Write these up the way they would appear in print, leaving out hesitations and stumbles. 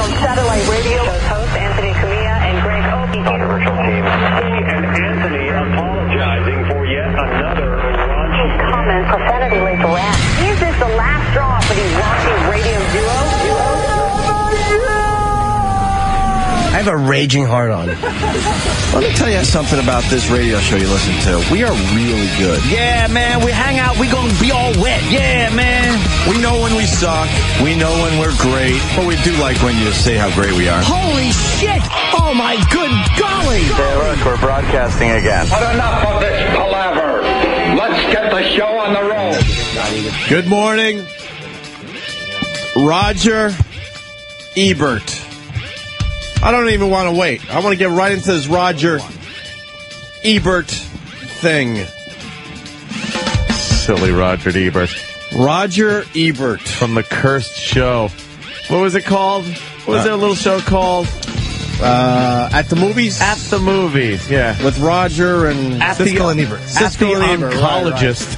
on satellite radio. Host Anthony Cumia and Greg Opie. On the virtual team. Opie and Anthony apologizing for yet another raunchy Comment profanity-linked rant. Is this the last straw for the raunchy radio duo? I have a raging heart on. Let me tell you something about this radio show you listen to. We are really good. Yeah, man, we hang out, we gonna be all wet. Yeah, man. We know when we suck. We know when we're great. But we do like when you say how great we are. Holy shit! Oh, my good golly! Hey, look, we're broadcasting again. But enough of this palaver. Let's get the show on the road. Good morning. Roger Ebert. I don't even want to wait. I want to get right into this Roger Ebert thing. Silly Roger Ebert. Roger Ebert. From the Cursed Show. What was it called? What was their little show called? At the movies? At the movies, yeah. With Roger and Siskel and Ebert. Siskel and Ebert. Oncologist.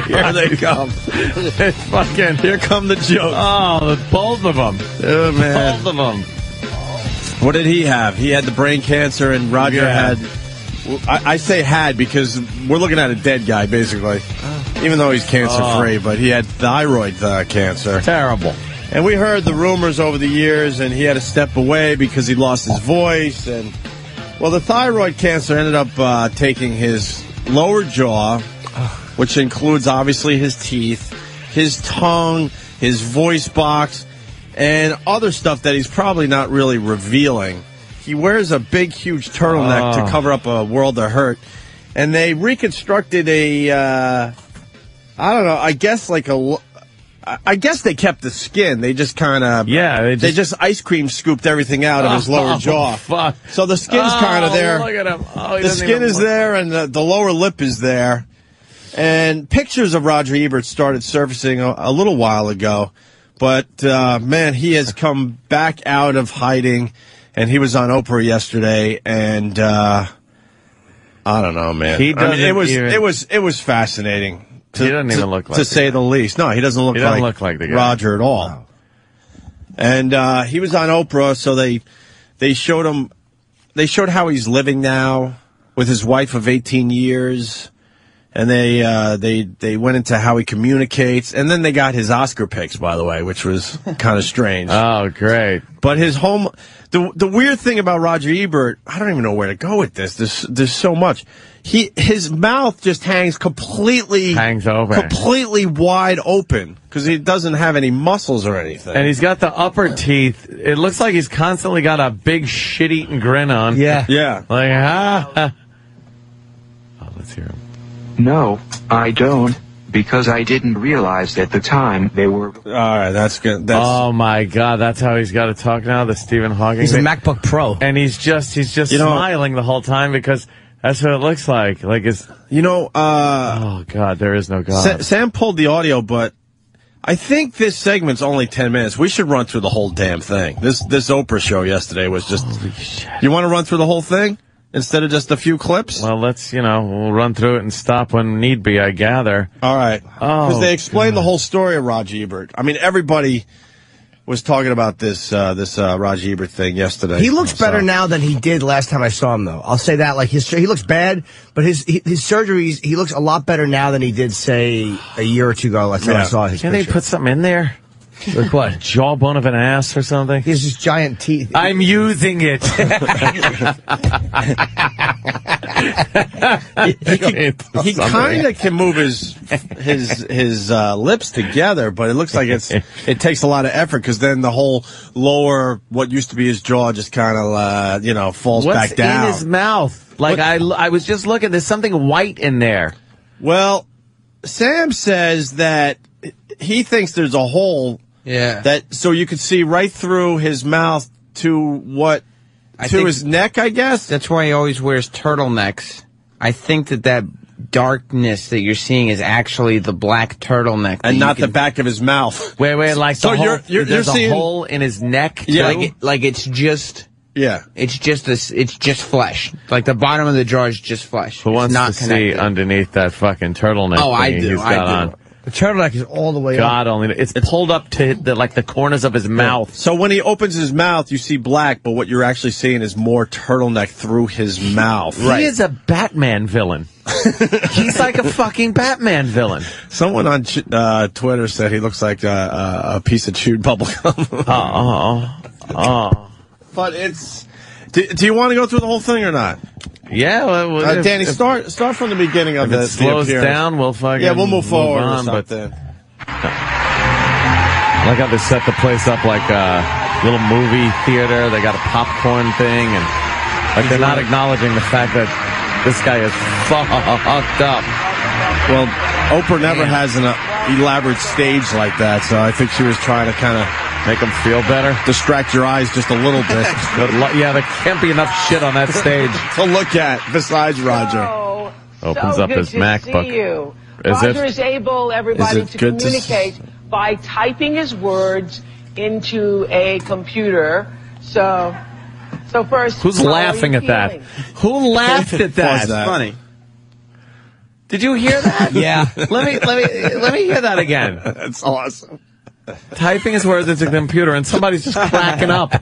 Here they come. Fucking, here come the jokes. Oh, both of them. Oh, man. Both of them. What did he have? He had the brain cancer, and Roger had... I say had because we're looking at a dead guy, basically. Even though he's cancer-free, but he had thyroid cancer. Terrible. And we heard the rumors over the years, and he had to step away because he lost his voice. And well, the thyroid cancer ended up taking his lower jaw, which includes, obviously, his teeth, his tongue, his voice box, and other stuff that he's probably not really revealing. He wears a big, huge turtleneck to cover up a world of hurt. And they reconstructed I don't know, I guess they kept the skin. They just kind of... Yeah. They just ice cream scooped everything out of his lower jaw. Fuck. So the skin's kind of there. Look at him. The skin is there, and the lower lip is there. And pictures of Roger Ebert started surfacing a little while ago. But, man, he has come back out of hiding. And he was on Oprah yesterday, and I don't know, man. It was fascinating. He doesn't even look like to say the least. No, he doesn't look like the guy. Roger at all. Wow. And he was on Oprah, so they showed him. They showed how he's living now with his wife of 18 years, and they went into how he communicates, and then they got his Oscar picks, by the way, which was kind of strange. Oh, great! But his home. The weird thing about Roger Ebert, I don't even know where to go with this. There's so much. His mouth just hangs completely wide open because he doesn't have any muscles or anything. And he's got the upper teeth. It looks like he's constantly got a big shit-eating grin on. Yeah. Like, Oh, let's hear him. No, I don't. Because I didn't realize at the time they were... All right, that's good. Oh, my God. That's how he's got to talk now, the Stephen Hawking He's thing. a MacBook Pro. And he's just smiling the whole time because that's what it looks like. Like it's... oh, God, there is no God. Sam pulled the audio, but I think this segment's only 10 minutes. We should run through the whole damn thing. This Oprah show yesterday was just... Holy shit. You want to run through the whole thing? Instead of just a few clips? Well, we'll run through it and stop when need be, I gather. All right. Because they explained the whole story of Roger Ebert. I mean, everybody was talking about this Roger Ebert thing yesterday. He looks better now than he did last time I saw him, though. I'll say that. Like he looks bad, but his surgeries, he looks a lot better now than he did, say, a year or two ago last time I saw his picture. They put something in there? Like what? Jawbone of an ass or something? He has just giant teeth. I'm using it. He kind of can move his lips together, but it looks like it takes a lot of effort because then the whole lower, what used to be his jaw, just kind of falls back down. What's in his mouth? Like I was just looking. There's something white in there. Well, Sam says that he thinks there's a hole. Yeah. So you could see right through his mouth to his neck, I guess? That's why he always wears turtlenecks. I think that darkness that you're seeing is actually the black turtleneck. And not the back of his mouth. Wait, like so there's a hole in his neck? Yeah. Like it's just... Yeah. It's just flesh. Like the bottom of the jaw is just flesh. Who wants to see underneath that fucking turtleneck I he's do. got on? The turtleneck is all the way up. God only. It's pulled up to the corners of his mouth. So when he opens his mouth, you see black, but what you're actually seeing is more turtleneck through his mouth. He is a Batman villain. He's like a fucking Batman villain. Someone on Twitter said he looks like a piece of chewed bubblegum. But it's... Do you want to go through the whole thing or not? Yeah, well, Danny, start from the beginning of it slows down, we'll fucking we'll move forward on, or something. I like how they set the place up like a little movie theater. They got a popcorn thing, and they're not acknowledging the fact that this guy is fucked up. Well, Oprah never has an elaborate stage like that, so I think she was trying to kind of make him feel better, distract your eyes just a little bit. Yeah, there can't be enough shit on that stage to look at besides Roger. Opens up his MacBook. Roger is able, everybody, to communicate by typing his words into a computer. So first, who's laughing at that? Who laughed at that? That's funny. Did you hear that? Yeah. Let me hear that again. That's awesome. Typing his words into the computer, and somebody's just cracking up.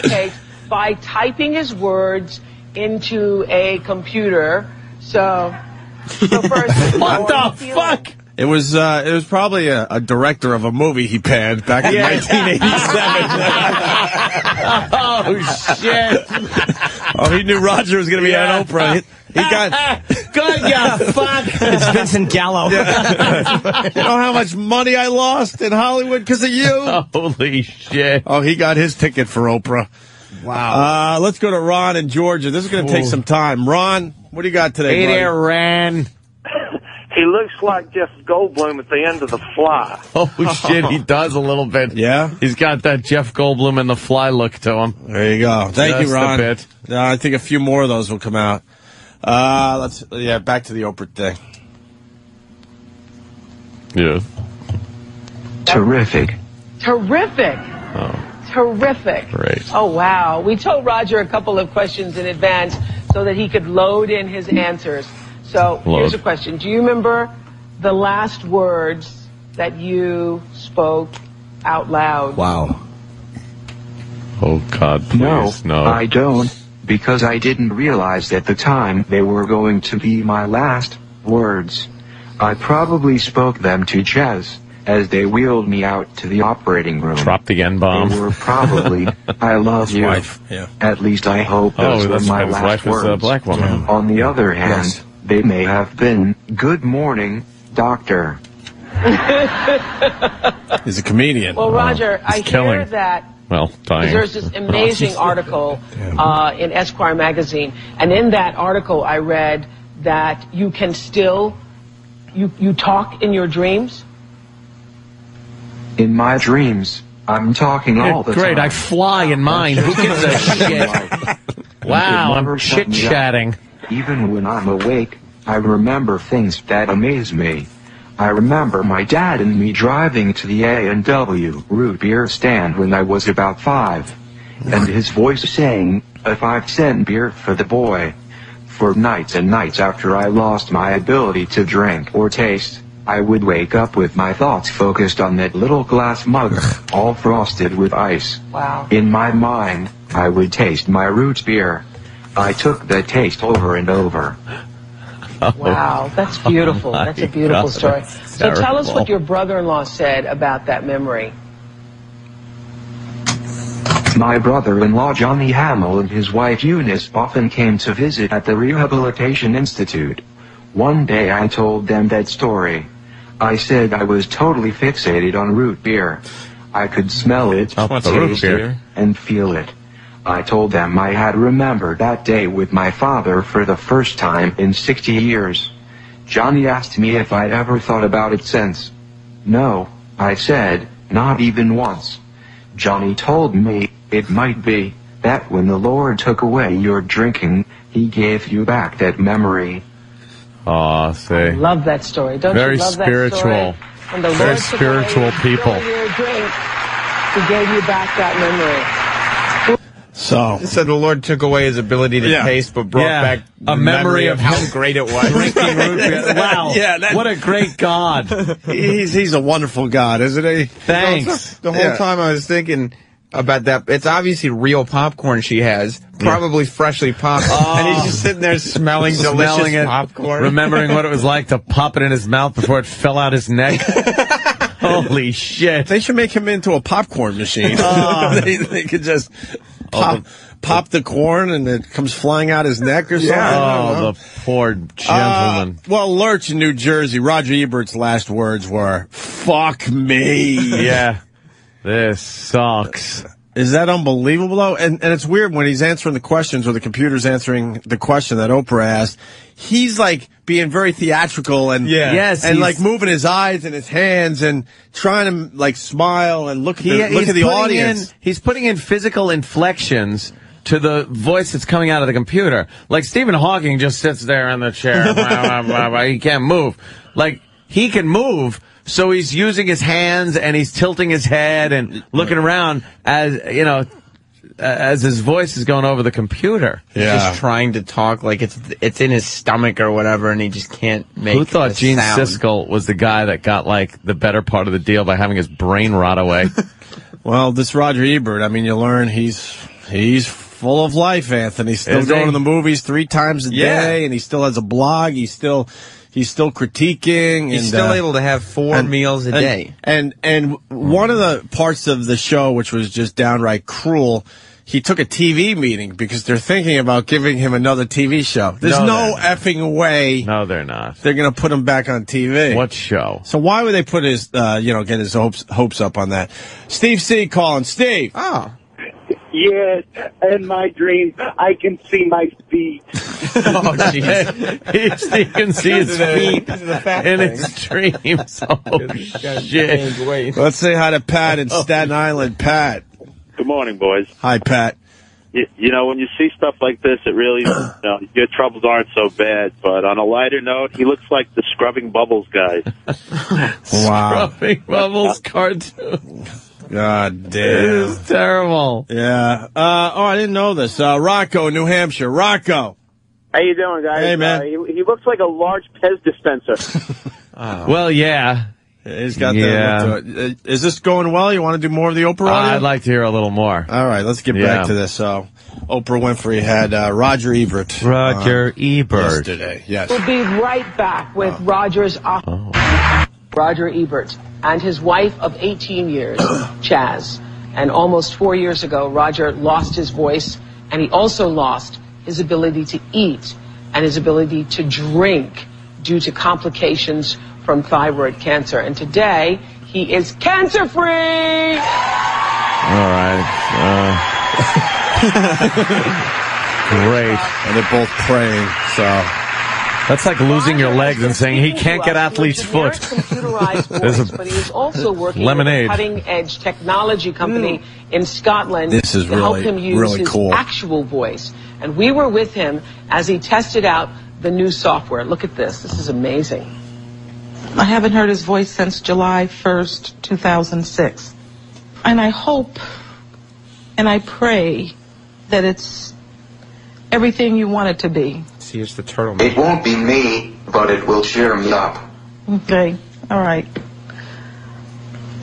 Okay, by typing his words into a computer. So first, what the fuck? It was probably a director of a movie he panned back in 1987. Oh shit! Oh, he knew Roger was going to be on Oprah. He got good, yeah, fuck. It's Vincent Gallo. Yeah. You know how much money I lost in Hollywood because of you? Holy shit! Oh, he got his ticket for Oprah. Wow. Let's go to Ron in Georgia. This is going to take some time. Ron, what do you got today, Hey buddy? there, Ran. He looks like Jeff Goldblum at the end of The Fly. Oh shit, he does a little bit. Yeah? He's got that Jeff Goldblum and The Fly look to him. There you go. Thank you, Ron. Just a bit. I think a few more of those will come out. Back to the Oprah thing. Yeah. Terrific. Terrific. Oh. Terrific. Great. Oh, wow. We told Roger a couple of questions in advance so that he could load in his answers. So here's a question. Do you remember the last words that you spoke out loud? Wow. Oh, God, please, no. I don't, because I didn't realize at the time they were going to be my last words. I probably spoke them to Jez as they wheeled me out to the operating room. Drop the N-bomb. They were probably, I love you. Wife, yeah. At least I hope those were my last wife words. is a black woman. On the other hand, they may have been, good morning, doctor. He's a comedian. Well, Roger, I hear that dying. there's this amazing article in Esquire magazine, and in that article I read that you can still, you talk in your dreams? In my dreams, I'm talking all the time. Great, I fly in mine. Who gives a shit? Wow, I'm chit-chatting. Even when I'm awake, I remember things that amaze me. I remember my dad and me driving to the A&W root beer stand when I was about 5. And his voice saying, a 5-cent beer for the boy. For nights and nights after I lost my ability to drink or taste, I would wake up with my thoughts focused on that little glass mug, all frosted with ice. Wow. In my mind, I would taste my root beer. I took that taste over and over. Wow, that's beautiful. That's a beautiful story. So tell us what your brother-in-law said about that memory. My brother-in-law Johnny Hamill and his wife Eunice often came to visit at the Rehabilitation Institute. One day I told them that story. I said I was totally fixated on root beer. I could smell it, taste it, and feel it. I told them I had remembered that day with my father for the first time in 60 years. Johnny asked me if I'd ever thought about it since. No, I said, not even once. Johnny told me, it might be, that when the Lord took away your drinking, he gave you back that memory. Oh, see. I love that story. Don't Very you love spiritual. that story? When the Very Lord took spiritual away people. your drink, he gave you back that memory. So He said the Lord took away his ability to taste, but brought back a memory of how great it was. drinking root beer. Wow. What a great God. he's a wonderful God, isn't he? Thanks. The whole time I was thinking about that. It's obviously real popcorn she has, probably freshly popped. And he's just sitting there smelling delicious popcorn. Remembering what it was like to pop it in his mouth before it fell out his neck. Holy shit. They should make him into a popcorn machine. They could just pop the corn and it comes flying out his neck or something. Oh, the poor gentleman. Well, Lurch in New Jersey, Roger Ebert's last words were, "Fuck me." Yeah. This sucks. Is that unbelievable, though? And it's weird when he's answering the questions or the computer's answering the question that Oprah asked. He's like being very theatrical and like moving his eyes and his hands and trying to like smile and look at the audience. He's putting in physical inflections to the voice that's coming out of the computer. Like Stephen Hawking just sits there in the chair. He can't move. Like he can move. So he's using his hands and he's tilting his head and looking around as, you know, as his voice is going over the computer. He's just trying to talk like it's in his stomach or whatever, and he just can't make. Who thought Gene sound. Siskel was the guy that got like the better part of the deal by having his brain rot away? Well, this Roger Ebert, I mean, you learn he's full of life, Anthony. He's still going to the movies 3 times a day, and he still has a blog. He's still critiquing. He's still able to have 4 meals a day. And one of the parts of the show, which was just downright cruel, he took a TV meeting because they're thinking about giving him another TV show. There's no effing way. No, they're not. They're going to put him back on TV. What show? So why would they put his, get his hopes up on that? Steve C. calling. Steve. Oh. Yeah, in my dreams, I can see my feet. Oh, jeez. He can see his feet in his dreams. Oh, shit. Let's say hi to Pat in Staten Island. Pat. Good morning, boys. Hi, Pat. You know, when you see stuff like this, it really, your troubles aren't so bad. But on a lighter note, he looks like the Scrubbing Bubbles guy. Wow. Scrubbing Bubbles cartoon. God damn. This is terrible. Yeah. I didn't know this. Rocco, New Hampshire. Rocco. How you doing, guys? Hey, man. He looks like a large Pez dispenser. Well, yeah. He's got that look to it. Is this going well? You want to do more of the Oprah audio? I'd like to hear a little more. All right, let's get back to this. So, Oprah Winfrey had Roger Ebert. Roger Ebert. Yesterday, yes. We'll be right back with Roger Ebert and his wife of 18 years, Chaz. And almost 4 years ago, Roger lost his voice, and he also lost his ability to eat and his ability to drink due to complications from thyroid cancer. And today, he is cancer-free! All right. Great. And they're both praying, so... That's like losing your legs and saying he can't get athlete's foot. There's but he is also working with a cutting-edge technology company in Scotland this is to help him use his actual voice. And we were with him as he tested out the new software. Look at this. This is amazing. I haven't heard his voice since July 1st, 2006. And I hope and I pray that it's everything you want it to be. See, it's the turtle. It won't be me, but it will cheer me up. Okay, all right.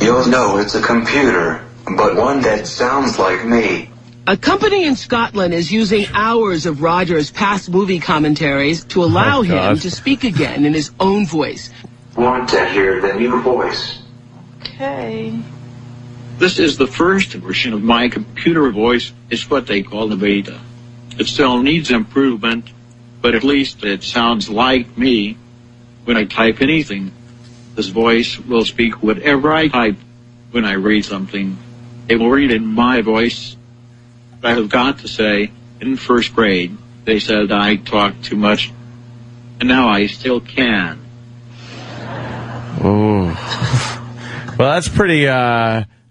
You'll know it's a computer, but one that sounds like me. A company in Scotland is using hours of Roger's past movie commentaries to allow him to speak again in his own voice. Want to hear the new voice? Okay. This is the first version of my computer voice. It's what they call the beta. It still needs improvement, but at least it sounds like me when I type anything. This voice will speak whatever I type when I read something. It will read in my voice. I have got to say, in first grade, they said I talked too much, and now I still can. Oh. Well, that's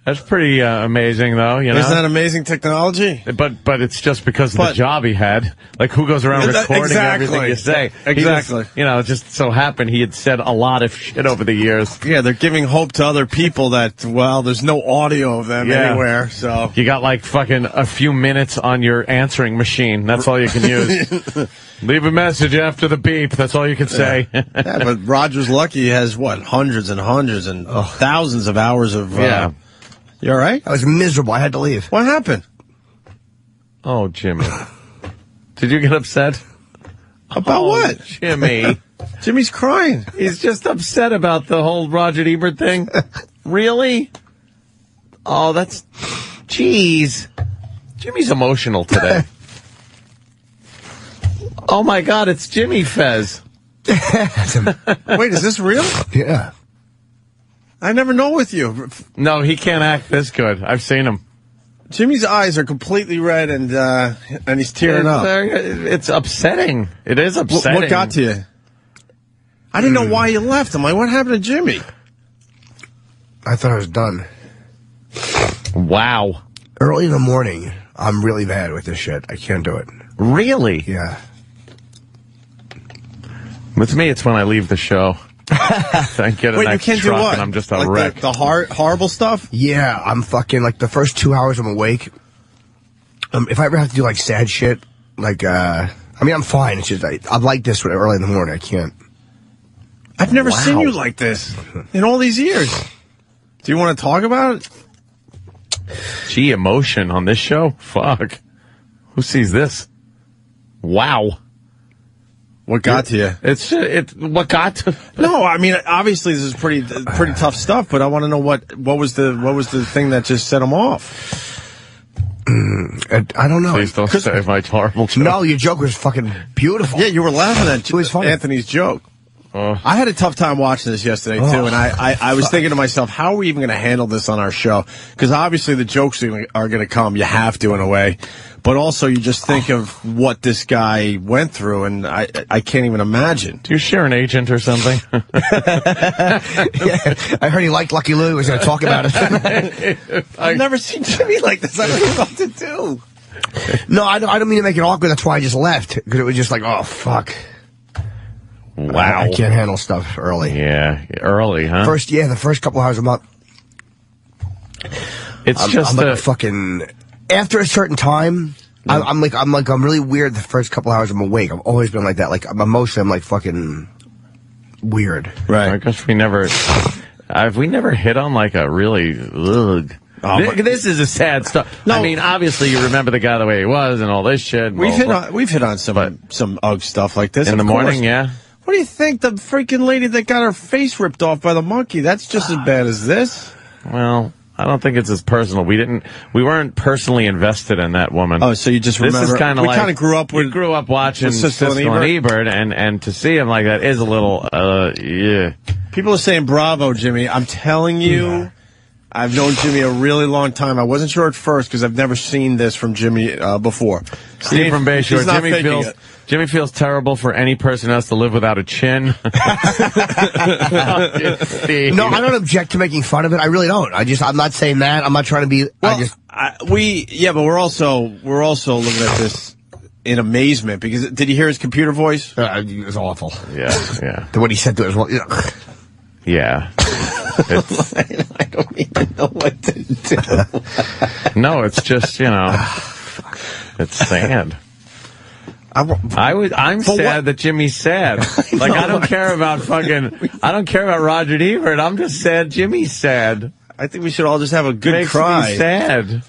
That's pretty amazing, though. You know, isn't that amazing technology? But it's just because of the job he had. Like, who goes around recording everything you say? Exactly. It just so happened he had said a lot of shit over the years. Yeah, they're giving hope to other people that, well, there's no audio of them anywhere. So you got like fucking a few minutes on your answering machine. That's all you can use. Leave a message after the beep. That's all you can say. Yeah, but Roger's lucky he has, hundreds and hundreds and thousands of hours of... You all right? I was miserable. I had to leave. What happened? Oh, Jimmy. Did you get upset? About what? Jimmy. Jimmy's crying. He's just upset about the whole Roger Ebert thing. Really? Oh, that's... Jeez. Jimmy's emotional today. Oh, my God, it's Jimmy Fez. Wait, is this real? Yeah. I never know with you. No, he can't act this good. I've seen him. Jimmy's eyes are completely red, and he's tearing up. It's upsetting. It is upsetting. What got to you? I didn't know why you left. I'm like, what happened to Jimmy? I thought I was done. Wow. Early in the morning, I'm really bad with this shit. I can't do it. Really? Yeah. With me, it's when I leave the show. I get a nice truck and I'm just a wreck. The horrible stuff? Yeah, I'm fucking, like, the first 2 hours I'm awake. If I ever have to do, like, sad shit, like, I'm fine. It's just, I'm like this early in the morning. I can't. I've never seen you like this in all these years. Do you want to talk about it? Gee, emotion on this show? Fuck. Who sees this? Wow. What got to you? What got to? No, I mean, obviously this is pretty tough stuff, but I want to know what was the thing that just set him off? I don't know. Please don't say my horrible joke. No, your joke was fucking beautiful. Yeah, you were laughing at it was funny. Anthony's joke. I had a tough time watching this yesterday, too, and I was thinking to myself, how are we even going to handle this on our show? Because obviously the jokes are going to come. You have to, in a way. But also, you just think of what this guy went through, and I can't even imagine. Do you share an agent or something? Yeah, I heard he liked Lucky Lou. He was going to talk about it. I've never seen Jimmy like this. I don't know what to do. No, I don't mean to make it awkward. That's why I just left. Because it was just like, oh, fuck. Wow. I can't handle stuff early. Yeah, early, huh? The first couple hours I'm up. I'm like a fucking... After a certain time, I'm really weird the first couple hours I'm awake. I've always been like that. Like, emotionally, I'm like fucking weird. Right. I guess we never hit on like a really, this is a sad stuff. No. I mean, obviously you remember the guy the way he was and all this shit. We've hit on some UGG stuff like this. In the morning, yeah. What do you think? The freaking lady that got her face ripped off by the monkey, that's just as bad as this. Well, I don't think it's as personal. We weren't personally invested in that woman. Oh, so you just remember. This is kind of like, we kind of grew up watching Siskel and Ebert, and to see him like that is a little, yeah. People are saying bravo, Jimmy. I'm telling you, I've known Jimmy a really long time. I wasn't sure at first because I've never seen this from Jimmy before. Steve from Bayshore. Jimmy feels terrible for any person who has to live without a chin. No, I don't object to making fun of it. I really don't. I'm not saying that. I'm not trying to be. Well, but we're also looking at this in amazement because did you hear his computer voice? It was awful. Yeah. What he said to us. Yeah. I don't even know what to do. No, it's just, it's sad. I'm sad that Jimmy's sad. Like, I don't care about Roger Ebert. I'm just sad Jimmy's sad. I think we should all just have a good cry. Makes me sad.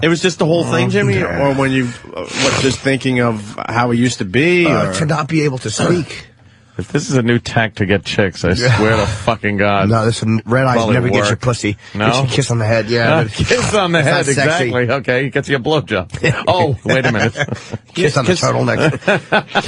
It was just the whole thing, Jimmy? Or when you, just thinking of how he used to be? To not be able to speak. If this is a new tack to get chicks, I swear to fucking God. No, this red eyes never gets your pussy. No? Gets you a kiss on the head, yeah. Kiss on the head, exactly. Okay, he gets you a blowjob. Oh, wait a minute. Kiss on the turtleneck.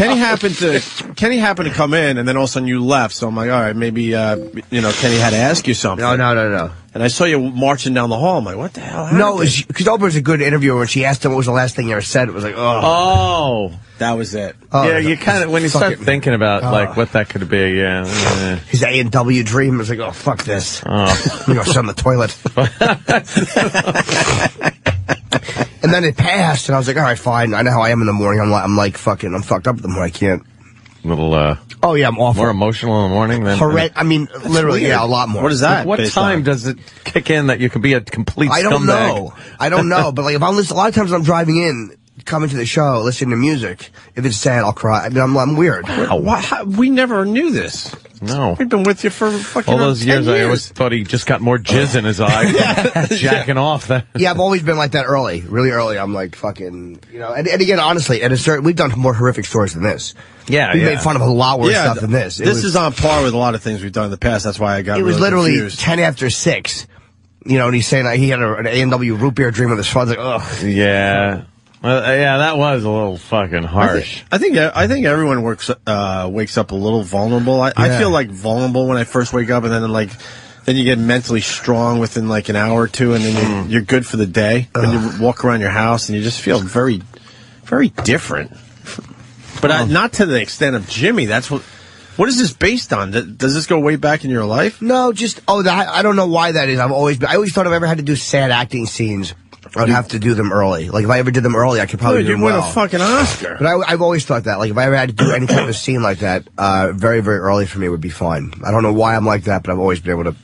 Kenny happened to come in, and then all of a sudden you left, so I'm like, all right, maybe, Kenny had to ask you something. No. And I saw you marching down the hall. I'm like, what the hell happened? No, because Oprah's a good interviewer. When she asked him what was the last thing you ever said, it was like, oh, that was it. Yeah, you kind of, when you start thinking about, like, what that could be, his A&W dream was like, oh, fuck this. Oh. You know, sit on the toilet. And then it passed, and I was like, all right, fine. I know how I am in the morning. I'm fucked up in the morning. I can't. Oh, yeah, I'm awful. More emotional in the morning than... I mean, literally, yeah, a lot more. What is that? What time does it kick in that you can be a complete scumbag? I don't know. But, like, if I'm listening, a lot of times when I'm driving in, coming to the show, listening to music, if it's sad, I'll cry. I mean, I'm weird. We never knew this. No. We've been with you for fucking all those 10 years. I always thought he just got more jizz in his eye. Jacking off. Yeah, I've always been like that early. Really early. I'm like fucking, you know, and again, honestly, we've done more horrific stories than this. Yeah, we made fun of a lot worse stuff than this. This is on par with a lot of things we've done in the past. That's why I got really literally confused. 10 after 6. You know, and he's saying that he had an A&W root beer dream with his father. Like, ugh. Yeah. Yeah, that was a little fucking harsh. I think everyone wakes up a little vulnerable. I feel like vulnerable when I first wake up, and then you get mentally strong within like an hour or two, and then you're good for the day. And you walk around your house, and you just feel very, very different. But not to the extent of Jimmy. That's what is this based on? Does this go way back in your life? No, just I don't know why that is. I always thought if I ever had to do sad acting scenes, I'd have to do them early. Like, if I ever did them early, I could probably do them well. You'd win a fucking Oscar. But I've always thought that. Like, if I ever had to do any kind of scene like that, very, very early for me would be fine. I don't know why I'm like that, but I've always been able to,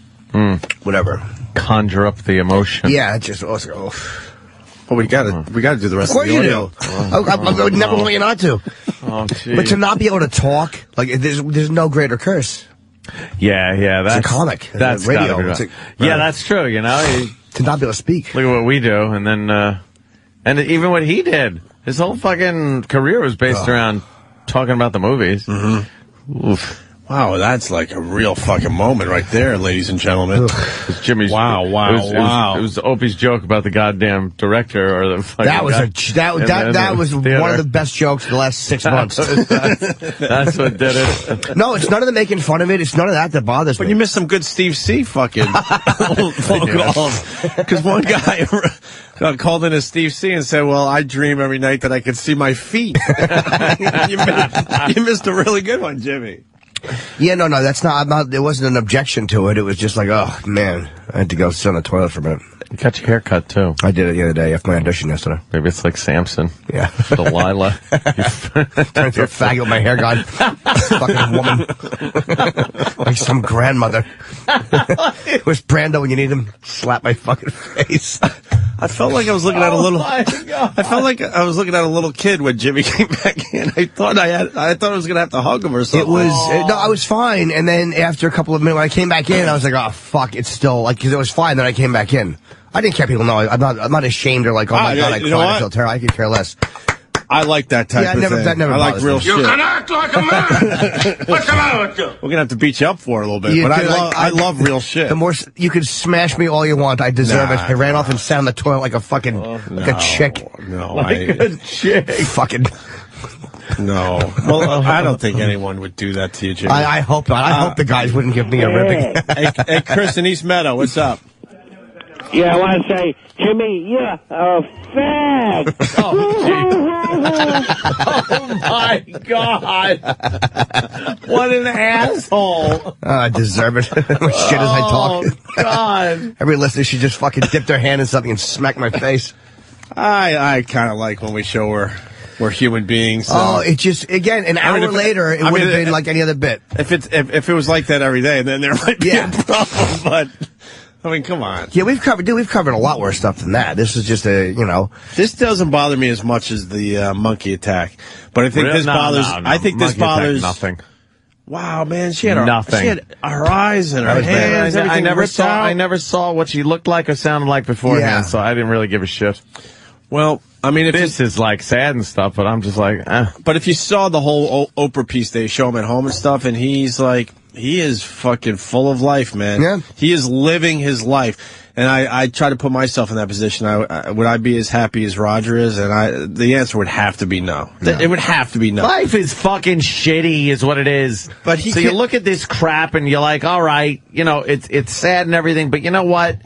whatever. Conjure up the emotion. Yeah, it's just, But we gotta do the rest of the audio. I would never want you not to. Oh, geez. But to not be able to talk, like, there's no greater curse. Yeah, that's... It's a comic. That's radio. Yeah, that's true, you know. To not be able to speak. Look at what we do, and then, and even what he did. His whole fucking career was based around talking about the movies. Mm-hmm. Oof. Wow, that's like a real fucking moment right there, ladies and gentlemen. It's Jimmy's. Wow. It was Opie's joke about the goddamn director or the fucking that was one of the best jokes of the last 6 months. That's what did it. No, it's none of the making fun of it. It's none of that bothers me. But you missed some good Steve C. fucking phone calls. Because one guy called in as Steve C. and said, well, I dream every night that I could see my feet. You missed a really good one, Jimmy. Yeah, no, that's not, there wasn't an objection to it. It was just like, oh, man, I had to go sit on the toilet for a minute. You got your hair cut, too. I did it the other day after my audition yesterday. Maybe it's like Samson. Yeah. Delilah. Turned into a faggot with my hair gone. Fucking woman. Like some grandmother. Where's Brando when you need him? Slap my fucking face. I felt like I was looking at a little. I felt like I was looking at a little kid when Jimmy came back in. I thought I was gonna have to hug him or something. It was no, I was fine. And then after a couple of minutes, when I came back in, I was like, oh fuck, it's still like because it was fine. Then I came back in. I didn't care. People know I'm not ashamed or like, oh my god, I cried. I feel terrible. I could care less. I like that type of thing. That never I like real shit. You can act like a man. What's the matter with you? We're gonna have to beat you up for it a little bit, but I love real shit. The more you can smash me all you want, I deserve it. I ran off and sat on the toilet like a fucking a chick. No, a chick. Fucking. No. Well, I don't think anyone would do that to you, Jimmy. I hope not. I hope the guys wouldn't give me a ripping. Hey, Chris in East Meadow, what's up? Yeah, I want to say, Jimmy, you're a fag. Oh, my God. What an asshole. I deserve it. As much shit as I talk. Oh, God. Every listener should just fucking dip their hand in something and smack my face. I kind of like when we show we're human beings. So. Oh, it just, again, an hour later, it would have been like any other bit. If it was like that every day, then there might be a problem, but... I mean, come on. Yeah, we've covered a lot worse stuff than that. This is just This doesn't bother me as much as the monkey attack, but I think this bothers. No. I think this bothers nothing. Wow, man, she had nothing. She had her eyes and her hands. I never saw what she looked like or sounded like beforehand, so I didn't really give a shit. Well, I mean, this is like sad and stuff, but I'm just like, eh. But if you saw the whole Oprah piece, they show him at home and stuff, and he's like. He is fucking full of life, man. Yeah. He is living his life. And I try to put myself in that position. Would I be as happy as Roger is? And the answer would have to be no. It would have to be no. Life is fucking shitty is what it is. But so you look at this crap and you're like, all right, it's sad and everything, but you know what?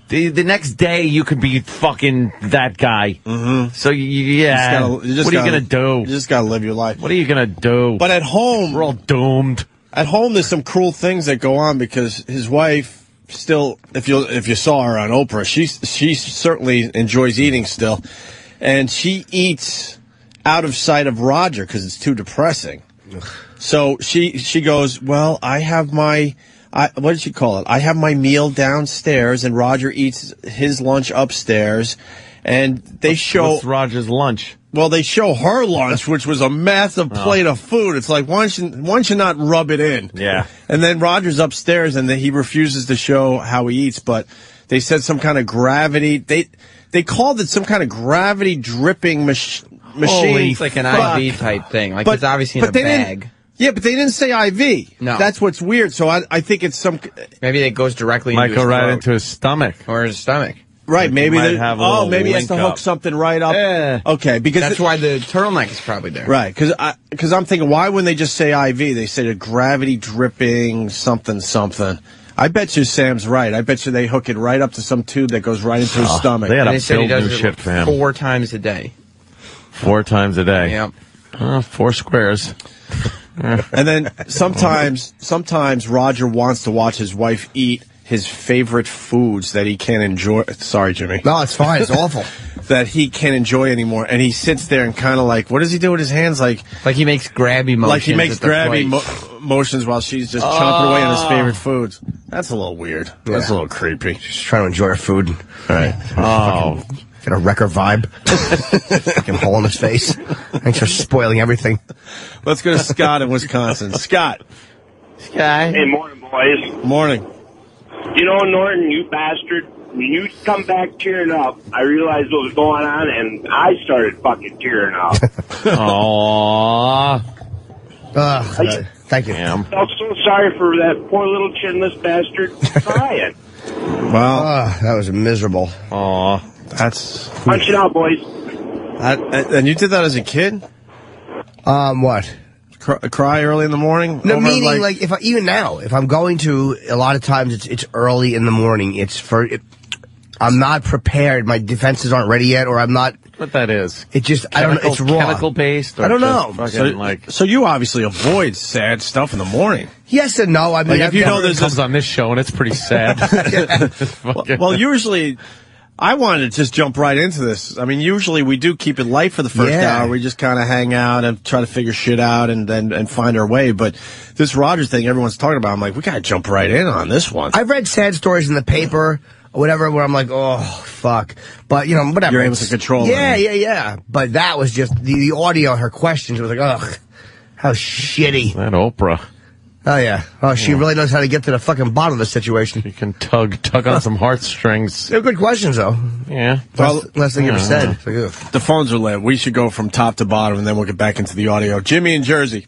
The next day you could be fucking that guy. Mm-hmm. So what are you going to do? You just got to live your life. What are you going to do? But at home, we're all doomed. At home, there's some cruel things that go on because his wife still, if you saw her on Oprah, she certainly enjoys eating still. And she eats out of sight of Roger because it's too depressing. So she goes, well, I have my... what did she call it? I have my meal downstairs, and Roger eats his lunch upstairs. And they show... What's Roger's lunch? Well, they show her lunch, which was a massive plate of food. It's like, why don't you not rub it in? Yeah. And then Roger's upstairs, and he refuses to show how he eats, but they said some kind of gravity... They called it some kind of gravity dripping machine. It's like an IV type thing. Like, it's obviously in a bag. Yeah, but they didn't say IV. No. That's what's weird. So I think it's some... Maybe it goes directly into his go right throat. into his stomach. Or his stomach. Right, maybe maybe he has to hook something right up. Yeah. Okay, because... That's why the turtleneck is probably there. Right, because I'm thinking, why wouldn't they just say IV? They say a gravity dripping something. I bet you Sam's right. I bet you they hook it right up to some tube that goes right into his stomach. They had and they said he does new it shit for him. 4 times a day. 4 times a day. Yep. 4 squares. And then sometimes Roger wants to watch his wife eat his favorite foods that he can't enjoy. Sorry, Jimmy. No, it's fine. It's awful. That he can't enjoy anymore. And he sits there and kind of like, what does he do with his hands? Like he makes grabby motions. Like he makes grabby motions while she's just chomping away on his favorite foods. That's a little weird. Yeah. That's a little creepy. She's trying to enjoy her food. All right. Oh. Get a wrecker vibe. Fucking hole in his face. Thanks for spoiling everything. Let's go to Scott in Wisconsin. Scott. Hey, morning, boys. Morning. You know, Norton, you bastard, when you come back tearing up, I realized what was going on, and I started fucking tearing up. Aww. Thank you. I felt so sorry for that poor little chinless bastard crying. Wow. That was miserable. Aw. That's... Punch it out, boys. And you did that as a kid? What? Cry early in the morning? No, meaning like even now, if I'm going to, a lot of times it's early in the morning. I'm not prepared. My defenses aren't ready yet, or I'm not. What that is? It just I don't know. It's raw. Chemical based. I don't know. So you obviously avoid sad stuff in the morning. Yes and no. I mean, if you know this comes on this show and it's pretty sad. Well, usually. I wanted to just jump right into this. I mean, usually we do keep it light for the first hour. We just kind of hang out and try to figure shit out and find our way. But this Rogers thing everyone's talking about, I'm like, we got to jump right in on this one. I've read sad stories in the paper or whatever where I'm like, oh, fuck. But, whatever. You're able to control it. Yeah. But that was just the audio, her questions. It was like, ugh, how shitty. That Oprah. Oh, yeah. Oh, she really knows how to get to the fucking bottom of the situation. You can tug on some heartstrings. They're good questions, though. Yeah. Last thing you ever said. Like, the phones are lit. We should go from top to bottom, and then we'll get back into the audio. Jimmy in Jersey.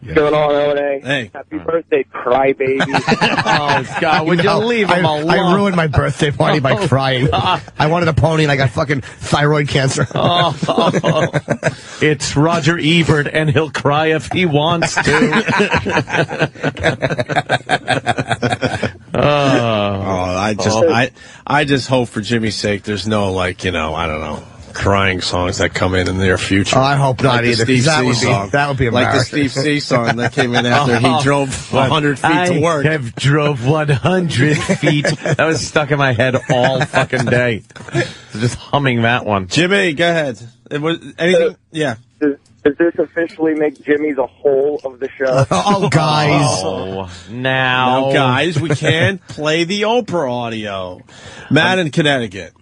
What's going on, O&A? Hey. Happy birthday, crybaby. Oh, God, would you leave him alone? I ruined my birthday party by crying. I wanted a pony, and I got fucking thyroid cancer. It's Roger Ebert, and he'll cry if he wants to. I just hope for Jimmy's sake there's no, I don't know, crying songs that come in the near future. Oh, I hope not either. That would be embarrassing. Like the Steve C song that came in after he drove 100 feet to work. I have drove 100 feet. That was stuck in my head all fucking day. Just humming that one. Jimmy, go ahead. It was anything? Yeah. Does this officially make Jimmy the whole of the show? Oh, guys. Oh, now, guys, we can't play the Oprah audio. Matt in Connecticut.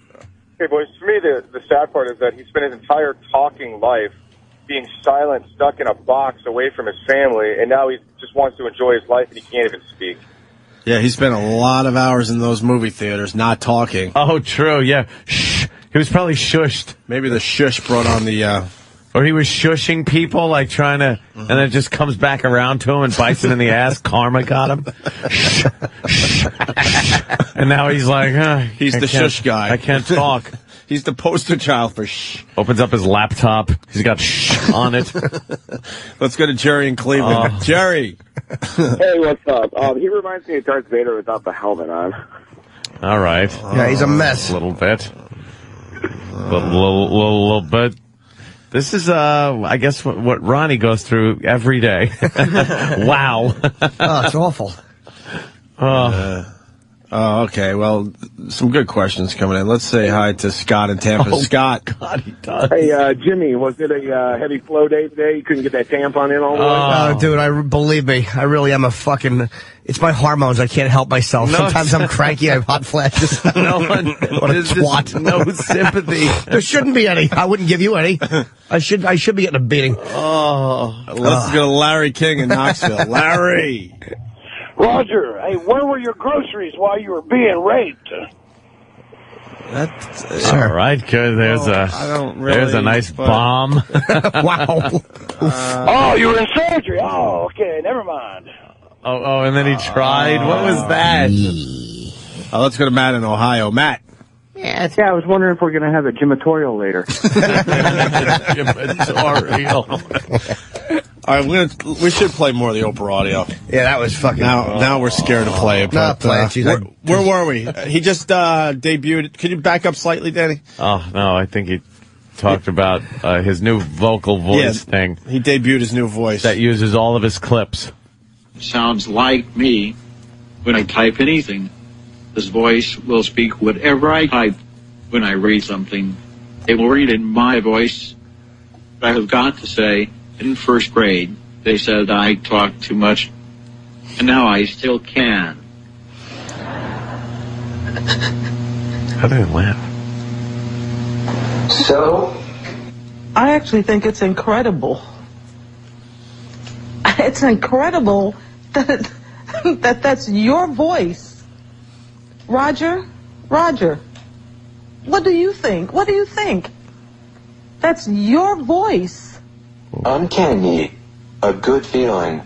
Hey, boys, for me, the sad part is that he spent his entire talking life being silent, stuck in a box away from his family, and now he just wants to enjoy his life and he can't even speak. Yeah, he spent a lot of hours in those movie theaters not talking. Oh, true, yeah. Shh. He was probably shushed. Maybe the shush brought on the... Or he was shushing people, like trying to, and then it just comes back around to him and bites him in the ass. Karma got him. And now he's like, he's the shush guy. I can't talk. He's the poster child for shh. Opens up his laptop. He's got shh on it. Let's go to Jerry in Cleveland. Jerry. Hey, what's up? He reminds me of Darth Vader without the helmet on. All right. Yeah, he's a mess. A little bit. Little bit. This is, I guess, what Ronnie goes through every day. Wow. Oh, it's awful. Okay. Well, some good questions coming in. Let's say hi to Scott in Tampa. Scott. God, he does. Hey, Jimmy, was it a heavy flow day today? You couldn't get that tampon in all the way? Oh, dude, believe me, I really am it's my hormones. I can't help myself. No, sometimes I'm cranky. I have hot flashes. No one. What a twat. No sympathy. There shouldn't be any. I wouldn't give you any. I should be getting a beating. Let's go to Larry King in Knoxville. Larry. Roger, hey, where were your groceries while you were being raped? All right, good. There's a nice bomb. Wow. Oh, you were in surgery. Oh, okay, never mind. Oh, and then he tried. What was that? Let's go to Matt in Ohio. Matt. Yeah, I was wondering if we're going to have a gymatorial later. All right, we should play more of the Oprah audio. Yeah, that was fucking... Now we're scared to play it. Not play it. Where were we? He just debuted. Can you back up slightly, Danny? Oh, no, I think he talked about his new vocal voice thing. He debuted his new voice. That uses all of his clips. Sounds like me when I type anything. This voice will speak whatever I type when I read something. It will read in my voice. But I have got to say, in first grade, they said I talked too much, and now I still can. How did it laugh? So? I actually think it's incredible. It's incredible that's your voice. Roger, what do you think? That's your voice. Uncanny. A good feeling.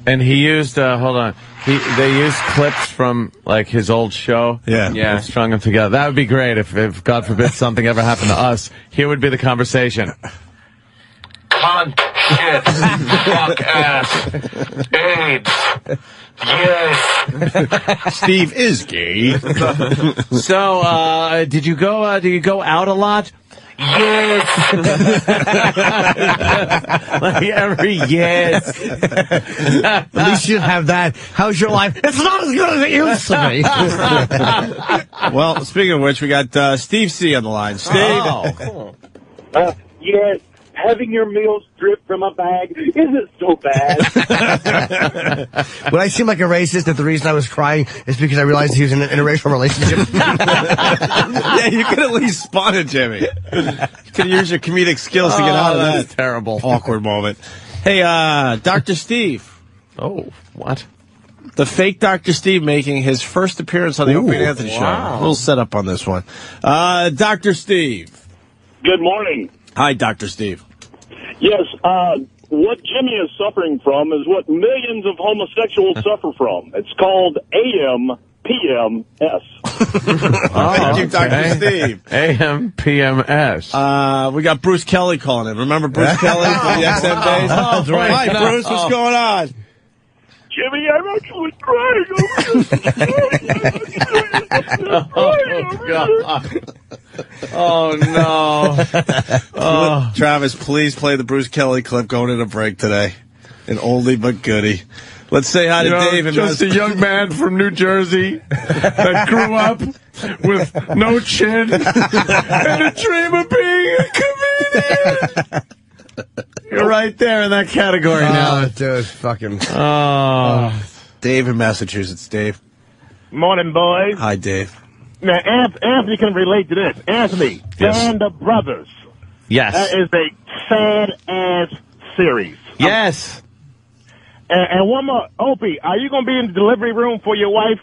And he used, hold on. They used clips from, like, his old show. Yeah. Strung them together. That would be great if God forbid, something ever happened to us. Here would be the conversation. Cunt, shit, fuck ass, AIDS, yes. Steve is gay. So, did you go out a lot? Yes. Like every yes. At least you have that. How's your life? It's not as good as it used to be. Well, speaking of which, we got Steve C on the line. Steve. Oh. Yes. Having your meals drip from a bag isn't so bad. Would I seem like a racist if the reason I was crying is because I realized he was in an interracial relationship? Yeah, you could at least spot it, Jimmy. You could use your comedic skills to get out of that terrible awkward moment. Hey, Dr. Steve. Oh, what? The fake Dr. Steve making his first appearance on the Opie and Anthony Show. A little setup on this one. Dr. Steve. Good morning. Hi, Dr. Steve. Yes, what Jimmy is suffering from is what millions of homosexuals suffer from. It's called AMPMS. Thank you, Dr. Steve. AMPMS. We got Bruce Kelly calling in. Remember Bruce Kelly from the XM days? That's right. Hi, Bruce. What's going on? Jimmy, I'm actually crying over this. Oh, no. Travis, please play the Bruce Kelly clip going in a break today. An oldie but goodie. Let's say hi to Dave. Just a young man from New Jersey that grew up with no chin and a dream of being a comedian. You're right there in that category now. Dude, fucking... Dave in Massachusetts. Dave. Morning, boys. Hi, Dave. Now, Anthony can relate to this. Anthony, Band of Brothers. Yes. That is a sad-ass series. Yes. And one more. Opie, are you going to be in the delivery room for your wife?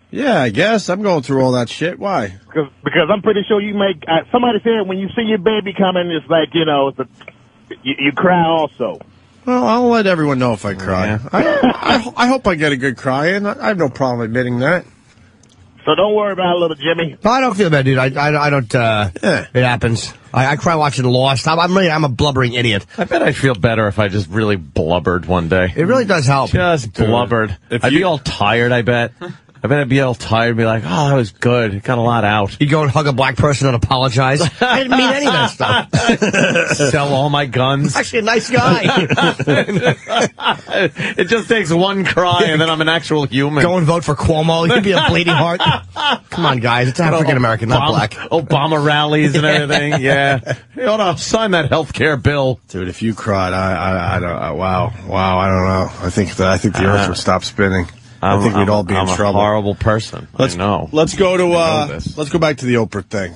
Yeah, I guess. I'm going through all that shit. Why? Because I'm pretty sure you make... somebody said when you see your baby coming, it's like, you cry also. Well, I'll let everyone know if I cry. Yeah. I hope I get a good cry in. I have no problem admitting that. So don't worry about little Jimmy. No, I don't feel bad, dude. I don't, it happens. I cry watching Lost. I'm a blubbering idiot. I bet I'd feel better if I just really blubbered one day. It really does help. Just blubbered. I'd be all tired, I bet. I bet I'd be all tired and be like, oh, that was good. It got a lot out. You go and hug a black person and apologize. I didn't mean any of that stuff. Sell all my guns. Actually a nice guy. It just takes one cry and then I'm an actual human. Go and vote for Cuomo. You'd be a bleeding heart. Come on, guys. It's African-American, not black. Obama rallies and everything. Yeah. Hey, hold on. Sign that health care bill. Dude, if you cried, I don't, wow, I don't know. I think the earth would stop spinning. I think we'd all be in trouble. I'm a horrible person. Let's go to let's go back to the Oprah thing.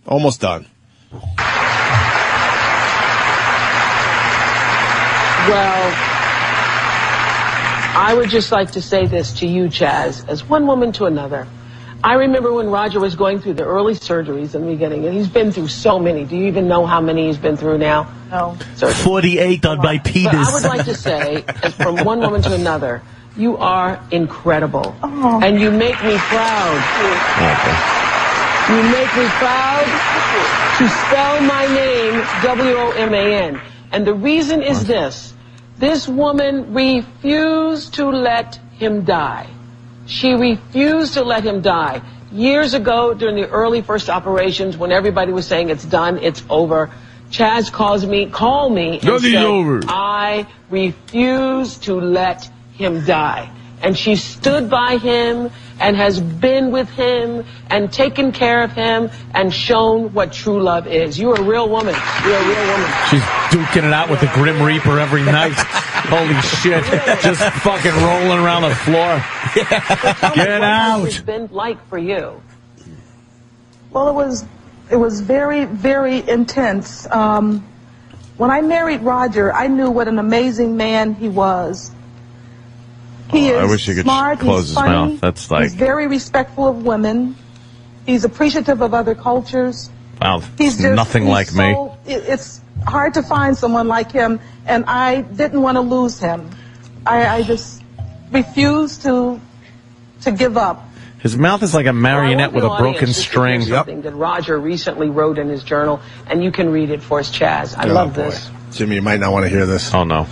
Almost done. Well, I would just like to say this to you, Chaz, as one woman to another. I remember when Roger was going through the early surgeries in the beginning, and he's been through so many. Do you even know how many he's been through now? No. 48 on my penis. But I would like to say, as from one woman to another, you are incredible. Oh. And you make me proud. You make me proud to spell my name W-O-M-A-N. And the reason is this. This woman refused to let him die. She refused to let him die. Years ago, during the early first operations, when everybody was saying it's done, it's over, Chaz called me and said, over. I refuse to let him die. And she stood by him and has been with him and taken care of him and shown what true love is. You're a real woman. You're a real woman. She's duking it out with the Grim Reaper every night. Holy shit. Just fucking rolling around the floor. Get out. What has it been like for you? Well, it was very, very intense. When I married Roger, I knew what an amazing man he was. He is I wish he could smart, close he's his funny, mouth. That's like... He's very respectful of women. He's appreciative of other cultures. Wow, He's just, nothing like me. It's hard to find someone like him, and I didn't want to lose him. I just refused to give up. His mouth is like a marionette with a broken string. Something that Roger recently wrote in his journal, and you can read it for us, Chaz. I love this. Jimmy, you might not want to hear this. Oh, no.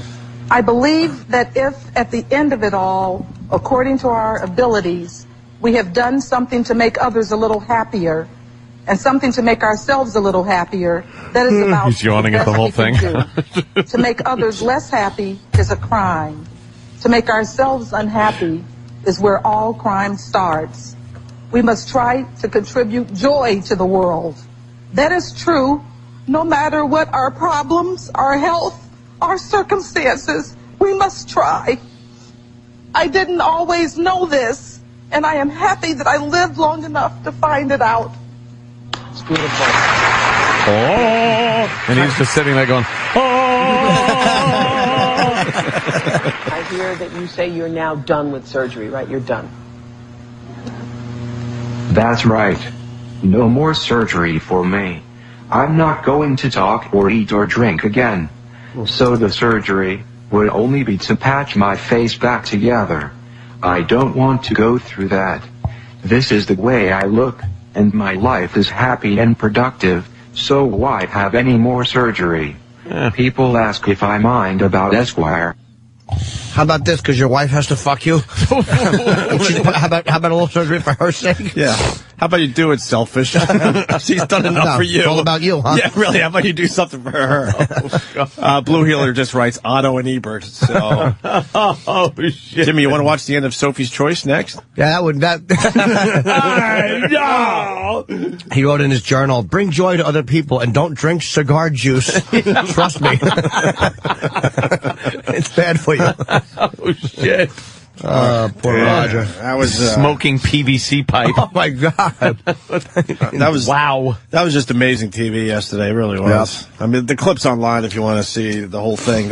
I believe that if, at the end of it all, according to our abilities, we have done something to make others a little happier and something to make ourselves a little happier, that is about He's yawning at the whole thing. To make others less happy is a crime. To make ourselves unhappy is where all crime starts. We must try to contribute joy to the world. That is true no matter what our problems, our health, our circumstances. We must try. I didn't always know this, and I am happy that I lived long enough to find it out. It's beautiful. Oh, and he's just sitting there going, oh. I hear that you say you're now done with surgery, right? You're done. That's right. No more surgery for me. I'm not going to talk or eat or drink again. So the surgery would only be to patch my face back together. I don't want to go through that. This is the way I look, and my life is happy and productive, so why have any more surgery? People ask if I mind about Esquire. How about this? Because your wife has to fuck you. how about a little surgery for her sake? Yeah. How about you do it, selfish? She's done enough for you. It's all about you, huh? Yeah, really. How about you do something for her? Blue Healer just writes Otto and Ebert. So, oh shit! Jimmy, you want to watch the end of Sophie's Choice next? Yeah, that. No. He wrote in his journal, "Bring joy to other people and don't drink cigar juice." Trust me, it's bad for you. Oh shit! Poor Roger. That was smoking PVC pipe. Oh my god! That was wow. That was just amazing TV yesterday. It really was. Yep. I mean, the clip's online if you want to see the whole thing.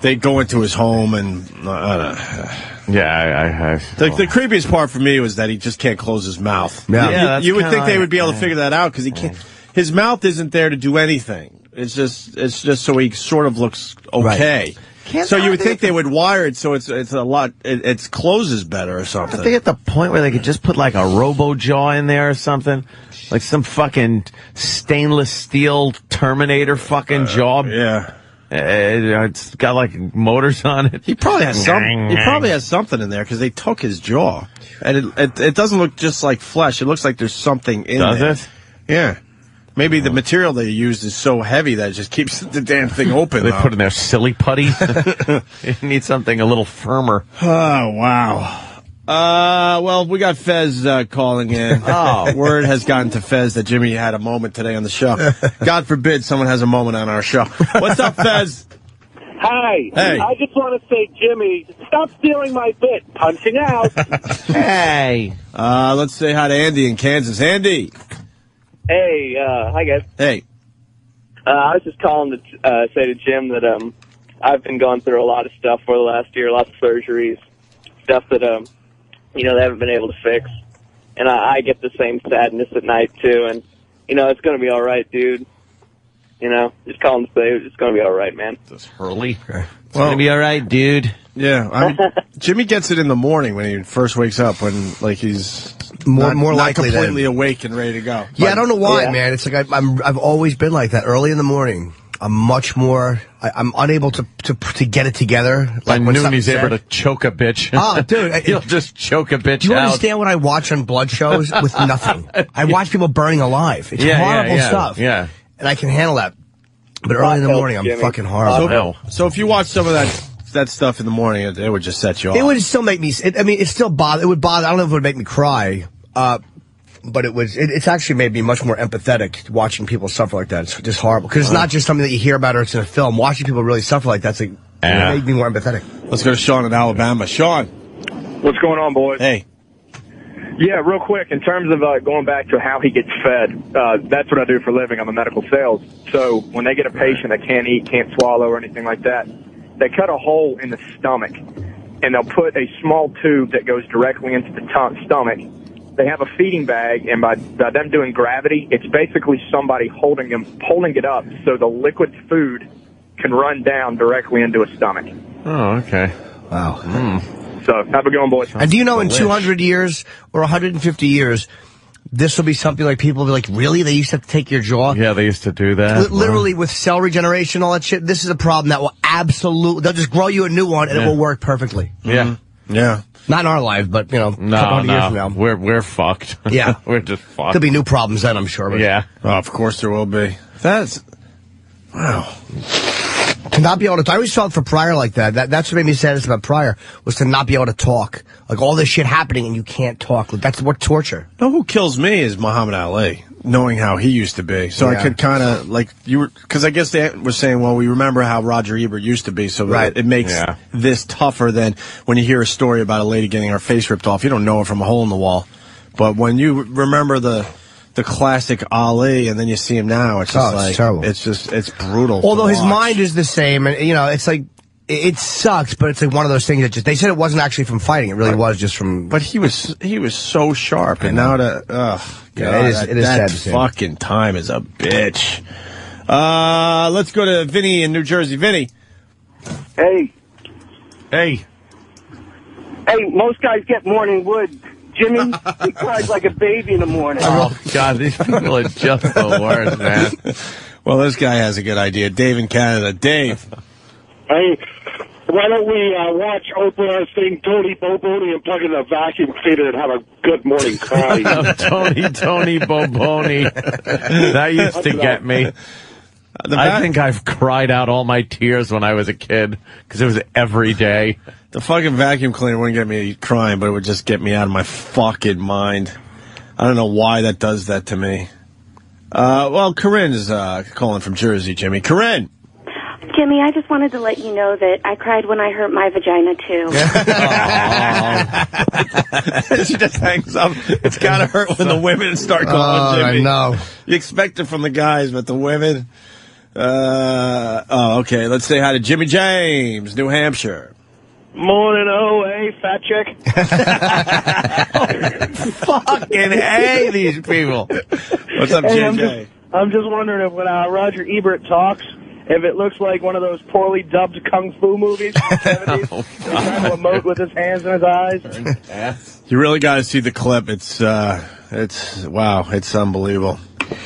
They go into his home and Yeah, The creepiest part for me was that he just can't close his mouth. Yeah, you would think they would be able to figure that out because he can't. His mouth isn't there to do anything. It's just so he sort of looks okay. Right. So you would think they would wire it so it's a lot. It closes better or something. Are they at the point where they could just put like a robo jaw in there or something? Like some fucking stainless steel Terminator fucking jaw. Yeah. It's got like motors on it. He probably has something in there because they took his jaw, and it doesn't look just like flesh. It looks like there's something in there. Does it? Yeah. Maybe the material they used is so heavy that it just keeps the damn thing open. They put in there silly putty. You need something a little firmer. Oh, wow. Well, we got Fez calling in. Word has gotten to Fez that Jimmy had a moment today on the show. God forbid someone has a moment on our show. What's up, Fez? Hi. Hey. I just want to say, Jimmy, stop stealing my bit. Punching out. Hey. Let's say hi to Andy in Kansas. Andy. Hey, hi guys. Hey. I was just calling to say to Jim that I've been going through a lot of stuff for the last year, lots of surgeries, stuff that they haven't been able to fix, and I get the same sadness at night too. And it's going to be all right, dude. Just calling to say it's going to be all right, man. This Hurley. It's going to be all right, dude. Yeah, I mean, Jimmy gets it in the morning when he first wakes up, when he's more not likely completely awake and ready to go. Yeah, I don't know why, man. It's like I've always been like that. Early in the morning, I'm much more. I'm unable to get it together. By Like when noon, he's something's able to choke a bitch. Oh, dude, he'll just choke a bitch Do you out. understand what I watch on blood shows with nothing? I watch people burning alive. It's horrible stuff. Yeah, and I can handle that. But early in the morning, I'm fucking horrible. So if you watch some of that stuff in the morning, it would just set you off. It would still make me. It still bother. It would bother. I don't know if it would make me cry. But it's actually made me much more empathetic watching people suffer like that. It's just horrible. Because it's not just something that you hear about or it's in a film. Watching people really suffer like that's it made me more empathetic. Let's go to Sean in Alabama. Sean. What's going on, boys? Hey. Yeah, real quick, in terms of going back to how he gets fed, that's what I do for a living. I'm a medical sales. So when they get a patient that can't eat, can't swallow, or anything like that, they cut a hole in the stomach, and they'll put a small tube that goes directly into the stomach. They have a feeding bag, and by them doing gravity, it's basically somebody holding it up so the liquid food can run down directly into a stomach. Oh, okay. Wow. So, have a good one, boys. And do you know in 200 years or 150 years, this will be something like people will be like, really? They used to have to take your jaw? Yeah, they used to do that. Literally with cell regeneration, all that shit, this is a problem that will absolutely, they'll just grow you a new one and it will work perfectly. Yeah. Yeah. Not in our life, but, a couple hundred years from now. We're fucked. Yeah. We're just fucked. There'll be new problems then, I'm sure. But. Yeah. Oh, of course there will be. Wow. To not be able to, I always felt for Pryor like that. That's what made me saddest about Pryor, was to not be able to talk. Like all this shit happening and you can't talk. Like, that's what torture. No, who kills me is Muhammad Ali, knowing how he used to be. So I could kind of, because I guess they were saying, well, we remember how Roger Ebert used to be, so it makes this tougher than when you hear a story about a lady getting her face ripped off. You don't know her from a hole in the wall. But when you remember the classic Ali, and then you see him now, it's just it's terrible. It's brutal. Although his mind is the same, and it's like, it sucks, but it's like one of those things that just, they said it wasn't actually from fighting, it really was just from. But he was so sharp, and now it is sad to see. Fucking time is a bitch. Let's go to Vinny in New Jersey. Vinny. Hey. Hey, most guys get morning wood. Jimmy, he cries like a baby in the morning. Oh, God, these people are just the worst, man. Well, this guy has a good idea. Dave in Canada. Dave. Hey, why don't we watch Oprah sing Tony Boboni and plug in a vacuum cleaner and have a good morning cry? Tony Boboni. That used to get me. I think I've cried out all my tears when I was a kid, because it was every day. The fucking vacuum cleaner wouldn't get me crying, but it would just get me out of my fucking mind. I don't know why that does that to me. Well, Corinne is calling from Jersey, Jimmy. Corinne! Jimmy, I just wanted to let you know that I cried when I hurt my vagina, too. She just hangs up. It's gotta hurt when the women start calling, Jimmy. I know. You expect it from the guys, but the women... okay, let's say hi to Jimmy James, New Hampshire. Morning, hey, fat chick. Fucking A, these people. What's up, Hey, JJ? I'm just wondering if when Roger Ebert talks, if it looks like one of those poorly dubbed kung fu movies from the 70s. He's trying to emote with his hands and his eyes. You really got to see the clip. It's wow, it's unbelievable.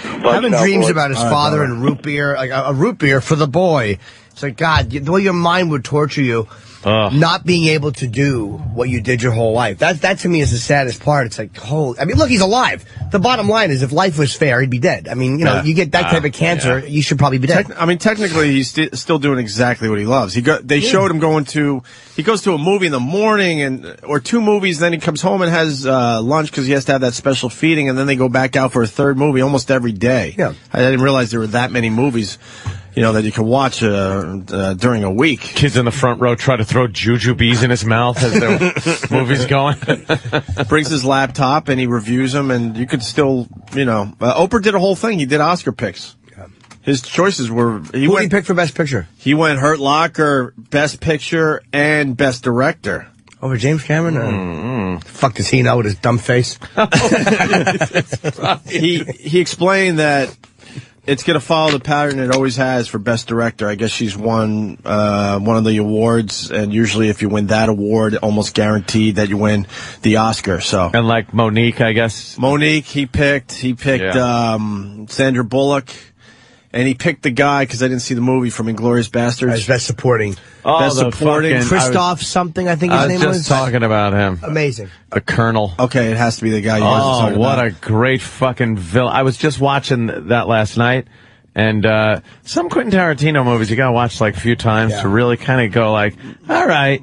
Having dreams about his father and root beer, like a root beer for the boy. It's like, God, the way your mind would torture you, not being able to do what you did your whole life. That to me is the saddest part. It's like, I mean, look, he's alive. The bottom line is, if life was fair, he'd be dead. I mean, you know, you get that type of cancer, you should probably be dead. I mean, technically, he's still doing exactly what he loves. They showed him he goes to a movie in the morning or two movies, then he comes home and has lunch because he has to have that special feeding, and then they go back out for a third movie almost every day. Yeah. I didn't realize there were that many movies, you know, that you can watch during a week. Kids in the front row try to throw jujubes in his mouth as the movie's going. Brings his laptop and he reviews them, and you could still, you know, Oprah did a whole thing. He did Oscar picks. His choices were... Who did he pick for Best Picture? He went Hurt Locker, Best Picture, and Best Director. Over James Cameron? Fuck does he know with his dumb face? He explained that it's going to follow the pattern it always has for Best Director. I guess she's won one of the awards, and usually if you win that award, almost guaranteed that you win the Oscar. So, and like Monique, I guess. Monique, he picked Sandra Bullock. And he picked the guy, because I didn't see the movie, from Inglourious Basterds. As Best Supporting. Best Supporting. Christoph something, I think his name was. I was just talking about him. Amazing. The Colonel. Okay, it has to be the guy you guys are talking what about. a great fucking villain. I was just watching that last night, and some Quentin Tarantino movies you gotta watch like a few times to really kind of go like, all right.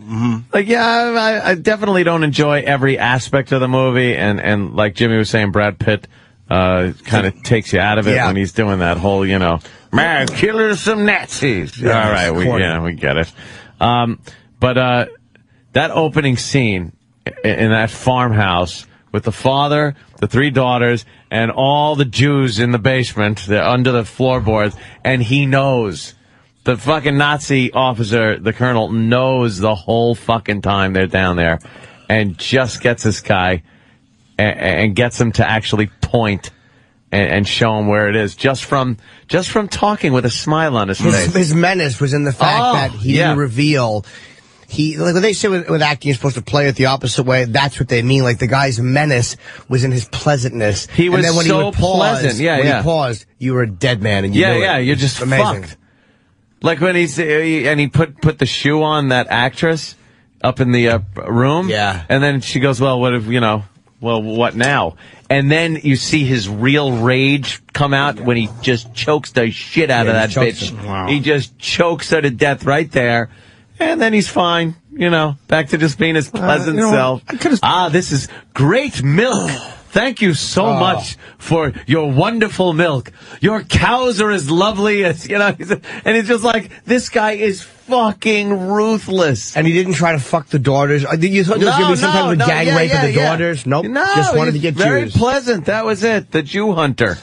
Like, I definitely don't enjoy every aspect of the movie, and like Jimmy was saying, Brad Pitt kind of takes you out of it when he's doing that whole, you know, man, killers some Nazis. All right, we get it. But that opening scene in that farmhouse with the father, the three daughters, and all the Jews in the basement, they're under the floorboards, and he knows. The fucking Nazi officer, the colonel, knows the whole fucking time they're down there, and just gets this guy and gets him to actually point and show him where it is, just from talking with a smile on his face. His menace was in the fact that he didn't reveal. Like when they say with acting you're supposed to play it the opposite way, that's what they mean. Like the guy's menace was in his pleasantness. He was and then when so he would pause, pleasant. When he paused, you were a dead man, and you knew it. You're just amazing. fucked. Like when he put the shoe on that actress up in the room. Yeah. And then she goes, well, what if, you know, well, what now? And then you see his real rage come out when he just chokes the shit out of that bitch. Wow. He just chokes her to death right there. And then he's fine, you know, back to just being his pleasant self. This is great milk. Thank you so much for your wonderful milk. Your cows are as lovely as, you know, and it's just like, this guy is fucking ruthless. And he didn't try to fuck the daughters. You thought there was going to be some kind of a gang rape of the daughters? Nope. No, just wanted to get very Jews. pleasant. That was it. The Jew hunter.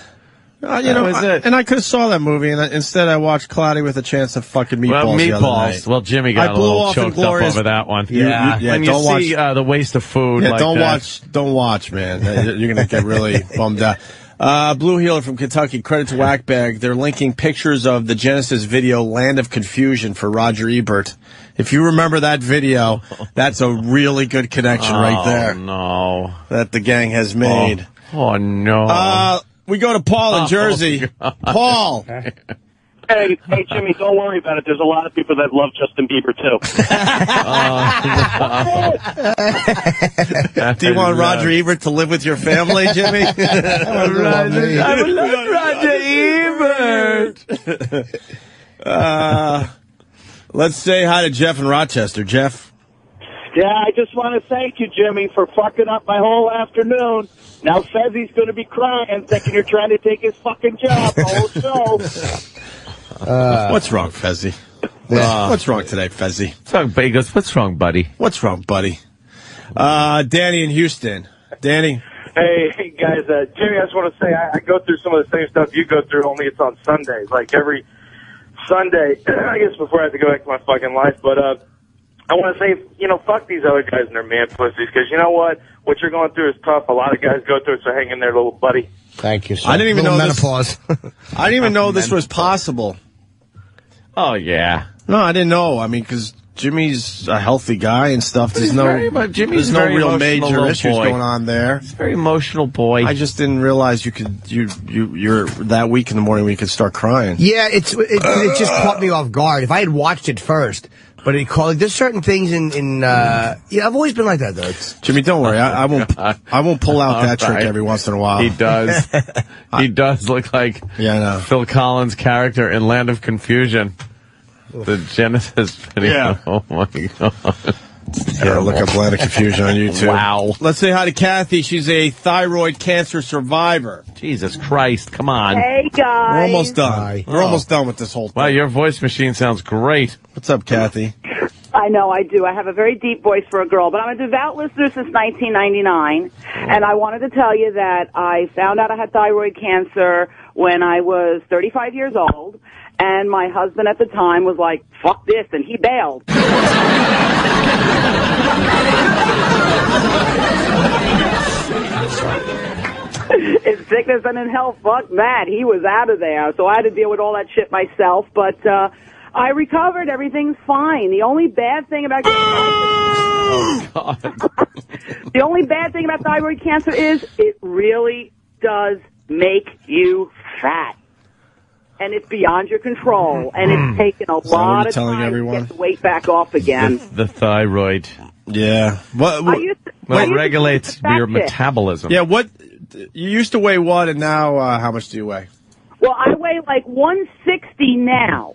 And I could have saw that movie, and instead I watched Cloudy with a Chance of fucking Meatballs. The other night. Well, Jimmy got a little choked up over that one. Yeah, and you see the waste of food. Yeah, like don't watch, man. You're gonna get really bummed out. Blue Healer from Kentucky, credit to Whackbag. They're linking pictures of the Genesis video Land of Confusion for Roger Ebert. If you remember that video, that's a really good connection right there. No, that the gang has made. Oh no. We go to Paul in Jersey. Paul. Hey, Jimmy, don't worry about it. There's a lot of people that love Justin Bieber, too. Do you want Roger Ebert to live with your family, Jimmy? I would love Roger Ebert. Let's say hi to Jeff in Rochester. Jeff? Yeah, I just want to thank you, Jimmy, for fucking up my whole afternoon. Now Fezzi's going to be crying, thinking you're trying to take his fucking job the whole show. What's wrong, Fezzi? What's wrong today, Fezzi? He goes, what's wrong, buddy? What's wrong, buddy? Danny in Houston. Danny? Hey guys, Jimmy, I just want to say I go through some of the same stuff you go through, only it's on Sundays. Like every Sunday, I guess before I have to go back to my fucking life, but I want to say, fuck these other guys and their man pussies, because you know what? What you're going through is tough. A lot of guys go through it, so hang in there, little buddy. Thank you, sir. I didn't even know menopause. I didn't even know this was possible. Oh, yeah. No, I didn't know. I mean, because Jimmy's a healthy guy and stuff. There's no real major issues going on there. He's a very emotional boy. I just didn't realize you're that weak in the morning when you could start crying. Yeah, it just caught me off guard. If I had watched it first, but it called. There's certain things I've always been like that though. Jimmy, don't worry. I won't pull out that trick every once in a while. He does. He does look like I know. Phil Collins' character in Land of Confusion. The Genesis video. Yeah. Oh my God. Yeah, look up Land of Confusion on YouTube. Wow. Let's say hi to Kathy. She's a thyroid cancer survivor. Jesus Christ, come on. Hey, guys. We're almost done. We're almost done with this whole thing. Wow, your voice machine sounds great. What's up, Kathy? I know I do. I have a very deep voice for a girl, but I'm a devout listener since 1999, and I wanted to tell you that I found out I had thyroid cancer when I was 35 years old, and my husband at the time was like, fuck this, and he bailed. In sickness and in health, fuck that. He was out of there, so I had to deal with all that shit myself, but I recovered. Everything's fine. The only bad thing about the only bad thing about thyroid cancer is it really does make you fat. And it's beyond your control. And it's taken a lot of time to get the weight back off again. The thyroid. Yeah. What regulates your metabolism. Yeah, you used to weigh what, and now how much do you weigh? Well, I weigh like 160 now.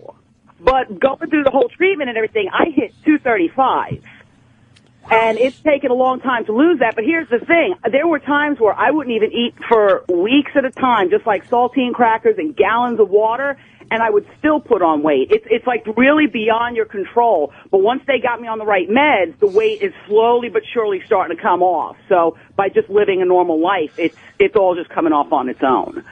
But going through the whole treatment and everything, I hit 235. And it's taken a long time to lose that. But here's the thing. There were times where I wouldn't even eat for weeks at a time, just like saltine crackers and gallons of water, and I would still put on weight. It's like really beyond your control. But once they got me on the right meds, the weight is slowly but surely starting to come off. So by just living a normal life, it's all just coming off on its own.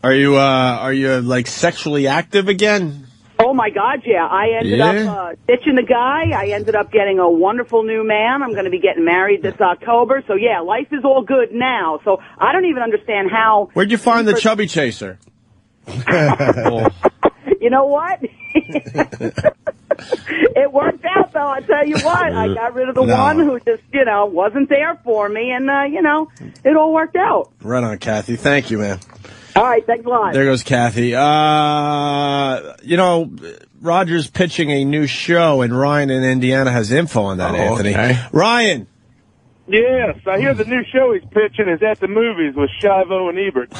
Are you like sexually active again? Oh, my God, yeah. I ended up ditching the guy. I ended up getting a wonderful new man. I'm going to be getting married this October. So, yeah, life is all good now. So I don't even understand how... Where'd you find the chubby chaser? You know what? It worked out, though. I tell you what. I got rid of the one who just, wasn't there for me. And, it all worked out. Right on, Kathy. Thank you, man. All right, thanks a lot. There goes Kathy. Roger's pitching a new show, and Ryan in Indiana has info on that, Anthony. Okay. Ryan! Yes, I hear the new show he's pitching is At the Movies with Shivo and Ebert.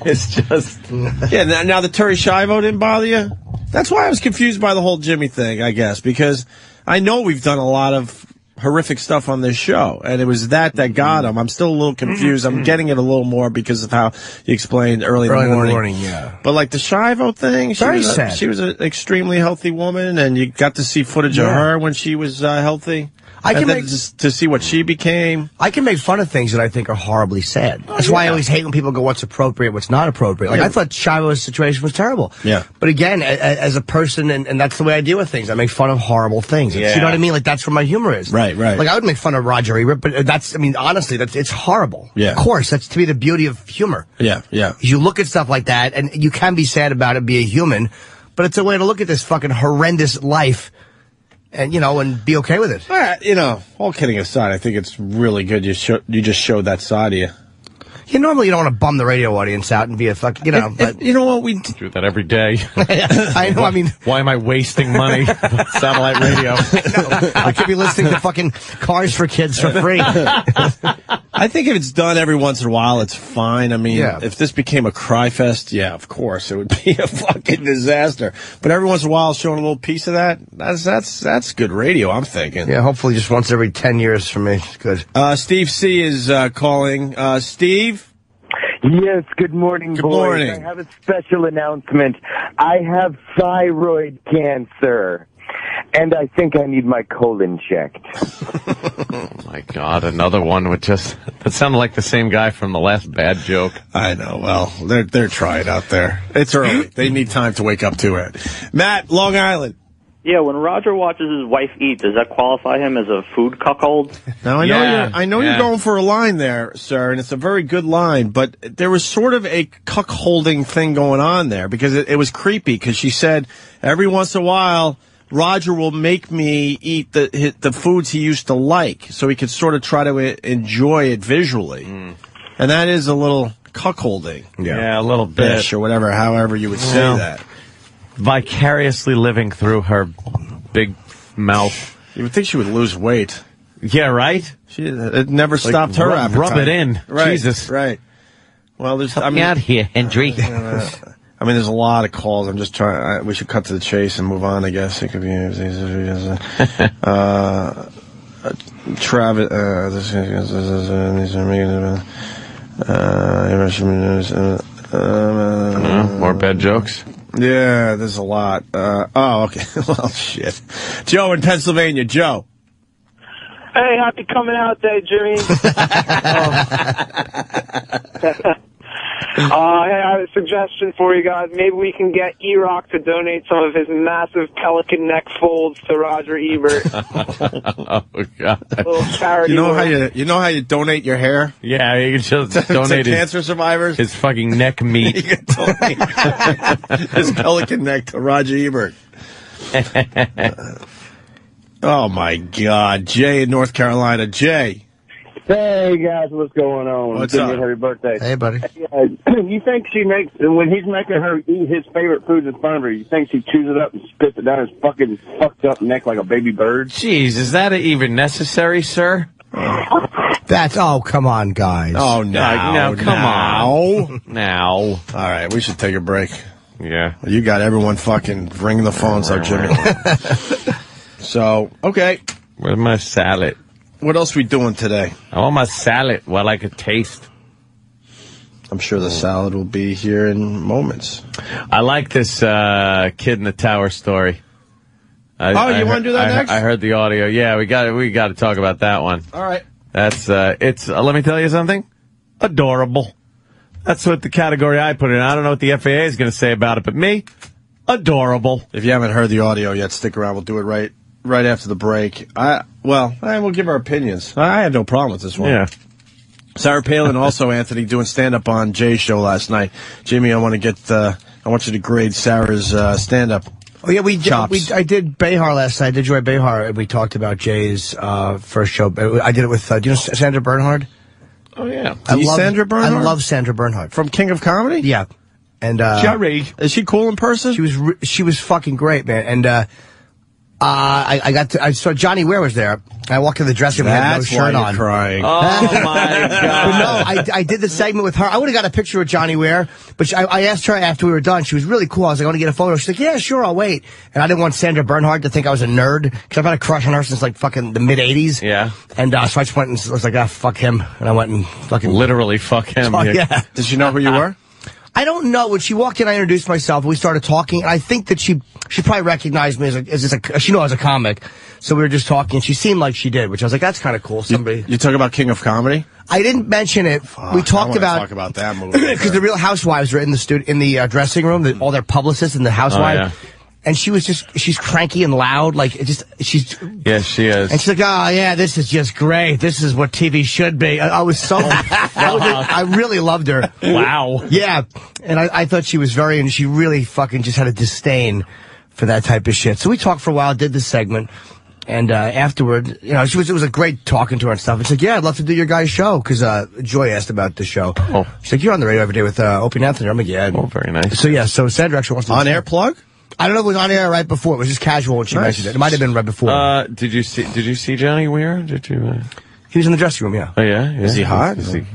It's just... Yeah, now the Terry Shivo didn't bother you? That's why I was confused by the whole Jimmy thing, I guess, because I know we've done a lot of horrific stuff on this show, and it was that got him. I'm still a little confused. I'm getting it a little more because of how you explained early in the morning. Yeah. But like the Shivo thing, Very sad. She was an extremely healthy woman, and you got to see footage of her when she was healthy. To see what she became. I can make fun of things that I think are horribly sad. That's why I always hate when people go, what's appropriate, what's not appropriate. Like, I thought Shivo's situation was terrible. Yeah. But again, as a person, and that's the way I deal with things, I make fun of horrible things. Yeah. You know what I mean? Like, that's where my humor is. Right. Like, I would make fun of Roger Ebert, but honestly, it's horrible. Yeah. Of course, that's to me the beauty of humor. Yeah. You look at stuff like that, and you can be sad about it, be a human, but it's a way to look at this fucking horrendous life. And, and be okay with it. All right, all kidding aside, I think it's really good you just showed that side of you. Normally you don't want to bum the radio audience out and be a fucking, but... You know what, we do that every day. I know, Why am I wasting money on satellite radio? I could be listening to fucking Cars for Kids for free. I think if it's done every once in a while, it's fine. If this became a cry fest, of course, it would be a fucking disaster. But every once in a while, showing a little piece of that, that's good radio, I'm thinking. Yeah, hopefully just once every 10 years for me. It's good. Steve C. is calling. Steve? Yes, good morning, boys. Morning. I have a special announcement. I have thyroid cancer. And I think I need my colon checked. Oh, my God. Another one with just... That sounded like the same guy from the last bad joke. I know. Well, they're trying out there. It's early. They need time to wake up to it. Matt, Long Island. Yeah, when Roger watches his wife eat, does that qualify him as a food cuckold? Now, I know you're going for a line there, sir, and it's a very good line, but there was sort of a cuckolding thing going on there because it was creepy because she said every once in a while Roger will make me eat the foods he used to like so he could sort of try to enjoy it visually. And that is a little cuckolding. Yeah, a little bit. Or whatever, however you would say that. Vicariously living through her big mouth. You would think she would lose weight. Yeah, right? It never stopped her appetite. Rub it in. Right, Jesus. Right. Well, there's... Help me out here, Hendry. I mean, there's a lot of calls. I'm just trying... we should cut to the chase and move on, I guess. It could be... Travis... more bad jokes? Yeah, there's a lot. Oh, okay. Well, shit. Joe in Pennsylvania. Joe. Hey, happy coming out day, Jimmy. Hey, I have a suggestion for you guys. Maybe we can get E-Rock to donate some of his massive pelican neck folds to Roger Ebert. Oh, God. A little charity You know how you donate your hair? Yeah, you can just donate to cancer survivors? His fucking neck meat. You can donate his pelican neck to Roger Ebert. Oh, my God. Jay in North Carolina. Jay. Hey, guys, what's going on? What's up? Happy birthday. Hey, buddy. You think she makes, when he's making her eat his favorite foods in front of her, you think she chews it up and spits it down his fucking fucked up neck like a baby bird? Jeez, is that even necessary, sir? Oh, come on, guys. Oh, no. Come on. Now. All right, we should take a break. Yeah. You got everyone fucking ringing the phones up, Jimmy. So, okay. Where's my salad? What else we doing today? I want my salad while I could taste. I'm sure the salad will be here in moments. I like this kid in the tower story. You want to do that next? I heard the audio. Yeah, we got to talk about that one. All right. That's it's. Let me tell you something. Adorable. That's what the category I put in. I don't know what the FAA is going to say about it, but me, adorable. If you haven't heard the audio yet, stick around. We'll do it right after the break. We'll give our opinions. I had no problem with this one. Yeah. Sarah Palin also, Anthony, doing stand-up on Jay's show last night. Jimmy, I want you to grade Sarah's stand-up. Oh, yeah, I did Behar last night. I did Joy Behar, and we talked about Jay's first show. I did it with, do you know Sandra Bernhard? Oh, yeah. Sandra Bernhard? I love Sandra Bernhard. From King of Comedy? Yeah. And Jerry. Is she cool in person? She was fucking great, man. And I saw Johnny Ware was there. I walked in the dressing room and had no shirt on. Crying. Oh, my God. But no, I did the segment with her. I would have got a picture with Johnny Ware, but I asked her after we were done. She was really cool. I was like, I want to get a photo. She's like, yeah, sure, I'll wait. And I didn't want Sandra Bernhard to think I was a nerd, because I've had a crush on her since like fucking the mid-'80s. Yeah. And so I just went and was like, fuck him. And I went and fucking... Literally fuck him. Oh, yeah. Did she know who you were? I don't know. When she walked in, I introduced myself. We started talking, and I think that she probably recognized me she knew I was a comic. So we were just talking, and she seemed like she did, which I was like, that's kind of cool. Somebody. You talk about King of Comedy? I didn't mention it. We talked talk about that movie because the Real Housewives were in the dressing room. All their publicists and the housewives. Oh, yeah. And she's cranky and loud, Yes, she is. And she's like, oh, yeah, this is just great. This is what TV should be. I was so, I really loved her. Wow. Yeah. And I thought she was and she really fucking just had a disdain for that type of shit. So we talked for a while, did the segment. And afterward, it was a great talking to her and stuff. It's like, yeah, I'd love to do your guys' show, because Joy asked about the show. Oh. She's like, you're on the radio every day with Opie and Anthony. I'm like, yeah. Oh, very nice. So, yeah, Sandra actually wants to... On-air plug? I don't know if it was on air right before. It was just casual when she mentioned it. It might have been right before. Did you see Johnny Ware? Did you? He was in the dressing room, yeah. Oh, yeah? Is he hot? Is he?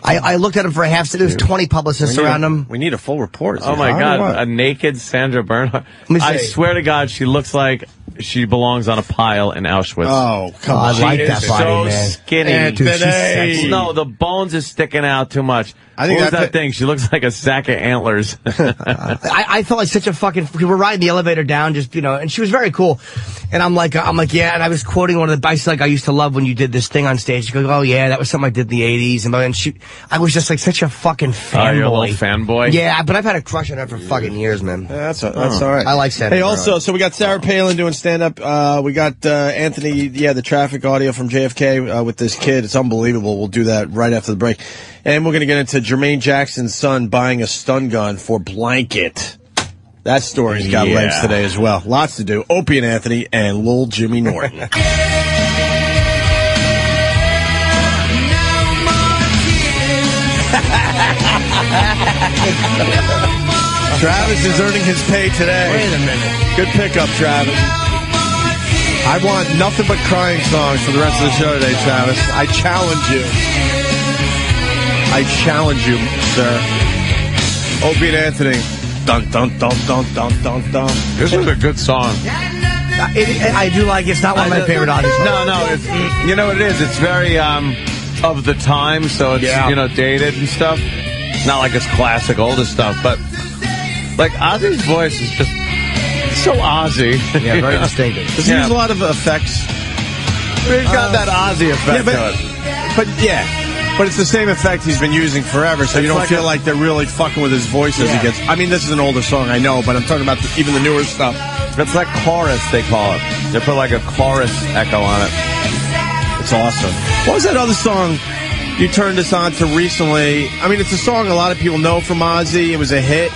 I looked at him for a half second. There was 20 publicists around him. We need a full report. Oh, my God. A naked Sandra Bernhard. I swear to God, she looks like she belongs on a pile in Auschwitz. Oh, come on. I like that body, so man. skinny. Dude, she's sexy. No, the bones is sticking out too much. I think what was that thing? She looks like a sack of antlers. I felt like such a fucking. We were riding the elevator down, just and she was very cool. And I'm like, yeah. And I was quoting one of the bikes like I used to love when you did this thing on stage. She goes, oh yeah, that was something I did in the '80s. And I was just like such a fucking fanboy. You're a little fanboy. Yeah, but I've had a crush on her for fucking years, man. Yeah, that's all right. I like Sandra. Hey, also, so we got Sarah Palin doing stand up. We got Anthony, the traffic audio from JFK with this kid. It's unbelievable. We'll do that right after the break. And we're going to get into Jermaine Jackson's son buying a stun gun for blanket. That story's got legs today as well. Lots to do. Opie and Anthony and Lil Jimmy Norton. Travis is earning his pay today. Wait a minute. Good pickup, Travis. I want nothing but crying songs for the rest of the show today, Travis. I challenge you. I challenge you, sir. Opie and Anthony. Dun, dun, dun, dun, dun, dun, dun. This is a good song. I do like it. It's not one of my favorite audios. No. You know what it is? It's very of the time, so it's dated and stuff. Not like it's classic older stuff, but like Ozzy's voice is just so Ozzy. Yeah, very distinctive. Does he use a lot of effects? He's got that Ozzy effect to it. But it's the same effect he's been using forever, so you don't feel like they're really fucking with his voice as he gets. I mean, this is an older song, I know, but I'm talking about even the newer stuff. It's like chorus, they call it. They put like a chorus echo on it. It's awesome. What was that other song you turned us on to recently? I mean, it's a song a lot of people know from Ozzy. It was a hit.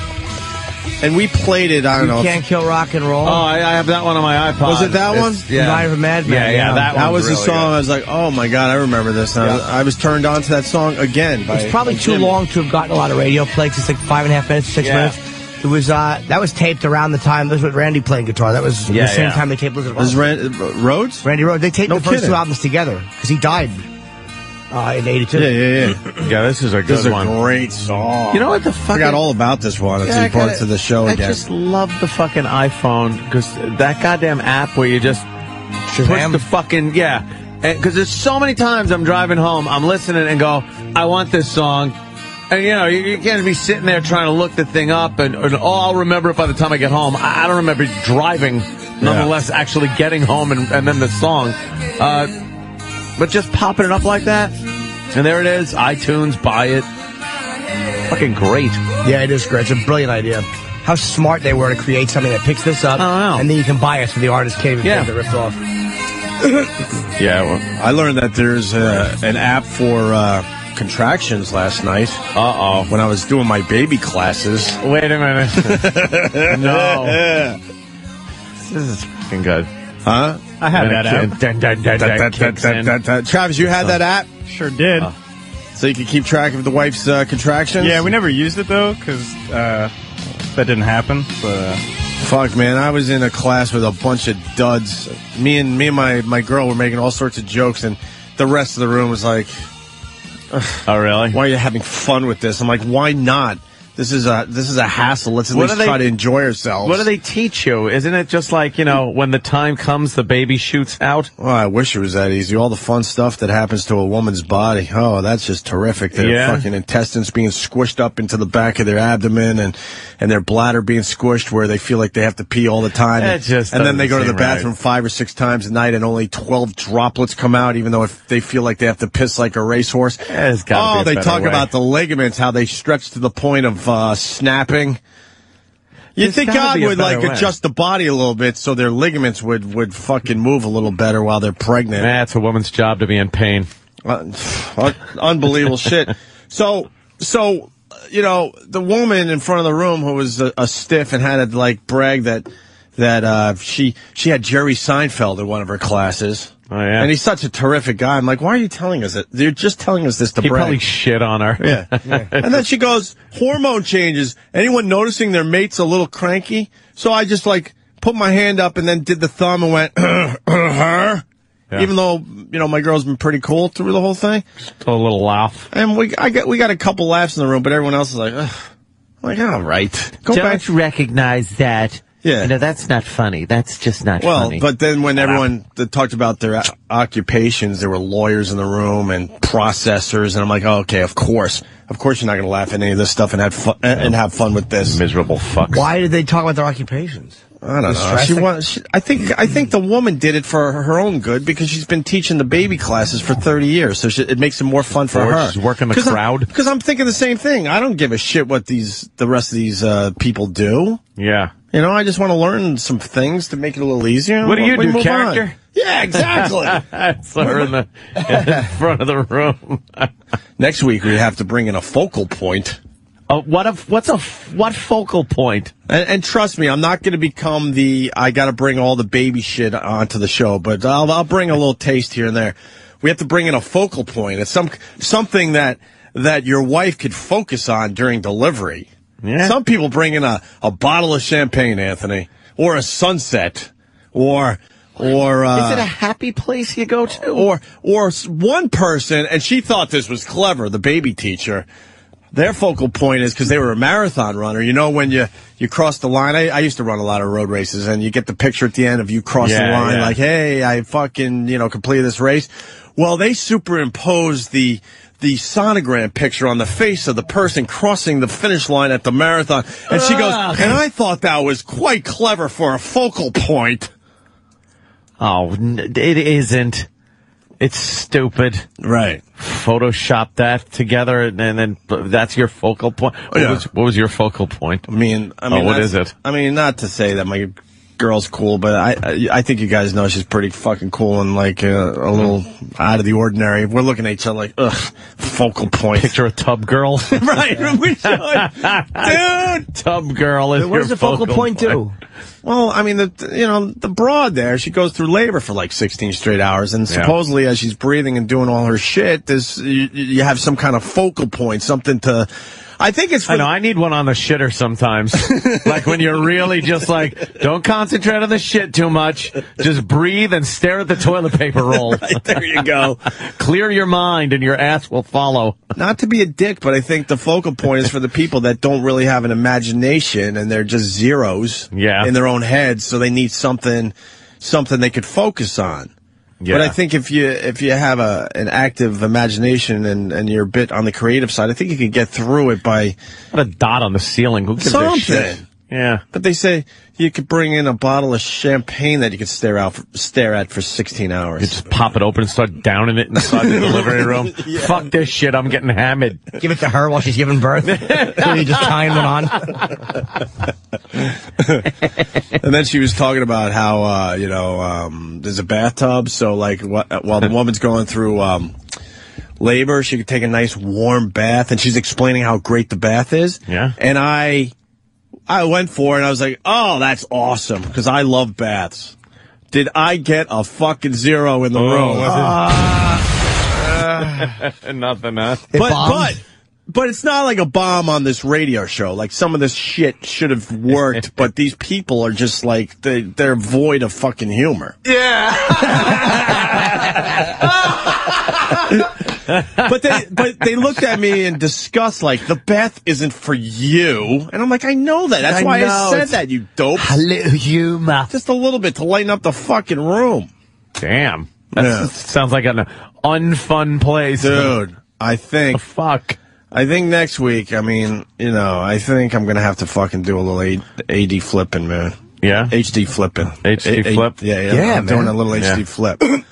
And we played it, I don't know. You Can't Kill Rock and Roll. Oh, I have that one on my iPod. Was it that one? Yeah. Night of a Madman. Yeah, that was the really song. good. I was like, oh my God, I remember this. And I was turned on to that song again. It's probably too long to have gotten a lot of radio play. It's like 5.5 minutes, 6 minutes. It was, that was taped around the time. That was with Randy playing guitar. That was the same time they taped Blizzard. Was Rhodes? Randy Rhodes. They taped the first two albums together because he died. In 82. Yeah, this is a good one. This is a great song. You know what the fuck? I forgot all about this one. It's important to the show again. I just love the fucking iPhone because that goddamn app where you just push the fucking, because there's so many times I'm driving home, I'm listening and go, I want this song. And, you can't be sitting there trying to look the thing up and I'll remember it by the time I get home. I don't remember driving, nonetheless, actually getting home and then the song. But just popping it up like that, and there it is, iTunes, buy it. Fucking great. Yeah, it is great. It's a brilliant idea. How smart they were to create something that picks this up, and then you can buy it so the artist can't even get it ripped off. I learned that there's an app for contractions last night. When I was doing my baby classes. Wait a minute. No. This is fucking good. Huh? I had that app. Travis, you had that app? Sure did. So you could keep track of the wife's contractions? Yeah, we never used it, though, because that didn't happen. But, fuck, man, I was in a class with a bunch of duds. Me and my girl were making all sorts of jokes, and the rest of the room was like, oh, really? Why are you having fun with this? I'm like, why not? This is a hassle. Let's at least try to enjoy ourselves. What do they teach you? Isn't it just like, when the time comes, the baby shoots out? Well, I wish it was that easy. All the fun stuff that happens to a woman's body. Oh, that's just terrific. Their fucking intestines being squished up into the back of their abdomen and their bladder being squished where they feel like they have to pee all the time. And then they go to the bathroom 5 or 6 times a night and only 12 droplets come out, even though if they feel like they have to piss like a racehorse. They talk about the ligaments, how they stretch to the point of snapping. You'd think God would adjust the body a little bit so their ligaments would fucking move a little better while they're pregnant. It's a woman's job to be in pain. Unbelievable shit. So the woman in front of the room who was a stiff and had to brag that she had Jerry Seinfeld in one of her classes. Oh, yeah. And he's such a terrific guy. I'm like, why are you telling us it? You're just telling us this to brag. He probably shit on her. Yeah. And then she goes, hormone changes. Anyone noticing their mate's a little cranky? So I just put my hand up and then did the thumb and went, her. Yeah. Even though, my girl's been pretty cool through the whole thing. Just a little laugh. And we got a couple laughs in the room, but everyone else is like, ugh. I'm like, all right. Don't you recognize that Yeah. No, that's not funny. That's just not funny. Well, but then when everyone talked about their occupations, there were lawyers in the room and processors, and I'm like, oh, okay, of course. Of course you're not going to laugh at any of this stuff and have fun with this. Miserable fucks. Why did they talk about their occupations? I don't know. I think the woman did it for her own good because she's been teaching the baby classes for 30 years, so it makes it more fun for her. She's working the crowd. Because I'm thinking the same thing. I don't give a shit what the rest of these people do. Yeah. You know, I just want to learn some things to make it a little easier. What do you do, character? On. Yeah, exactly. So we're in the front of the room. Next week we have to bring in a focal point. What focal point? And trust me, I'm not going to become I got to bring all the baby shit onto the show, but I'll bring a little taste here and there. We have to bring in a focal point. It's something that your wife could focus on during delivery. Yeah. Some people bring in a bottle of champagne, Anthony, or a sunset, or is it a happy place you go to? Or one person, and she thought this was clever, the baby teacher. Their focal point is because they were a marathon runner. You know, when you cross the line, I used to run a lot of road races, and you get the picture at the end of you crossing the line, like, hey, I fucking, completed this race. Well, they superimposed the sonogram picture on the face of the person crossing the finish line at the marathon. And she goes, and I thought that was quite clever for a focal point. Oh, it isn't. It's stupid. Right. Photoshop that together, and then that's your focal point. What was your focal point? I mean, what is it? I mean, not to say that my girl's cool, but I think you guys know she's pretty fucking cool and like a little out of the ordinary. We're looking at each other like, ugh, focal point. Picture a tub girl. Right, we should. Dude! Tub girl is what does the focal point do? Well, I mean, the broad there, she goes through labor for like 16 straight hours, and supposedly as she's breathing and doing all her shit, you have some kind of focal point, something to... I think it's... I know, I need one on the shitter sometimes. Like when you're really just like, don't concentrate on the shit too much. Just breathe and stare at the toilet paper roll. Right, there you go. Clear your mind and your ass will follow. Not to be a dick, but I think the focal point is for the people that don't really have an imagination and they're just zeros in their own heads, so they need something they could focus on. Yeah. But I think if you have an active imagination and you're a bit on the creative side, I think you can get through it by... Put a dot on the ceiling. Who gives a shit? Yeah. But they say you could bring in a bottle of champagne that you could stare at for 16 hours. You just pop it open and start downing it inside the delivery room. Yeah. Fuck this shit, I'm getting hammered. Give it to her while she's giving birth. So you just tying one on. And then she was talking about how, there's a bathtub, so like while the woman's going through labor, she could take a nice warm bath, and she's explaining how great the bath is. Yeah. And I went for it, and I was like, oh, that's awesome, because I love baths. Did I get a fucking zero in the room? Nothing, huh? But it's not like a bomb on this radio show. Like, some of this shit should have worked, but these people are just like, they're void of fucking humor. Yeah. But they looked at me in disgust, like, the bath isn't for you. And I'm like, I know that. That's why I said that, you dope. Hello, humor. Just a little bit to lighten up the fucking room. Damn. That sounds like an unfun place. Dude, I think... fuck. I think next week, I think I'm going to have to fucking do a little AD flipping, man. Yeah? HD flipping. HD flip? Yeah, I'm doing a little HD flip. A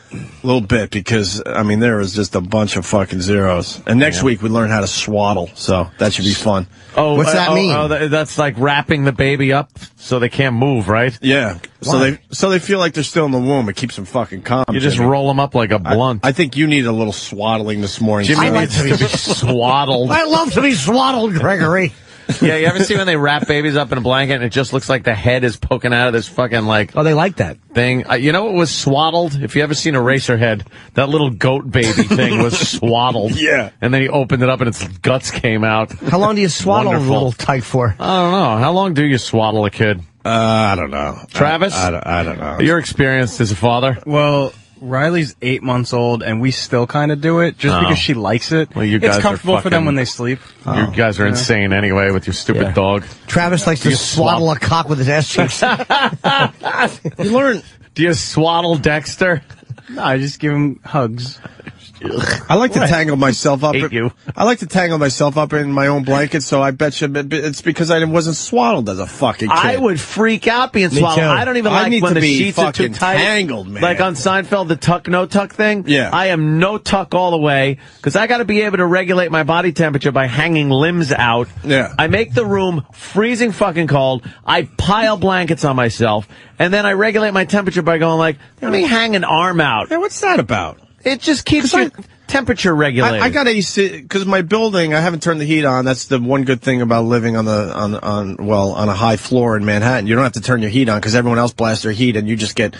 little bit, because, there was just a bunch of fucking zeros. And next week, we learn how to swaddle, so that should be fun. Oh, what's that mean? That's like wrapping the baby up so they can't move, right? Yeah. So they feel like they're still in the womb. It keeps them fucking calm. You just roll them up like a blunt. I think you need a little swaddling this morning. Jimmy needs to be swaddled. I love to be swaddled, Gregory. Yeah, you ever see when they wrap babies up in a blanket and it just looks like the head is poking out of this fucking, like... Oh, they like that. Thing. You know what was swaddled? If you ever seen Eraserhead, that little goat baby thing was swaddled. Yeah. And then he opened it up and its guts came out. How long do you swaddle a little tyke for? I don't know. How long do you swaddle a kid? I don't know. Travis? I don't know. You're experienced as a father. Well, Riley's 8 months old, and we still kind of do it just because she likes it. Well, you guys it's comfortable for them when they sleep. You guys are insane anyway with your stupid dog. Travis likes to swaddle a cock with his ass cheeks. You learn. Do you swaddle Dexter? No, I just give him hugs. I like to tangle myself up. Hate you. I like to tangle myself up in my own blanket, so I bet you it's because I wasn't swaddled as a fucking kid. I would freak out being swaddled. too. I don't even I like need when to the be sheets are too fucking tight. tangled, man. Like on Seinfeld, the tuck, no tuck thing. Yeah. I am no tuck all the way because I got to be able to regulate my body temperature by hanging limbs out. Yeah. I make the room freezing fucking cold. I pile blankets on myself, and then I regulate my temperature by going like, let me hang an arm out. Yeah, what's that about? It just keeps your temperature regulated. I got AC because my building. I haven't turned the heat on. That's the one good thing about living on a high floor in Manhattan. You don't have to turn your heat on because everyone else blasts their heat, and you get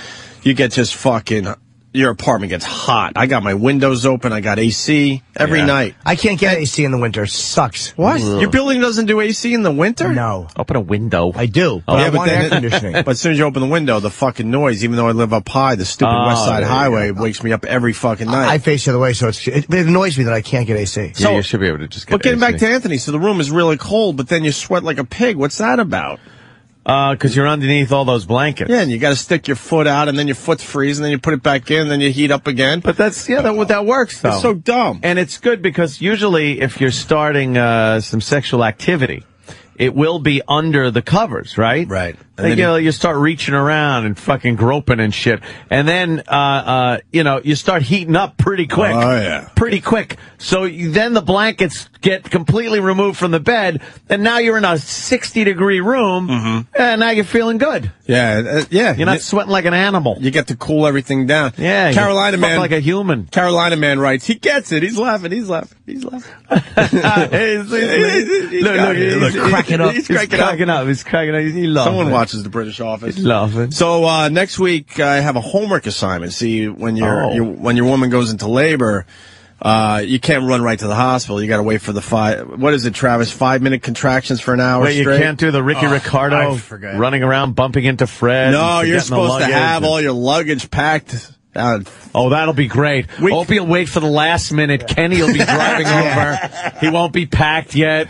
just fucking. Your apartment gets hot. I got my windows open. I got AC every night. I can't get AC in the winter. Sucks. What? Your building doesn't do AC in the winter? No. Open a window. I do. But I want air conditioning. But as soon as you open the window, the fucking noise, even though I live up high, the stupid West Side Highway wakes me up every fucking night. I face the other way, so it annoys me that I can't get AC. Yeah, you should be able to just get But getting AC. back to Anthony, so the room is really cold, but then you sweat like a pig. What's that about? Because you're underneath all those blankets. Yeah, and you got to stick your foot out, and then your foot's freeze, and then you put it back in, and then you heat up again. But that works, though. It's so dumb. And it's good because usually if you're starting some sexual activity, it will be under the covers, right? Right. Like, you start reaching around and fucking groping and shit. And then, you start heating up pretty quick. Oh, yeah. Pretty quick. So then the blankets get completely removed from the bed, and now you're in a 60-degree room, and now you're feeling good. Yeah, You're not sweating like an animal. You get to cool everything down. Yeah. Carolina you fuck man, like a human. Carolina man writes, he gets it. He's laughing. He's laughing. Look, cracking up. He's cracking up. He's cracking up. He's laughing. Someone watches the British Office. He's laughing. So next week I have a homework assignment. See, when when your woman goes into labor, you can't run right to the hospital. You got to wait for the what is it, Travis? 5-minute contractions for an hour Wait, straight? you can't do the Ricky Ricardo running around bumping into Fred? No, you're supposed to have all your luggage packed. That'll be great. Opie will wait for the last minute. Kenny will be driving over. He won't be packed yet.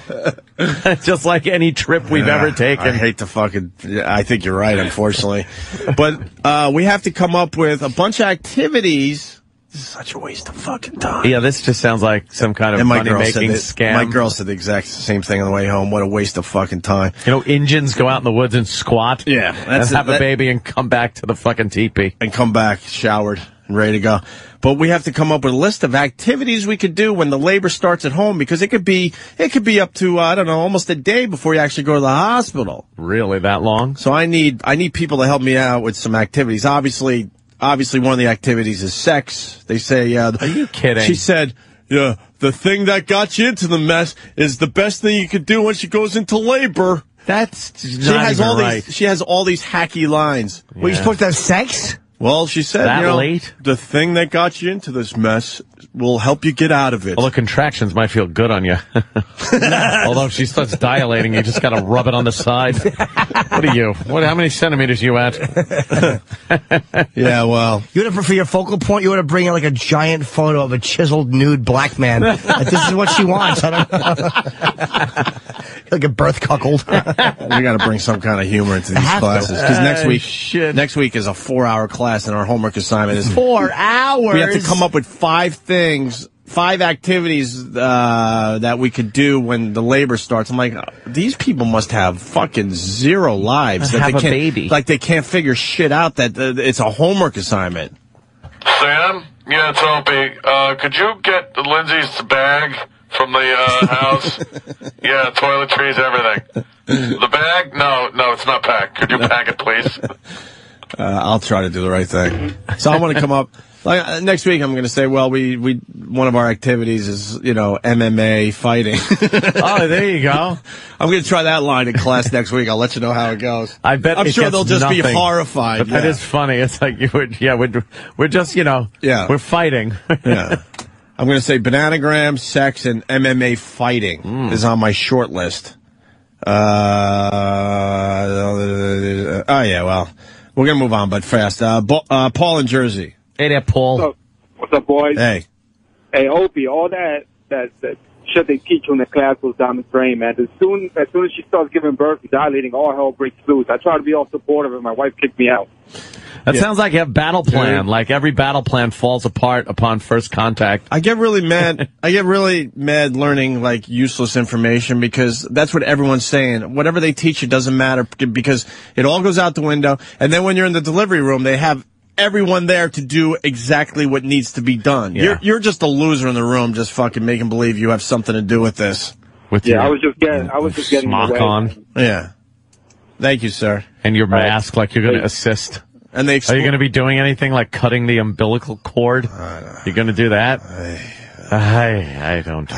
Just like any trip we've ever taken. I hate to I think you're right, unfortunately. But we have to come up with a bunch of activities. This is such a waste of fucking time. Yeah, this just sounds like some kind of money-making scam. My girl said the exact same thing on the way home. What a waste of fucking time. Indians go out in the woods and squat. Yeah. And have a baby and come back to the fucking teepee. And come back showered and ready to go. But we have to come up with a list of activities we could do when the labor starts at home, because it could be up to, almost a day before you actually go to the hospital. Really, that long? So I need people to help me out with some activities. Obviously, one of the activities is sex. They say, are you kidding? She said, yeah, the thing that got you into the mess is the best thing you could do when she goes into labor. That's not even right. She has all these hacky lines. Yeah. Were you supposed to have sex? Well, she said, late? The thing that got you into this mess will help you get out of it. Well, the contractions might feel good on you. Although if she starts dilating, you just got to rub it on the side. What are you? How many centimeters are you at? Yeah, well. For your focal point, you want to bring in like a giant photo of a chiseled nude black man. This is what she wants. I don't know. Like a birth cuckold. We got to bring some kind of humor into these classes, because next week is a 4-hour class, and our homework assignment is 4 hours. We have to come up with 5 activities that we could do when the labor starts. I'm like, these people must have fucking zero lives. Have a baby. Like they can't figure shit out that it's a homework assignment. Sam? Yeah, it's Opie. Could you get Lindsay's bag from the house? Yeah, toiletries, everything. The bag? No, it's not packed. Could you pack it, please? I'll try to do the right thing. So I want to come up. Next week, I'm going to say, well, one of our activities is, MMA fighting. Oh, there you go. I'm going to try that line in class next week. I'll let you know how it goes. I'm sure they'll just be horrified. But that is funny. It's like we're just, we're fighting. Yeah. I'm going to say bananagram, sex, and MMA fighting is on my short list. Oh yeah, well, we're going to move on, but fast. Paul in Jersey. Hey there, Paul. What's up, boys? Hey. Hey, Opie, all that shit they teach you in the class goes down the drain, man. As soon as she starts giving birth and dilating, all hell breaks loose. I try to be all supportive, and my wife kicked me out. That sounds like a battle plan. Like every battle plan falls apart upon first contact. I get really mad. I get really mad learning like useless information because that's what everyone's saying. Whatever they teach you doesn't matter because it all goes out the window. And then when you're in the delivery room, they have everyone there to do exactly what needs to be done. Yeah. You're just a loser in the room, just fucking making believe you have something to do with this. I was just getting smock away. on. Yeah. Thank you, sir. And your mask, like you're going to assist. And they are you going to be doing anything like cutting the umbilical cord? You're going to do that? I don't.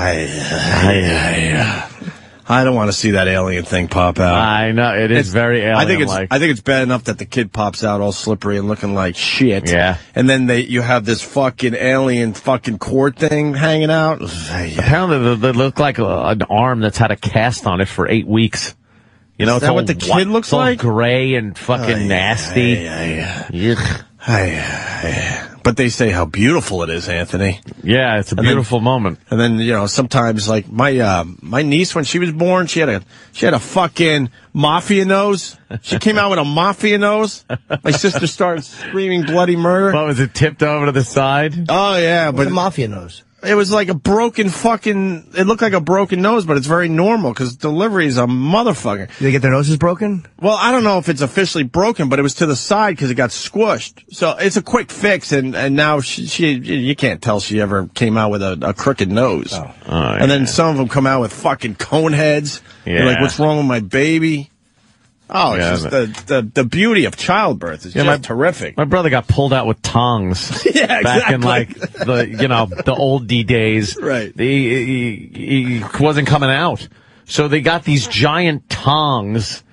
I don't want to see that alien thing pop out. I know it's very alien-like. I think it's bad enough that the kid pops out all slippery and looking like shit. Yeah. And then you have this fucking alien fucking cord thing hanging out. Apparently, they look like an arm that's had a cast on it for 8 weeks. You know, Is that what the kid looks it's all like? gray and fucking nasty. But they say how beautiful it is, Anthony. Yeah, it's a beautiful moment. And then, sometimes like my niece when she was born, she had a fucking mafia nose. She came out with a mafia nose. My sister started screaming bloody murder. What was it, tipped over to the side? Oh yeah, What's a mafia nose? It was like a broken fucking... It looked like a broken nose, but it's very normal because delivery is a motherfucker. Did they get their noses broken? Well, I don't know if it's officially broken, but it was to the side because it got squished. So it's a quick fix, and now she you can't tell she ever came out with a crooked nose. And then some of them come out with fucking cone heads. Yeah. You're like, what's wrong with my baby? Oh, it's just the beauty of childbirth is just terrific. My brother got pulled out with tongs. Yeah, back in exactly. the oldie days. Right. He wasn't coming out. So they got these giant tongs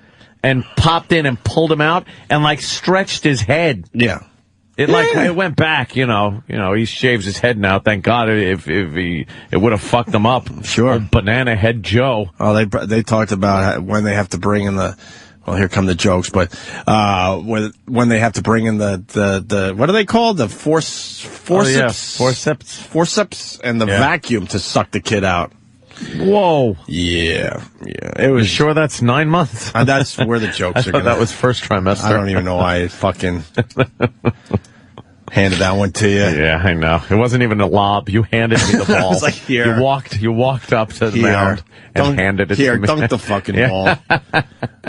and popped in and pulled him out and stretched his head. Yeah. It went back, he shaves his head now, thank God. If it would have fucked him up. Sure. Old Banana Head Joe. Oh, they talked about when they have to bring in well, here come the jokes, but when they have to bring in the what are they called? The forceps? Forceps and the vacuum to suck the kid out. Whoa. Yeah. It was. You sure that's 9 months? That's where the jokes are going. That was first trimester. I don't even know why I fucking handed that one to you. Yeah, I know. It wasn't even a lob. You handed me the ball. I was like, here. You walked up to the mound and handed it to me. Dunk the fucking ball.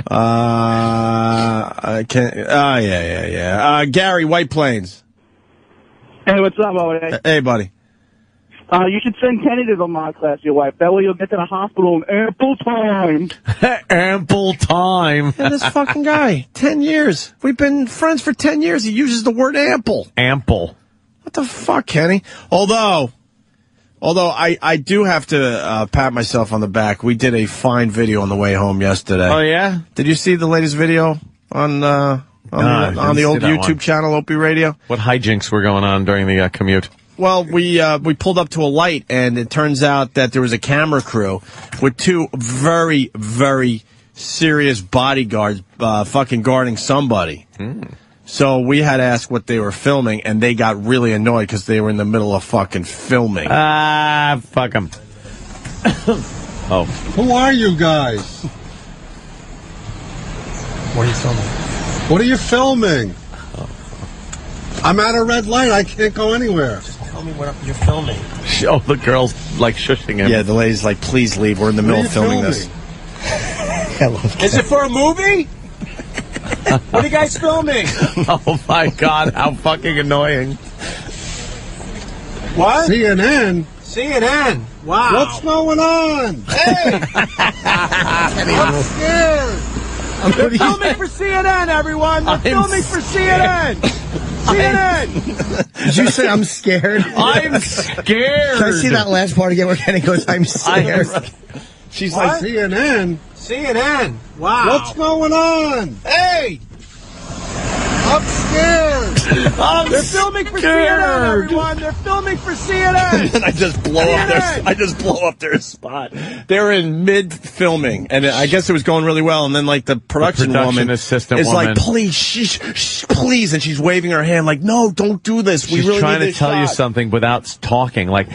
I can't. Oh, yeah. Gary, White Plains. Hey, what's up, Opie? Hey, buddy. You should send Kenny to the mock class, your wife. That way you'll get to the hospital in ample time. Ample time. Yeah, this fucking guy, 10 years. We've been friends for 10 years. He uses the word ample. Ample. What the fuck, Kenny? Although I do have to pat myself on the back. We did a fine video on the way home yesterday. Oh, yeah? Did you see the latest video on the old YouTube channel, Opie Radio? What hijinks were going on during the commute? Well, we pulled up to a light, and it turns out that there was a camera crew with two very, very serious bodyguards fucking guarding somebody. So we had to ask what they were filming, and they got really annoyed because they were in the middle of fucking filming. Fuck them. Oh. Who are you guys? What are you filming? What are you filming? I'm at a red light. I can't go anywhere. Tell me what you're filming. Oh, the girl's shushing him. Yeah, the lady's like, please leave. We're in the middle of filming this. Is it for a movie? What are you guys filming? Oh, my God. How fucking annoying. What? CNN. Wow. What's going on? Hey! I'm scared. They're filming for CNN, everyone. They're filming for CNN. CNN. Did you say I'm scared? I'm scared. Can I see that last part again where Kenny goes, I'm scared? She's what? like, CNN. Wow. What's going on? Hey. I'm scared. They're filming for CNN, everyone. They're filming for CNN. And I just blow up their spot. They're in mid filming, and I guess it was going really well. And then like the production woman assistant is woman. like, please, shh, please, and she's waving her hand like, no, don't do this. She's really trying need to this tell you shot. something without talking. Like,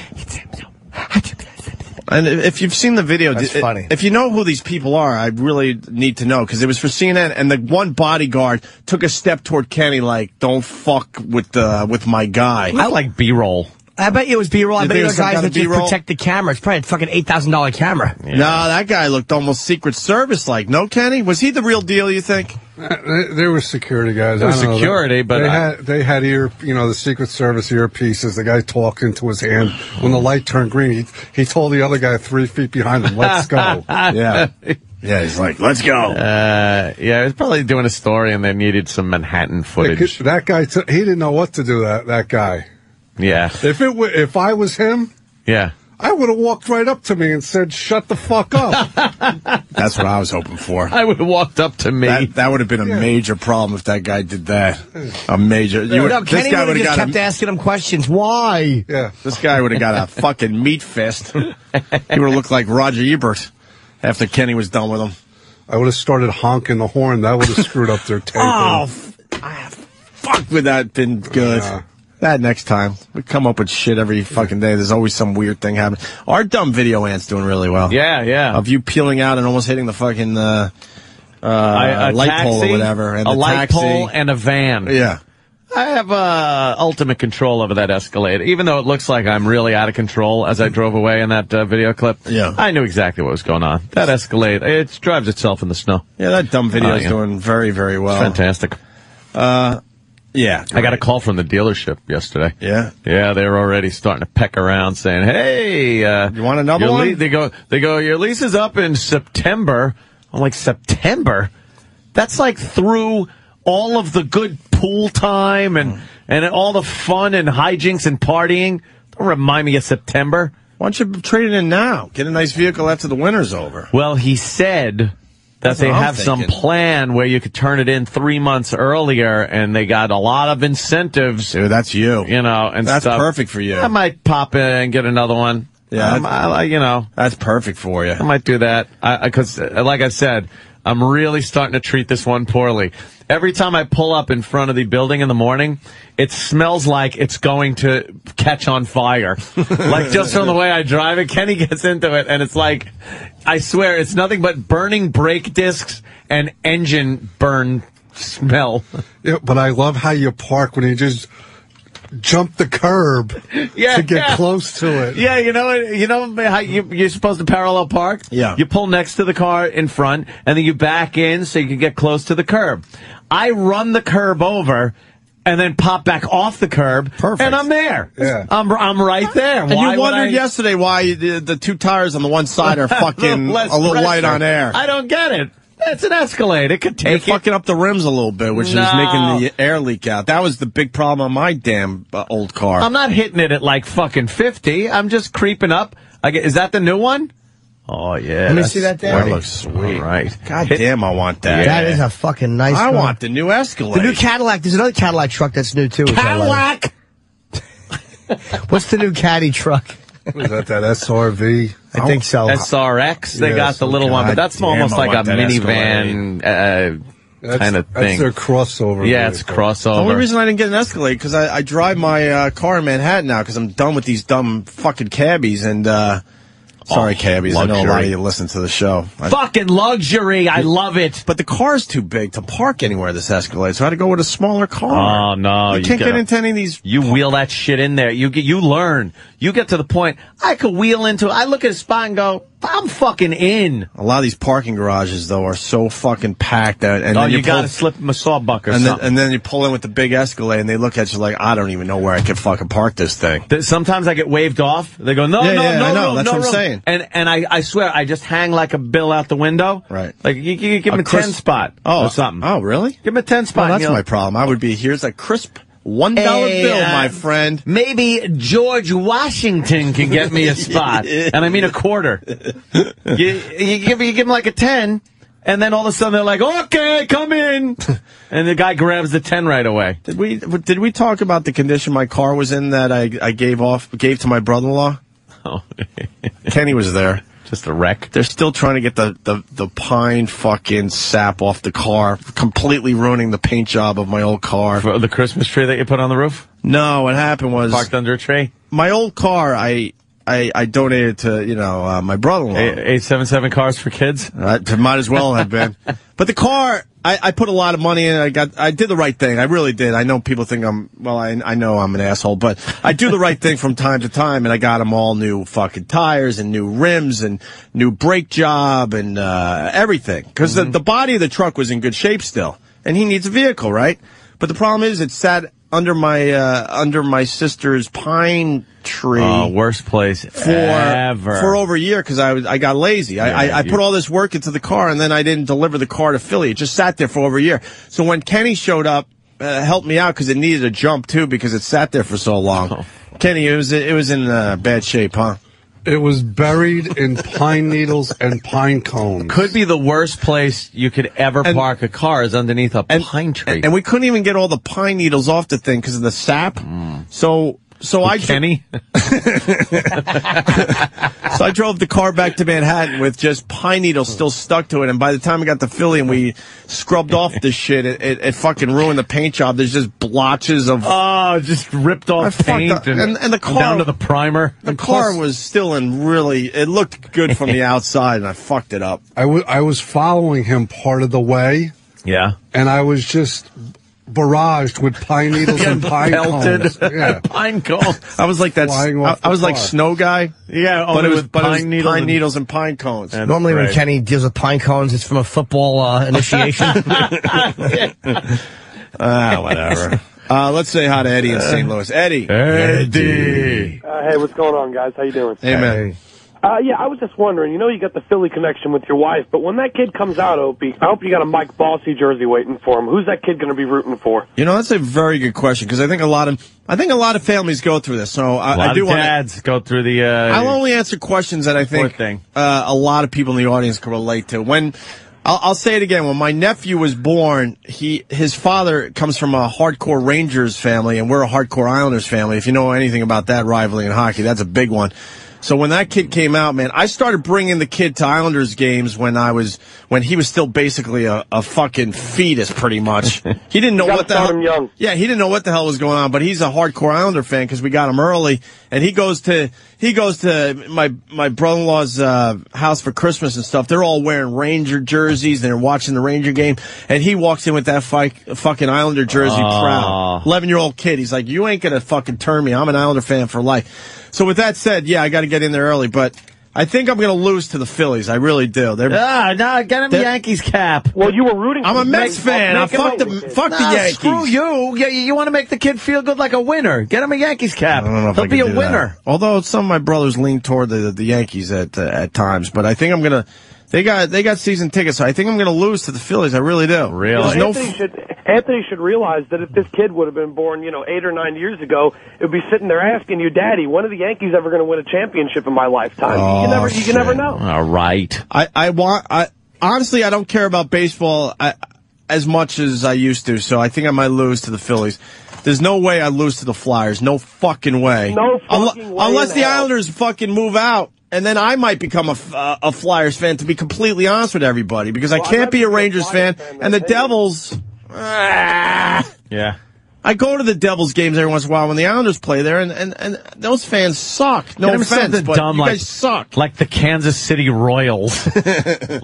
and if you've seen the video, That's funny. If you know who these people are, I really need to know, because it was for CNN, and the one bodyguard took a step toward Kenny like, don't fuck with my guy. I like B-roll. I bet you it was B-roll. I You bet think you it the was some guys kind that of just B-roll? protect the camera. It's probably a fucking $8,000 camera. No, that guy looked almost Secret Service like. No, Kenny? Was he the real deal, you think? There were security guys. There was I don't know. security, but they had the Secret Service earpieces. The guy talking to his hand when the light turned green. He told the other guy 3 feet behind him, "Let's go." Yeah. Yeah, he's like, let's go. Yeah, he was probably doing a story, and they needed some Manhattan footage. That guy, he didn't know what to do. That guy. Yeah. If I was him, Yeah. I would have walked right up to me and said, "Shut the fuck up." That's what I was hoping for. I would have walked up to me. That would have been a major problem if that guy did that. A major. Kenny would have would've just got kept asking him questions. Why? Yeah. This guy would have got a fucking meat fist. He would have looked like Roger Ebert after Kenny was done with him. I would have started honking the horn. That would have screwed up their taping. Oh, fuck, would that been good? Yeah. That next time. We come up with shit every fucking day. There's always some weird thing happening. Our dumb video ant's doing really well. Yeah. Of you peeling out and almost hitting the fucking A light taxi, pole or whatever. And a the light taxi. pole and a van. Yeah. I have ultimate control over that Escalade, even though it looks like I'm really out of control as I drove away in that video clip. Yeah. I knew exactly what was going on. That Escalade, it drives itself in the snow. Yeah, that dumb video is doing very, very well. Fantastic. Yeah. I got a call from the dealership yesterday. Yeah. Yeah, they were already starting to peck around saying, hey, you want another one? They go, your lease is up in September. I'm like, September? That's like through all of the good pool time and all the fun and hijinks and partying. Don't remind me of September. Why don't you trade it in now? Get a nice vehicle after the winter's over. Well, he said that they have some plan where you could turn it in 3 months earlier, and they got a lot of incentives. Dude, that's you. You know, and that's stuff. perfect for you. I might pop in and get another one. Yeah, you know, that's perfect for you. I might do that because, like I said, I'm really starting to treat this one poorly. Every time I pull up in front of the building in the morning, it smells like it's going to catch on fire. Like, just from the way I drive it, Kenny gets into it, and it's like, I swear, it's nothing but burning brake discs and engine burn smell. Yeah, but I love how you park when you just jump the curb to get close to it. Yeah, you know how you're supposed to parallel park? Yeah. You pull next to the car in front, and then you back in so you can get close to the curb. I run the curb over and then pop back off the curb. Perfect. And I'm there. Yeah. I'm right there. And you wondered yesterday why the two tires on the one side are fucking a little light on air. I don't get it. It's an Escalade. It could take You're fucking up the rims a little bit, which is making the air leak out. That was the big problem on my damn old car. I'm not hitting it at like fucking 50. I'm just creeping up. Is that the new one? Oh, yeah. Let me see that there. That looks sweet. All right. God damn, I want that. That is a fucking nice car. I want the new Escalade. The new Cadillac. There's another Cadillac truck that's new, too. Cadillac! What's the new Caddy truck? Was that SRV? I think so. SRX. They got the little one, but that's almost like a minivan kind of thing. That's their crossover. Yeah, it's a crossover. The only reason I didn't get an Escalade because I drive my car in Manhattan now because I'm done with these dumb fucking cabbies and sorry, cabbies. Luxury. I know a lot of you listen to the show. Fucking luxury. I love it. But the car's too big to park anywhere, this Escalade, so I had to go with a smaller car. Oh, no. You can't get into any of these. You wheel that shit in there. You learn. You get to the point, I could wheel into it. I look at a spot and go, I'm fucking in. A lot of these parking garages, though, are so fucking packed. And then you got to slip them a sawbuck or something. And then you pull in with the big Escalade, and they look at you like, I don't even know where I could fucking park this thing. Sometimes I get waved off. They go, no. I know. That's what I'm saying. And I swear, I just hang like a bill out the window. Right. Like, you give him a 10 spot or something. Oh, really? Give him a 10 spot. Well, that's my problem. I would be, here's a crisp $1 bill, my friend. Maybe George Washington can get me a spot. And I mean a quarter. You give him like a 10, And then all of a sudden they're like, okay, come in. And the guy grabs the 10 right away. Did we talk about the condition my car was in that I gave to my brother-in-law? Oh. Kenny was there. Just a wreck. They're still trying to get the pine fucking sap off the car, completely ruining the paint job of my old car. For the Christmas tree that you put on the roof? No, what happened was... Parked under a tree? My old car, I donated to, my brother-in-law. 877 Cars for Kids? Might as well have been. But the car, I put a lot of money in it. I did the right thing. I really did. I know people think I know I'm an asshole, but I do the right thing from time to time, and I got him all new fucking tires and new rims and new brake job and everything. Because the body of the truck was in good shape still, and he needs a vehicle, right? But the problem is it sat under my sister's pine tree. Oh, worst place ever. For over a year because I got lazy. I put all this work into the car and then I didn't deliver the car to Philly. It just sat there for over a year. So when Kenny showed up, helped me out because it needed a jump too because it sat there for so long. Oh. Kenny, it was in bad shape, huh? It was buried in pine needles and pine cones. Could be the worst place you could ever park a car is underneath a pine tree. And we couldn't even get all the pine needles off the thing because of the sap. So Kenny? So I drove the car back to Manhattan with just pine needles still stuck to it. And by the time I got to Philly and we scrubbed off this shit, it fucking ruined the paint job. There's just blotches of... Oh, just ripped off paint and the car... down to the primer. The car was still in really... It looked good from the outside, and I fucked it up. I was following him part of the way. Yeah. And I was just... barraged with pine needles and pine cones. Yeah. Pine cones. I was like that. I was like Snow Guy. Yeah, but it was pine needles and pine cones. Normally when Kenny deals with pine cones, it's from a football initiation. Whatever. Let's say hi to Eddie in St. Louis. Eddie. Eddie. Hey, what's going on, guys? How you doing? Hey, man. Yeah, I was just wondering, you got the Philly connection with your wife, but when that kid comes out, Opie, I hope you got a Mike Bossy jersey waiting for him. Who's that kid going to be rooting for? That's a very good question, because I think a lot of families go through this. So I do want dads go through the... I'll only answer questions that I think a lot of people in the audience can relate to. When I'll say it again. When my nephew was born, his father comes from a hardcore Rangers family, and we're a hardcore Islanders family. If you know anything about that rivalry in hockey, that's a big one. So when that kid came out, man, I started bringing the kid to Islanders games when he was still basically a fucking fetus, pretty much. He didn't know what the hell. Young. Yeah, he didn't know what the hell was going on, but he's a hardcore Islander fan because we got him early, and he goes to my brother-in-law's house for Christmas and stuff. They're all wearing Ranger jerseys and they're watching the Ranger game, and he walks in with that fucking Islander jersey, proud. 11-year-old kid. He's like, "You ain't gonna fucking turn me. I'm an Islander fan for life." So with that said, yeah, I got to get in there early, but I think I'm going to lose to the Phillies. I really do. No, get him the Yankees cap. Well, you were rooting for I'm a Mets fan. Fuck the Yankees. Screw you. You want to make the kid feel good like a winner. Get him a Yankees cap. I don't know if He'll be a winner. That. Although some of my brothers lean toward the Yankees at times, but I think I'm going to... They got season tickets, so I think I'm going to lose to the Phillies. I really do. Really? Anthony should realize that if this kid would have been born, 8 or 9 years ago, it would be sitting there asking you, "Daddy, when are the Yankees ever going to win a championship in my lifetime?" You can never know. All right. Honestly, I don't care about baseball as much as I used to, so I think I might lose to the Phillies. There's no way I lose to the Flyers. No fucking way. No fucking way. Unless the Islanders fucking move out. And then I might become a Flyers fan, to be completely honest with everybody, because I can't be a Rangers fan. And the Devils... Yeah. I go to the Devils games every once in a while when the Islanders play there, and those fans suck. No offense, but you guys suck. Like the Kansas City Royals. The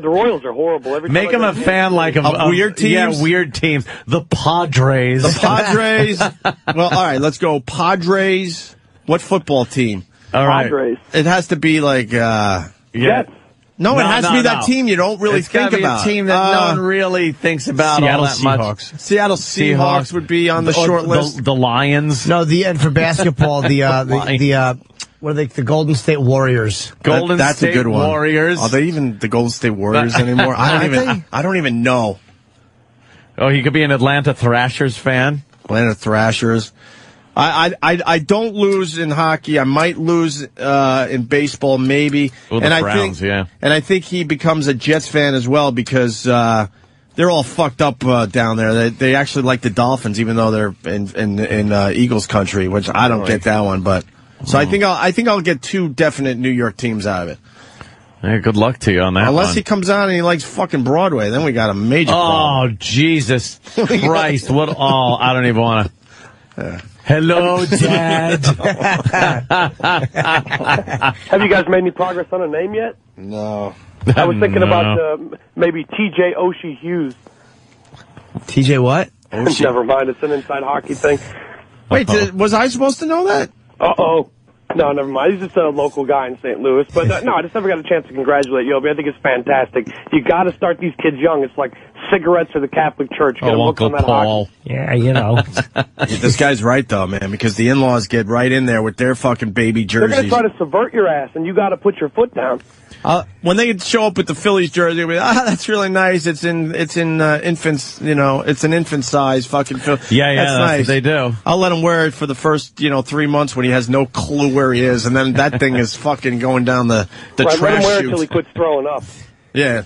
Royals are horrible. Make them a fan like of weird teams. Yeah, weird teams. The Padres. The Padres. Well, all right, let's go. Padres. What football team? All right. Padres. It has to be like Jets. No, it has to be that team you don't really think about. It's a team that no one really thinks about all that much. Seattle Seahawks would be on the short list. The Lions. No, and for basketball, what are they? The Golden State Warriors. That's State a good one. Warriors. Are they even the Golden State Warriors anymore? I don't even know. Oh, he could be an Atlanta Thrashers fan. Atlanta Thrashers. I don't lose in hockey. I might lose in baseball, maybe. Well, the Browns, yeah. And I think he becomes a Jets fan as well because they're all fucked up down there. They actually like the Dolphins, even though they're in Eagles country, which I don't get that one. But so I think I'll get 2 definite New York teams out of it. Hey, good luck to you on that. Unless he comes out and he likes fucking Broadway, then we got a major problem. Oh, Jesus Christ! What? Oh, I don't even want to. Hello, Dad. Have you guys made any progress on a name yet? No. I was thinking about maybe T.J. Oshie Hughes. TJ what? Never mind, it's an inside hockey thing. Wait, was I supposed to know that? Uh-oh. No, never mind. He's just a local guy in St. Louis. But no, I just never got a chance to congratulate you, Opie. I think it's fantastic. You got to start these kids young. It's like cigarettes or the Catholic Church. Get them Uncle on that Paul. hockey. Yeah, you know. This guy's right, though, man, because the in-laws get right in there with their fucking baby They're jerseys. going to try to subvert your ass, and you got to put your foot down. When they show up with the Phillies jersey, they'll be like, that's really nice. It's in infants, it's an infant size fucking Philly. Yeah, that's nice. What they do. I'll let him wear it for the first, 3 months when he has no clue where he is, and then that thing is fucking going down the Right, trash let him wear it chute. till he quits throwing up. Yeah,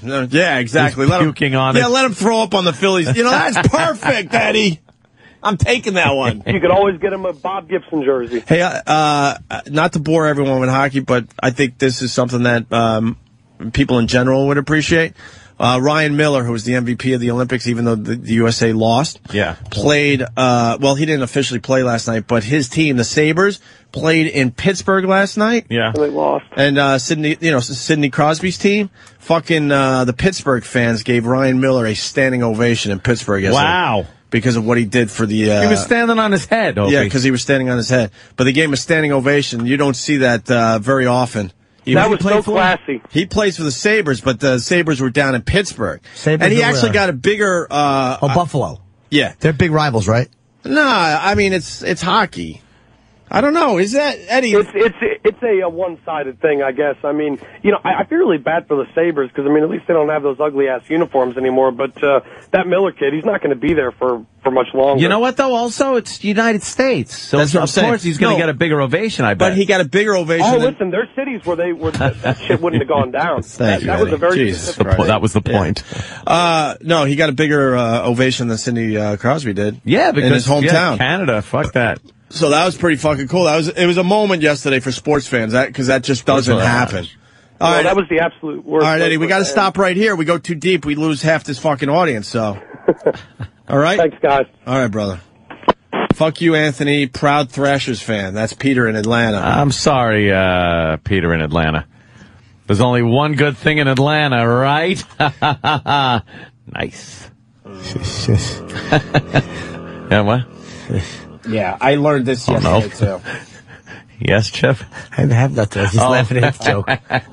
exactly. He's let him puking on it. Yeah, let him throw up on the Phillies. That's perfect, Eddie. I'm taking that one. You could always get him a Bob Gibson jersey. Hey, not to bore everyone with hockey, but I think this is something that people in general would appreciate. Ryan Miller, who was the MVP of the Olympics, even though the USA lost, played, he didn't officially play last night, but his team, the Sabres, played in Pittsburgh last night. Yeah. And they lost. And Sidney Crosby's team, the Pittsburgh fans gave Ryan Miller a standing ovation in Pittsburgh yesterday. Wow. Because of what he did for the... he was standing on his head, Opie. Yeah, because he was standing on his head. But they gave him a standing ovation. You don't see that very often. That was so classy. He plays for the Sabres, but the Sabres were down in Pittsburgh. Sabres and he are actually where? got a bigger... Buffalo. Yeah. They're big rivals, right? No, I mean, it's hockey. I don't know. Is that, Eddie? It's a one-sided thing, I guess. I mean, I feel really bad for the Sabres because, at least they don't have those ugly-ass uniforms anymore. But that Miller kid, he's not going to be there for much longer. You know what, though? Also, it's United States. So, That's what I'm saying. Of course, he's going to get a bigger ovation, I bet. But he got a bigger ovation. Oh, listen, there's cities where that shit wouldn't have gone down. Thank you, that was a very Jesus that was the point. No, he got a bigger ovation than Sidney Crosby did. Yeah, because in his hometown. Canada, fuck that. So that was pretty fucking cool. It was a moment yesterday for sports fans, because that just doesn't happen. All right, that was the absolute worst. All right, Eddie, we got to stop right here. We go too deep, we lose half this fucking audience. So, all right. Thanks, guys. All right, brother. Fuck you, Anthony. Proud Thrashers fan. That's Peter in Atlanta. I'm sorry, Peter in Atlanta. There's only one good thing in Atlanta, right? Nice. Yeah, what? Yeah, I learned this yesterday, too. Yes, Chip? I have nothing. I was just laughing at his joke.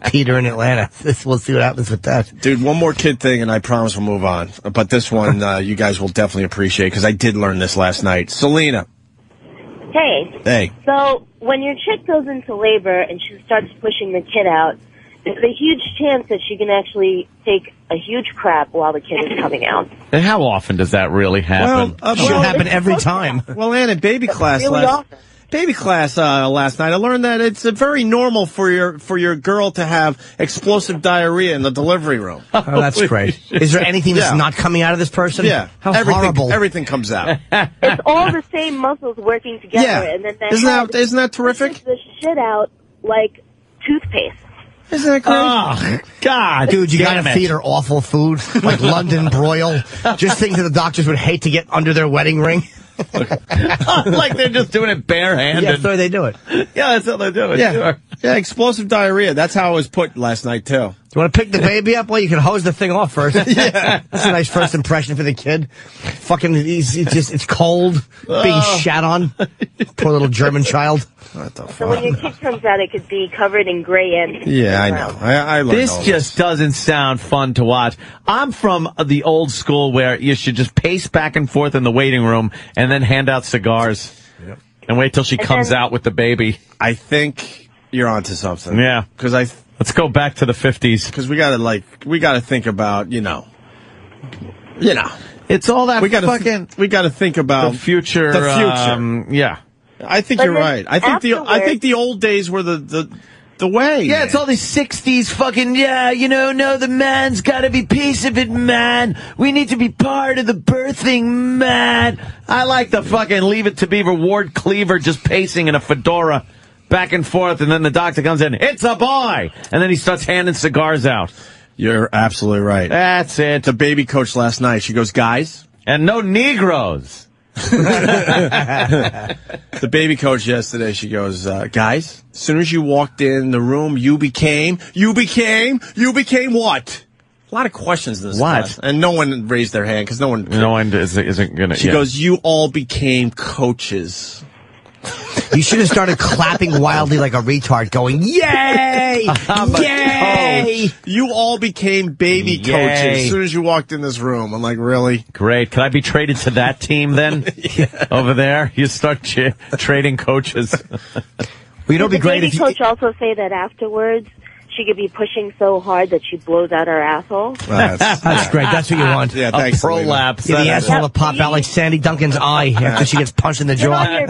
Peter in Atlanta. We'll see what happens with that. Dude, one more kid thing, and I promise we'll move on. But this one, you guys will definitely appreciate, because I did learn this last night. Selena. Hey. Hey. So, when your chick goes into labor and she starts pushing the kid out, there's a huge chance that she can actually take a huge crap while the kid is coming out. And how often does that really happen? Should happen every time. Well, Ann, in baby class Really often. last night, I learned that it's very normal for your girl to have explosive diarrhea in the delivery room. Oh, that's great. Is there anything that's not coming out of this person? Yeah. How horrible. Everything comes out. It's all the same muscles working together, Yeah. and then Isn't that terrific? pushes the shit out like toothpaste. Isn't that great? Oh, God. Dude, you damn gotta it. feed her awful food, like London broil. Just things that the doctors would hate to get under their wedding ring. Like they're just doing it barehanded. Yeah, that's the way they do it. Yeah, that's how they do it. Yeah. Sure. Yeah, explosive diarrhea. That's how it was put last night, too. Do you want to pick the baby up? Well, you can hose the thing off first. Yeah. That's a nice first impression for the kid. Fucking, it's cold, being shat on. Poor little German child. What the So when your kid comes out, it could be covered in gray ends. Yeah, I know. I learned This all just doesn't sound fun to watch. I'm from the old school where you should just pace back and forth in the waiting room and then hand out cigars. Yep. And wait till she comes out with the baby. I think you're onto something. Yeah. Because let's go back to the 50s. Because we gotta think about, It's all that we gotta think about the future. The future. Yeah. I think you're right. I think the old days were the way. Yeah, man. it's all these 60s fucking, no, the man's gotta be piece of it, man. We need to be part of the birthing, man. I like the fucking Leave It to Beaver Ward Cleaver just pacing in a fedora back and forth, and then the doctor comes in, it's a boy! And then he starts handing cigars out. You're absolutely right. That's it. The baby coach last night, she goes, guys. And no Negroes. The baby coach yesterday, she goes, guys, as soon as you walked in the room, you became what? A lot of questions in this class. And no one raised their hand because no one isn't going to. She goes, you all became coaches. You should have started clapping wildly like a retard, going, yay! Yay! You all became baby coaches as soon as you walked in this room. I'm like, really? Great. Could I be traded to that team then? Over there? You start trading coaches. Well, you know, it'd be great if coach also say that afterwards she could be pushing so hard that she blows out her asshole. That's great. That's what you want. Yeah, thanks. Prolapse. Yeah, the asshole will pop out like Sandy Duncan's eye after she gets punched in the jaw.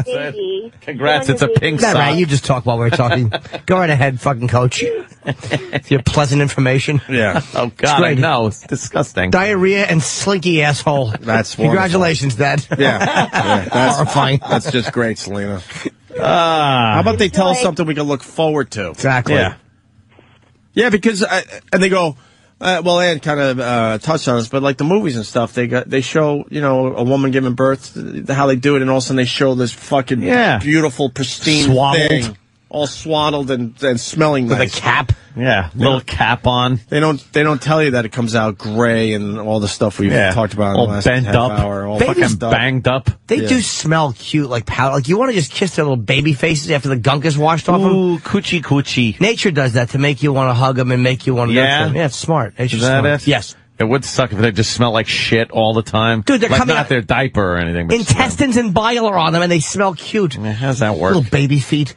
Congrats, it's a pink sock. Right, you just talk while we're talking. Go right ahead, fucking coach. Your pleasant information. Yeah. Oh, God, I know. It's disgusting. Diarrhea and slinky asshole. That's wonderful. Congratulations, Dad. Yeah. That's horrifying. That's just great, Selena. How about they tell us something we can look forward to? Exactly. Yeah, because, and they go, well, Ann kind of touched on this, but like the movies and stuff, they show, a woman giving birth, how they do it, and all of a sudden they show this fucking beautiful, pristine thing. All swaddled and smelling with nice. a cap. Yeah, little cap on. They don't tell you that it comes out gray and all the stuff we've talked about in the last bent half up, hour. All fucking banged up. They do smell cute, like powder. Like you want to just kiss their little baby faces after the gunk is washed off them. Ooh, coochie coochie. Nature does that to make you want to hug them and make you want to. Yeah, yeah, it's smart. Nature's is that smart. it? Yes. It would suck if they just smell like shit all the time. Dude, they're like coming not out, their diaper or anything. But intestines and bile are on them, and they smell cute. Yeah, how's that work? Little baby feet.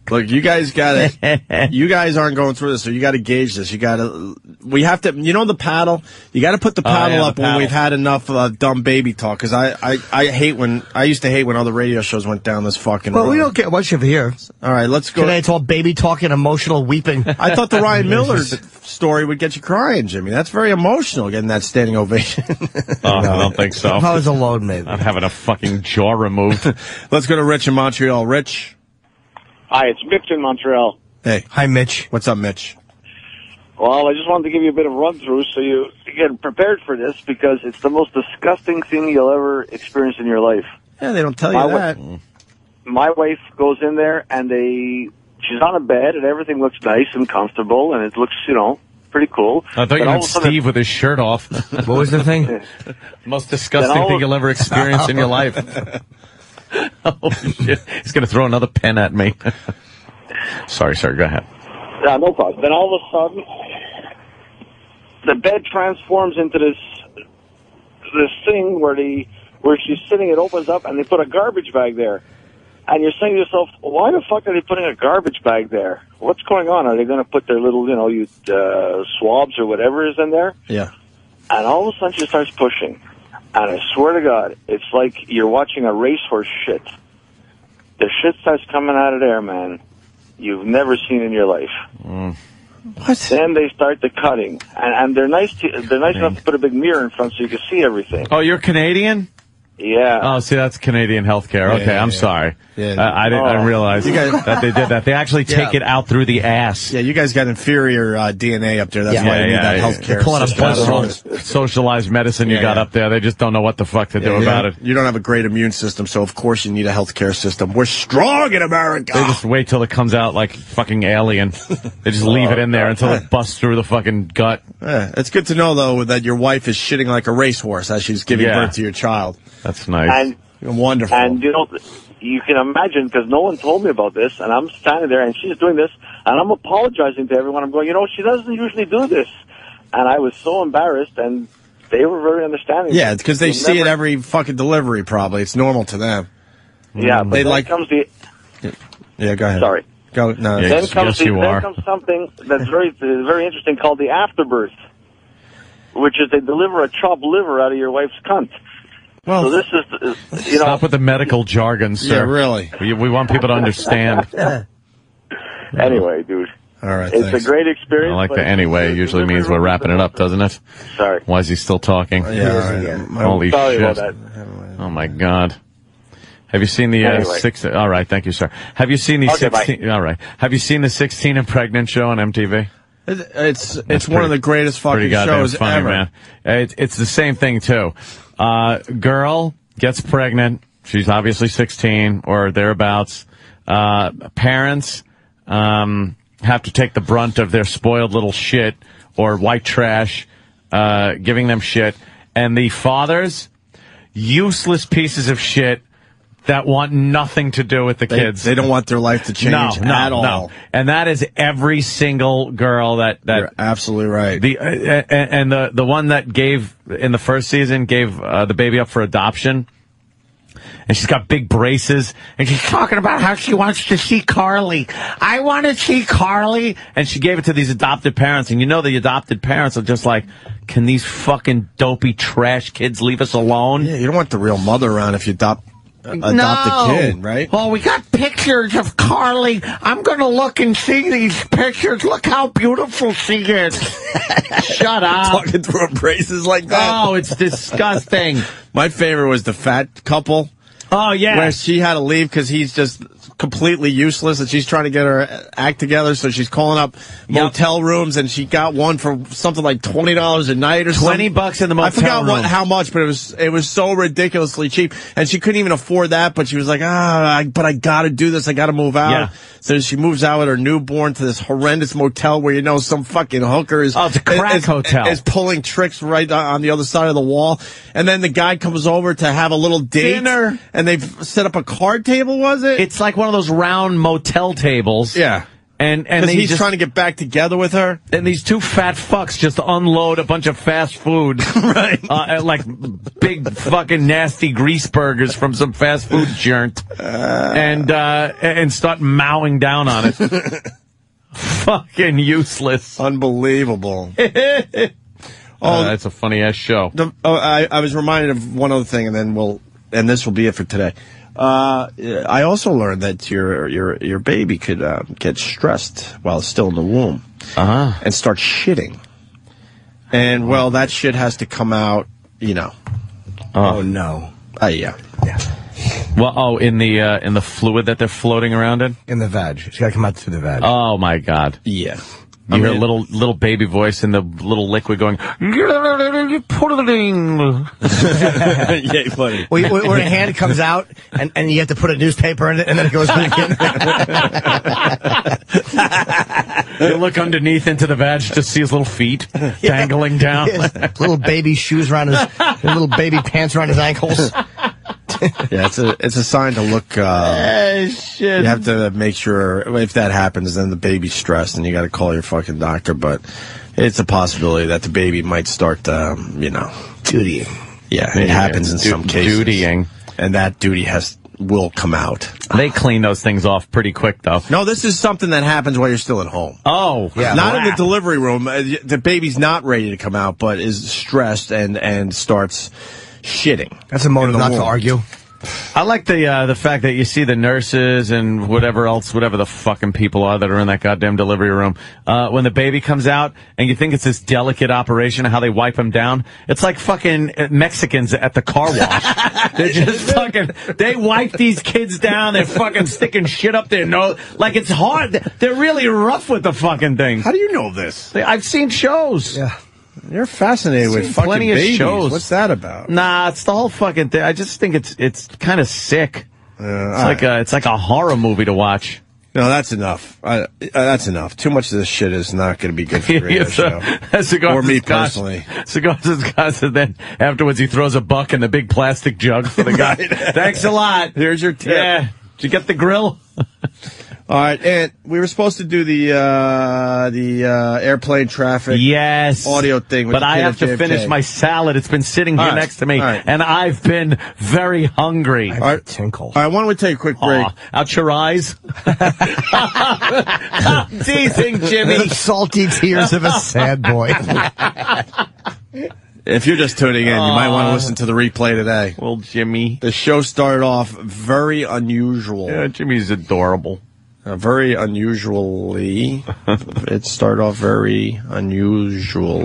Look, you guys got it. You guys aren't going through this, so you got to gauge this. We have to, the paddle. You got to put the paddle up when we've had enough dumb baby talk. Because I used to hate when other radio shows went down this fucking road. We don't get much of here. All right, let's go. Today it's all baby talk and emotional weeping. I thought the Ryan Miller story would get you crying, Jimmy. That's very emotional, getting that standing ovation. I don't think so. I was alone, maybe. I'm having a fucking jaw removed. Let's go to Rich in Montreal. Rich. Hi, it's Mitch in Montreal. Hey. Hi, Mitch. What's up, Mitch? Well, I just wanted to give you a bit of run-through so you get prepared for this because it's the most disgusting thing you'll ever experience in your life. Yeah, they don't tell you that. My wife goes in there and she's on a bed and everything looks nice and comfortable and it looks, pretty cool. I thought you meant Steve with his shirt off. What was the thing? Most disgusting thing you'll ever experience in your life. Oh, shit. He's going to throw another pen at me. Sorry, sir. Go ahead. Yeah, no problem. Then all of a sudden, the bed transforms into this thing where she's sitting, it opens up, and they put a garbage bag there. And you're saying to yourself, why the fuck are they putting a garbage bag there? What's going on? Are they going to put their little, swabs or whatever is in there? Yeah. And all of a sudden she starts pushing. And I swear to God, it's like you're watching a racehorse shit. The shit starts coming out of there, man. You've never seen in your life. What? Then they start the cutting, and they're nice. They're nice enough to put a big mirror in front so you can see everything. Oh, you're Canadian? Yeah. Oh, see, that's Canadian healthcare. Okay, I'm sorry. Yeah. I didn't realize that they did that. They actually take it out through the ass. Yeah, you guys got inferior DNA up there. That's why you need that healthcare. Socialized medicine you got up there. They just don't know what the fuck to do about it. You don't have a great immune system, so of course you need a healthcare system. We're strong in America. They just wait till it comes out like fucking alien. They just leave it in there until it busts through the fucking gut. Yeah, it's good to know, though, that your wife is shitting like a racehorse as she's giving birth to your child. That's nice. And wonderful. And you can imagine, because no one told me about this, and I'm standing there, and she's doing this, and I'm apologizing to everyone. I'm going, she doesn't usually do this. And I was so embarrassed, and they were very understanding. Yeah, it's because they see it every fucking delivery, probably. It's normal to them. Yeah, but then comes the... Yeah, go ahead. Sorry. Go. No, then comes something that's very, very interesting called the afterbirth. which is they deliver a chopped liver out of your wife's cunt. Well, so this is, you know. Stop with the medical jargon, sir. Yeah, really. We want people to understand. Anyway, dude. All right, it's thanks. a great experience. I like the anyway. Usually means we're wrapping it up, doesn't it? Sorry. Why is he still talking? Yeah. Holy Sorry shit. about that. Oh, my God. Have you seen the Anyway. 16? All right, thank you, sir. Have you seen the Okay, 16? All right. Have you seen the 16 and Pregnant show on MTV? It's one of the greatest Pretty fucking goddamn shows funny, ever. man. It's the same thing too. Girl gets pregnant. She's obviously 16 or thereabouts. Parents have to take the brunt of their spoiled little shit or white trash giving them shit, and the fathers, useless pieces of shit that want nothing to do with the kids. They don't want their life to change at all. No. And that is every single girl that You're absolutely right. The one that gave in the first season gave the baby up for adoption. And she's got big braces, and she's talking about how she wants to see Carly. I want to see Carly. And she gave it to these adopted parents, and you know the adopted parents are just like, can these fucking dopey trash kids leave us alone? Yeah, you don't want the real mother around if you adopt a kid, right? Oh, we got pictures of Carly. I'm going to look and see these pictures. Look how beautiful she is. Shut up. Talking through her braces like that. Oh, it's disgusting. My favorite was the fat couple. Oh, yeah. Where she had to leave because he's just completely useless, and she's trying to get her act together, so she's calling up motel rooms, and she got one for something like $20 a night or something. $20 in the motel I forgot room. how much, but it was so ridiculously cheap, and she couldn't even afford that, but she was like, but I gotta do this, I gotta move out. Yeah. So she moves out with her newborn to this horrendous motel where, you know, some fucking hooker is... Oh, it's a crack hotel. Is pulling tricks right on the other side of the wall, and then the guy comes over to have a little date. Dinner. And they've set up a card table, was it? It's like one of those round motel tables. Yeah. And he's trying to get back together with her. And these two fat fucks just unload a bunch of fast food. Right. Like big fucking nasty grease burgers from some fast food joint. And start mowing down on it. Fucking useless. Unbelievable. That's a funny ass show. I was reminded of one other thing, and this will be it for today. I also learned that your baby could get stressed while it's still in the womb and start shitting. And well, that shit has to come out, you know. Oh no. Yeah. Well, in the fluid that they're floating around in? In the vag. It's got to come out through the vag. Oh my God. Yeah. You hear a little baby voice in the little liquid going, pudding. Yeah, funny. Where a hand comes out, and you have to put a newspaper in it, and then it goes back in. You look underneath into the vag to see his little feet dangling down. Little baby shoes around his little baby pants around his ankles. Yeah, it's a sign to look. Shit. You have to make sure if that happens, then the baby's stressed, and you got to call your fucking doctor. But it's a possibility that the baby might start, dutying. Yeah, it happens in some cases. Dutying, and that duty will come out. They clean those things off pretty quick, though. No, this is something that happens while you're still at home. Oh, yeah, not in the delivery room. The baby's not ready to come out, but is stressed and starts shitting. That's a motive not to argue. I like the fact that you see the nurses and whatever the fucking people are that are in that goddamn delivery room. When the baby comes out and you think it's this delicate operation of how they wipe them down, it's like fucking Mexicans at the car wash. They're just they wipe these kids down. They're fucking sticking shit up their nose. Like, it's hard. They're really rough with the fucking thing. How do you know this? I've seen shows. Yeah. You're fascinated with fucking plenty babies. of shows. What's that about? Nah, it's the whole fucking thing. I just think it's kind of sick. It's like a horror movie to watch. No, that's enough. That's enough. Too much of this shit is not going to be good for the radio show. Or me personally. Cigars and Scotch, and then afterwards he throws a buck in the big plastic jug for the guy. Thanks a lot. Here's your tip. Yeah. Did you get the grill? All right, and we were supposed to do the airplane traffic audio thing. With but I have to finish my salad. It's been sitting here next to me, and I've been very hungry. All right, tinkle. All right, why don't we take a quick break? Out your eyes. I'm teasing, Jimmy. The salty tears of a sad boy. If you're just tuning in, you might want to listen to the replay today. Well, Jimmy. The show started off very unusual. Yeah, Jimmy's adorable. Very unusually. It started off very unusual.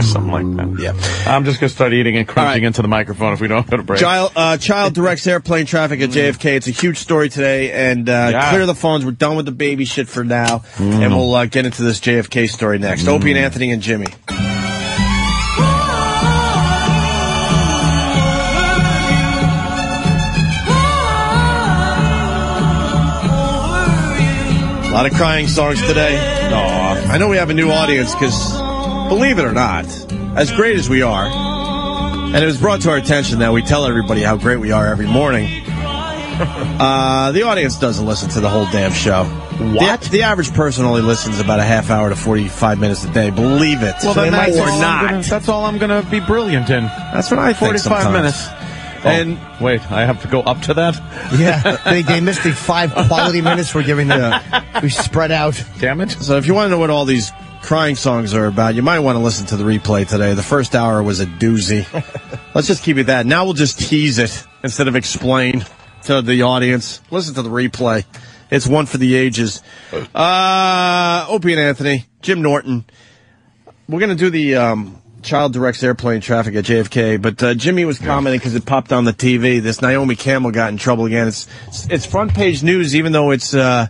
Something like that. Yeah. I'm just going to start eating and crunching into the microphone if we don't go to break. Child directs airplane traffic at JFK. It's a huge story today. And clear the phones. We're done with the baby shit for now. And we'll get into this JFK story next. Opie and Anthony and Jimmy. A lot of crying songs today. I know we have a new audience because, believe it or not, as great as we are, and it was brought to our attention that we tell everybody how great we are every morning, the audience doesn't listen to the whole damn show. What? The average person only listens about a half hour to 45 minutes a day. Believe it. Well, then that's all I'm going to be brilliant in. That's what I think 45 sometimes. minutes. And wait, I have to go up to that? Yeah, they missed the 5 quality minutes we're giving them. We spread out. Damn it. So if you want to know what all these crying songs are about, you might want to listen to the replay today. The first hour was a doozy. Let's just keep it that. Now we'll just tease it instead of explain to the audience. Listen to the replay. It's one for the ages. Opie and Anthony, Jim Norton. We're going to do the... child directs airplane traffic at JFK, but Jimmy was commenting because it popped on the TV. This Naomi Campbell got in trouble again. It's front page news, even though it's not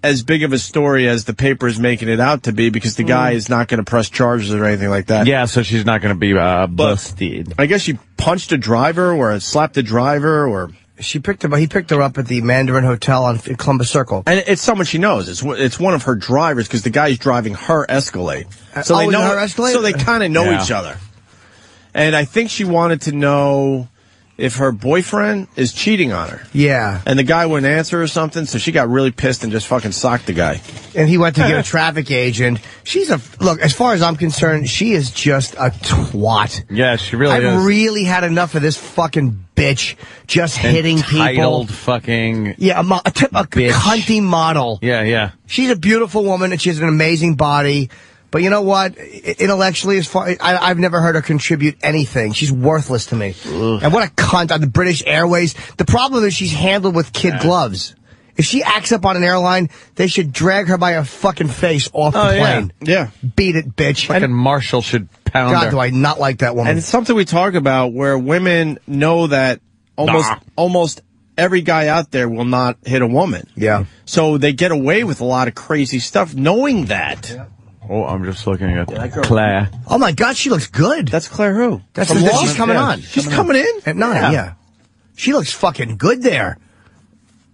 as big of a story as the paper is making it out to be, because the guy is not going to press charges or anything like that. Yeah, so she's not going to be busted. I guess she punched a driver or slapped a driver or... He picked her up at the Mandarin Hotel on Columbus Circle. And it's someone she knows. It's one of her drivers because the guy's driving her Escalade. So they know her Escalade? So they kind of know each other. And I think she wanted to know if her boyfriend is cheating on her. Yeah. And the guy wouldn't answer or something, so she got really pissed and just fucking socked the guy. And he went to get a traffic agent. Look, as far as I'm concerned, she is just a twat. Yeah, she really is. I've really had enough of this fucking bitch just hitting people. Entitled fucking... Yeah, a cunty model. Yeah. She's a beautiful woman, and she has an amazing body. But you know what? Intellectually, I've never heard her contribute anything. She's worthless to me. Ugh. And what a cunt on the British Airways. The problem is she's handled with kid gloves. If she acts up on an airline, they should drag her by her fucking face off the plane. Yeah. Beat it, bitch. Fucking Marshall should pound her. God, do I not like that woman. And it's something we talk about where women know that almost every guy out there will not hit a woman. Yeah. So they get away with a lot of crazy stuff knowing that. Yeah. Oh, I'm just looking at Claire. Oh, my God, she looks good. That's Claire who? She's coming on. She's coming in? At 9, yeah. She looks fucking good there.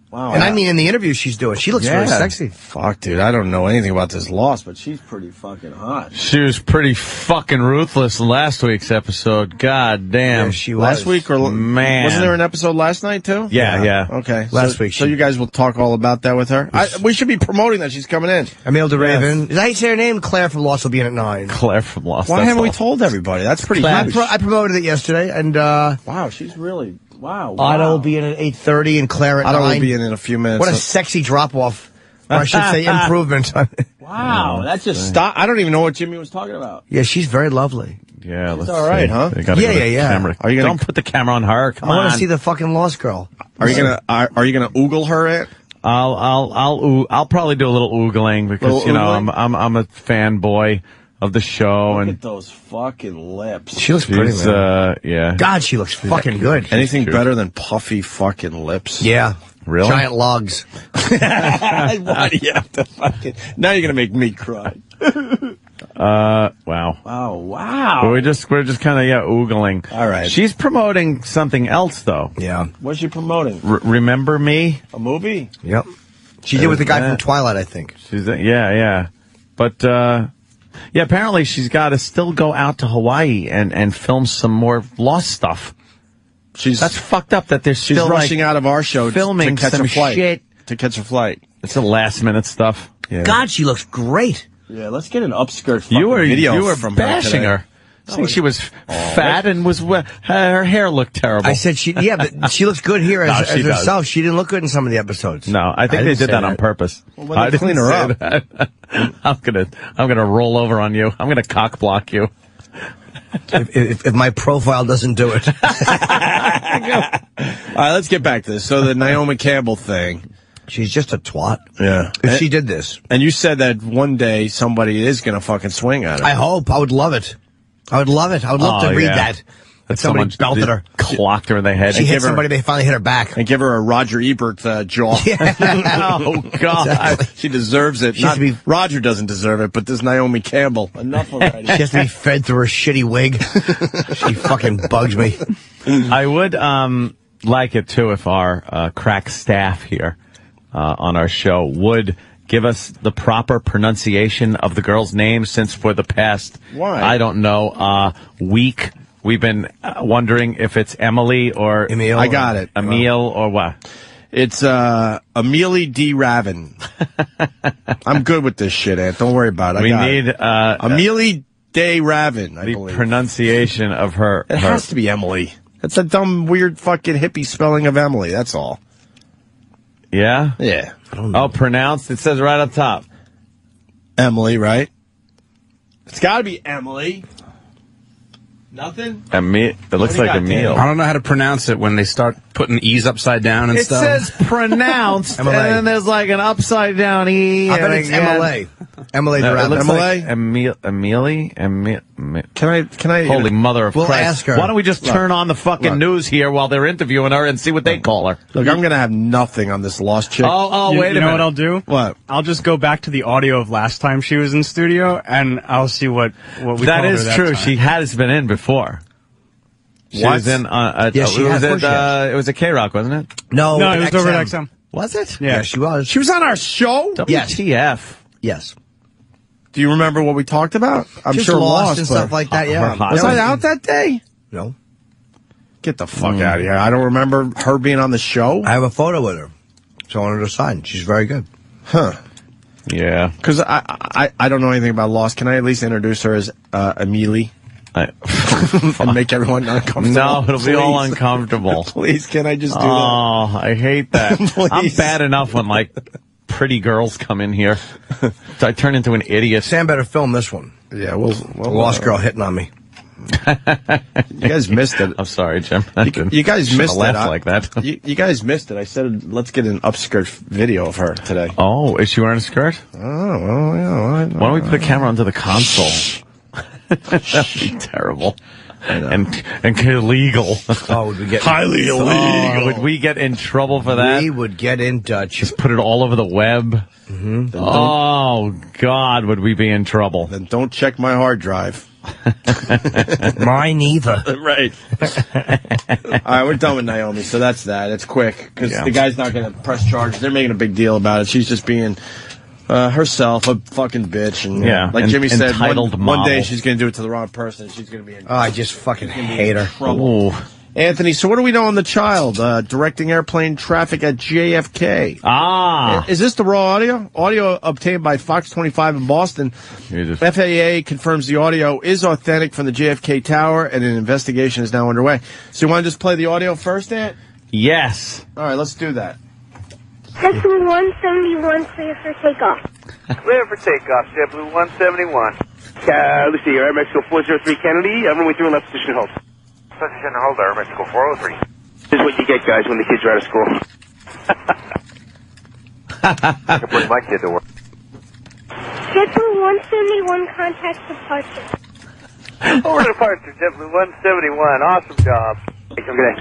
Wow. And I mean in the interview she's doing. She looks really sexy. Fuck, dude. I don't know anything about this loss, but she's pretty fucking hot. She was pretty fucking ruthless in last week's episode. God damn. Yeah, she was. Last week or... Man. Wasn't there an episode last night, too? Yeah. Okay. Last week. So you guys will talk all about that with her? We should be promoting that she's coming in. Emile DeRaven. Did I say her name? Claire from Lost will be in at 9. Claire from Lost. Why haven't we told everybody? That's pretty huge. I promoted it yesterday, and... wow, she's really... Wow. Otto will be in at 8:30 and Claire at 9. Otto will be in a few minutes. What a sexy drop-off. Or I should say improvement. Wow, that's just stop. I don't even know what Jimmy was talking about. Yeah, she's very lovely. Yeah, let's all right, see. huh? Yeah. Camera. Are you Don't put the camera on her. Come on. I want to see the fucking Lost girl. Are you gonna oogle her at? I'll probably do a little oogling because I'm a fanboy of the show. Look and at those fucking lips. She looks pretty, man. Yeah. God, she looks fucking good. Anything better than puffy fucking lips? Yeah. Really? Giant lugs. Why do you have to fucking... Now you're gonna make me cry. Wow. Oh, wow. But we're just kind of oogling. All right. She's promoting something else though. Yeah. What's she promoting? Remember Me? A movie? Yep. She did with the guy from Twilight, I think. Yeah. But apparently she's got to still go out to Hawaii and film some more Lost stuff. That's fucked up that she's still rushing out of our show filming to catch some a flight. shit. To catch a flight. It's the last minute stuff. Yeah. God, she looks great. Yeah, let's get an upskirt fucking video you were from bashing her. her. I think she was fat and her hair looked terrible. I said but she looks good here as herself. She didn't look good in some of the episodes. No, I think they did that on purpose. Well, I didn't clean her up. I'm gonna roll over on you. I'm gonna cock block you. If my profile doesn't do it. All right, let's get back to this. So the Naomi Campbell thing. She's just a twat. Yeah. If she did this. And you said that one day somebody is going to fucking swing at her. I hope. I would love it. I would love to read that. That somebody belted her. Clocked her in the head. She hit somebody, they finally hit her back. And give her a Roger Ebert jaw. Oh, God. Exactly. She deserves it. Roger doesn't deserve it, but this Naomi Campbell. Enough already. She has to be fed through her shitty wig. She fucking bugs me. I would like it, too, if our crack staff here on our show would give us the proper pronunciation of the girl's name, since for the past, I don't know, week, we've been wondering if it's Emily or Emil. I got it. Emil or what? It's Amelie D. Ravin. I'm good with this shit, Ant. Don't worry about it. We need Amelie D. Ravin, I believe. The pronunciation of her. It has to be Emily. That's a dumb, weird, fucking hippie spelling of Emily. That's all. Yeah? Yeah. Oh, pronounced? It says right up top. Emily, right? It's got to be Emily. Nothing? It looks like Emil. I don't know how to pronounce it when they start putting E's upside down and stuff. It says pronounced, and then there's like an upside down E. I bet it's MLA. Emily the it looks Rabbit. like Amelie. Can I? Holy mother of We'll Christ. ask her. Why don't we just turn on the fucking news here while they're interviewing her and see what they call her? Look, I'm going to have nothing on this lost chick. Wait a minute. You know what I'll do? What? I'll just go back to the audio of last time she was in studio, and I'll see what we called her That is true. time. She has been in before. She was in, it was a K-Rock, wasn't it? No, it was over at XM. Was it? Yeah, she was. She was on our show? WTF. Yes. Do you remember what we talked about? I'm Just sure Lost and stuff like that, yeah. Was I out that day? No. Get the fuck out of here. I don't remember her being on the show. I have a photo with her. So I wanted to sign. She's very good. Huh. Yeah. Because I don't know anything about Lost. Can I at least introduce her as Amelie? And make everyone uncomfortable? No, it'll be all uncomfortable. Please, can I just do that? Oh, I hate that. I'm bad enough when, pretty girls come in here. So I turn into an idiot. Sam better film this one. Yeah, we'll Lost girl hitting on me. You guys missed it. I'm sorry, Jim. You guys missed it. Like that. You guys missed it. I said, let's get an upskirt video of her today. Oh, is she wearing a skirt? Oh, well, yeah. Why don't we put a camera onto the console? That'd be terrible. And illegal. Oh, would we get highly illegal? Would we get in trouble for that? We would get in Dutch. Just put it all over the web. Mm-hmm. Oh God, would we be in trouble? Then don't check my hard drive. Mine either. Right. All right, we're done with Naomi, so that's that. It's quick because the guy's not going to press charges. They're making a big deal about it. She's just being herself, a fucking bitch, and like Jimmy said, one day she's going to do it to the wrong person. She's going to be in. Oh, I just fucking hate her. Trouble. Anthony, so what do we know on the child directing airplane traffic at JFK? Is this the raw audio? Audio obtained by Fox 25 in Boston. FAA confirms the audio is authentic from the JFK Tower, and an investigation is now underway. So you want to just play the audio first, Ant? Yes. All right, let's do that. JetBlue 171, clear for takeoff. Clear for takeoff, JetBlue 171. Let's see, Air Mexico 403 Kennedy, runway 3 left position hold. Position hold, Air Mexico 403. This is what you get, guys, when the kids are out of school. I can bring my kid to work. JetBlue 171, contact departure. Over departure, JetBlue 171. Awesome job. Okay.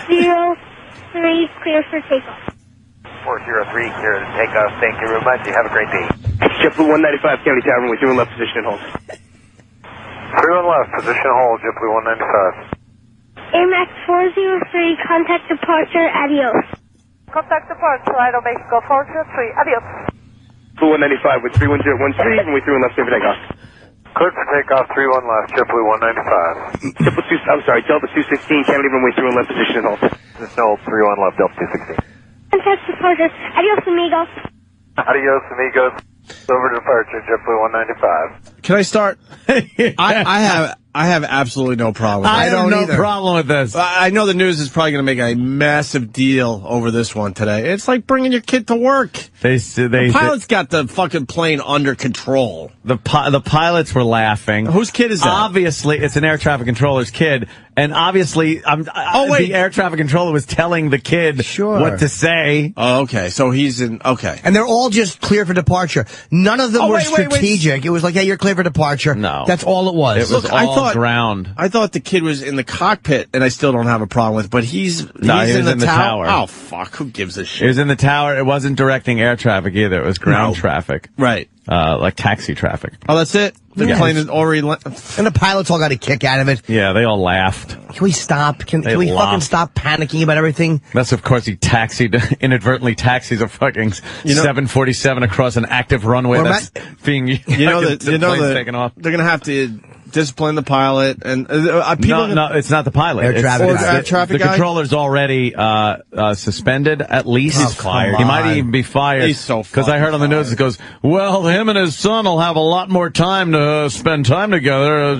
03, clear for takeoff. 403, clear to takeoff. Thank you very much. You have a great day. JetBlue 195, Kennedy Tower, runway 3 left position hold. 3 on left, position hold, JetBlue 195. AirMax 403, contact departure, adios. Contact departure, Aero Mexico 403, adios. Blue 195 with 31013, runway 3 left, clear for takeoff. Clear for takeoff, 31 left, JetBlue 195. Delta 216, Kennedy, runway 3 left, position hold. Position hold, 31 left, Delta 216. Contact departure, adios amigos. Adios amigos. Over to departure, JetBlue 195. Can I start? I have absolutely no problem with it. I have no problem with this. I know the news is probably going to make a massive deal over this one today. It's like bringing your kid to work. The pilot's got the fucking plane under control. The pilots were laughing. Whose kid is that? Obviously, it's an air traffic controller's kid. And obviously, the air traffic controller was telling the kid what to say. Oh, okay. So he's in, okay. And they're all just clear for departure. None of them were strategic. It was like, hey, you're clear for departure. No. That's all it was. It was all ground. I thought the kid was in the cockpit, and I still don't have a problem with, but he's in the tower. Oh, fuck. Who gives a shit? He was in the tower. It wasn't directing air traffic either. It was ground traffic. Right. Like taxi traffic. Oh, that's it? The plane is already... And the pilots all got a kick out of it. Yeah, they all laughed. Can we stop? Can we fucking stop panicking about everything? That's, of course, he inadvertently taxis a fucking 747 across an active runway that's being taken off. They're going to have to discipline the pilot. And No, it's not the pilot. Air traffic the controller's already suspended, at least. He's fired. He might even be fired. He's so because I heard on the news it goes, well, him and his son will have a lot more time to spend time together.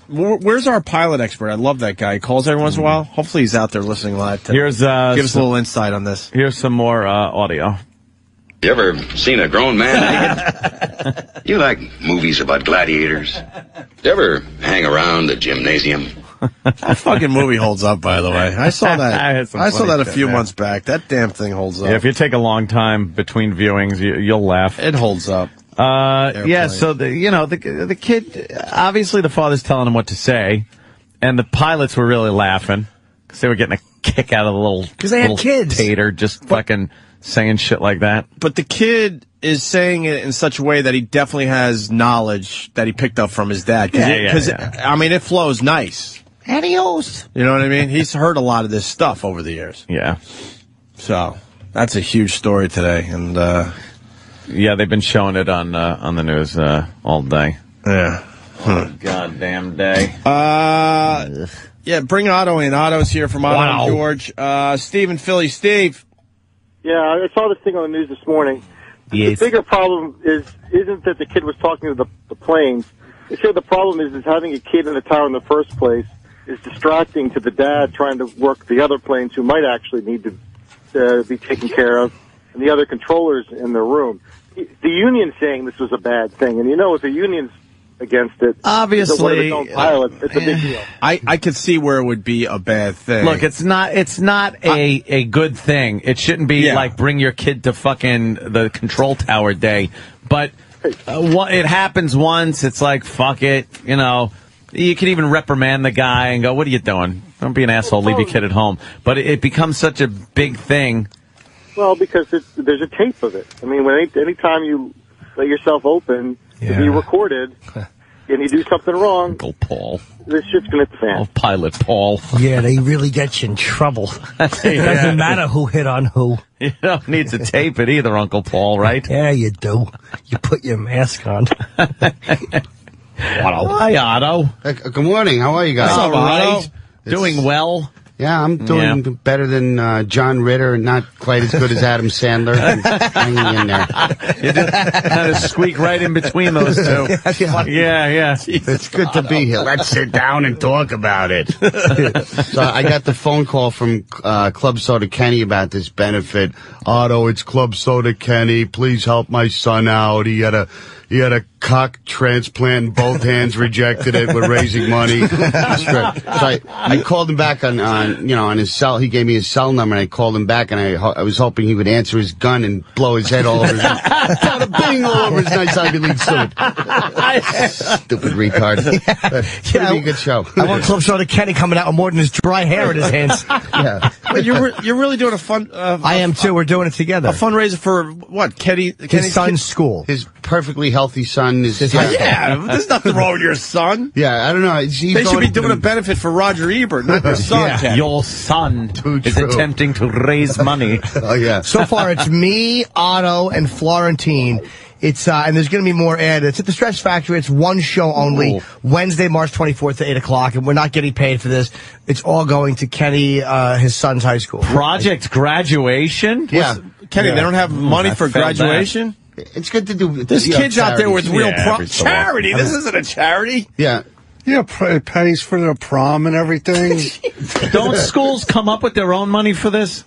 Where's our pilot expert? I love that guy. He calls every once in a while. Hopefully he's out there listening live. Give us a little insight on this. Here's some more audio. You ever seen a grown man naked? You like movies about gladiators? You ever hang around the gymnasium? That fucking movie holds up, by the way. I saw that. I saw that a few months back. That damn thing holds up. Yeah, if you take a long time between viewings, you'll laugh. It holds up. Yeah, so the kid, obviously the father's telling him what to say, and the pilots were really laughing because they were getting a kick out of the little kids. Tater just fucking saying shit like that. But the kid is saying it in such a way that he definitely has knowledge that he picked up from his dad. I mean, it flows nice. Adios. You know what I mean? He's heard a lot of this stuff over the years. Yeah. So that's a huge story today, and yeah, they've been showing it on the news all day. Yeah. Goddamn day. Yeah, bring Otto in. Otto's here from Otto and George. Steve in Philly. Steve. Yeah, I saw this thing on the news this morning. Yes. The bigger problem isn't that the kid was talking to the planes. They say the problem is having a kid in the tower in the first place is distracting to the dad trying to work the other planes who might actually need to be taken care of, and the other controllers in the room. The union's saying this was a bad thing, and if the union's against it, obviously, it's a big deal. I could see where it would be a bad thing. Look, it's not a good thing. It shouldn't be like bring your kid to fucking the control tower day. But it happens once. It's like, fuck it. You can even reprimand the guy and go, what are you doing? Don't be an asshole. Leave your kid at home. But it becomes such a big thing. Well, because there's a tape of it. I mean, anytime you let yourself open to be recorded and you do something wrong, Uncle Paul, this shit's going to hit the fan. Oh, Pilot Paul. Yeah, they really get you in trouble. It doesn't matter who hit on who. You don't need to tape it either, Uncle Paul, right? Yeah, you do. You put your mask on. Otto. Hi, Otto. Good morning. How are you guys? All right. Doing well. Yeah, I'm doing better than John Ritter, not quite as good as Adam Sandler. Hanging in there. You just had to squeak right in between those two. Yeah. It's good to be here. Let's sit down and talk about it. So I got the phone call from Club Soda Kenny about this benefit. Otto, it's Club Soda Kenny. Please help my son out. He had a cock transplant and both hands rejected it. We're raising money. So I called him back on his cell. He gave me his cell number, and I called him back, and I was hoping he would answer his gun and blow his head all over his bing all over his nice Ivy League suit. Stupid retard. It's going to be a good show. I want Club Soda Kenny coming out with more than his dry hair in his hands. Yeah. Wait, you're really doing a fun... I am too. We're doing it together. A fundraiser for what? His son's school. His perfectly healthy son is... there's nothing wrong with your son. Yeah, I don't know. They should be doing a benefit for Roger Ebert, not your son. Yeah. Your son is attempting to raise money. Oh, yeah. So far, it's me, Otto, and Florentine. It's and there's going to be more added. It's at the Stretch Factory. It's one show only. Ooh. Wednesday, March 24th at 8 o'clock, and we're not getting paid for this. It's all going to Kenny, his son's high school. Project graduation? Yeah. Kenny, they don't have money for graduation? It's good to do. There's kids out there with real charity. This often. isn't a charity. Yeah. Yeah, it pays for their prom and everything. Don't schools come up with their own money for this?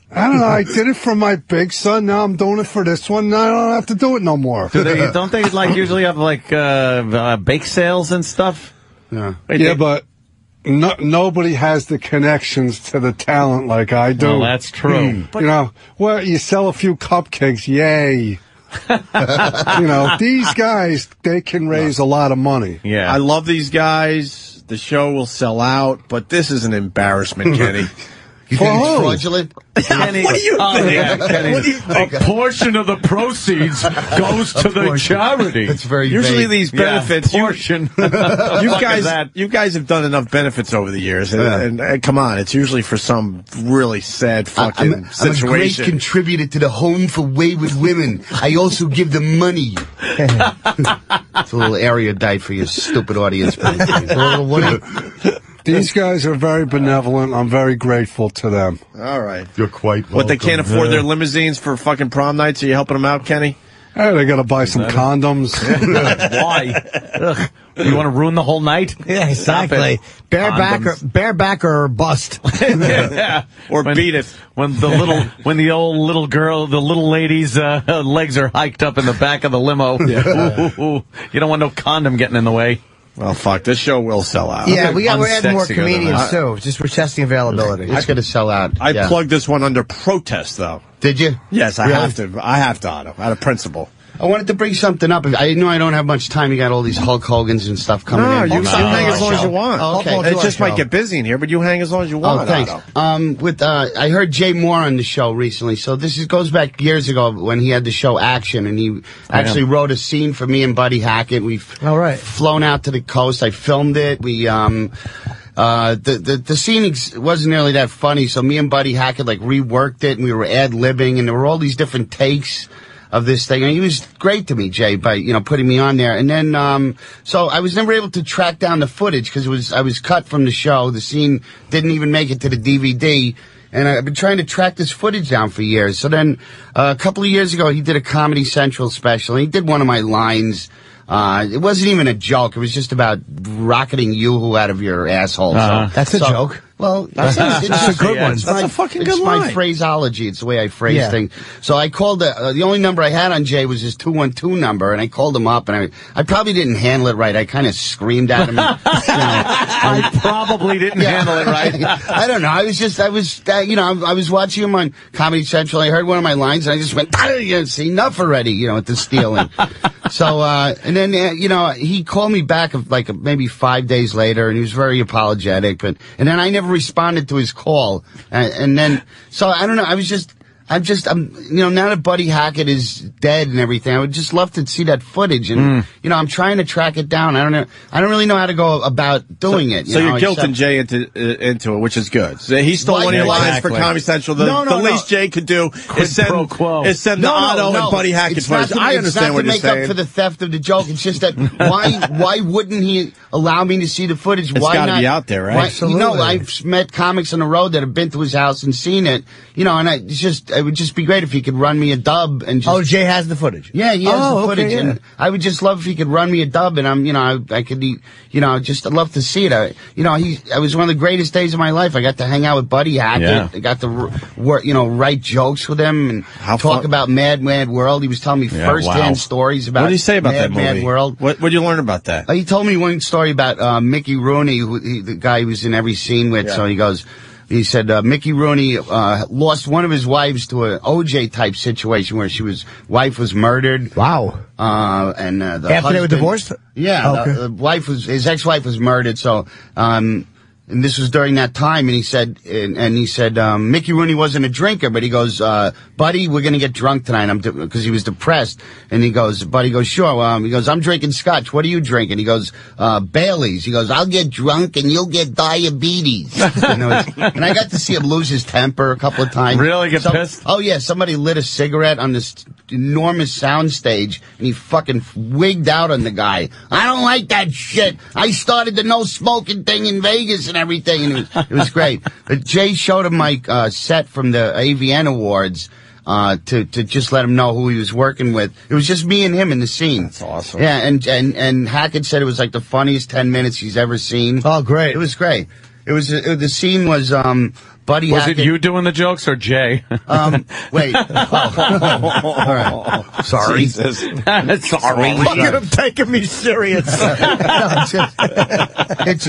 I don't know. I did it for my big son. Now I'm doing it for this one. Now I don't have to do it no more. Don't they like usually have like bake sales and stuff? Yeah, yeah, but nobody has the connections to the talent like I do. Well, that's true. You know, well, you sell a few cupcakes, yay. You know, these guys, they can raise a lot of money. Yeah, I love these guys. The show will sell out, but this is an embarrassment, Kenny. You think it's fraudulent? Kenny, what do you think? Yeah, Kenny, What do you think? A portion of the proceeds goes to the charity. It's very Usually vague. these benefits, portion. you guys have done enough benefits over the years, and come on, it's usually for some really sad fucking situation. I'm a great contributor to the Home for Wayward Women. I also give them money. It's a little erudite for your stupid audience. These guys are very benevolent. I'm very grateful to them. All right. You're quite welcome. What, they can't afford their limousines for fucking prom nights? Are you helping them out, Kenny? Hey, they got to buy some condoms. Why? Ugh. You want to ruin the whole night? Yeah, exactly. Bareback or bust. Yeah. Or beat it. When the little girl, the little lady's legs are hiked up in the back of the limo. Yeah. Ooh. You don't want no condom getting in the way. Well, fuck, this show will sell out. Yeah, we're adding more comedians, too. Just we're testing availability. It's going to sell out. I plugged this one under protest, though. Did you? Yes, I have to. I have to, Otto, out of principle. I wanted to bring something up. I know I don't have much time. You got all these Hulk Hogans and stuff coming in. You hang as long as you want. Okay. It just might get busy in here, but you hang as long as you want. Oh, thanks. I heard Jay Moore on the show recently. So this goes back years ago when he had the show Action, and he actually wrote a scene for me and Buddy Hackett. We've flown out to the coast. I filmed it. We the scene wasn't nearly that funny, so me and Buddy Hackett reworked it, and we were ad-libbing, and there were all these different takes of this thing. And he was great to me, Jay, by, putting me on there. And then, so I was never able to track down the footage because I was cut from the show. The scene didn't even make it to the DVD. And I've been trying to track this footage down for years. So then, a couple of years ago, he did a Comedy Central special. And he did one of my lines. It wasn't even a joke. It was just about rocketing yoo-hoo out of your asshole. That's a joke. Well, that's a good one. That's a fucking good line. It's my phraseology. It's the way I phrase things. So I called the only number I had on Jay was his 212 number, and I called him up, and I probably didn't handle it right. I kind of screamed at him. I probably didn't handle it right. I don't know. I was watching him on Comedy Central. I heard one of my lines, and I just went, see, enough already, with the stealing. So, and then, he called me back maybe 5 days later, and he was very apologetic, and then I never responded to his call. And then, so I don't know, now that Buddy Hackett is dead and everything, I would just love to see that footage. And, I'm trying to track it down. I don't really know how to go about doing it. So you're guilting Jay into it, which is good. So he stole one of your lines for Comedy Central. The least Jay could do is send the Otto and Buddy Hackett footage. I understand what you're saying. It's not to make up for the theft of the joke. It's just that why wouldn't he allow me to see the footage? It's got to be out there, right? I've met comics on the road that have been to his house and seen it. And it would just be great if he could run me a dub and just. Oh, Jay has the footage. Yeah, he has the footage, okay, and I would just love if he could run me a dub, and I could, I'd love to see it. I was one of the greatest days of my life. I got to hang out with Buddy Hackett. Yeah. I got to write jokes with him and talk about Mad World. He was telling me firsthand stories about. What did he say about that movie? Mad World. What did you learn about that? He told me one story about Mickey Rooney, the guy he was in every scene with. Yeah. So he said Mickey Rooney lost one of his wives to an OJ type situation where wife was murdered. Wow. And after they were divorced? Yeah. His ex-wife was murdered. So and this was during that time, and he said Mickey Rooney wasn't a drinker, but he goes, Buddy, we're gonna get drunk tonight. Because he was depressed, and Buddy goes, sure. He goes, I'm drinking scotch. What are you drinking? He goes, Bailey's. He goes, I'll get drunk and you'll get diabetes. And I got to see him lose his temper a couple of times. Really get pissed? Oh yeah, somebody lit a cigarette on this enormous sound stage, and he fucking wigged out on the guy. I don't like that shit. I started the no smoking thing in Vegas and everything, and it was great. But Jay showed him my set from the AVN Awards. to just let him know who he was working with. It was just me and him in the scene. That's awesome. Yeah, and Hackett said it was like the funniest 10 minutes he's ever seen. Oh, great. It was great. The scene was, Buddy Was Hackett. it you doing the jokes or Jay? Wait. All right. Sorry. Jesus. Sorry. Look at him taking me serious. It's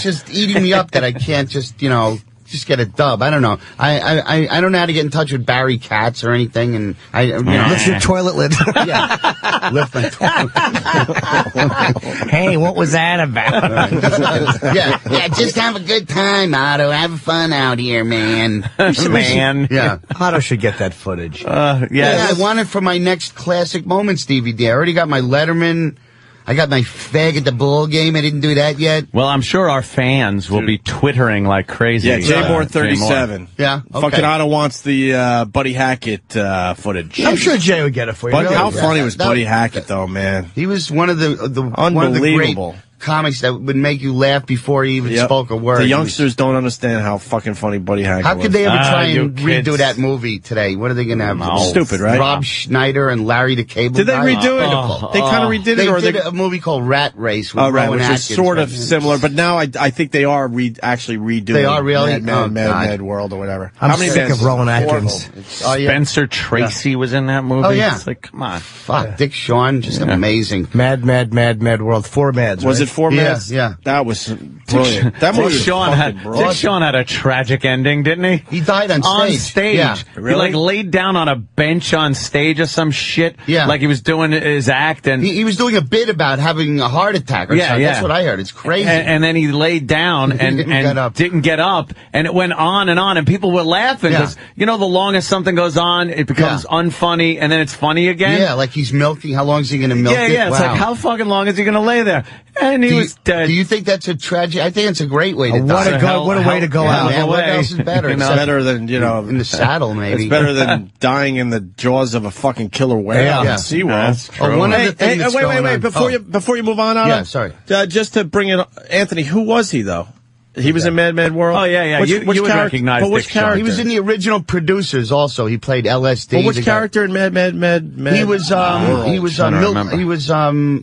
just eating me up that I can't just get a dub. I don't know. I don't know how to get in touch with Barry Katz or anything, and Lift your toilet lid. Yeah, lift my toilet. Hey, what was that about? yeah, just have a good time, Otto. Have fun out here, man. Man. Yeah. Otto should get that footage. Yeah, I want it for my next Classic Moments DVD. I already got my Letterman. I got my fag at the ball game. I didn't do that yet. Well, I'm sure our fans will be twittering like crazy. Yeah, J-Moore 37. Yeah, okay. Fucking Otto wants the Buddy Hackett footage. I'm sure Jay would get it for you. How funny was Buddy Hackett, though, man? He was one of the unbelievable great comics that would make you laugh before he even spoke a word. The youngsters don't understand how fucking funny Buddy Hackett was. How could they ever try and redo that movie today? What are they going to have? Stupid, right? Rob Schneider and Larry the Cable Did they Guy? redo it? They kind of redid it? They or did a movie called Rat Race with right, Rowan which Atkins. is sort of similar, but now I think they are actually redoing They are really? Mad World or whatever. I'm sick of Rowan Atkins. Spencer Tracy was in that movie. Oh, yeah. It's like, come on. Fuck, Dick Shawn, just amazing. Mad World. 4 Mads, Was right? it 4 Mads? Yeah. That was brilliant. That movie Dick Shawn had a tragic ending, didn't he? He died on stage. On stage. Yeah. Really? He laid down on a bench on stage or some shit. Yeah. Like he was doing his act and He was doing a bit about having a heart attack or something. That's what I heard. It's crazy. And then he laid down and didn't get up, and it went on, and people were laughing because the longer something goes on, it becomes unfunny, and then it's funny again. Yeah, like he's milking. How long is he going to milk it? Yeah. It's like, how fucking long is he going to lay there? And he was dead. Do you think that's a tragic? I think it's a great way to die. What a way to go out. Man, what else is better? It's better than, in the saddle, maybe. It's better than dying in the jaws of a fucking killer whale Yeah. in SeaWorld. Wait. Before you move on, Otto, Yeah, sorry. Just to bring in Anthony, who was he, though? He was in Mad World? Oh, yeah. Which You would recognize But which Dick Shawn. character? He was in the original Producers also. He played LSD. Well, which character in Mad? He was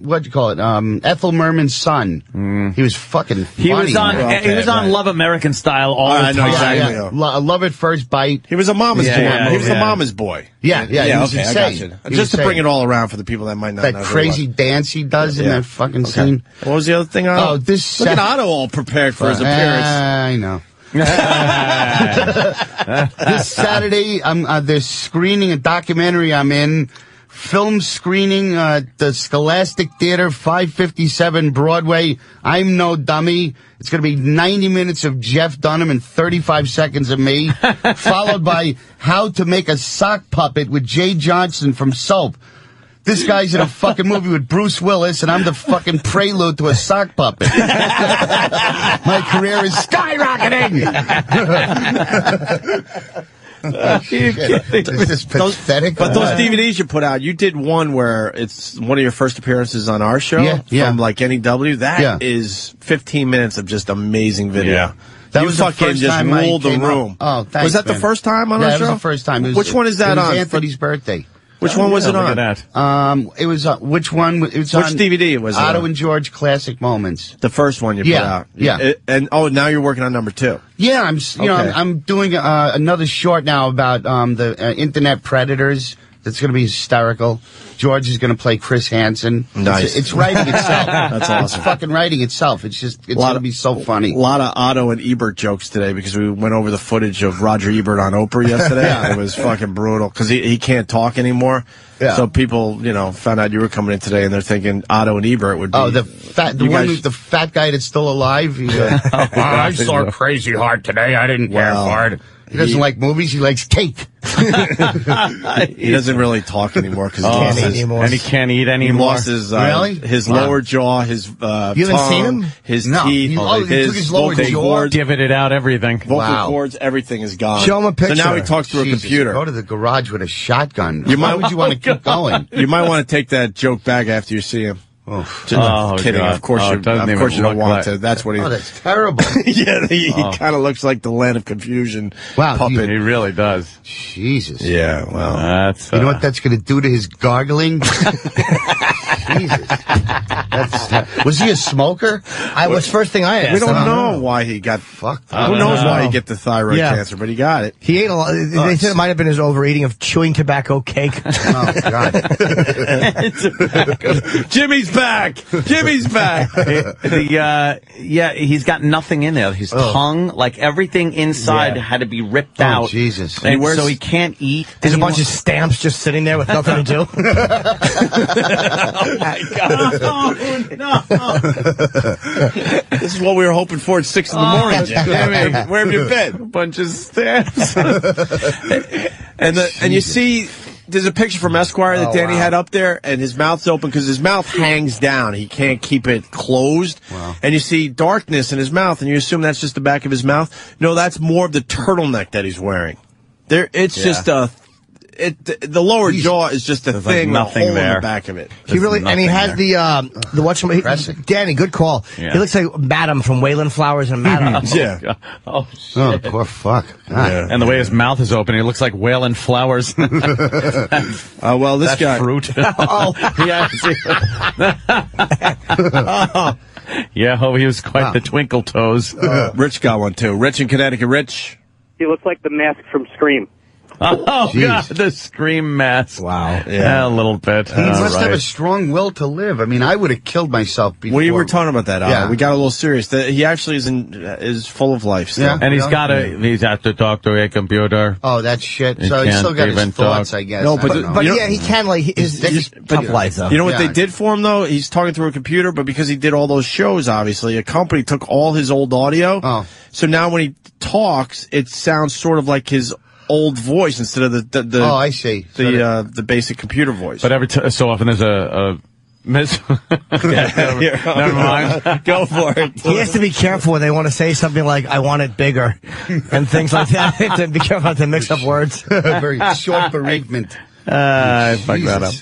what'd you call it? Ethel Merman's son. He was fucking funny. He was on Love American Style all the time. I know exactly. Love at First Bite. He was a mama's boy. Yeah, he was the mama's boy. Yeah. He was okay, insane. I got you. Just to bring it all around for the people that might not know. That crazy dance he does in that fucking scene. What was the other thing, Otto? Look at Otto all prepared for his appearance. I know. This Saturday, they're screening a documentary I'm in. Film screening at the Scholastic Theater, 557 Broadway. I'm No Dummy. It's going to be 90 minutes of Jeff Dunham and 35 seconds of me, followed by How to Make a Sock Puppet with Jay Johnson from Soap. This guy's in a fucking movie with Bruce Willis, and I'm the fucking prelude to a sock puppet. My career is skyrocketing. It's just pathetic. But those DVDs you put out, you did one where it's one of your first appearances on our show from like NEW. That is 15 minutes of just amazing video. Yeah. That was the first time I ruled the came room. Oh, thanks, was that the man. first time on our show? Yeah, that was the first time. Which one is that on? Anthony's birthday. Which one was it on? Look at that. It was which one? It was Which on DVD was it Otto on? and George Classic Moments. The first one you put out. Yeah. And now you're working on number 2. Yeah, I'm doing another short now about the internet predators. That's going to be hysterical. George is going to play Chris Hansen. Nice. It's writing itself. That's awesome. It's fucking writing itself. It's going to be so funny. A lot of Otto and Ebert jokes today because we went over the footage of Roger Ebert on Oprah yesterday. It was fucking brutal because he can't talk anymore. Yeah. So people, found out you were coming in today and they're thinking Otto and Ebert would be. Oh, the fat guy that's still alive. I saw Crazy Heart today. I didn't care for it. He doesn't like movies. He likes cake. He doesn't really talk anymore because he can't eat anymore. And he can't eat anymore. He lost his lower jaw, his You haven't seen him? his No. teeth, He took his lower vocal jaw. cords, Giving it out, everything. vocal cords, everything is gone. Show him a picture. So now he talks through a Jesus, computer. Go to the garage with a shotgun. Why would you want to keep going? You might want to take that joke back after you see him. Kidding. God. Of course, you don't want to. That's what he. Oh, that's terrible. Yeah, he kind of looks like the Land of Confusion puppet. He really does. Jesus. Yeah, well, that's you know what that's going to do to his gargling? Jesus. Was he a smoker? Was first thing I asked. We don't know why he got fucked. Who knows why he get the thyroid cancer, but he got it. He ate a lot. They said it might have been his overeating of chewing tobacco cake. Oh, God. Jimmy's back. Jimmy's back. He's got nothing in there. His tongue, like everything inside had to be ripped out. Jesus. And so he can't eat. There's a bunch of stamps just sitting there with nothing to do. Oh, my God. Oh, no. This is what we were hoping for at 6 in the morning, Jimmy. Where have you been? A bunch of stamps. And you see, there's a picture from Esquire that Danny had up there, and his mouth's open because his mouth hangs down. He can't keep it closed. Wow. And you see darkness in his mouth, and you assume that's just the back of his mouth. No, that's more of the turtleneck that he's wearing. It's just the lower jaw is just a thing, nothing a hole there in the back of it. He really, and he has Danny, good call. Yeah. He looks like Madam from Wayland Flowers and Madam. Yeah. Oh, poor fuck. Yeah. And the way his mouth is open, he looks like Wayland Flowers. Well, this guy. Fruit. Yeah, he was quite the twinkle toes. Rich got one, too. Rich in Connecticut. Rich. He looks like the mask from Scream. Oh, God, the Scream mask. Wow. Yeah, a little bit. He must have a strong will to live. I mean, I would have killed myself before. We were talking about that. We got a little serious. He actually is full of life still. Yeah, and he's has to talk to a computer. Oh, that's shit. So he's still got his thoughts, I guess. No, but he can, like, his tough life, though. You know what they did for him, though? He's talking through a computer, but because he did all those shows, obviously, a company took all his old audio. Oh. So now when he talks, it sounds sort of like his old voice instead of the I see. The basic computer voice. But every so often there's a miss. Never mind. Go for it. He has to be careful when they want to say something like "I want it bigger" and things like that. They have to be careful not to mix up words. Very short bereavement. I fucked that up.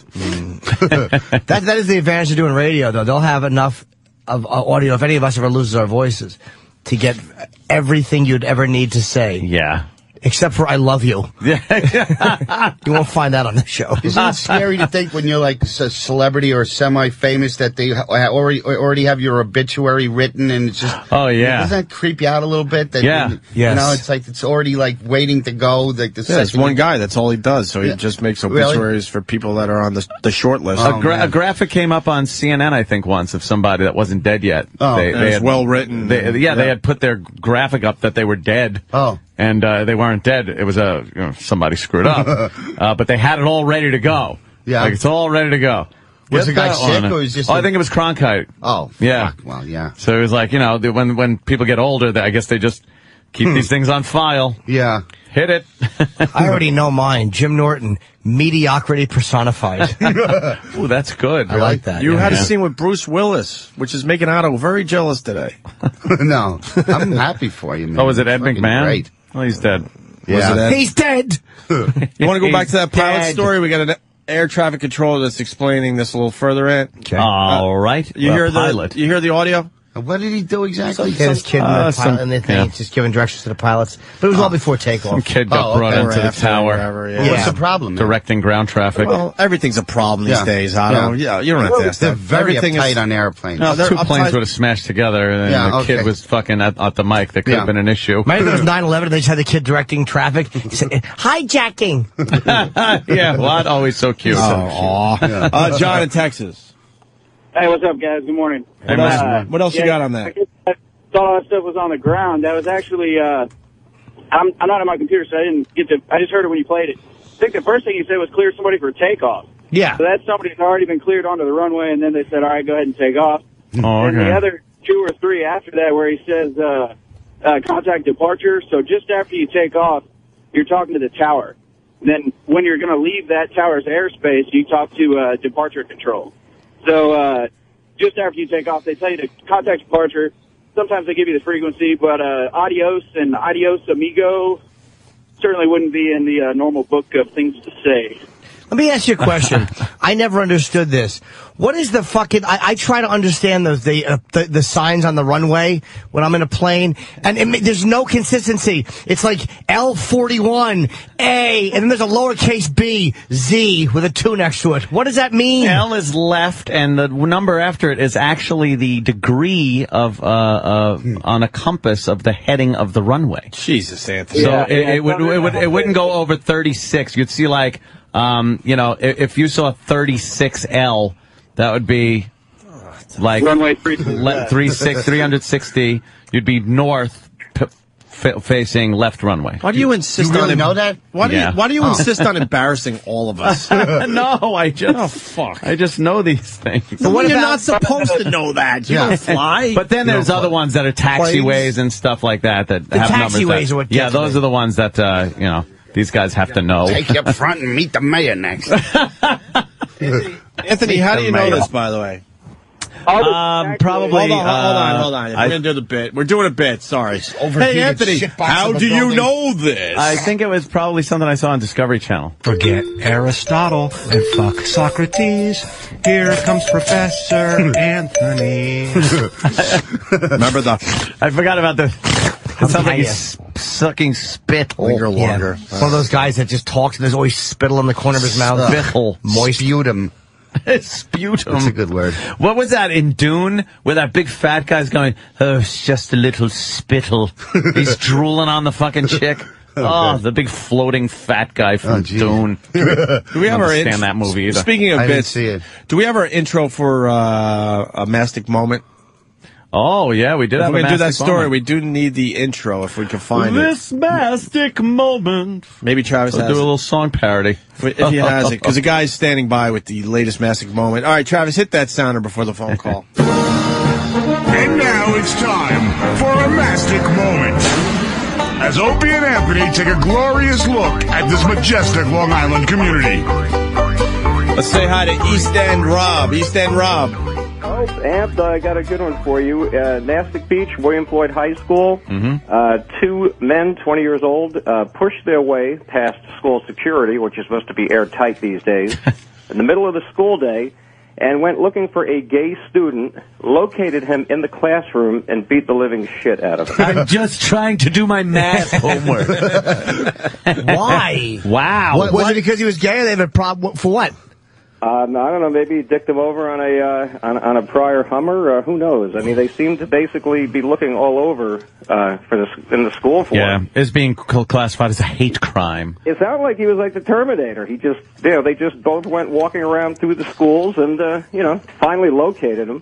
That is the advantage of doing radio, though. They'll have enough of audio if any of us ever loses our voices to get everything you'd ever need to say. Yeah. Except for I love you. Yeah. You won't find that on the show. Isn't it scary to think when you're like a celebrity or semi-famous that they already have your obituary written and it's just... Oh, yeah. Doesn't that creep you out a little bit? That, yeah. You know, it's like it's already like waiting to go. Like it's one guy. That's all he does. So he just makes obituaries for people that are on the short list. A graphic came up on CNN, I think, once of somebody that wasn't dead yet. Oh, they had well written. They had put their graphic up that they were dead. Oh. And they weren't dead. It was somebody screwed up. But they had it all ready to go. Yeah. Like, it's all ready to go. Was the guy sick or was just... I think it was Cronkite. Oh, yeah. Fuck. Well, yeah. So it was like, when people get older, I guess they just keep these things on file. Yeah. Hit it. I already know mine. Jim Norton, mediocrity personified. Ooh, that's good. I like that. You had a scene with Bruce Willis, which is making Otto very jealous today. No. I'm happy for you, man. Oh, was it Ed McMahon? Great. Oh, he's dead. Yeah. He's dead. You want to go back to that pilot story? We got an air traffic controller that's explaining this a little further in. Okay. All right. You hear the audio? What did he do exactly? His kid and the thing, just giving directions to the pilots. But it was all before takeoff. Some kid got brought into the tower. What's the problem? Directing ground traffic. Well, everything's a problem these days, Otto. Yeah, you don't have to ask They're that. very uptight on airplanes. No, two planes would have smashed together, and the kid was fucking at the mic. That could have been an issue. Maybe it was 9/11. They just had the kid directing traffic. Hijacking. Yeah, what? Always so cute. John in Texas. Hey, what's up, guys? Good morning. Hey, what else you got on that? I thought all that stuff was on the ground. That was actually, I'm not on my computer, so I didn't get to, I just heard it when you played it. I think the first thing you said was clear somebody for takeoff. Yeah. So that's somebody who's already been cleared onto the runway, and then they said, all right, go ahead and take off. Oh, and the other 2 or 3 after that where he says, contact departure. So just after you take off, you're talking to the tower. Then when you're going to leave that tower's airspace, you talk to departure control. So just after you take off, they tell you to contact departure. Sometimes they give you the frequency, but adios and adios amigo certainly wouldn't be in the normal book of things to say. Let me ask you a question. I never understood this. What is the fucking... I try to understand those the signs on the runway when I'm in a plane, and there's no consistency. It's like L41, A, and then there's a lowercase b, Z, with a 2 next to it. What does that mean? L is left, and the number after it is actually the degree of on a compass of the heading of the runway. Jesus, Anthony. So it wouldn't go over 36. You'd see like, if you saw 36L, that would be like runway 360. You'd be north facing left runway. Why do you insist You really on know that? Why do you insist on embarrassing all of us? No, I just know these things. But what you're not supposed to know that. You don't fly. But then there's other ones that are taxiways and stuff like that have numbers. Taxiways are what gets those are the ones that these guys have to know. Take you up front and meet the mayor next. Anthony, how do you know this, by the way? Probably. Hold on. We're going to do the bit. We're doing a bit. Sorry. Hey, Anthony, how do you know this? I think it was probably something I saw on Discovery Channel. Forget Aristotle and fuck Socrates. Here comes Professor Anthony. Remember I forgot about the... It sounds like he's sucking spit. Linger longer. One of those guys that just talks and there's always spittle in the corner of his mouth. Spittle. Moist. Sputum. Sputum. That's a good word. What was that in Dune where that big fat guy's going, oh, it's just a little spittle. He's drooling on the fucking chick. The big floating fat guy from Dune. Do we have our understand that movie either? Speaking of I bits, didn't see it. do we have our intro for a mastic moment? Oh, yeah, we did have a We're going to do that mastic story. moment. We do need the intro if we can find This mastic moment. Maybe Travis We'll has do a it. little song parody. If he has it, because the guy's standing by with the latest mastic moment. All right, Travis, hit that sounder before the phone call. And now it's time for a mastic moment. As Opie and Anthony take a glorious look at this majestic Long Island community. Let's say hi to East End Rob. East End Rob. Oh, Amp, I got a good one for you. Nastic Beach, William Floyd High School. Two men, 20 years old, pushed their way past school security, which is supposed to be airtight these days, in the middle of the school day, and went looking for a gay student, located him in the classroom, and beat the living shit out of him. I'm just trying to do my math homework. Why? Wow. Was it because he was gay or they have a problem? For what? I don't know. Maybe he dicked him over on a prior Hummer. Who knows? I mean, they seem to basically be looking all over in the school for him. It's being classified as a hate crime. It sounded like he was like the Terminator. He just, they just both went walking around through the schools and, finally located him.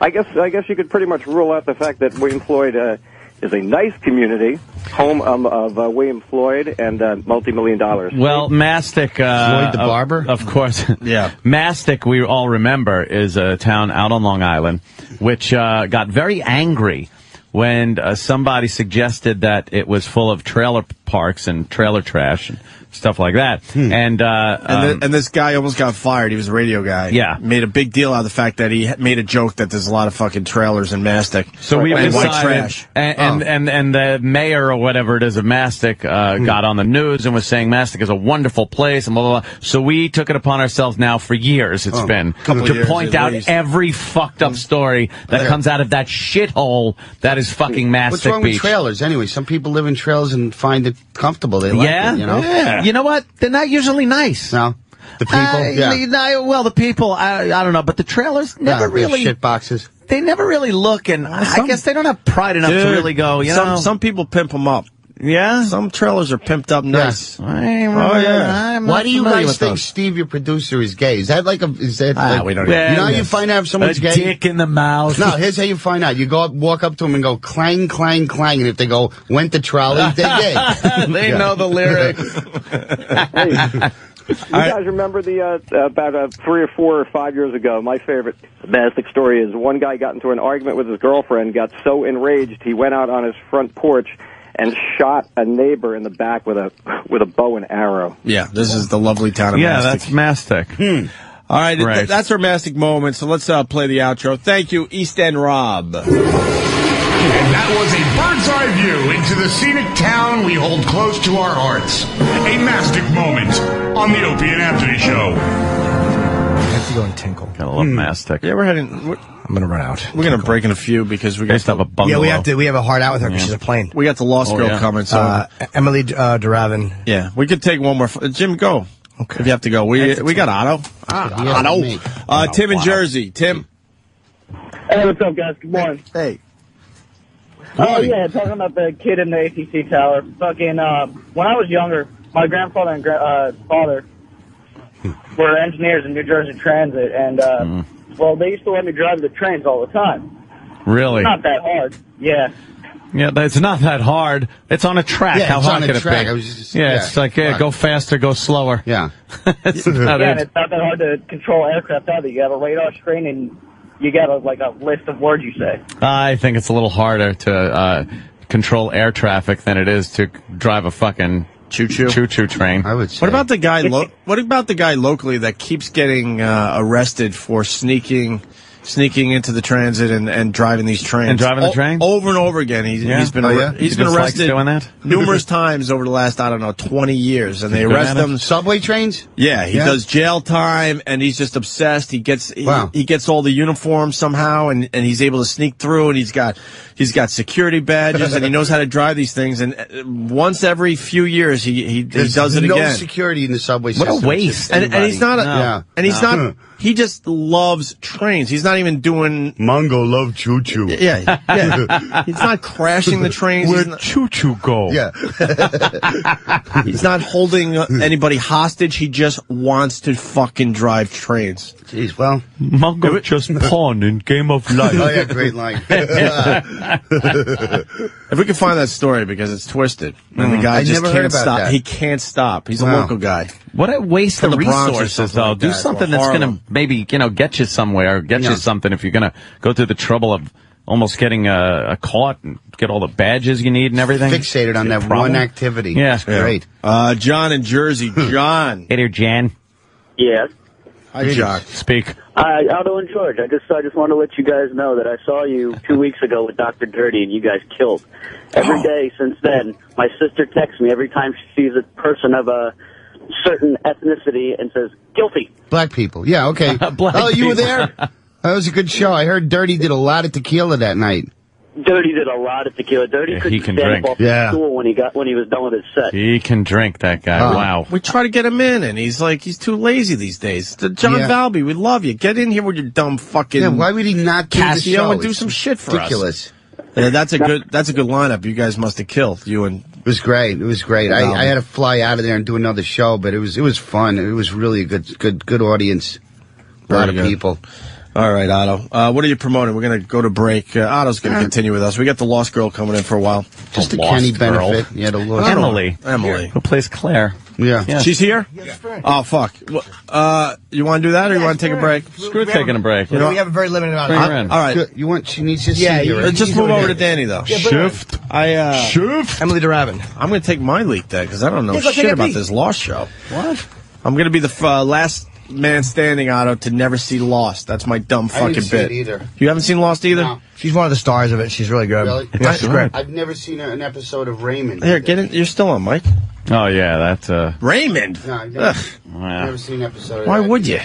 I guess you could pretty much rule out the fact that William Floyd is a nice community, home of William Floyd and multi-million dollars. Well, Mastic... Floyd the barber? Of course. Yeah. Mastic, we all remember, is a town out on Long Island, which got very angry when somebody suggested that it was full of trailer parks and trailer trash and stuff like that. And this guy almost got fired. He was a radio guy. Yeah. Made a big deal out of the fact that he made a joke that there's a lot of fucking trailers in Mastic. So we and white decided, trash. and the mayor or whatever it is of Mastic got on the news and was saying Mastic is a wonderful place and blah, blah, blah. So we took it upon ourselves now for years to point out every fucked up story that comes out of that shithole that is fucking Mastic What's wrong Beach. with trailers anyway? Some people live in trailers and find it comfortable. They like it, you know? Yeah. You know what? They're not usually nice. No. The people? Well, the people, I don't know, but the trailers never really... shit boxes. They never really look, and I guess they don't have pride enough to really go, Some people pimp them up. Yeah? Some trailers are pimped up nice. Why do you guys think Steve, your producer, is gay? Is that like a... Is that we don't you know how you find out if someone's gay? Dick in the mouth. No, here's how you find out. You go up, walk up to them and go, clang, clang, clang, and if they go, went to trolley, they're gay. They know the lyrics. You guys remember about 3 or 4 or 5 years ago, my favorite Mastic story is one guy got into an argument with his girlfriend, got so enraged he went out on his front porch and shot a neighbor in the back with a bow and arrow. Yeah, this is the lovely town of Mastic. That's Mastic. All right, that's our Mastic moment, so let's play the outro. Thank you, East End Rob. And that was a bird's eye view into the scenic town we hold close to our hearts. A mastic moment on the Opie and Anthony Show. have to go and tinkle. Gotta love Mastic. Yeah, I'm gonna run out. We're gonna break in a few because we got to have a bungalow. Yeah, we have a hard out with her because she's a plane. We got the Lost Girl coming. So Emily Duravin. Yeah, we could take one more. Jim, go. Okay. If you have to go, we got Otto. Otto. Tim in Jersey. Tim. Hey, what's up, guys? Good morning. Hey. Oh, yeah, talking about the kid in the ATC tower. Fucking, when I was younger, my grandfather and father were engineers in New Jersey Transit, and, well, they used to let me drive the trains all the time. Really? It's not that hard. Yeah. Yeah, it's not that hard. It's on a track. Yeah, How it's hard on can a it track. be? I was just- It's like, go faster, go slower. Yeah. That's about And it. it's not that hard to control aircraft either. You have a radar screen, and you get a list of words you say. I think it's a little harder to control air traffic than it is to drive a fucking choo-choo train. I would say. What about the guy? What about the guy locally that keeps getting arrested for sneaking into the transit and driving these trains? And driving the train? Over and over again. He's been He been just likes arrested doing that? numerous times over the last, 20 years. And they Good arrest at it? him. Subway trains? Yeah, he does jail time, and he's just obsessed. He gets he gets all the uniforms somehow, and he's able to sneak through, and he's got security badges, and he knows how to drive these things. And once every few years, he does it again. No security in the subway What system. a waste. And he's not not. He just loves trains. He's not even doing Mongo love choo choo. Yeah. He's not crashing the trains. Where'd choo-choo go? Yeah. He's not holding anybody hostage. He just wants to fucking drive trains. Jeez, well. Mongo just pawned in Game of Life. Oh, yeah, great line. If we can find that story, because it's twisted. And the guy I just never heard can't about stop. that. He can't stop. He's a local guy. What a waste From of the Bronx or resources, something though. like Do that, something or that's going Harlem. to maybe, get you somewhere, or get you something if you're going to go through the trouble of almost getting caught and get all the badges you need and everything. Fixated on that one activity. Yeah. It's great. John in Jersey. John. Hey there, Jan. Yes. Hi, John. Speak. Aldo and George, I just want to let you guys know that I saw you 2 weeks ago with Dr. Dirty, and you guys killed. Every day since then, my sister texts me every time she sees a person of a certain ethnicity and says, guilty. Black people. Yeah, okay. You were there? That was a good show. I heard Dirty did a lot of tequila that night. Dirty did a lot of tequila. Dirty couldn't can stand drink. up off the stool when he was done with his set. He can drink, that guy. Wow. We try to get him in, and he's too lazy these days. John Valby, we love you. Get in here with your dumb fucking. Yeah, why would he not do the Casio show? and do some shit for ridiculous. us? That's a good lineup. You guys must have killed you and. It was great. It was great. I had to fly out of there and do another show, but it was fun. It was really a good audience. A lot of people. All right, Otto. What are you promoting? We're going to go to break. Otto's going to continue with us. We got the Lost Girl coming in for a while. Just a Kenny benefit. Yeah, the Lost Emily. Emily. Who plays Claire. Yeah. She's here? Yes, oh, fuck. You want to do that, or you want to take a break? Screw taking a break. We have a very limited amount of time. All right. You want? She needs to see you. Just move over to Danny, though. Shift. Shift. Emily Duravin. I'm going to take my leak then, because I don't know Yeah, go take shit a about peek. this Lost show. What? I'm going to be the last man standing, Otto, to never see Lost. That's my dumb I fucking didn't see bit. it either. You haven't seen Lost either? No. She's one of the stars of it. She's really good. Really? Yeah, she's great. I've never seen an episode of Raymond. Here, get in. You're still on, Mike. Oh, yeah, that's, Raymond? No, I've Ugh. never seen an episode of Why that. would you?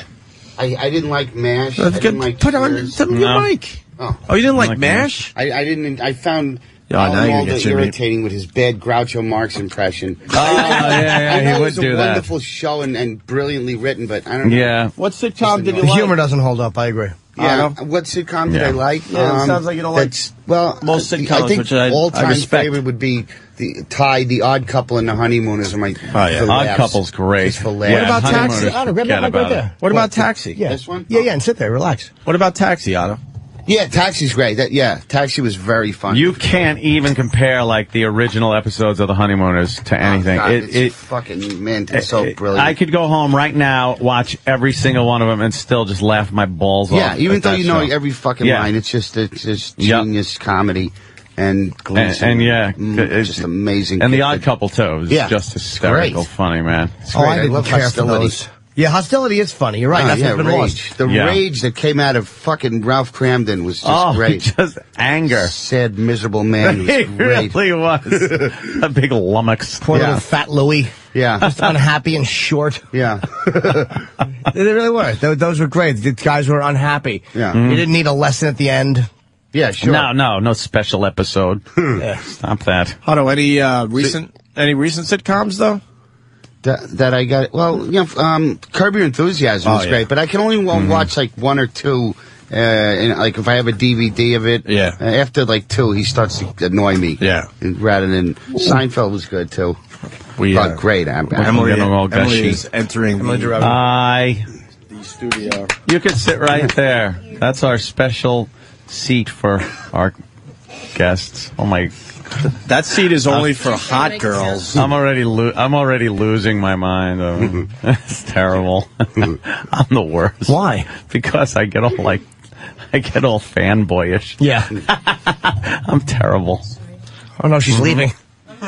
I didn't like MASH. I didn't like Put on Cheers. your mic. Oh, you didn't like MASH? I didn't. I found now you're gonna Aldo get your meat. irritating with his bad Groucho Marx impression. yeah, I know he it would was do a that. wonderful show and brilliantly written, but I don't know. Yeah. What sitcom did you The like? humor doesn't hold up. I agree. Yeah. What sitcom did I like? Yeah, it sounds like you don't like most sitcoms, I think which I all-time respect. favorite would be the Odd Couple, and The Honeymooners. Are my for Odd laughs. Couple's great. Just for laughs. What about Taxi? Otto, grab that mic right there. What about Taxi? Yeah. This one? Yeah, and sit there. Relax. What about Taxi, Otto? Yeah, Taxi's great. Taxi was very fun. You can't even compare, like, the original episodes of The Honeymooners to anything. God, it's fucking, man, it's so brilliant. I could go home right now, watch every single one of them, and still just laugh my balls off. Yeah, even at though that you know show. every fucking Yeah. line, it's just genius comedy and Gleason. it's just amazing. And The kid. Odd Couple, too. It was just hysterical great. funny, man. It's Oh, great. I didn't love care for hostility. those. Yeah, Hostility is funny. You're right. That's what's been lost. The rage that came out of fucking Ralph Cramden was just great. Just anger. Sad, miserable man. He was great. Really was. A big lummox. Poor little fat Louie. Yeah. Just unhappy and short. Yeah. They really were. Those were great. The guys were unhappy. Yeah. You didn't need a lesson at the end. Yeah, sure. No special episode. Stop that. Otto, any recent sitcoms though? That I got. Well, Curb Your Enthusiasm was great, but I can only watch like one or two. And like if I have a DVD of it, after like two, he starts to annoy me. Yeah. Rather than Seinfeld was good too. Great. Emily is entering the studio. You could sit right there. That's our special seat for our guests. Oh my! That seat is only for hot girls. I'm already losing my mind. It's terrible. I'm the worst. Why? Because I get all fanboyish. Yeah. I'm terrible. Oh no, she's leaving. She's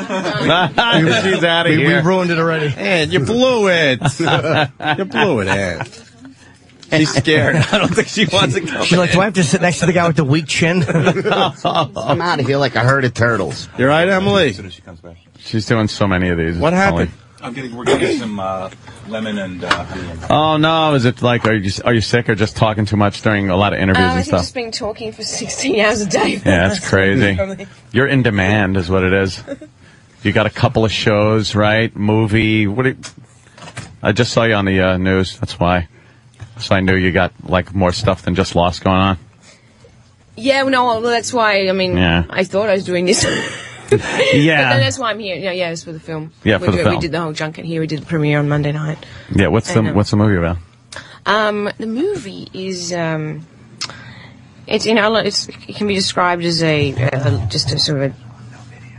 out of here. We ruined it already. And you blew it. You blew it, Ann. She's scared. I don't think she wants to come. She's like, do I have to sit next to the guy with the weak chin? I'm out of here like a herd of turtles. You're right, Emily. As soon as she comes back. She's doing so many of these. What happened? We're getting some lemon and honey. Oh no! Is it like are you sick or just talking too much during a lot of interviews and I think stuff? just been talking for 16 hours a day. Yeah, that's crazy. You're in demand, is what it is. You got a couple of shows, right? Movie. I just saw you on the news. That's why. So I knew you got like more stuff than just Lost going on. Yeah, well, that's why. I mean, I thought I was doing this. Yeah, but then that's why I'm here. Yeah, it's for the film. Yeah, for the film. We did the whole junket here. We did the premiere on Monday night. Yeah, what's the movie about? The movie is it can be described as just a sort of a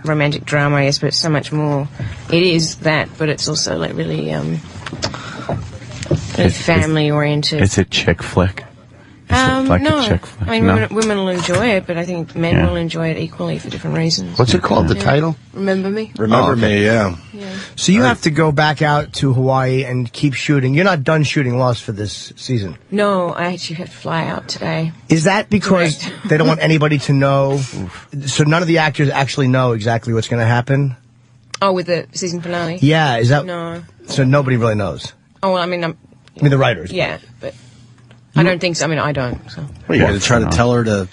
romantic drama, I guess, but it's so much more. It is that, but it's also like really family oriented. It's a chick flick. No, a chick flick? I mean women will enjoy it, but I think men will enjoy it equally for different reasons. What's it called? The title? Remember Me. Remember Me. Yeah. So you have to go back out to Hawaii and keep shooting. You're not done shooting Lost for this season. No, I actually have to fly out today. Is that because they don't want anybody to know? So none of the actors actually know exactly what's going to happen? Oh, with the season finale? Yeah, is that? No. So nobody really knows? Oh, well, I mean, the writers. Yeah, but I don't think so. I mean, I don't. So. What, are you going to try to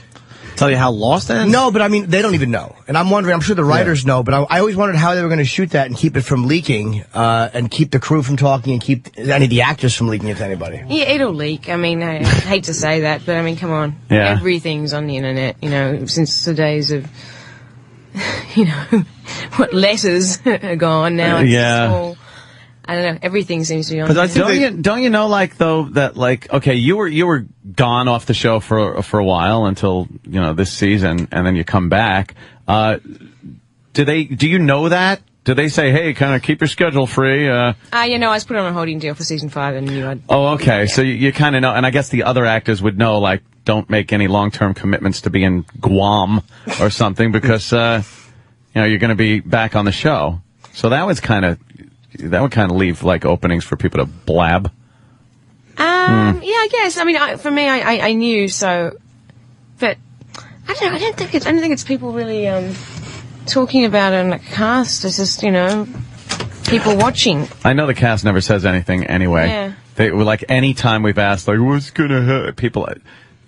tell you how Lost ends? No, but I mean, they don't even know. And I'm wondering, I'm sure the writers know, but I always wondered how they were going to shoot that and keep it from leaking, and keep the crew from talking and keep any of the actors from leaking it to anybody. Yeah, it'll leak. I mean, I hate to say that, but I mean, come on. Yeah. Everything's on the internet, since the days of, what letters are gone now. It's all, I don't know. Everything seems to be on. But don't you know, like though, that like okay, you were gone off the show for a while until this season, and then you come back. Do you know that? Do they say, hey, kind of keep your schedule free? I was put on a holding deal for season 5, and knew I'd. Oh, okay. Yeah. So you kind of know, and I guess the other actors would know, like, don't make any long-term commitments to be in Guam or something because you're going to be back on the show. So that would kind of leave like openings for people to blab. Yeah, I guess. I mean, for me, I knew so, but I don't know. I don't think it's people really talking about it in the cast. It's just people watching. I know the cast never says anything anyway. Yeah. They were like any time we've asked like what's gonna happen, people.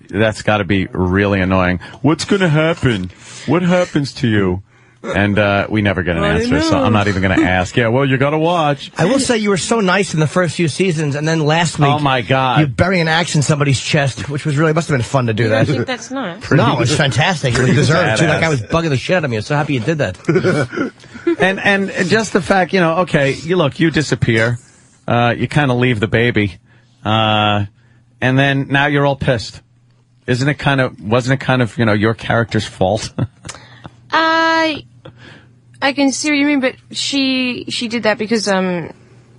That's got to be really annoying. What's gonna happen? What happens to you? And we never get an answer, so I'm not even going to ask. Yeah, well, you got to watch. I will say you were so nice in the first few seasons, and then last week, oh my God, you bury an axe in somebody's chest, which must have been fun to do that. I think that's nice. No, it's fantastic. You deserve it too. That guy was bugging the shit out of me. I'm so happy you did that. and just the fact, okay, you disappear, you kind of leave the baby, and then now you're all pissed. Wasn't it kind of your character's fault? I can see what you mean, but she did that because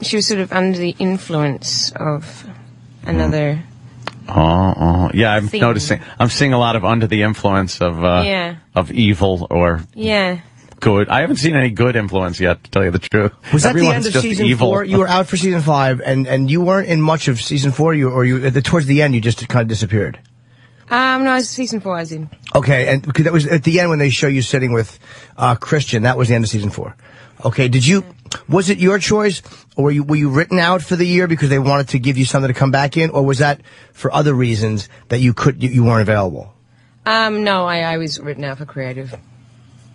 she was sort of under the influence of another. Yeah, I'm noticing. I'm seeing a lot of under the influence of evil or good. I haven't seen any good influence yet, to tell you the truth. Was that the Everyone's end of just season evil. 4? You were out for season 5, and you weren't in much of season 4, towards the end, you just kind of disappeared. No, season 4 I was in. Okay, and because that was at the end when they show you sitting with Christian. That was the end of season 4. Okay, was it your choice, or were you written out for the year because they wanted to give you something to come back in, or was that for other reasons that you weren't available? No, I was written out for creative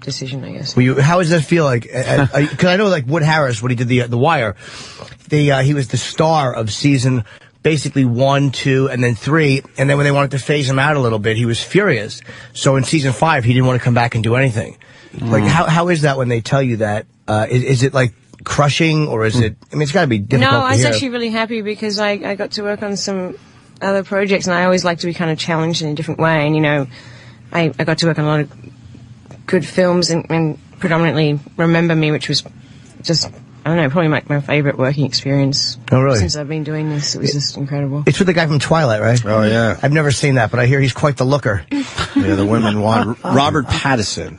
decision, I guess. How does that feel like? Because I know, like Wood Harris, when he did the Wire, he was the star of season basically 1, 2, and then 3, and then when they wanted to phase him out a little bit, he was furious. So in season 5, he didn't want to come back and do anything. Like, how is that when they tell you that? Is it like crushing, or is it? I mean, it's got to be difficult. No, I was actually really happy because I got to work on some other projects, and I always like to be kind of challenged in a different way. And I got to work on a lot of good films, and predominantly Remember Me, which was just, I don't know, probably my favorite working experience. Oh, really? Since I've been doing this. It was just incredible. It's with the guy from Twilight, right? Oh, yeah. I've never seen that, but I hear he's quite the looker. Yeah, the women want Robert Pattinson.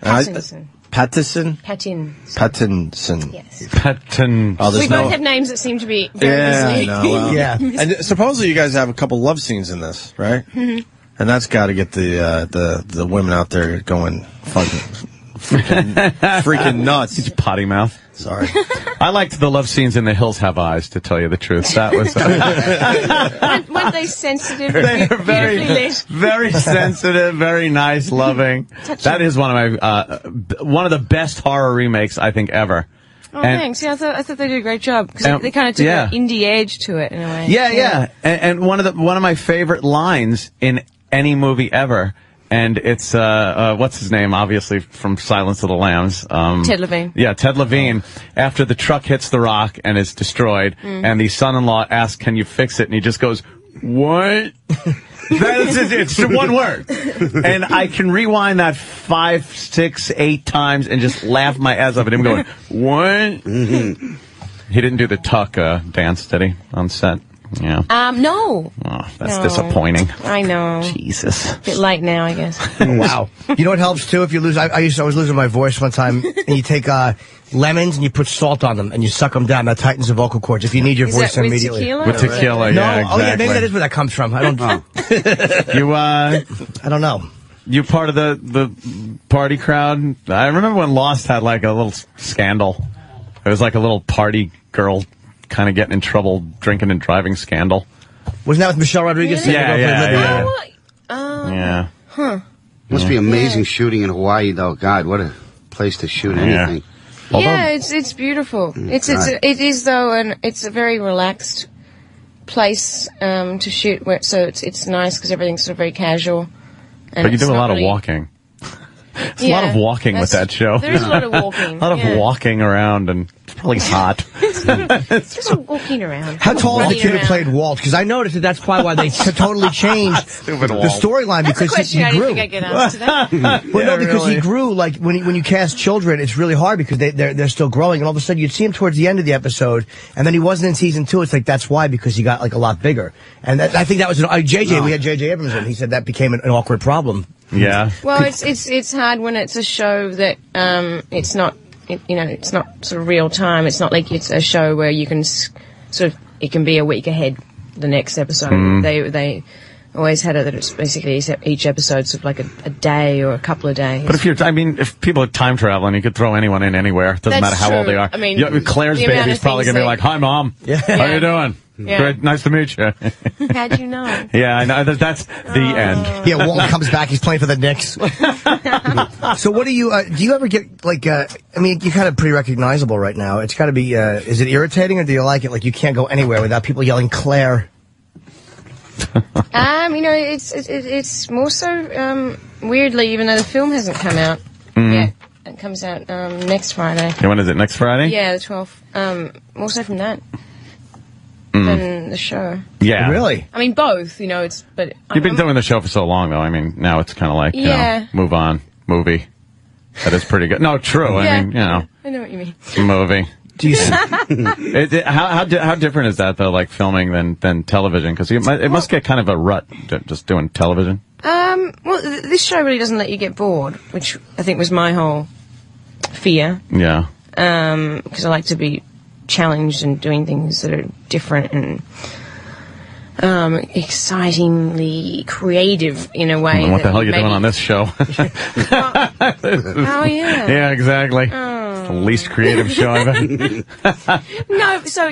Pattinson. Pattinson? Pattinson. Yes. Patton. Oh, we both have names that seem to be very easily. I know. Well, yeah. And supposedly you guys have a couple love scenes in this, right? Mm-hmm. And that's got to get the women out there going freaking nuts. He's potty mouth. Sorry. I liked the love scenes in The Hills Have Eyes, to tell you the truth. That was... Weren't they sensitive? They're very, beautifully lit? very sensitive, very nice, loving. That is one of my one of the best horror remakes I think ever. Oh, thanks. Yeah, I thought they did a great job because they kind of took an indie edge to it in a way. Yeah. And one of my favorite lines in any movie ever. And it's, what's his name, obviously, from Silence of the Lambs. Ted Levine. Yeah, Ted Levine. After the truck hits the rock and is destroyed, and the son-in-law asks, can you fix it? And he just goes, what? It's one word. And I can rewind that 5, 6, 8 times and just laugh my ass off at him going, what? Mm-hmm. He didn't do the tuck dance, did he, on set? Yeah. No. Oh, that's disappointing. I know. Jesus. A bit late now, I guess. Wow. You know what helps too? If you lose, I was losing my voice one time, and you take lemons and you put salt on them and you suck them down. That tightens the vocal cords. If you need your voice immediately. Tequila? With tequila, no. yeah, exactly. Oh yeah, maybe that is where that comes from. I don't know. I don't know. You part of the party crowd? I remember when Lost had like a little scandal. It was like a little party girl kind of getting in trouble drinking and driving scandal. Wasn't that with Michelle Rodriguez? Yeah. Yeah. Huh. Must be amazing shooting in Hawaii, though. God, what a place to shoot anything. Yeah, it's beautiful. It is though, and it's a very relaxed place to shoot. So it's nice because everything's sort of very casual. But you do a lot of walking. It's a lot of walking with that show. There is a lot of walking. A lot of walking around, and it's probably hot. It's just walking around. How tall is the kid who played Walt? Because I noticed that's probably why they totally changed the storyline, because he grew. I didn't think I'd get answer to that. Well, no, because he grew. Like when you cast children, it's really hard because they're still growing, and all of a sudden you'd see him towards the end of the episode, and then he wasn't in season 2. It's like that's why, because he got like a lot bigger. And I think that was JJ. We had JJ Abrams in. He said that became an awkward problem. Yeah. Well, it's hard when it's a show that it's not it's not sort of real time. It's not like it's a show where you can it can be a week ahead the next episode. They always had it that it's basically each episode's sort of like a day or a couple of days. But if people are time traveling, you could throw anyone in anywhere. It doesn't matter how old they are. I mean, Claire's baby's probably going to be like, "Hi, Mom. How you doing? Yeah. Great, nice to meet you." How'd you know? Yeah, I know. That's the end. Yeah, Walt comes back. He's playing for the Knicks. So what do you ever get, like, I mean, you're kind of pretty recognizable right now. It's got to be, is it irritating, or do you like it? Like, you can't go anywhere without people yelling Claire. It's more so, weirdly, even though the film hasn't come out yet. It comes out next Friday. Okay, when is it? Next Friday? Yeah, the 12th. More so from that than the show. Yeah. Really? I mean, both, but... You've been doing the show for so long, though. I mean, now it's kind of like, move on, movie. That is pretty good. No, true. Yeah. I mean, I know what you mean. Movie. Do you how different is that, though, like filming than television? Because it must get kind of a rut just doing television. Well, this show really doesn't let you get bored, which I think was my whole fear. Yeah. Because I like to be challenged and doing things that are different and excitingly creative in a way. What the hell are you doing on this show? Oh, yeah. Yeah, exactly. It's the least creative show I've ever. No, so,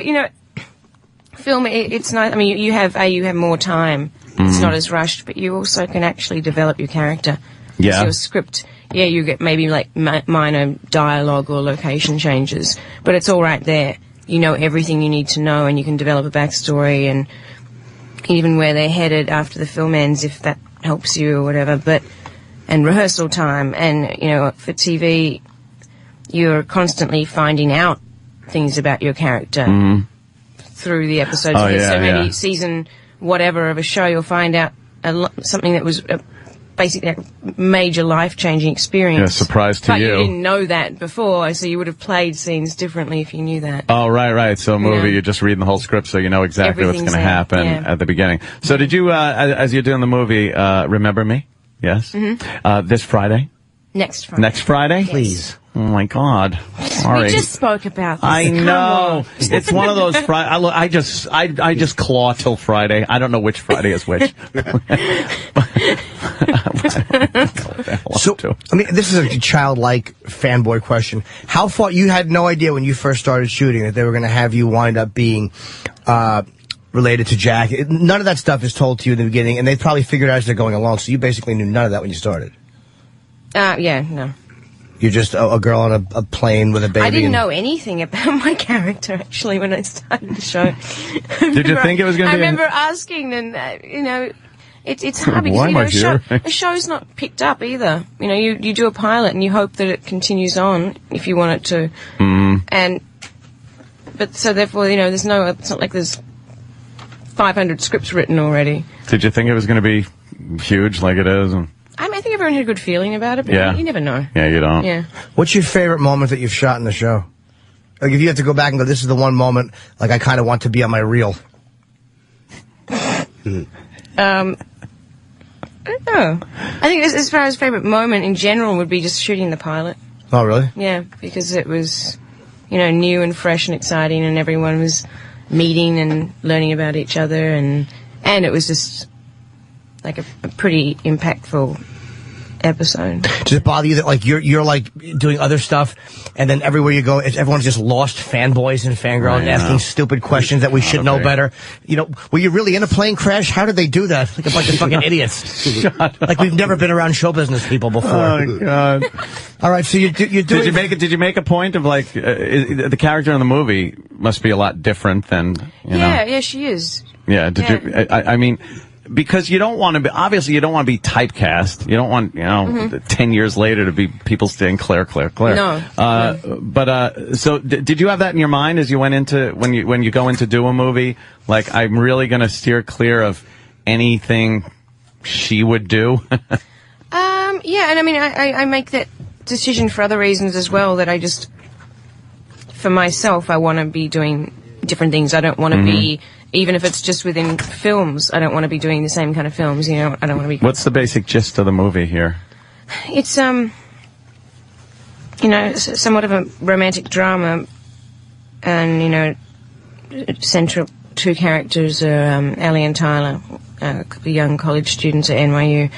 film, it's nice. I mean, you have more time. It's not as rushed, but you also can actually develop your character. Yeah. So your script, you get maybe like minor dialogue or location changes, but it's all right there. You know everything you need to know, and you can develop a backstory and even where they're headed after the film ends, if that helps you or whatever. And rehearsal time, and for TV, you're constantly finding out things about your character through the episodes. Oh, yeah, so maybe season whatever of a show, you'll find out something that was basically a major life-changing experience. Yeah, surprise to but you. But you didn't know that before, so you would have played scenes differently if you knew that. Oh, right. So a movie, you're just reading the whole script, so you know exactly what's going to happen at the beginning. So did you, as you're doing the movie, remember me? Yes? Mm-hmm. This Friday? Next Friday. Next Friday? Yes. Please. Oh, my God. Sorry. We just spoke about this. I Come know. on. It's one of those Friday. I just claw till Friday. I don't know which Friday is which. So, I mean, this is a childlike fanboy question. How far, you had no idea when you first started shooting that they were going to have you wind up being, related to Jack. None of that stuff is told to you in the beginning, and they probably figured out as they're going along, so you basically knew none of that when you started. No. You're just a girl on a plane with a baby. I didn't know anything about my character, actually, when I started the show. Did you think it was going to be? I remember asking, and, it's hard because, a show's not picked up either. You do a pilot and you hope that it continues on if you want it to. But so therefore, it's not like there's 500 scripts written already. Did you think it was going to be huge like it is? I think everyone had a good feeling about it, but you never know. Yeah, you don't. Yeah. What's your favorite moment that you've shot in the show? Like, if you have to go back and go, this is the one moment, like, I kind of want to be on my reel. I don't know. I think as far as favorite moment in general would be just shooting the pilot. Oh, really? Yeah, because it was, new and fresh and exciting, and everyone was meeting and learning about each other, and it was just like a pretty impactful episode. Does it bother you that, like, you're like doing other stuff, and then everywhere you go, everyone's just lost fanboys and fangirls and asking stupid questions that we should know better? Were you really in a plane crash? How did they do that? Like a bunch of fucking idiots. Like we've never been around show business people before. Oh, God. All right, so you do. Did you make a point of, like, the character in the movie must be a lot different than, Yeah, she is. Yeah, you, I mean, because you don't want to be, obviously you don't want to be typecast. You don't want, 10 years later to be people saying Claire. No. So did you have that in your mind as you went into, when you go in to do a movie? Like, I'm really going to steer clear of anything she would do? Yeah, and I mean, I make that decision for other reasons as well, that I just, for myself, I want to be doing different things. I don't want to be, even if it's just within films, I don't want to be doing the same kind of films, I don't want to be... What's the basic gist of the movie here? It's, somewhat of a romantic drama, and, central two characters are Ellie and Tyler, young college students at NYU.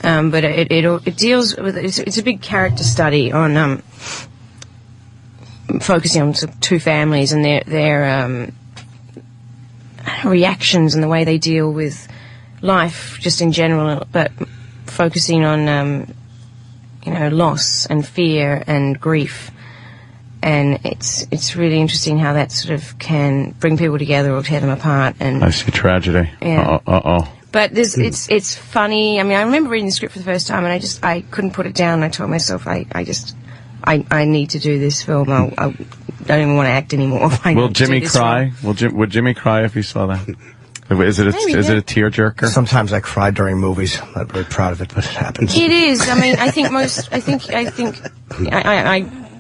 But it deals with, it's a big character study on, focusing on two families and their reactions and the way they deal with life just in general, but focusing on, loss and fear and grief. And it's really interesting how that sort of can bring people together or tear them apart. And I see tragedy. Yeah. Uh-oh. But it's funny. I mean, I remember reading the script for the first time, and I couldn't put it down. I told myself, I need to do this film. I don't even want to act anymore. Will Jimmy cry? Would Jimmy cry if he saw that? Is it a tearjerker? Sometimes I cry during movies. I'm not very proud of it, but it happens. It is. I mean, I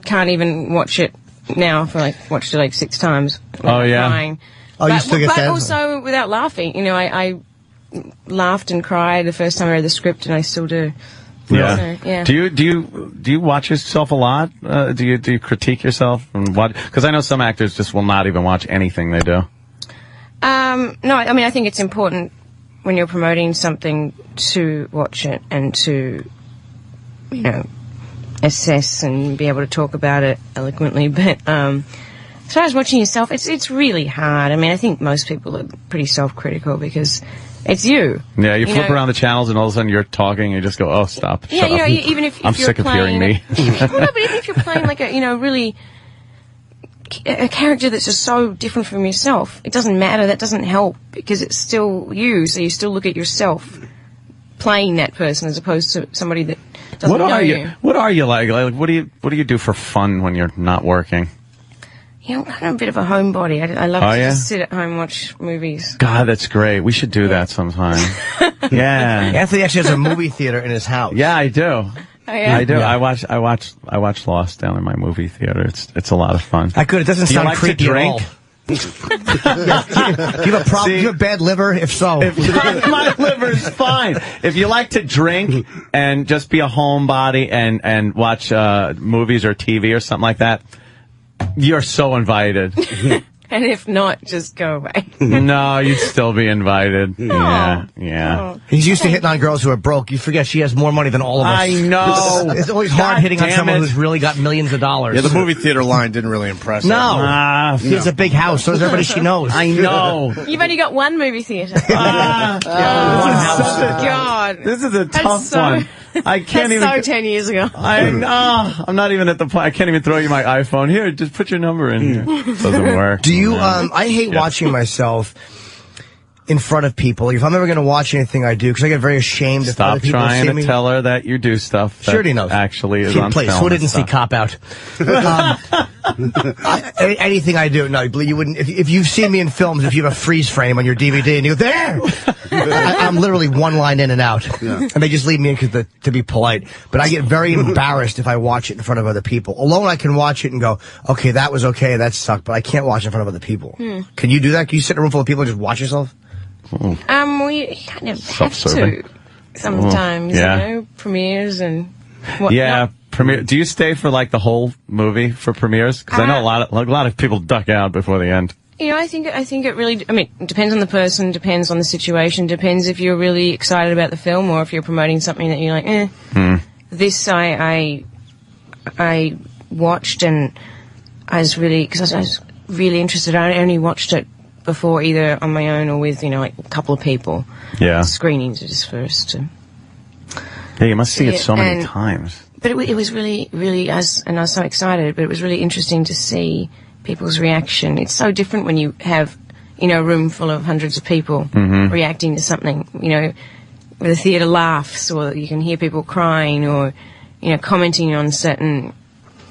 can't even watch it now. Watched it like 6 times. Oh, yeah. Crying. Oh, you still get that? But also without laughing. I laughed and cried the first time I read the script, and I still do. Yeah. So, yeah. Do you watch yourself a lot? Do you critique yourself and what? Because I know some actors just will not even watch anything they do. No, I mean, I think it's important when you're promoting something to watch it and to, you know, assess and be able to talk about it eloquently. But as far as watching yourself, it's really hard. I mean, I think most people are pretty self-critical because it's you. Yeah, you flip know, around the channels and all of a sudden you're talking and you just go, oh, stop. Yeah, shut you know, up. even if I'm you're sick of hearing me. well, no, but even if you're playing like a, you know, really a character that's just so different from yourself, it doesn't matter. That doesn't help because it's still you. So you still look at yourself playing that person as opposed to somebody that doesn't know you. What are you like? Like, what do you do for fun when you're not working? You know, I'm kind of a bit of a homebody. I love to yeah? just sit at home and watch movies. God, that's great. We should do that sometime. Yeah. Anthony actually has a movie theater in his house. Yeah, I do. Oh, yeah? I do. Yeah. I watch Lost down in my movie theater. It's a lot of fun. I could. It doesn't Do you sound like to creepy drink? at all. Do you have a problem? Do you have bad liver? If so, My liver's fine. If you like to drink and just be a homebody and watch movies or TV or something like that, you're so invited. And if not, just go away. No, you'd still be invited. Yeah. He's used to hitting on girls who are broke. You forget she has more money than all of us. I know. It's always hard hitting on damn someone it. who's really got millions of dollars. Yeah, the movie theater line didn't really impress her. No. She has a big house. So does everybody she knows. I know. You've only got one movie theater. God. This is a That's tough one. I can't That's even. so 10 years ago. I'm not even at the point. I can't even throw you my iPhone. Here, just put your number in here. Doesn't work. Do you, I hate watching myself in front of people. If I'm ever going to watch anything I do, because I get very ashamed if other Stop people trying see to me. tell her that you do stuff that Sure he knows. actually is Kid, on please, film who and didn't see stuff. Cop Out? Anything I do, no, you wouldn't. If you've seen me in films, if you have a freeze frame on your DVD and you go, there! I'm literally one line in and out. Yeah. And they just leave me in to be polite. But I get very embarrassed if I watch it in front of other people. Alone, I can watch it and go, okay, that was okay, that sucked, but I can't watch it in front of other people. Can you do that? Can you sit in a room full of people and just watch yourself? We kind of have Self-serving. to sometimes, Yeah. you know, premieres and whatnot. Yeah, premiere. Do you stay for like the whole movie for premieres? Because I know a lot of people duck out before the end. You know, I think it really, I mean, it depends on the person, depends on the situation, depends if you're really excited about the film or if you're promoting something that you're like, This I watched and because I was really interested. I only watched it before either on my own or with, you know, like a couple of people. Yeah. Screenings are just first. Yeah, you must see it so many and- times. But it was really, really, and I was so excited, but it was really interesting to see people's reaction. It's so different when you have, you know, a room full of hundreds of people reacting to something, you know, where the theatre laughs or you can hear people crying or, you know, commenting on certain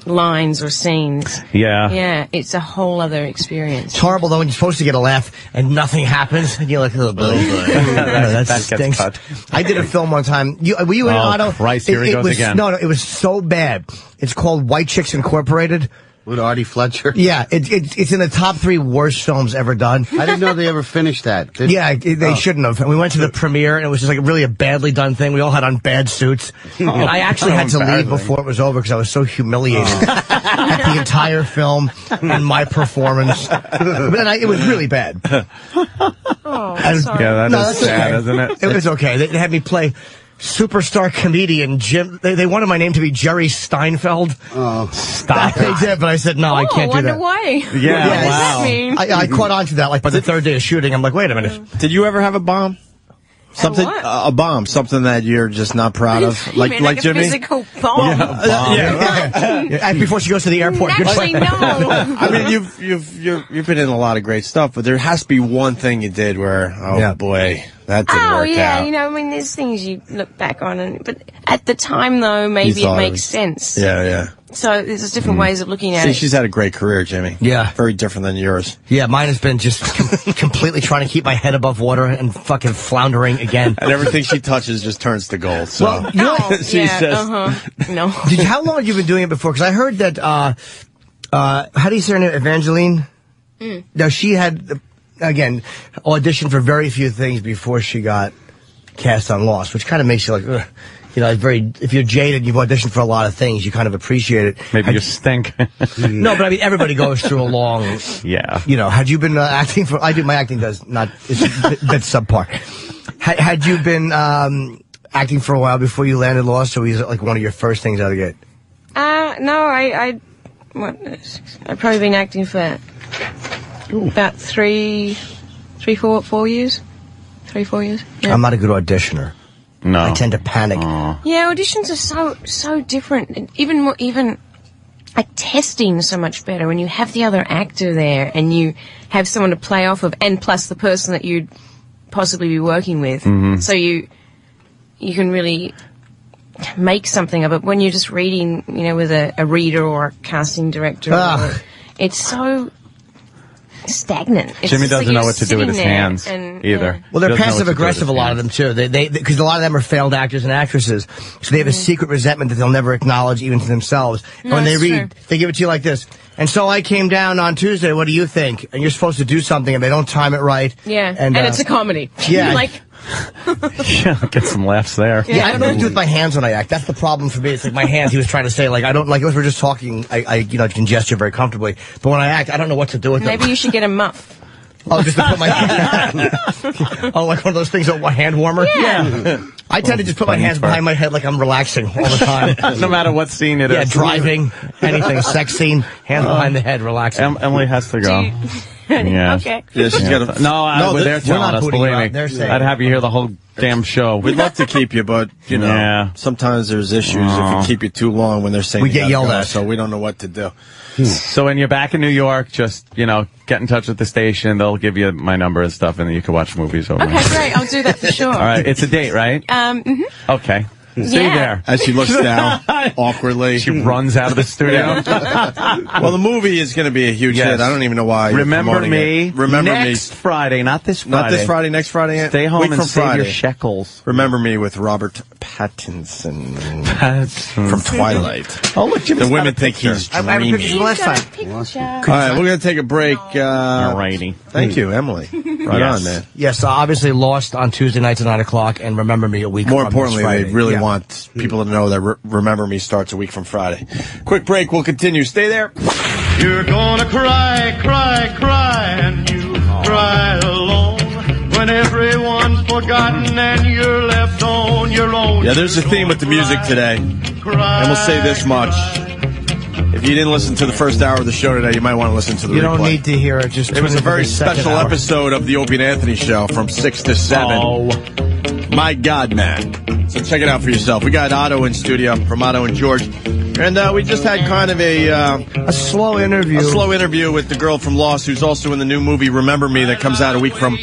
lines or scenes. Yeah. Yeah, it's a whole other experience. It's horrible, though, when you're supposed to get a laugh and nothing happens, and you're like, oh, boy. that gets stinks. cut. I did a film one time. Were you in Oh, Otto? Christ, here he goes again. No, it was so bad. It's called White Chicks Incorporated. With Artie Fletcher? Yeah, it's in the top 3 worst films ever done. I didn't know they ever finished that. They shouldn't have. And we went to the premiere, and it was just like really a badly done thing. We all had on bad suits. And I actually had to leave before it was over because I was so humiliated at the entire film and my performance. But then it was really bad. Oh, sorry. Yeah, that's sad, okay. isn't it? It was okay. They had me play superstar comedian Jim. They wanted my name to be Jerry Steinfeld. Oh, stop They did, but I said no, I can't do that. Why? Yeah, What does that mean? I caught on to that like by the 3rd day of shooting. I'm like, wait a minute. Did you ever have a bomb? Something, a bomb, something that you're just not proud of, You mean like a Jimmy. physical bomb? And before she goes to the airport. Good Actually, try. no. I mean, you've been in a lot of great stuff, but there has to be one thing you did where, boy, that didn't work out. You know, I mean, there's things you look back on, but at the time, though, maybe it makes sense. Yeah. So there's different ways of looking at See, it. she's had a great career, Jimmy. Yeah. Very different than yours. Yeah, mine has been just completely trying to keep my head above water and fucking floundering again. And everything she touches just turns to gold. So Well, you know, she says, No. how long have you been doing it before? Because I heard that, how do you say her name? Evangeline? Now, she had, again, auditioned for very few things before she got cast on Lost, which kind of makes you like, ugh. You know, if you're jaded, you've auditioned for a lot of things, you kind of appreciate it. Maybe you stink. No, but I mean, everybody goes through a long. Yeah. You know, had you been acting for? My acting it's a bit subpar. Had you been acting for a while before you landed Lost, or was it like one of your first things out of the gate? No, I've probably been acting for about 4 years. 3-4 years. Yeah. I'm not a good auditioner. No. I tend to panic. Yeah, auditions are so different. And even like testing so much better when you have the other actor there and you have someone to play off of, and plus the person that you'd possibly be working with. Mm-hmm. So you can really make something of it. When you're just reading, you know, with a reader or a casting director, it's so stagnant. It's Jimmy just doesn't like know you're what to do with his sitting there hands and, either. yeah. Well, they're Doesn't know what to do passive with aggressive, his a lot of them too. Because a lot of them are failed actors and actresses, so they have a secret resentment that they'll never acknowledge even to themselves. And when they read, they give it to you like this. And so I came down on Tuesday. What do you think? And you're supposed to do something, and they don't time it right. Yeah, and it's a comedy. Yeah, like. Yeah, get some laughs there. Yeah, I don't know what to do with my hands when I act. That's the problem for me. It's like my hands. He was trying to say, like, I don't like. If we're just talking, I can gesture very comfortably. But when I act, I don't know what to do with them. Maybe you should get a muff. Oh, just to put my hand. Oh, like one of those things, a hand warmer? Yeah. I tend to just put my hands behind my head like I'm relaxing all the time. No matter what scene it is. Yeah, driving, anything, sex scene, hands behind the head, relaxing. Emily has to go. Yeah. Okay. Yeah, she's got to. No, they're telling us, believe me. I'd have you hear the whole damn show. We'd love to keep you, but, you know, sometimes there's issues if we keep you too long when they're saying we get yelled at. So we don't know what to do. So when you're back in New York, just, you know, get in touch with the station. They'll give you my number and stuff, and then you can watch movies over. Okay, great. I'll do that for sure. All right. It's a date, right? Mhm. Okay. Stay there. As she looks down awkwardly. She runs out of the studio. Well, the movie is going to be a huge hit. I don't even know why. Remember me. Remember next Friday, not this Friday. Not this Friday, next Friday. Stay home Week and from save Friday. your shekels. Remember Me with Robert Pattinson from Twilight. Oh, look, Jimmy's the women got a think picture. he's I have a picture dreamy. from last time. All right, we're going to take a break. All righty. Thank you, Emily. Right on, man. Yes, obviously Lost on Tuesday nights at 9 o'clock, and Remember Me a week More from importantly, this Friday. they really want people to know that Remember Me starts a week from Friday. Quick break. We'll continue. Stay there. You're gonna cry, cry, cry, and you cry alone when everyone's forgotten and you're left on your own. Yeah, there's a theme with the music today. And we'll say this much. If you didn't listen to the first hour of the show today, you might want to listen to the replay. You don't need to hear it. Just it was a very special hour. episode of the Opie and Anthony Show from 6 to 7. Oh. My God, man. So check it out for yourself. We got Otto in studio from Otto and George. And we just had kind of a slow interview. A slow interview with the girl from Lost, who's also in the new movie Remember Me that comes out a week from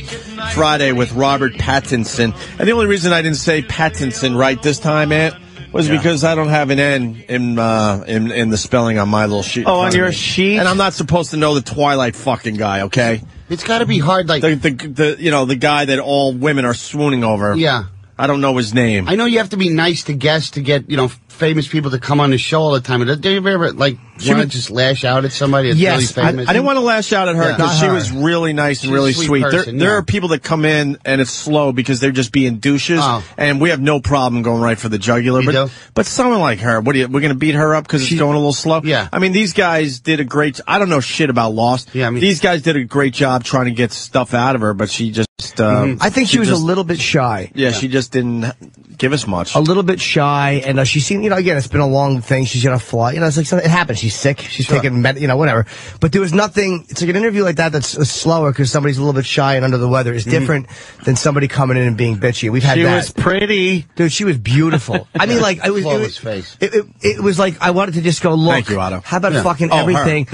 Friday with Robert Pattinson. And the only reason I didn't say Pattinson right this time, Ant, was because I don't have an N in the spelling on my little sheet. Oh, on your sheet? And I'm not supposed to know the Twilight fucking guy, okay? It's got to be hard, like the guy that all women are swooning over. Yeah. I don't know his name. I know you have to be nice to guests to get, famous people to come on the show all the time. But do you ever, want to just lash out at somebody that's really famous? I didn't want to lash out at her because she was really nice and really sweet. There are people that come in and it's slow because they're just being douches, and we have no problem going right for the jugular. But someone like her, we're going to beat her up because it's going a little slow? Yeah. I mean, these guys did a great. I don't know shit about Lost. Yeah, these guys did a great job trying to get stuff out of her, but she just. I think she was a little bit shy. Yeah, she just didn't give us much. A little bit shy, and she's seen, again, it's been a long thing. She's gonna fly. It's like it happens. She's sick. She's taking, whatever. But there was nothing. It's like an interview like that that's slower because somebody's a little bit shy and under the weather is different than somebody coming in and being bitchy. We've had that. She was pretty, dude. She was beautiful. I mean, like it was like I wanted to just go look. Thank you, Otto. How about fucking everything?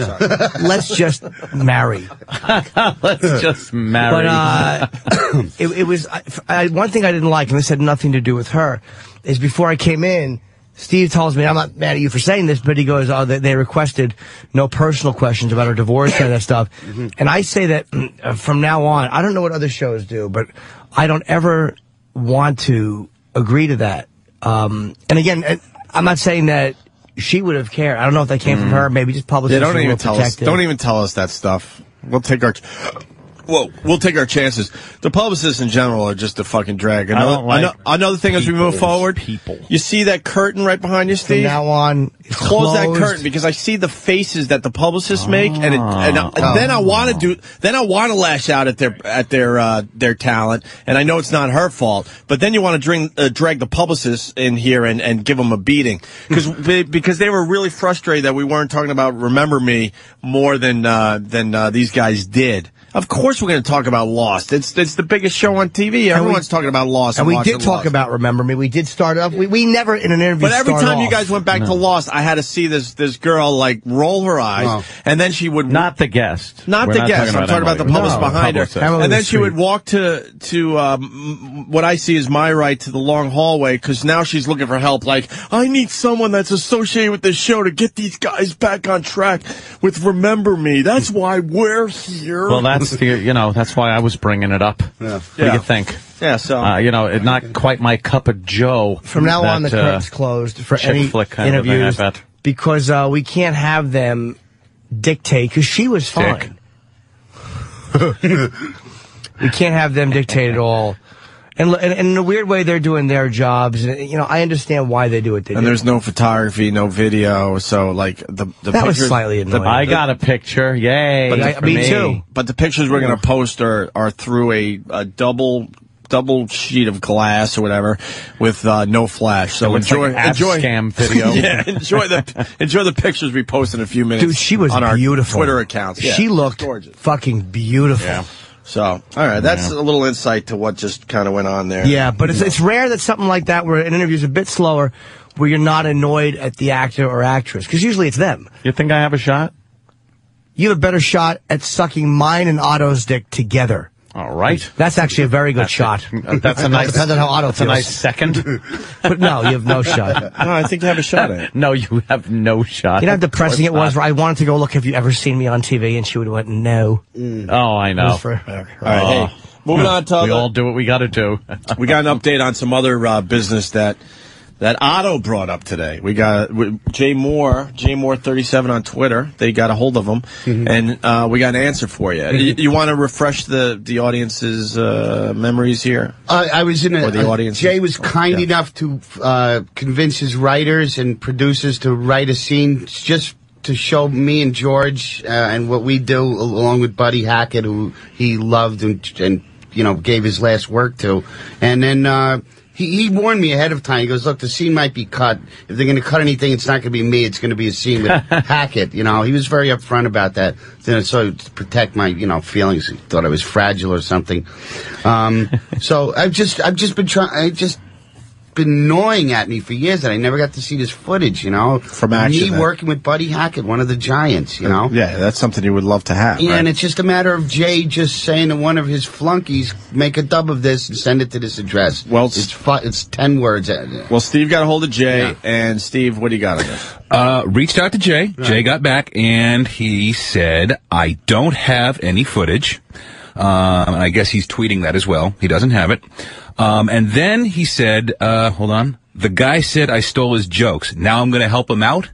Let's just marry. Let's just marry. But it was one thing I didn't like, and this had nothing to do with her, is before I came in, Steve tells me, I'm not mad at you for saying this, but he goes, they requested no personal questions about her divorce and that stuff. And I say that from now on, I don't know what other shows do, but I don't ever want to agree to that. And again, I'm not saying that she would have cared. I don't know if that came from her. Maybe just publicists. Don't even tell us that stuff. We'll take our Well, we'll take our chances. The publicists in general are just a fucking drag. Another thing as we move forward, you see that curtain right behind you, Steve? From now on, close that curtain because I see the faces that the publicists make, and then I want to lash out at their talent, and I know it's not her fault, but then you want to drag the publicists in here and give them a beating because they were really frustrated that we weren't talking about Remember Me more than these guys did. Of course we're going to talk about Lost. It's the biggest show on TV. Everyone's talking about Lost. And we did talk about Remember Me. We did start off. We never in an interview. But every time you guys went back to Lost, I had to see this girl like roll her eyes, and then she would not the guest. I'm talking about the publicist behind her. And then she would walk to what I see as my right to the long hallway because now she's looking for help. Like I need someone that's associated with this show to get these guys back on track with Remember Me. That's why we're here. Well, that's why I was bringing it up. Yeah. What do you think? Yeah, so not quite my cup of joe. From now on, the curtain's closed for any interviews because we can't have them dictate. Because she was fine. We can't have them dictate at all. And in a weird way, they're doing their jobs. I understand why they do what they do. And there's no photography, no video, so like the that pictures, was slightly annoying. I got a picture, yay! But me too. But the pictures we're going to post are through a double sheet of glass or whatever with no flash. So enjoy scam video. Yeah, enjoy the pictures we post in a few minutes. Dude, she was on our beautiful. Twitter accounts. Yeah, she looked fucking beautiful. Yeah. So, all right, that's a little insight to what just kind of went on there. Yeah, but it's rare that something like that, where an interview's a bit slower, where you're not annoyed at the actor or actress, because usually it's them. You think I have a shot? You have a better shot at sucking mine and Otto's dick together. All right. That's actually a very good shot. That's a nice. Depends on how Otto That's feels. a nice second. But no, you have no shot. No, I think you have a shot at it. No, you have no shot. You know how depressing it was? I wanted to go look, have you ever seen me on TV? And she would have went, no. Oh, I know. All right, hey, moving on to we all do what we got to do. We got an update on some other business that Otto brought up today. We got Jay Moore 37 on Twitter. They got a hold of him, and we got an answer for you. You want to refresh the audience's memories here? I was in the audience. Jay was kind enough to convince his writers and producers to write a scene just to show me and George and what we do, along with Buddy Hackett, who he loved and gave his last work to, and then. He warned me ahead of time. He goes, look, the scene might be cut. If they're going to cut anything, it's not going to be me. It's going to be a scene with Hackett. He was very upfront about that. So to protect my, feelings, he thought I was fragile or something. So I've just been gnawing at me for years that I never got to see this footage, from action. Me working with Buddy Hackett, one of the giants, Yeah, that's something you would love to have. Yeah, right? and it's just a matter of Jay just saying to one of his flunkies, make a dub of this and send it to this address. Well, it's 10 words. Well, Steve got a hold of Jay, and Steve, what do you got on this? Reached out to Jay. Right. Jay got back, and he said, I don't have any footage. I guess he's tweeting that as well. He doesn't have it. And then he said, hold on. The guy said I stole his jokes. Now I'm going to help him out? ?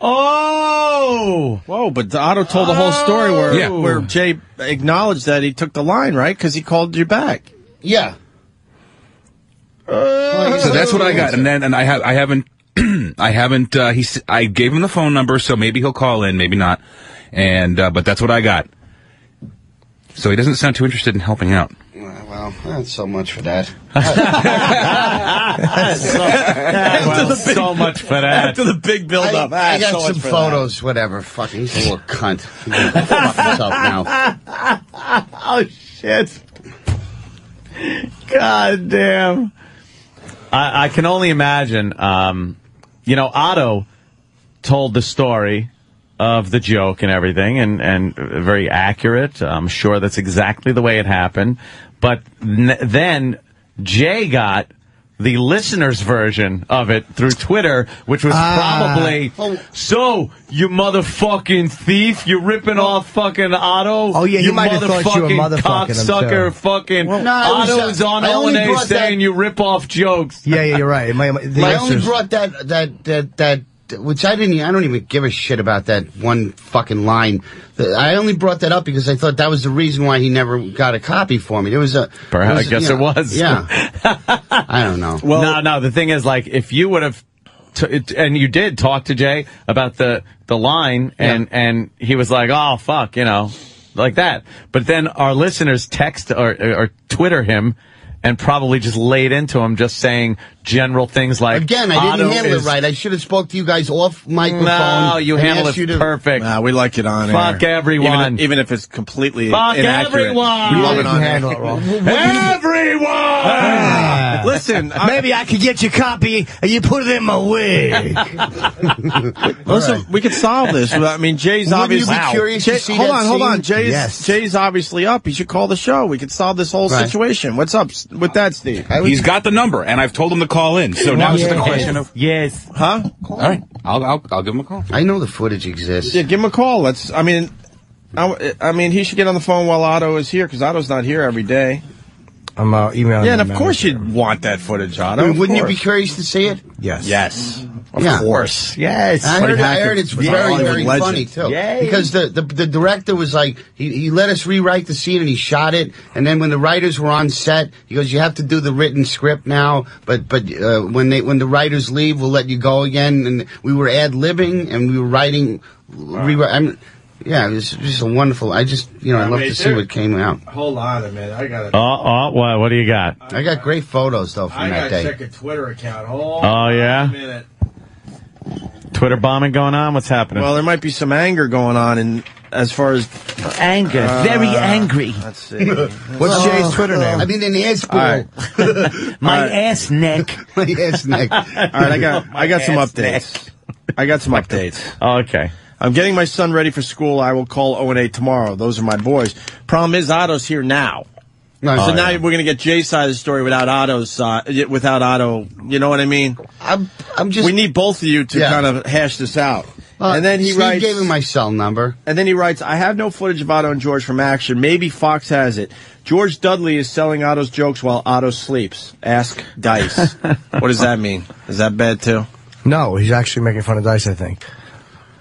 Oh! Whoa, but Otto told the whole story where Jay acknowledged that he took the line, right? Because he called you back. Yeah. So that's what I got. And then, I haven't, I gave him the phone number, so maybe he'll call in, maybe not. And, but that's what I got. So he doesn't sound too interested in helping out. Well, that's so much for that. So much for that. After the big build-up. I got some photos, whatever. Fucking, he's a little cunt. Fuck himself now. Oh, shit. God damn. I can only imagine, Otto told the story of the joke and everything, and very accurate. I'm sure that's exactly the way it happened. But then Jay got the listener's version of it through Twitter, which was probably, so, you motherfucking thief, you're ripping off fucking Otto? Oh, yeah, you might have thought you were motherfucking cocksucker, fucking Otto's on O&A saying you rip off jokes. Yeah, you're right. I only brought that which I don't even give a shit about that one fucking line. I only brought that up because I thought that was the reason why he never got a copy for me. There was a... Perhaps, I guess it was. Yeah. I don't know. Well, no, the thing is, like, if you would have... and you did talk to Jay about the line, and he was like, oh, fuck, you know, like that. But then our listeners text or Twitter him and probably just laid into him just saying general things like... Again, I didn't handle it right. I should have spoke to you guys off microphone. No, you handled it perfect. Nah, we like it on Fuck air. Everyone. Even if it's completely Fuck inaccurate. everyone. We love it on handle air. it wrong. Everyone! Listen, maybe I could get your copy and you put it in my wig. Listen, we could solve this. I mean, Jay's Wouldn't obviously... you be curious to see hold that on. scene? Jay's obviously up. He should call the show. We could solve this whole situation. What's up with that, Steve? He's got the number, and I've told him to call in. So now it's just a question of... Yes. Huh? All right. I'll give him a call. I know the footage exists. Yeah, give him a call. I mean, he should get on the phone while Otto is here, because Otto's not here every day. I'm emailing. Yeah, and of course you'd want that footage, Otto. I mean, wouldn't you be curious to see it? Yes. Yes. Of Yeah. course. Yes. I heard it's very, very funny, too. Yay. Because the director was like, he let us rewrite the scene and he shot it. And then when the writers were on set, he goes, you have to do the written script now. But when the writers leave, we'll let you go again. And we were ad-libbing and we were writing, yeah, it was just a wonderful, I love to see what came out. Hold on a minute. I got it. What do you got? I got great photos, though, from that day. I got to check a Twitter account. Hold yeah? on a minute. Twitter bombing going on? What's happening? Well, there might be some anger going on as far as... Anger. Very angry. Let's see. What's Jay's Twitter name? I mean, an ass ball. Right. My ass neck. My ass neck. All right, I got some updates. I got some updates. Okay. I'm getting my son ready for school. I will call 0-8 tomorrow. Those are my boys. Problem is, Otto's here now. No, so now we're going to get Jay's side of the story without without Otto. You know what I mean? I'm just... We need both of you to kind of hash this out. And then he writes... gave him my cell number. And then he writes, I have no footage of Otto and George from action. Maybe Fox has it. George Dudley is selling Otto's jokes while Otto sleeps. Ask Dice. What does that mean? Is that bad, too? No, he's actually making fun of Dice, I think.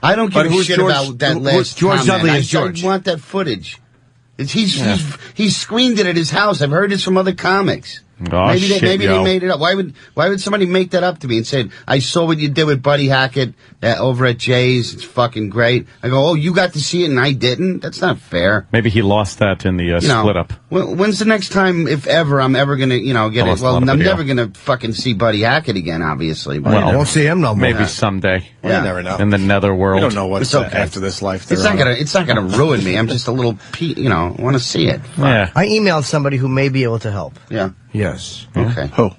I don't give a shit about that last George comment. Dudley is George. I want that footage. He's screened it at his house. I've heard this from other comics. Oh, maybe they made it up. Why would somebody make that up to me and say, I saw what you did with Buddy Hackett over at Jay's. It's fucking great. I go, oh, you got to see it and I didn't? That's not fair. Maybe he lost that in the split up. When's the next time, if ever, I'm ever going to, get it? Well, I'm never going to fucking see Buddy Hackett again, obviously. But I won't see him no more. Maybe someday. You never know. In the netherworld. We don't know what's after this life. It's not gonna ruin me. I'm just a little, I want to see it. Yeah. I emailed somebody who may be able to help. Yeah. Yes. Okay. Who?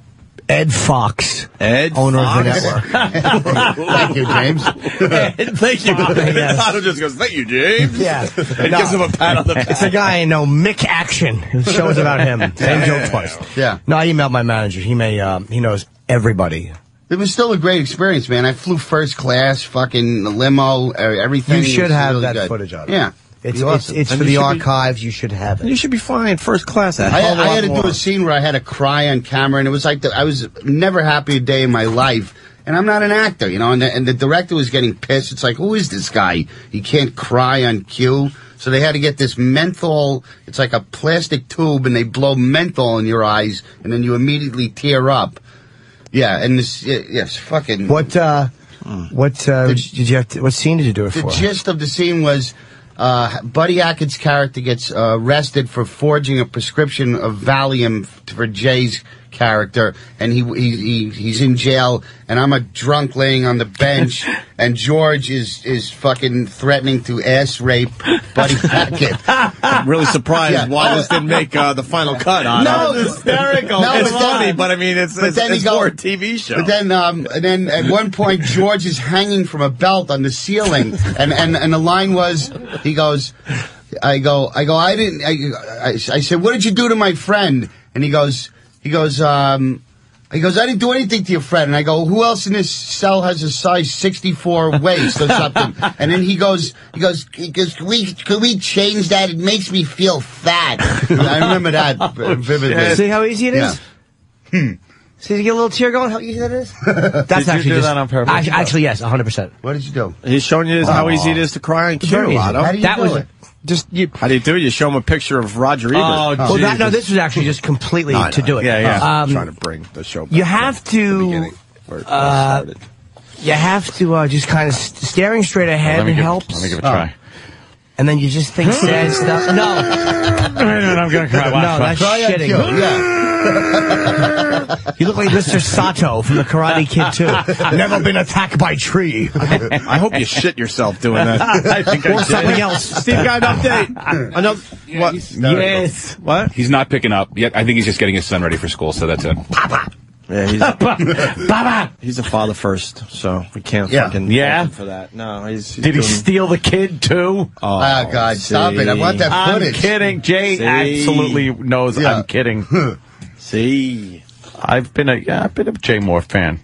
Ed Fox. Ed owner Fox? of the network. Thank you, James. Thank you. Otto just goes, thank you, James. Yeah. And gives him a pat on the back. It's a guy I know, Mick Action. The show's about him. Same joke twice. Yeah. No, I emailed my manager. He knows everybody. It was still a great experience, man. I flew first class, fucking limo, everything. You should have really that good. footage of it. Yeah. It's awesome. for the archives. You should have it. You should be flying first class. I had to do a scene where I had to cry on camera, and it was like I was never happy a day in my life. And I'm not an actor, and the director was getting pissed. It's like, who is this guy? He can't cry on cue. So they had to get this menthol. It's like a plastic tube, and they blow menthol in your eyes, and then you immediately tear up. Yeah, and yes, fucking. What did you have to, what scene did you do it for? The gist of the scene was Buddy Hackett's character gets arrested for forging a prescription of Valium for Jay's character, and he's in jail, and I'm a drunk laying on the bench, and George is fucking threatening to ass rape Buddy Hackett. I'm really surprised why this didn't make the final cut on No, it. it's hysterical. No, it's funny, but I mean, it's more a TV show. But then at one point, George is hanging from a belt on the ceiling, and the line was, he goes, I said, what did you do to my friend? And he goes, I didn't do anything to your friend. And I go, who else in this cell has a size 64 waist or something? And then he goes, could we change that? It makes me feel fat. I remember that vividly. See how easy it is? Yeah. See, you get a little tear going? How easy that is? That's That's Did you do that on purpose? Actually, yes, 100%. What did you do? He's showing you how easy it is to cry on cue, Very easy. Otto. How do you That do was it? just you. How do you do it? You show him a picture of Roger Ebert. Oh, Well, no, this was actually just completely to do it. Yeah. I'm trying to bring the show back You have to. where it started. You have to just kind of staring straight ahead helps. Let me give it a try. And then you just think sad stuff. No. I'm going to cry. No, that's shitting. You look like Mr. Sato from the Karate Kid 2. Never been attacked by tree. I hope you shit yourself doing that. I think Or something else. Steve got an update. Another, what? Yes. What? He's not picking up yet. I think he's just getting his son ready for school, so that's it. Yeah, Baba. he's a father first, so we can't fucking fault him for that. No, he's Did he steal the kid too? Oh, God, stop it. I want that footage. I'm kidding. Jay absolutely knows I'm kidding. See, I've been a Jay Moore fan.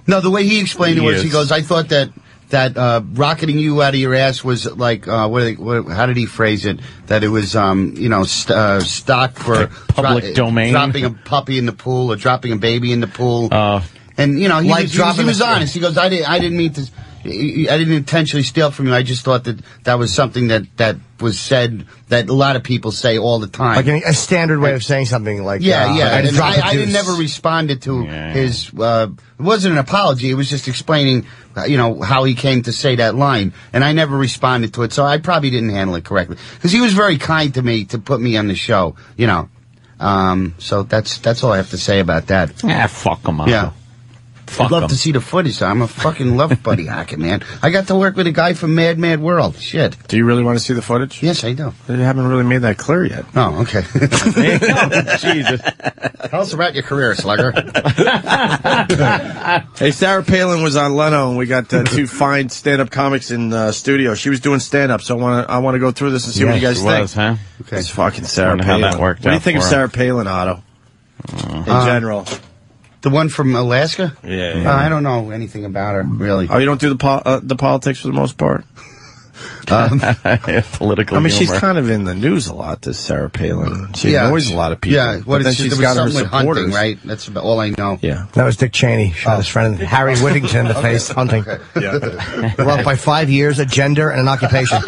No, the way he explained it was, Yes. he goes, I thought that rocketing you out of your ass was like, how did he phrase it? That it was, stock for Like public domain. dropping a puppy in the pool or dropping a baby in the pool. And, he was honest. He goes, I didn't mean to, I didn't intentionally steal from you. I just thought that was something that was said that a lot of people say all the time. Like a standard way of saying something like I didn't never responded to his, it wasn't an apology, it was just explaining, how he came to say that line. And I never responded to it, so I probably didn't handle it correctly. Because he was very kind to me to put me on the show, So that's all I have to say about that. Fuck him up. Yeah. I'd love to see the footage. I'm a fucking love Buddy Hackett, man. I got to work with a guy from Mad Mad World. Shit. do you really want to see the footage? Yes, I do. You haven't really made that clear yet. Oh, okay. Jesus. Tell us about your career, Slugger. Hey, Sarah Palin was on Leno, and we got two fine stand-up comics in studio. She was doing stand-up, so I want to go through this and see what you guys think. Huh? Okay. It's fucking Sarah Wonder Palin. how that worked What do you out think of for her. Sarah Palin, Otto? In general. The one from Alaska? Yeah. I don't know anything about her, really. Oh, you don't do the politics for the most part? Political I mean, she's humor. kind of in the news a lot, this Sarah Palin. She annoys a lot of people. Yeah, but then she's got her supporters. Hunting, right? That's about all I know. Yeah. That was Dick Cheney. Shot his friend Harry Whittington in the face hunting. Yeah. We're off by 5 years, a gender, and an occupation.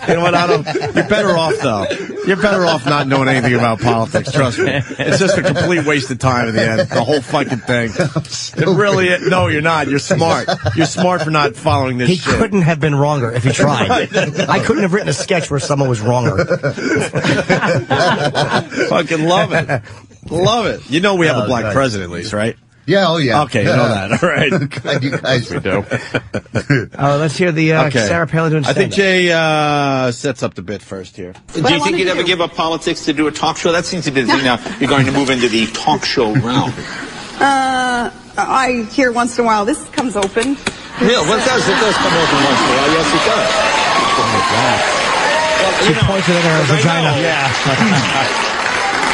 You know what, Otto? You're better off, though. You're better off not knowing anything about politics, trust me. It's just a complete waste of time in the end, the whole fucking thing. It really is. No, you're not. You're smart. You're smart for not following this He shit. couldn't have been wronger if he tried. I couldn't have written a sketch where someone was wronger. Fucking love it. Love it. You know we have a black president, at least, right? Yeah, oh yeah. Okay, you know that. All right. God, you guys. We do. Let's hear the Sarah Palin doing I think stand-up. Jay sets up the bit first here. Do you think you'd ever give up politics to do a talk show? That seems to be the thing now. You're going to move into the talk show realm. I hear once in a while, this comes open. Yeah, well, it does come open once in a while. Yes, it does. She pointed at her vagina.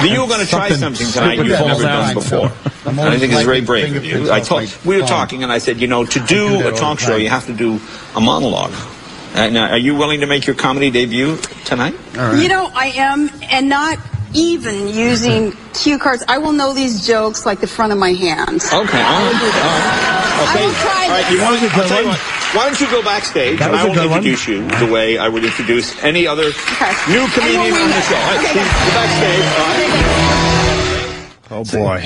You were going to try something tonight you've never done before. I think it's very brave of you. We were talking, and I said, to do a talk show, you have to do a monologue. Now, are you willing to make your comedy debut tonight? I am, and not even using cue cards. I will know these jokes like the front of my hand. Okay, all right. Okay. All right, I'll tell you what. Why don't you go backstage, and I will introduce you the way I would introduce any other new comedian on the show. All right, go backstage. Oh, boy.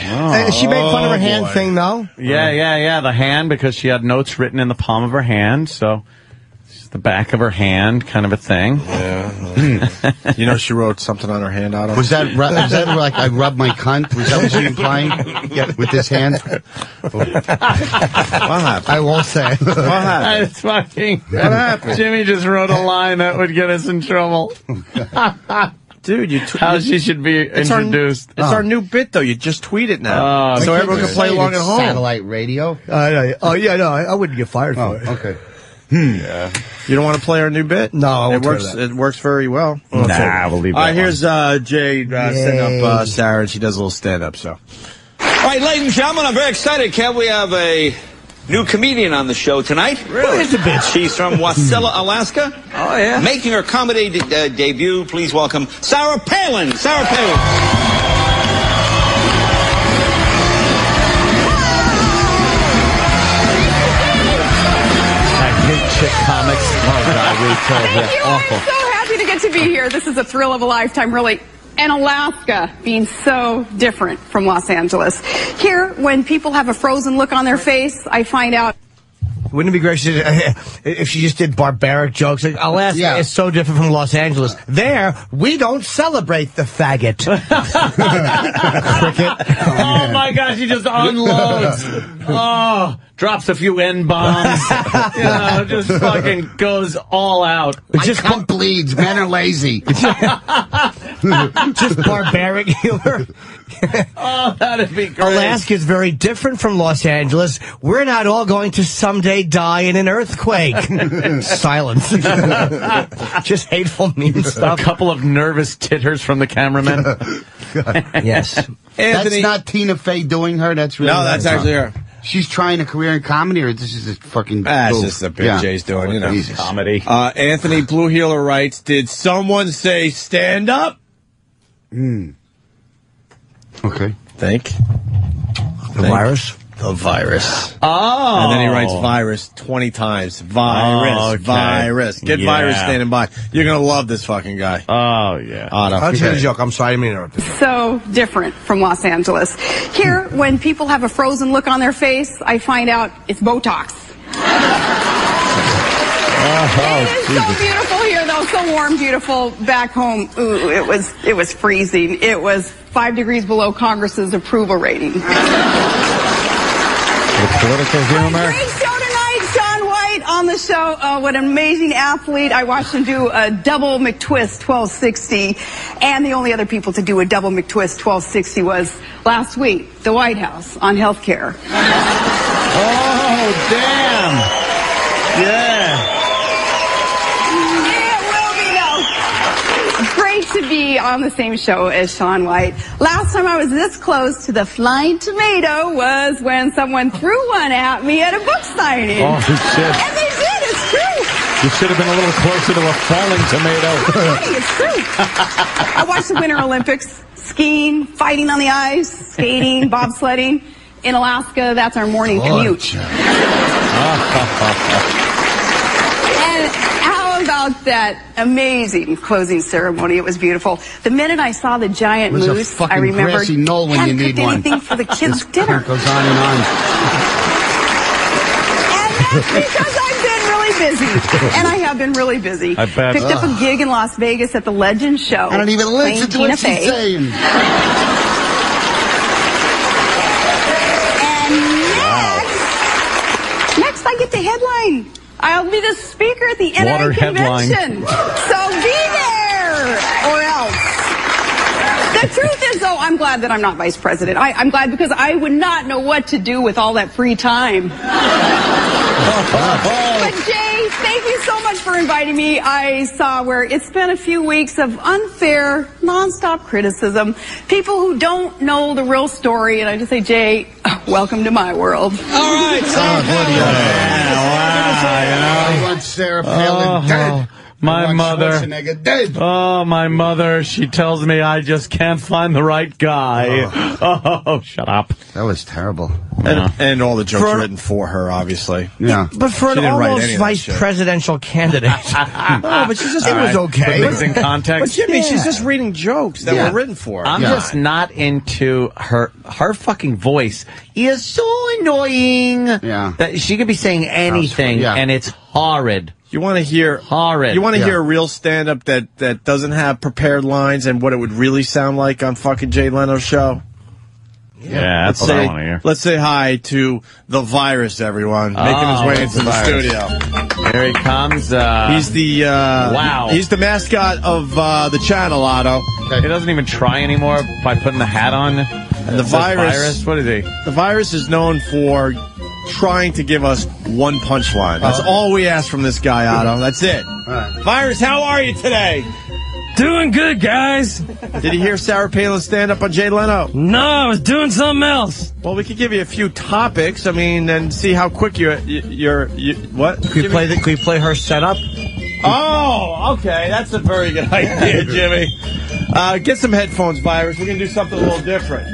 She made fun of her hand thing, though? Yeah, the hand, because she had notes written in the palm of her hand, so it's the back of her hand kind of a thing. Yeah. She wrote something on her hand, Otto? Was that like I rubbed my cunt? Was that what she implying? Yeah, with this hand? What happened? I won't say. What happened? It's fucking... What happened? Jimmy just wrote a line that would get us in trouble. Dude, how she should be introduced. It's our new bit, though. You just tweet it now. So everyone can play along at home. Satellite radio? I wouldn't get fired for it. Okay. Yeah. You don't want to play our new bit? No, I won't. It works very well. Nah, we'll leave that. All right, here's Jay setting up Sarah, and she does a little stand-up, so. All right, ladies and gentlemen, I'm very excited, Kev. We have a new comedian on the show tonight. Really? Where's the bitch? She's from Wasilla, Alaska. Oh, yeah. Making her comedy debut. Please welcome Sarah Palin. Sarah Palin. chick comics. Oh, God, really terrible. Thank you. Awful. I'm so happy to get to be here. This is a thrill of a lifetime, really. And Alaska being so different from Los Angeles. Here, when people have a frozen look on their face, I find out. Wouldn't it be great if she just did barbaric jokes? Like, Alaska is so different from Los Angeles. There, we don't celebrate the faggot. Cricket. Oh, my gosh, he just unloads. Oh, drops a few N-bombs. Just fucking goes all out. My cunt bleeds. Men are lazy. Just barbaric humor. Oh, that'd be great. Alaska is very different from Los Angeles. We're not all going to someday die in an earthquake. Silence. Just hateful, mean stuff. A couple of nervous titters from the cameraman. Yes. Anthony, that's not Tina Fey doing her. That's really that's actually her. She's trying a career in comedy, or this is just fucking. That's just a big Jay's doing, you know. Jesus. Comedy. Anthony Blue Healer writes, did someone say stand up? Okay. The virus? The virus. Oh. And then he writes virus 20 times. Virus. Virus. Get virus standing by. You're going to love this fucking guy. Oh, yeah. Otto. I'll tell you a joke. I'm sorry, I didn't mean to interrupt you. So different from Los Angeles. Here, when people have a frozen look on their face, I find out it's Botox. It is so beautiful here, though. So warm, beautiful. Back home, ooh, it was freezing. It was 5 degrees below Congress's approval rating. Political humor. Great show tonight, Sean White on the show. Oh, what an amazing athlete. I watched him do a double McTwist 1260. And the only other people to do a double McTwist 1260 was last week, the White House on health care. Oh, damn. Yeah. It will be, though. Great to be on the same show as Sean White. Last time I was this close to the flying tomato was when someone threw one at me at a book signing. Oh, shit. And they did, it's true. You should have been a little closer to a falling tomato. It's true. I watched the Winter Olympics, skiing, fighting on the ice, skating, bobsledding. In Alaska, that's our morning commute. And how about that amazing closing ceremony? It was beautiful. The minute I saw the giant moose, I remembered hadn't cooked anything for the kids' dinner. It goes on and on. And that's because I've been really busy. And I have been really busy. I bet. Picked up a gig in Las Vegas at the Legend Show. I don't even listen to what she's saying. Next, I get the headline. I'll be the speaker at the Water NI convention. So be there or else. The truth is, though, I'm glad that I'm not vice president. I'm glad because I would not know what to do with all that free time. But Jay, thank you so much for inviting me. I saw where it's been a few weeks of unfair, nonstop criticism. People who don't know the real story. And I just say, Jay, welcome to my world. All right. I want Sarah Palin dead. My mother. Schwarzenegger dead. Oh, my mother. She tells me I just can't find the right guy. Oh, shut up. That was terrible. And all the jokes written for her, obviously. Yeah. But for an almost vice presidential candidate. But she's just, it was okay. Put things in context. But Jimmy, she's just reading jokes that were written for her. I'm just not into her. Her fucking voice is so annoying. Yeah. That she could be saying anything, and it's horrid. You want to hear horrid. You want to hear a real stand-up that doesn't have prepared lines and what it would really sound like on fucking Jay Leno's show? Yeah, that's what I want to hear. Let's say hi to the virus, everyone, making his way into the studio. Here he comes. He's the He's the mascot of the channel, Otto. He doesn't even try anymore by putting the hat on. And the virus. What is he? The virus is known for trying to give us one punchline. That's all we ask from this guy, Otto. That's it. Virus, how are you today? Doing good, guys. Did you hear Sarah Palin stand up on Jay Leno? No, I was doing something else. Well, we could give you a few topics. I mean, and see how quick you're what? Can we play her setup? Oh, okay. That's a very good idea, Jimmy. Get some headphones, Virus. We're going to do something a little different.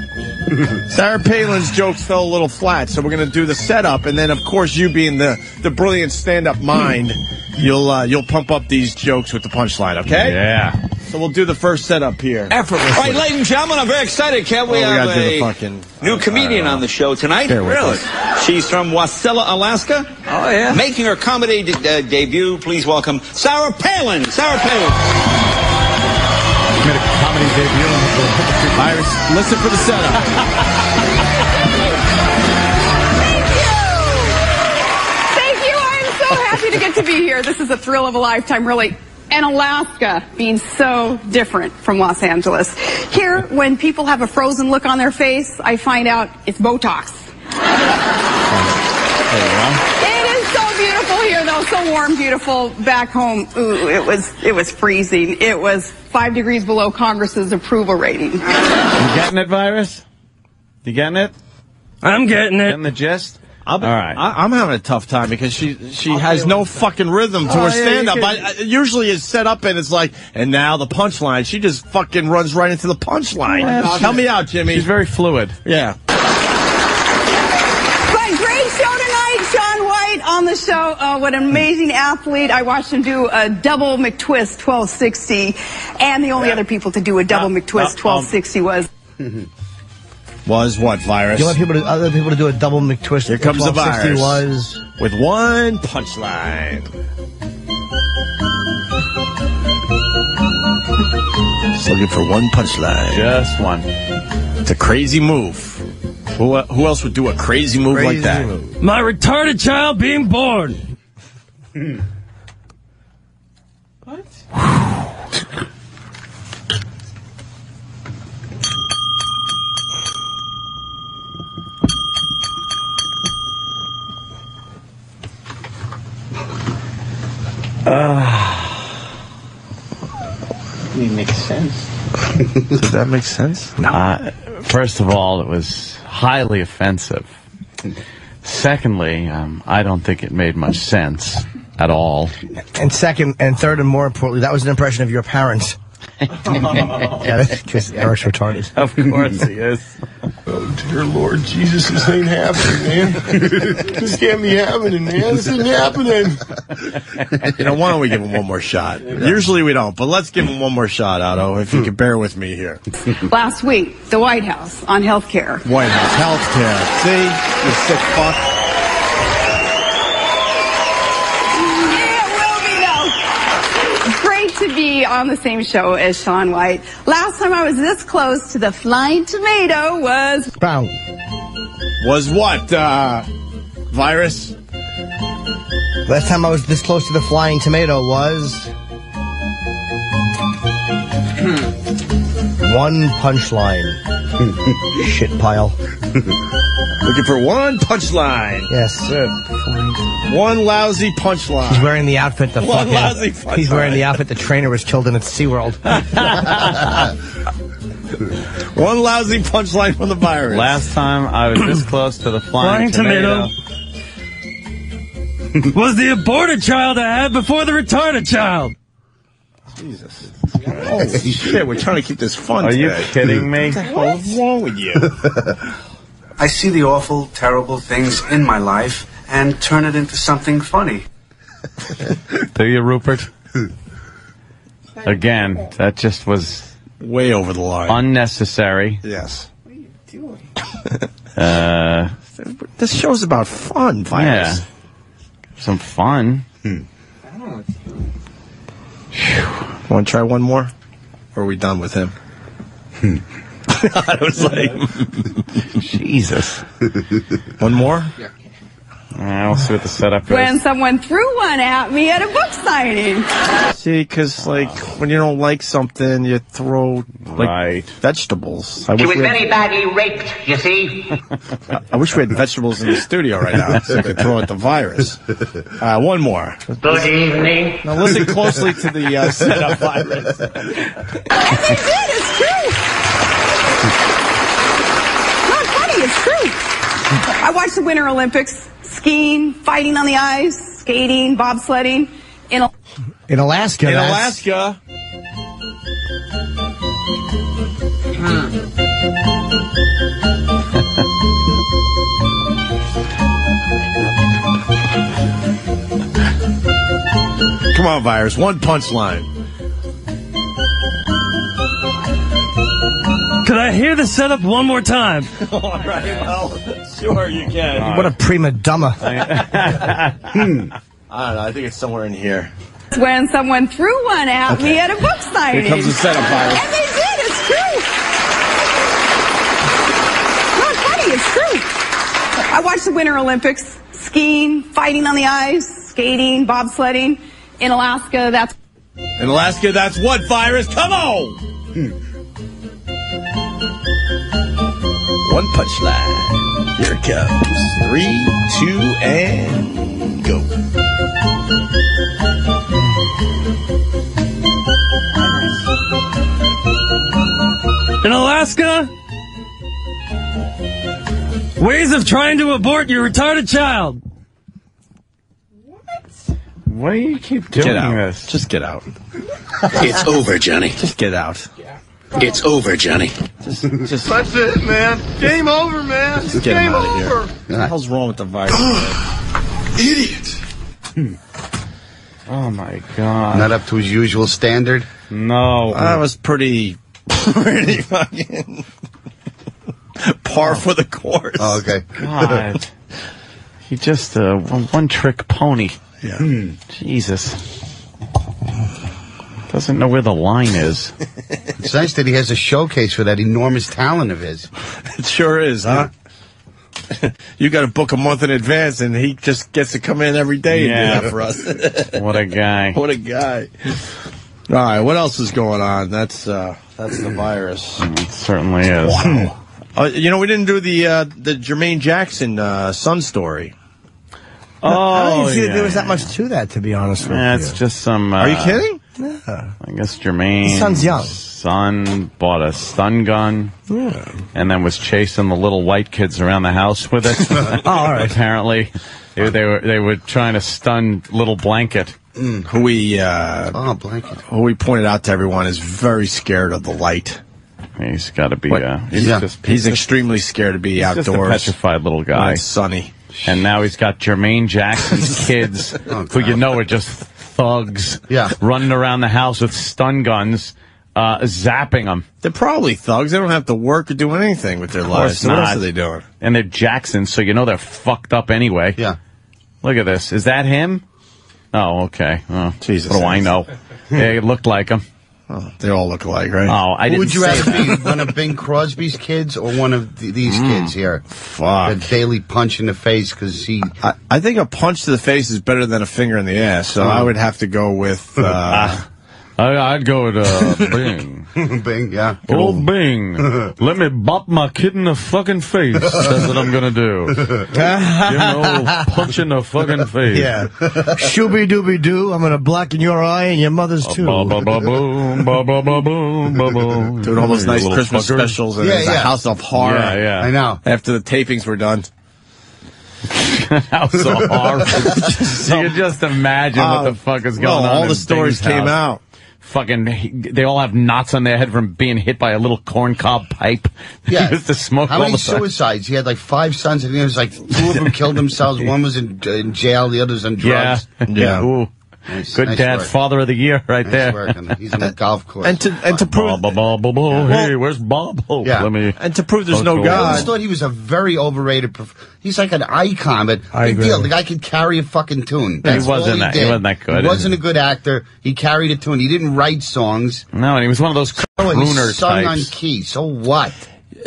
Sarah Palin's jokes fell a little flat, so we're going to do the setup, and then, of course, you being the brilliant stand-up mind, you'll pump up these jokes with the punchline, okay? Yeah. So we'll do the first setup here. Effortlessly. All right, ladies and gentlemen, I'm very excited, Kev. We have a new comedian on the show tonight. Really? She's from Wasilla, Alaska. Oh, yeah. Making her comedy debut. Please welcome Sarah Palin. Sarah Palin. Made a comedy debut. Iris, listen for the setup. Thank you. I'm so happy to get to be here. This is a thrill of a lifetime, really. And Alaska being so different from Los Angeles. Here, when people have a frozen look on their face, I find out it's Botox. It is so beautiful here, though. So warm, beautiful. Back home, ooh, it was freezing. It was 5 degrees below Congress's approval rating. You getting it, Virus? You getting it? I'm getting it. Getting the gist? All right. I'm having a tough time because she has no fucking rhythm to her stand-up. Usually it's set up and it's like, and now the punchline. She just fucking runs right into the punchline. Help me out, Jimmy. She's very fluid. Yeah. But great show tonight. Shaun White on the show. Oh, what an amazing athlete. I watched him do a double McTwist 1260. And the only other people to do a double McTwist 1260 was... Was what, Virus? The only other people to do a double McTwist. Here comes the Virus. Was with one punchline. Just looking for one punchline. Just one. It's a crazy move. Who else would do a crazy move like that? My retarded child being born. What? It makes sense. Does that make sense? First of all, it was highly offensive. Secondly, I don't think it made much sense at all. And second, and third, and more importantly, that was an impression of your parents. Because Eric's retarded. Of course he is. Oh, dear Lord Jesus, this ain't happening, man. This can't be happening, man. This ain't happening. Why don't we give him one more shot? Usually we don't, but let's give him one more shot, Otto, if you can bear with me here. Last week, the White House on health care. White House, health care. See? You sick fuck. To be on the same show as Shaun White. Last time I was this close to the flying tomato was... Brown. Was what, Virus? Last time I was this close to the flying tomato was... one punchline. Shit pile. Looking for one punchline. Yes. Good. One lousy punchline. He's wearing the outfit the One lousy punchline. He's wearing the outfit the trainer was killed in at SeaWorld. One lousy punchline from the Virus. Last time I was this close to the flying tomato. Was the aborted child I had before the retarded child. Jesus. Oh, shit, we're trying to keep this fun Are today. you kidding me? What the hell is wrong with you? I see the awful, terrible things in my life and turn it into something funny. Do you, Rupert? Again, that just was... way over the line. Unnecessary. Yes. What are you doing? This show's about fun, Virus. Yeah. Some fun. Want to try one more? Or are we done with him? I was like... Jesus. One more? Yeah. I'll see what the setup is. When someone threw one at me at a book signing. See, because, when you don't like something, you throw, vegetables. She was very badly raped, you see. I wish we had vegetables in the studio right now so we could throw at the Virus. One more. Good evening. Now listen closely to the setup, Virus. And they did, it's true. Not funny, it's true. I watched the Winter Olympics. Skiing, fighting on the ice, skating, bobsledding. In Alaska. In Alaska. Come on, Virus. One punchline. Could I hear the setup one more time? All right, well, sure you can. What a prima donna. I don't know. I think it's somewhere in here. When someone threw one at me at a book signing. Here comes the setup, Virus. And they did. It's true. Not funny. It's true. I watched the Winter Olympics. Skiing, fighting on the ice, skating, bobsledding. In Alaska, that's what, Virus? Come on! One punchline. Here it comes. 3, 2, and go. In Alaska, ways of trying to abort your retarded child. Why do you keep doing this? Just get out. It's over, Johnny. Just get out. It's over, Johnny. Just That's it, man. Game over, man. Just get him Game out of over. here. What the hell's wrong with the Virus? Idiot. Oh, my God. Not up to his usual standard? No. That was pretty fucking par for the course. Oh, okay. God. He just one-trick pony. Yeah. Jesus. Doesn't know where the line is. It's nice that he has a showcase for that enormous talent of his. It sure is, huh? You got to book a month in advance, and he just gets to come in every day and do that for us. What a guy. What a guy. All right, what else is going on? That's the Virus. It certainly is. Wow. We didn't do the Jermaine Jackson son story. I didn't see that there was that much to that, to be honest with you. It's just some... Are you kidding? Yeah. I guess Jermaine's His son's young. son bought a stun gun and then was chasing the little white kids around the house with it. Oh, all right. Apparently, they were trying to stun little Blanket. Who we pointed out to everyone is very scared of the light. He's got to be. He's extremely scared to be outdoors. Just a petrified little guy. When it's sunny. And now he's got Jermaine Jackson's kids, who are just thugs, running around the house with stun guns, zapping them. They're probably thugs. They don't have to work or do anything with their lives. So what else are they doing? And they're Jacksons, so they're fucked up anyway. Yeah. Look at this. Is that him? Oh, okay. Oh, Jesus. What do I know? Yeah, it looked like him. Oh, they all look alike, right? Oh, I didn't. Would you rather be one of Bing Crosby's kids or one of these kids here? Fuck. The daily punch in the face because he... I think a punch to the face is better than a finger in the ass, so I would have to go with... I'd go with Bing. Bing, yeah. Old Bing. Let me bop my kid in the fucking face. That's what I'm going to do. Give him an old punch in the fucking face. Yeah. Shooby-dooby-doo. I'm going to blacken your eye and your mother's too. Ba-ba-ba-boom, ba-ba-ba-boom, ba-boom. Doing all those nice Christmas specials and the House of Horror. Yeah. I know. After the tapings were done. House of Horror. You can just imagine what the fuck is going on. All the stories came out. Fucking, they all have knots on their head from being hit by a little corncob pipe. Yeah. He used to smoke How all many the time. suicides? He had like 5 sons, and he was like 2 of them killed themselves. One was in jail, the other's on drugs. Yeah. Ooh. Good dad, work. Father of the Year, right there. Work. And he's on a golf course. And to prove, hey, where's Bob? Oh, Yeah. and to prove there's no I God. always thought he was a very overrated. He's like an icon, but I big agree. deal. The guy could carry a fucking tune. That's He wasn't all that- did. he wasn't that good. He wasn't a good actor. He carried a tune. He didn't write songs. No, and he was one of those He crooner sung on types. key. So what?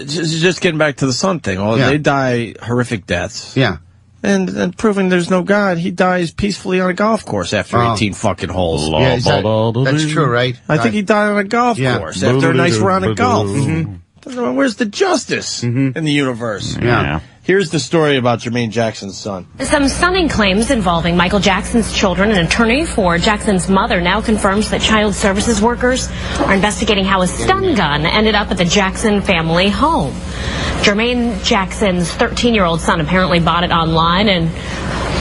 Just getting back to the son thing. They die horrific deaths. Yeah. And proving there's no God, he dies peacefully on a golf course after 18 fucking holes. Yeah, that's true, right? I think he died on a golf course after a nice round of golf. Where's the justice in the universe? Yeah. Here's the story about Jermaine Jackson's son. Some stunning claims involving Michael Jackson's children. An attorney for Jackson's mother now confirms that child services workers are investigating how a stun gun ended up at the Jackson family home. Jermaine Jackson's 13-year-old son apparently bought it online and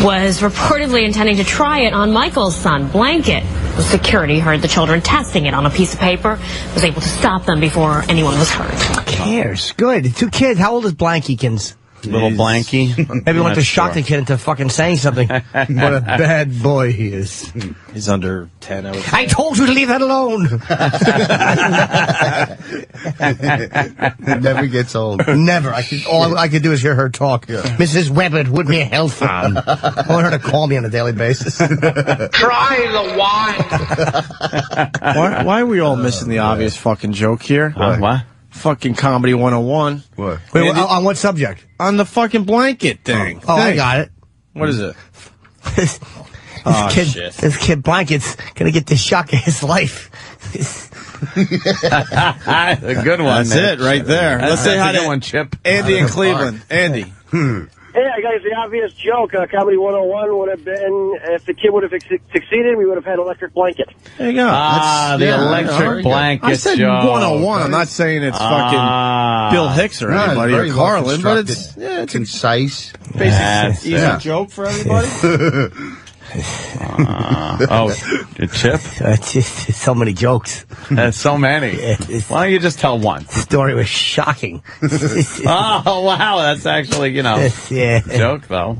was reportedly intending to try it on Michael's son, Blanket. The security heard the children testing it on a piece of paper, was able to stop them before anyone was hurt. Who cares? Good. 2 kids. How old is Blankykins? Little blankie. Maybe we want to shock the kid into fucking saying something. What a bad boy he is. He's under 10, I would say. I told you to leave that alone. It never gets old. Never. All I could do is hear her talk. Yeah. Mrs. Webb, it would be a health farm. I want her to call me on a daily basis. Try the wine. Why are we all missing the obvious fucking joke here? What? Fucking Comedy 101. What? Wait, on what subject? On the fucking blanket thing. Oh, I got it. What is it? This kid Blanket's gonna get the shock of his life. A good one. That's it right there. Let's say hi to Chip. Andy in Cleveland. Andy. Hey, I guess the obvious joke, Comedy 101 would have been, if the kid would have succeeded, we would have had electric blanket. There you go. The electric blanket I said joke. 101. I'm not saying it's fucking Bill Hicks or anybody or Carlin, but it's concise. Basically, easy joke for everybody. Chip? So many jokes. So many. Why don't you just tell one? The story was shocking. Oh, wow. That's actually, joke, though.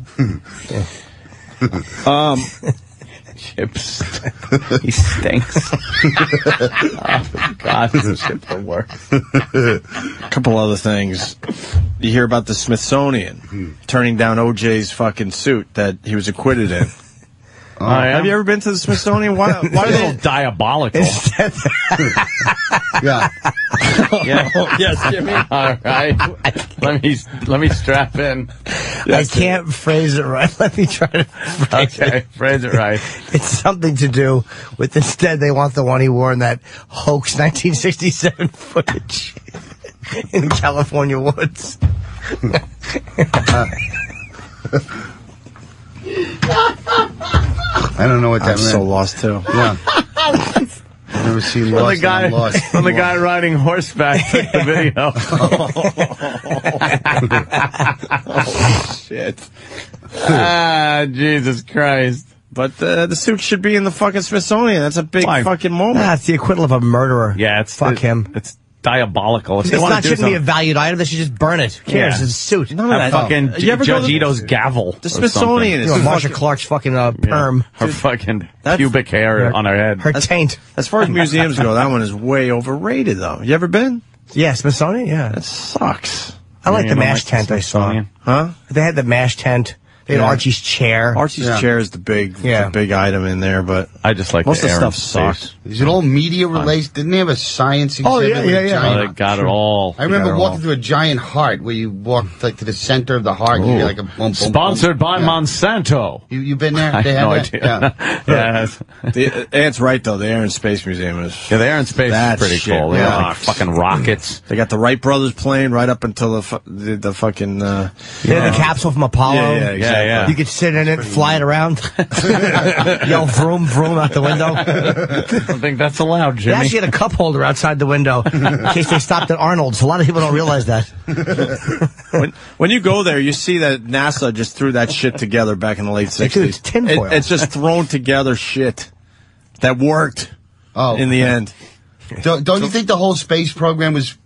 Chips. He stinks. Oh, God, this Chip the worst. A couple other things. You hear about the Smithsonian turning down OJ's fucking suit that he was acquitted in. Have you ever been to the Smithsonian? Why are they diabolical? Yeah. Yes, Jimmy. All right. Let me strap in. I can't phrase it right. Let me try to phrase it right. It's something to do with, instead they want the one he wore in that hoax 1967 footage in California woods. I don't know what that I'm meant. so lost, too. Yeah. I've never seen Lost. When the guy riding horseback took the video. Oh, shit. Jesus Christ. But the suit should be in the fucking Smithsonian. That's a big fucking moment. It's the equivalent of a murderer. Yeah, Fuck him. It's diabolical. If It's not shouldn't be a valued item. They should just burn it. Who cares? It's a suit. None of that. Fucking Judge Ito's gavel. The Smithsonian is Marsha Clark's fucking perm. Her fucking pubic hair on her head. Her taint. As far as museums go, that one is way overrated, though. You ever been? Yeah, Smithsonian. Yeah, that sucks. I like the MASH tent I saw. Huh? They had the MASH tent. They had Archie's chair. Archie's chair is the big item in there, but I just like most the of the air stuff sucks. Is it all media related? Didn't they have a science exhibit? Oh, yeah. They got it all. I remember walking through a giant heart where you walked like to the center of the heart. And you get like a bump. Sponsored by Monsanto. You been there? I They have no had idea. Yeah. Ant's right, though. The Air and Space Museum is... Yeah, the Air and Space is pretty cool. They got like fucking rockets. They got the Wright brothers plane right up until the fucking... the capsule from Apollo. Yeah, exactly. Yeah. You could sit in it, fly it around. Yell vroom, vroom out the window. I don't think that's allowed, Jimmy. They actually had a cup holder outside the window in case they stopped at Arnold's. A lot of people don't realize that. When you go there, you see that NASA just threw that shit together back in the late 60s. Dude, it's tinfoil. It's just thrown together shit that worked in the end. Don't you think the whole space program was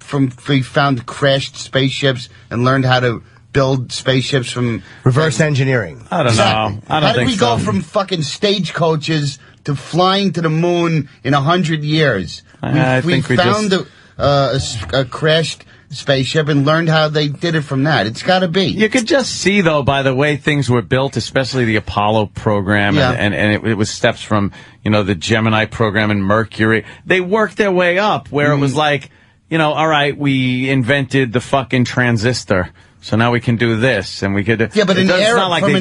we found crashed spaceships and learned how to build spaceships from reverse engineering? I don't know. How did we go from fucking stagecoaches to flying to the moon in 100 years? We found a crashed spaceship and learned how they did it from that. It's got to be. You could just see, though, by the way things were built, especially the Apollo program, and it was steps from, the Gemini program and Mercury. They worked their way up where it was like, all right, we invented the fucking transistor. So now we can do this, and we could. Yeah, but from an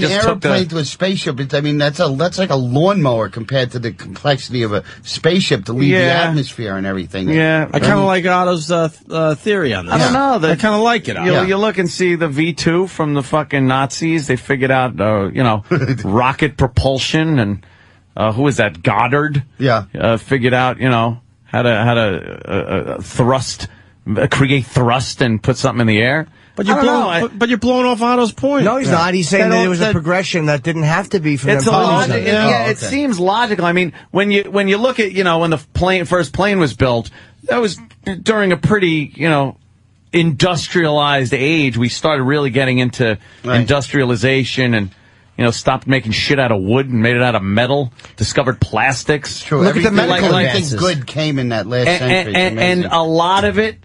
airplane to a spaceship, that's like a lawnmower compared to the complexity of a spaceship to leave the atmosphere and everything. Yeah, I kind of like Otto's theory on this. I don't know. I kind of like it. You look and see the V2 from the fucking Nazis. They figured out, rocket propulsion, and who was that? Goddard. Yeah. Figured out, how to thrust, create thrust, and put something in the air. But you're blowing off Otto's point. No, he's not. He's saying that there was a progression that didn't have to be from it's them. It seems logical. I mean, when you look at, when the first plane was built, that was during a pretty, industrialized age, we started really getting into industrialization and, you know, stopped making shit out of wood and made it out of metal, discovered plastics. True. Look at the medical everything good came in that last century. And a lot of it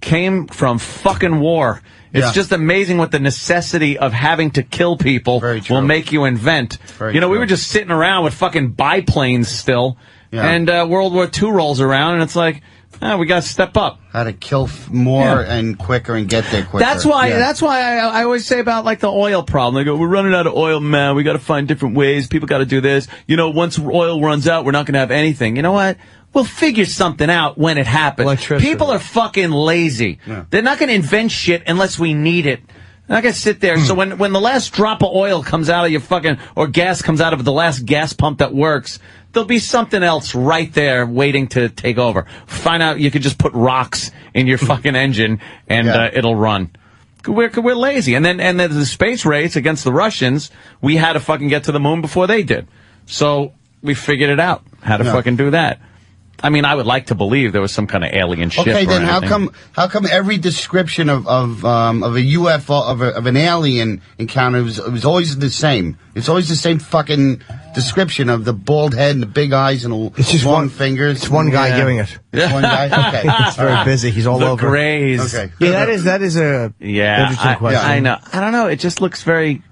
came from fucking war. It's just amazing what the necessity of having to kill people will make you invent. We were just sitting around with fucking biplanes still, and World War II rolls around, and it's like, we got to step up. How to kill more and quicker and get there quicker. That's why I always say about like the oil problem. They go, we're running out of oil, man. We got to find different ways. People got to do this. You know, once oil runs out, we're not going to have anything. You know what? We'll figure something out when it happens. People are fucking lazy. They're not going to invent shit unless we need it. They're not going to sit there. So when the last drop of oil comes out of your fucking, or gas comes out of the last gas pump that works, there'll be something else right there waiting to take over. Find out you could just put rocks in your fucking engine and it'll run. We're lazy. And then the space race against the Russians, we had to fucking get to the moon before they did. So we figured it out, how to fucking do that. I mean, I would like to believe there was some kind of alien ship. Okay, then anything. how come every description of a UFO of an alien encounter was always the same? It's always the same fucking description of the bald head and the big eyes and the long fingers. It's one guy giving it. It's one guy. Okay, it's very busy. He's all over. The Greys. Okay. Yeah, that is a interesting question. I know. I don't know. It just looks very.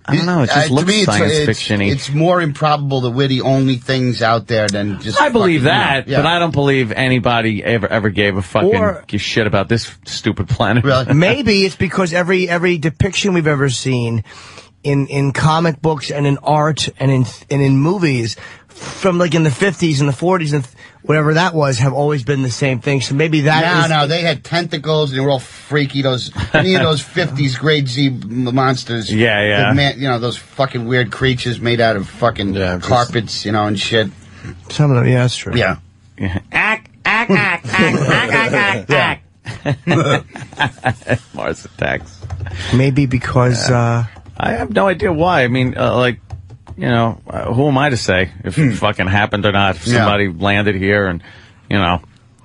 I don't know. It just looks science fiction-y. It's more improbable that we're the only things out there than just. I believe that, but I don't believe anybody ever gave a fucking shit about this stupid planet. Really? Maybe it's because every depiction we've ever seen in comic books and in art and in movies from like in the 50s and the 40s and whatever that was have always been the same thing. So maybe that No, they had tentacles and they were all freaky. Any of those 50s grade Z monsters. Yeah. Those fucking weird creatures made out of fucking carpets, and shit. Some of them, that's true. Yeah. Ack. Mars attacks. Maybe because I have no idea why. I mean, who am I to say if it fucking happened or not? If somebody landed here and,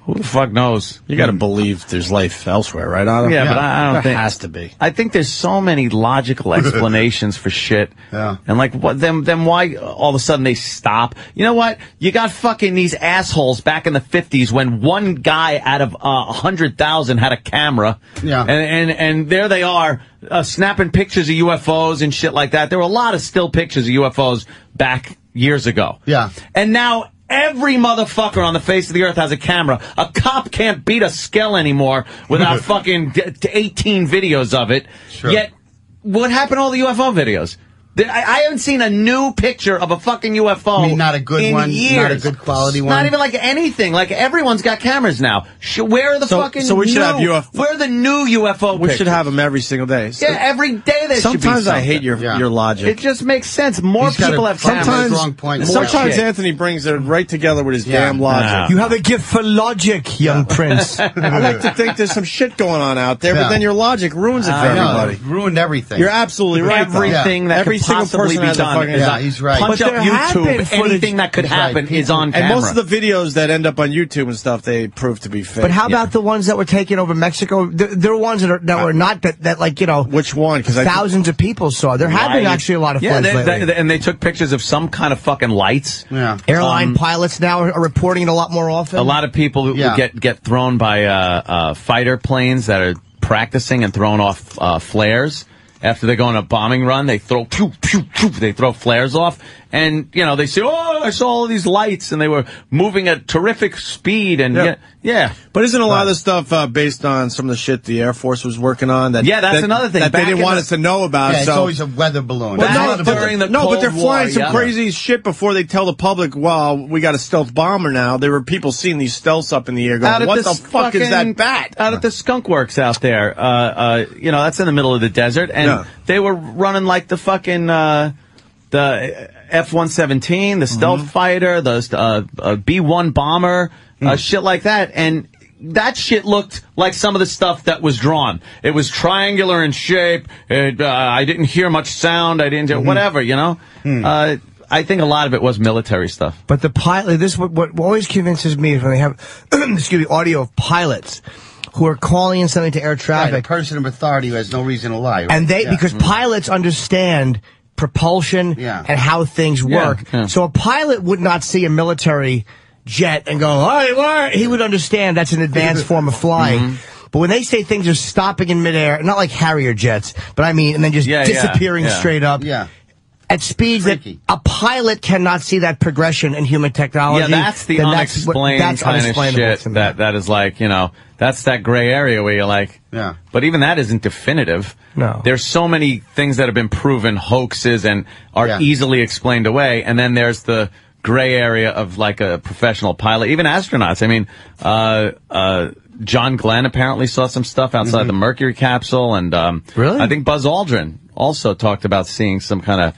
who the fuck knows? You got to believe there's life elsewhere, right, Otto? Yeah, but I don't think... There has to be. I think there's so many logical explanations for shit. Yeah. And like, then why all of a sudden they stop? You know what? You got fucking these assholes back in the 50s when one guy out of 100,000 had a camera. Yeah. And there they are, snapping pictures of UFOs and shit like that. There were a lot of still pictures of UFOs back years ago. Yeah. And now every motherfucker on the face of the earth has a camera. A cop can't beat a skull anymore without fucking 18 videos of it. Sure. Yet, what happened to all the UFO videos? I haven't seen a new picture of a fucking UFO. I mean, not a good in one, years. not a good quality one. Not even like anything. Like everyone's got cameras now. Where are the fucking? So we should have UFO. Where are the new UFO? We should have them every single day. Yeah, every day there should be Sometimes I something. hate your logic. It just makes sense. More people have cameras. Wrong point. Sometimes Anthony brings it right together with his damn logic. You have a gift for logic, young prince. I like to think there's some shit going on out there, but then your logic ruins it for everybody. Ruined everything. You're absolutely right. Everything that every could single possibly person be has done is on. He's right. Punch up But there have been YouTube. footage- Anything that could happen is on camera. And most of the videos that end up on YouTube and stuff, they prove to be fake. But how about the ones that were taken over Mexico? There were ones that were not that like which one? Because thousands of people saw. There have been actually a lot of footage lately. and they took pictures of some kind of fucking lights. Yeah. Airline pilots now are reporting it a lot more often. A lot of people who get thrown by fighter planes that are practicing and thrown off flares. After they go on a bombing run, they throw flares off, and they say, "Oh, I saw all these lights," and they were moving at terrific speed, and yeah. But isn't a lot of this stuff based on some of the shit the Air Force was working on? That's another thing that they didn't want us to know about. Yeah, it's always a weather balloon. But they're flying some crazy shit before they tell the public, "Well, we got a stealth bomber now." There were people seeing these stealths up in the air, going, "What the fuck is that bat?" Out at the skunk works out there, that's in the middle of the desert, and they were running like the fucking the F-117, the stealth fighter, the B-1 bomber, shit like that, and that shit looked like some of the stuff that was drawn. It was triangular in shape. I didn't hear much sound. I didn't hear whatever, I think a lot of it was military stuff. But the pilot, what always convinces me is when they have, audio of pilots who are calling in something to air traffic. Right, a person of authority who has no reason to lie. Right? And because pilots understand propulsion and how things work. Yeah. So a pilot would not see a military jet and go, "Hey, he would understand that's an advanced form of flying. But when they say things are stopping in midair, not like Harrier jets, but I mean, and then just disappearing straight up. At speeds that a pilot cannot see that progression in human technology. Yeah, that's the unexplained kind of shit that is like, you know, that's that gray area where you're like, but even that isn't definitive. No. There's so many things that have been proven hoaxes and are easily explained away, and then there's the gray area of like a professional pilot, even astronauts. I mean, John Glenn apparently saw some stuff outside the Mercury capsule, and really? I think Buzz Aldrin also talked about seeing some kind of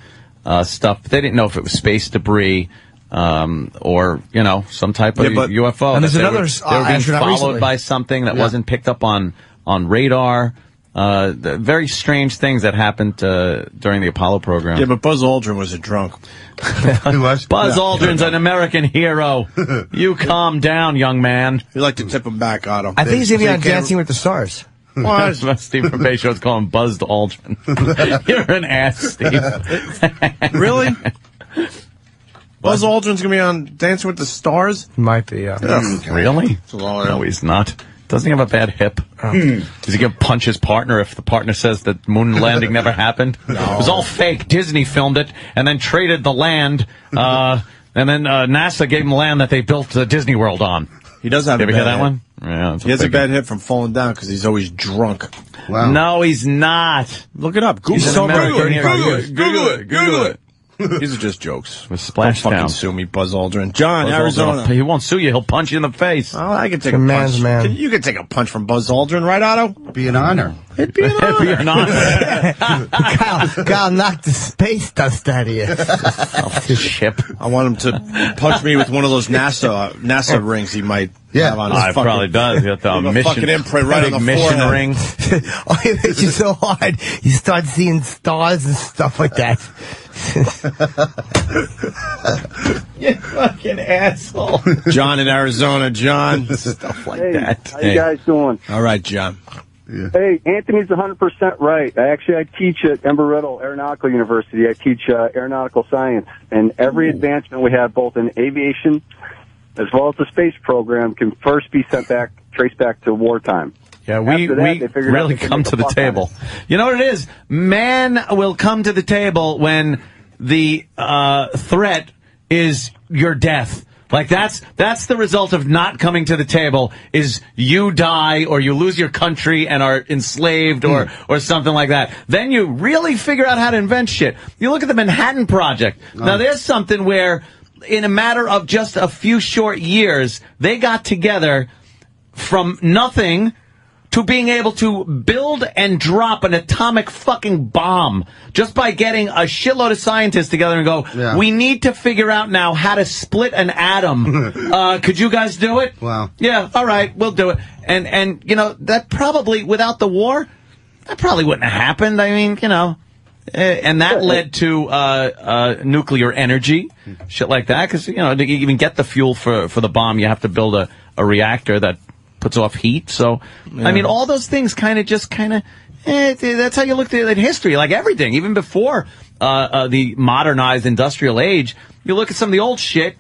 stuff. But they didn't know if it was space debris or, you know, some type of UFO. And there's another they were being followed recently by something that wasn't picked up on radar. The very strange things that happened during the Apollo program. Yeah, but Buzz Aldrin was a drunk. He was? Buzz Aldrin's an American hero. You calm down, young man. You like to tip him back, Otto. I think he's going to be on Dancing with the Stars. What? Steve from Bay Show's calling Buzzed Aldrin. You're an ass, Steve. Really? Buzz Aldrin's going to be on Dancing with the Stars? Might be, Really? No, he's not. Doesn't he have a bad hip? Does he going to punch his partner if the partner says that moon landing never happened? No. It was all fake. Disney filmed it and then traded the land, and then NASA gave him the land that they built Disney World on. He does have you a ever bad hear that hip. one? Yeah, he has a bad hip from falling down because he's always drunk. Wow. No, he's not. Look it up. Google it. These are just jokes. With Splashdown. Don't fucking sue me, Buzz Aldrin. John, Buzz Arizona. Aldrin, he won't sue you. He'll punch you in the face. Oh, I can take a punch. Man. You can take a punch from Buzz Aldrin, right, Otto? Be an honor. It'd be an honor. Kyle knocked the space dust out of you. Off his ship. I want him to punch me with one of those NASA rings he might have on his It probably does. You got the mission, fucking imprint right on the mission forehead. ring. Oh, it makes you so hard. You start seeing stars and stuff like that. You fucking asshole. John in Arizona, John. Stuff like that. How you guys doing? All right, John. Yeah. Hey, Anthony's 100% right. I teach at Embry-Riddle Aeronautical University. I teach aeronautical science, and every advancement we have, both in aviation as well as the space program, can first be traced back to wartime. Yeah, we really come to the table. You know what it is? Man will come to the table when the threat is your death. Like that's the result of not coming to the table, is you die or you lose your country and are enslaved or something like that. Then you really figure out how to invent shit. You look at the Manhattan Project. Now there's something where in a matter of just a few short years, they got together from nothing to being able to build and drop an atomic fucking bomb just by getting a shitload of scientists together and go, we need to figure out now how to split an atom. Could you guys do it? Wow. Yeah, all right, we'll do it. And you know, that probably, without the war, that probably wouldn't have happened. I mean, you know, and that led to nuclear energy, shit like that, because, you know, to even get the fuel for the bomb, you have to build a reactor that puts off heat. So, I mean, all those things that's how you look at history, like everything. Even before the modernized industrial age, you look at some of the old shit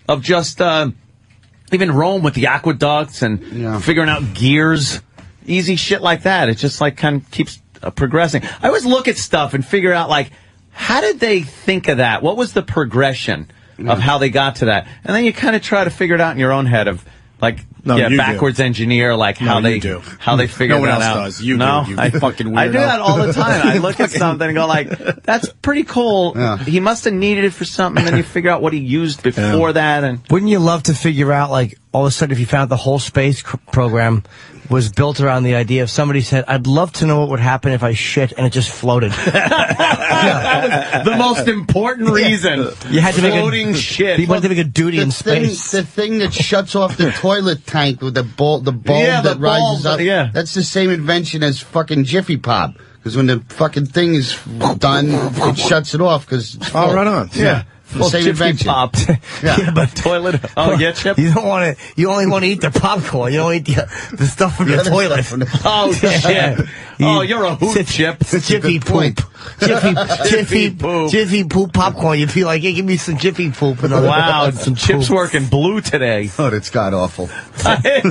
of just even Rome with the aqueducts and figuring out gears, easy shit like that. It just like kind of keeps progressing. I always look at stuff and figure out, like, how did they think of that? What was the progression of how they got to that? And then you kind of try to figure it out in your own head of, like, backwards engineer, like how they figure that out. Does. You no, do. You fucking weirdo. I do that all the time. I look at something and go like, that's pretty cool. Yeah. He must have needed it for something, and then you figure out what he used before that. And wouldn't you love to figure out, like, all of a sudden if you found the whole space program was built around the idea of somebody said, I'd love to know what would happen if I shit and it just floated. That was the most important reason. You had to floating shit. You wanted to make a duty in space. The thing that shuts off the toilet tank with the bulb that rises up. Yeah. That's the same invention as fucking Jiffy Pop. Because when the fucking thing is done, it shuts it off. Because right on. Yeah. Well, Same Jiffy invention. Pop. Yeah. But toilet. Oh, yeah, Chip. You don't want to. You only want to eat the popcorn. You don't eat the stuff from the toilet. Oh, Chip. Oh, you're a hoot, Chip. Jiffy poop. Jiffy poop popcorn. You feel like, hey, give me some Jiffy poop. Wow, some Chip's working blue today. Oh, that's god awful. Hey,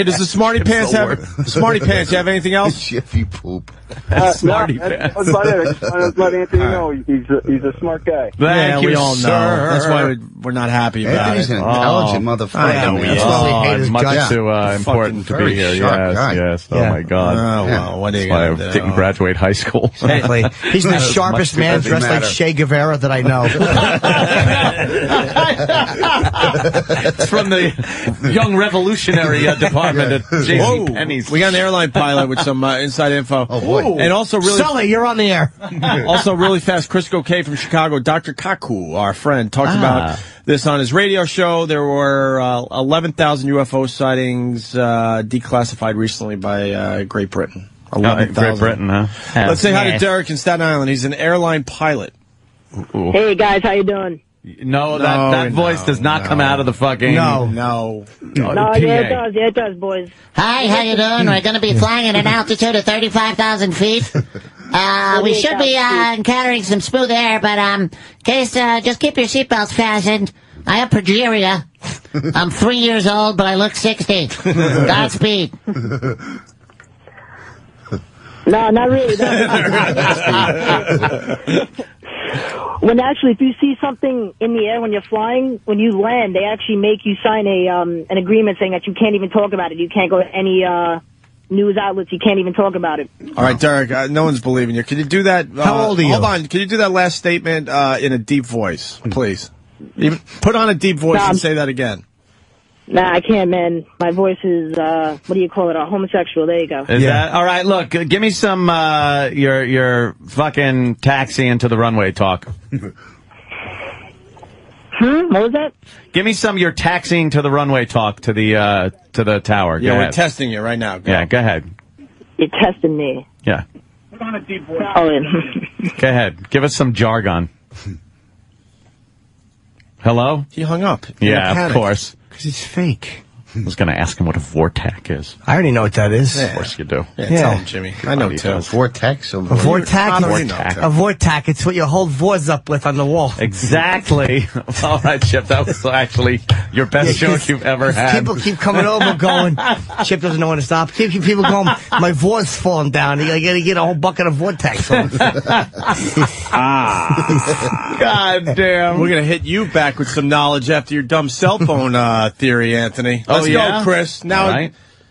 does the Smarty Pants you have anything else? Jiffy poop. Smarty That's Pants. about it. I just wanted to let Anthony know he's a smart guy. Thank you, we all sir. know. That's why we're not happy about Anthony's it. an intelligent motherfucker. I know he man. is. That's why we hate his much guts. too important to be very here. sharp guy. Yes. Yeah. Oh my God. Oh, well, what are you That's why I going to didn't graduate high school. Exactly. He's the sharpest man doesn't dressed like matter. Che Guevara that I know. It's from the Young Revolutionary Department at J.C. Penney's. We got an airline pilot with some inside info. Oh, boy. And also really... Sully, you're on the air. Also, really fast, Crisco K from Chicago, Dr. Kaku, our friend, talked about this on his radio show. There were 11,000 UFO sightings declassified recently by Great Britain. 11,000. Great Britain, huh? Let's say hi to Derek in Staten Island. He's an airline pilot. Ooh. Hey guys, how you doing? No, that voice does not come out of the fucking... No, yeah, it does. Yeah, it does, boys. Hi, how you doing? We're going to be flying at an altitude of 35,000 feet. We should be encountering some smooth air, but in case, just keep your seatbelts fastened. I have progeria. I'm 3 years old, but I look 60. Godspeed. No, not really. When actually, if you see something in the air when you're flying, when you land, they actually make you sign an agreement saying that you can't even talk about it. You can't go to any news outlets. You can't even talk about it. All right, Derek, no one's believing you. Can you do that? How old are you? Hold on. Can you do that last statement in a deep voice, please? Put on a deep voice and say that again. Nah, I can't, man. My voice is, what do you call it, a homosexual. There you go. Is that all right? Look, give me some your fucking taxi into the runway talk. What was that? Give me some your taxiing to the runway talk to the tower. Yeah, go we're ahead. testing you right now. Go. Yeah, go ahead. You're testing me. Yeah, Put on a deep voice. Oh, yeah. go ahead. Give us some jargon. Hello? He hung up. Yeah, of course. Because it's fake. I was going to ask him what a vortex is. I already know what that is. Of course you do. Yeah, tell him, Jimmy. I know, too. Vortex? A vortex? A vortex. It's what you hold vores up with on the wall. Exactly. All right, Chip. That was actually your best joke you've ever had. People keep coming over going, Chip doesn't know when to stop. People going, my vore's falling down. You got to get a whole bucket of vortex. God damn. We're going to hit you back with some knowledge after your dumb cell phone theory, Anthony. Let's go, Chris. Now,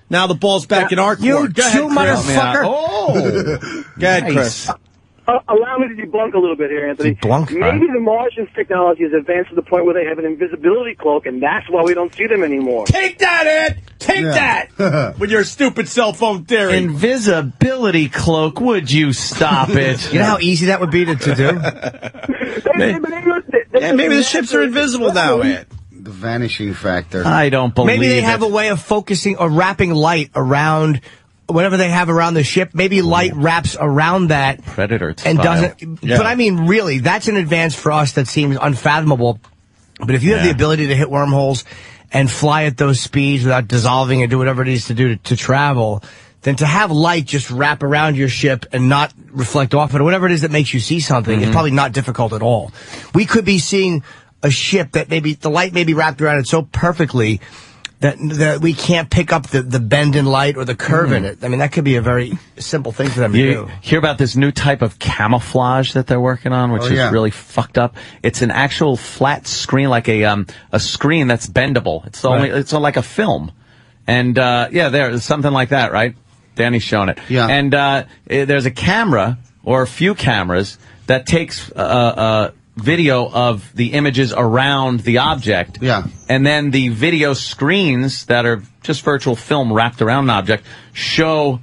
now the ball's back in our court. You Go ahead, Jew motherfucker. Oh. Go ahead, Chris. Allow me to debunk a little bit here, Anthony. Maybe the Martians' technology has advanced to the point where they have an invisibility cloak, and that's why we don't see them anymore. Take that, Ed! Take that! With your stupid cell phone theory. Invisibility cloak, would you stop it? You know how easy that would be to do? Maybe the ships are invisible now, Ed. The vanishing factor. I don't believe Maybe they it. have a way of focusing or wrapping light around whatever they have around the ship. Maybe light wraps around that. Predator and style. doesn't. Yeah. But I mean, really, that's an advance for us that seems unfathomable. But if you have the ability to hit wormholes and fly at those speeds without dissolving and do whatever it is to do to travel, then to have light just wrap around your ship and not reflect off it or whatever it is that makes you see something is probably not difficult at all. We could be seeing a ship that maybe the light may be wrapped around it so perfectly that we can't pick up the bend in light or the curve in it. I mean, that could be a very simple thing for them to You do. hear about this new type of camouflage that they're working on, which is really fucked up. It's an actual flat screen, like a screen that's bendable. It's only it's like a film, and there's something like that, right? Danny's showing it. Yeah. And there's a camera or a few cameras that takes video of the images around the object. Yeah. And then the video screens that are just virtual film wrapped around an object show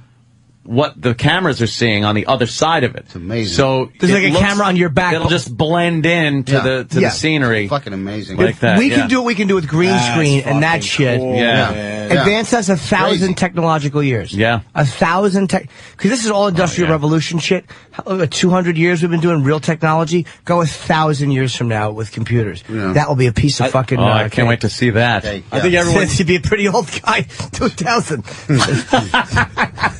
what the cameras are seeing on the other side of it. It's amazing. So there's like a camera on your back. It'll just blend in to the scenery. Fucking amazing. Like that. We can do what we can do with green screen and that shit. Cool. Yeah. Advance us 1,000 technological years. Yeah. 1,000 because this is all industrial revolution shit. 200 years we've been doing real technology. Go 1,000 years from now with computers. Yeah. That will be a piece of fucking. I can't wait to see that. I think everyone should be a pretty old guy. 2000.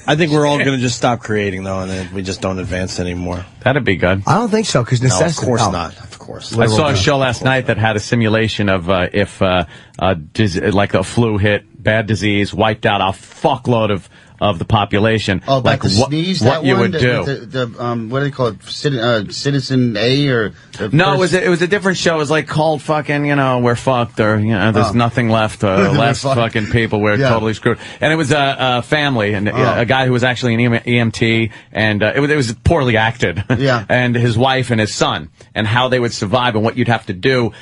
I think we're all going to just stop creating though, and then we just don't advance anymore. That'd be good. I don't think so because necessity. No, of course not. Of course. I saw a show last night that had a simulation of if like a flu hit, bad disease, wiped out a fuckload of the population. Oh, like the sneeze? What you would do. What do they call it? Citizen A or? No, it was a different show. It was like called fucking, we're fucked, or, there's nothing left, less fucking people, we're totally screwed. And it was a family, and a guy who was actually an EMT, and it was poorly acted. Yeah. And his wife and his son, and how they would survive, and what you'd have to do,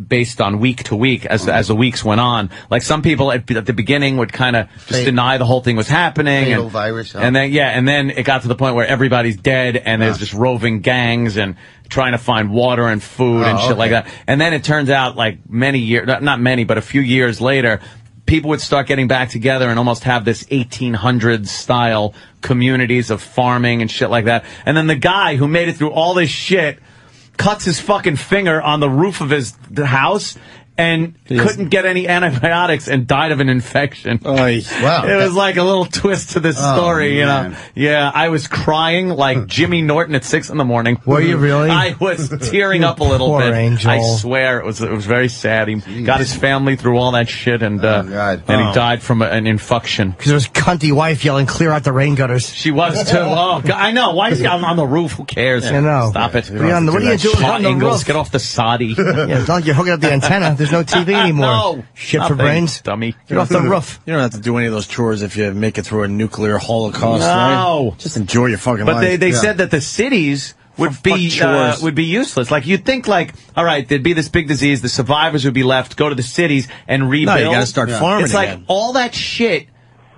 based on week to week, as the weeks went on. Like some people at the beginning would kind of just deny the whole thing was happening. Fatal virus. And then it got to the point where everybody's dead, and there's just roving gangs and trying to find water and food and shit like that. And then it turns out, like many years, not many, but a few years later, people would start getting back together and almost have this 1800s style communities of farming and shit like that. And then the guy who made it through all this shit cuts his fucking finger on the roof of the house and couldn't get any antibiotics and died of an infection. Wow. It was like a little twist to this story, you know. Yeah, I was crying like Jimmy Norton at 6 a.m. Were you really? I was tearing up a little Poor bit. angel. I swear it was very sad. He got his family through all that shit, and he died from an infection. Because there was cunty wife yelling, "Clear out the rain gutters." She was too. Oh, God, I know. Why is he on the roof? Who cares? I know. Stop it. What are you doing on the Ingalls, roof? get off the soddy. Yeah, it's not like you're hooking up the antenna. There's no TV anymore. No. Shit Nothing, for brains. Dummy. Get off the roof. You don't have to do any of those chores if you make it through a nuclear holocaust, No. right? Just enjoy your fucking But life. they said that the cities would be useless. Like you'd think, like, all right, there'd be this big disease, the survivors would be left, go to the cities and rebuild. No, you got to start farming It's again. like all that shit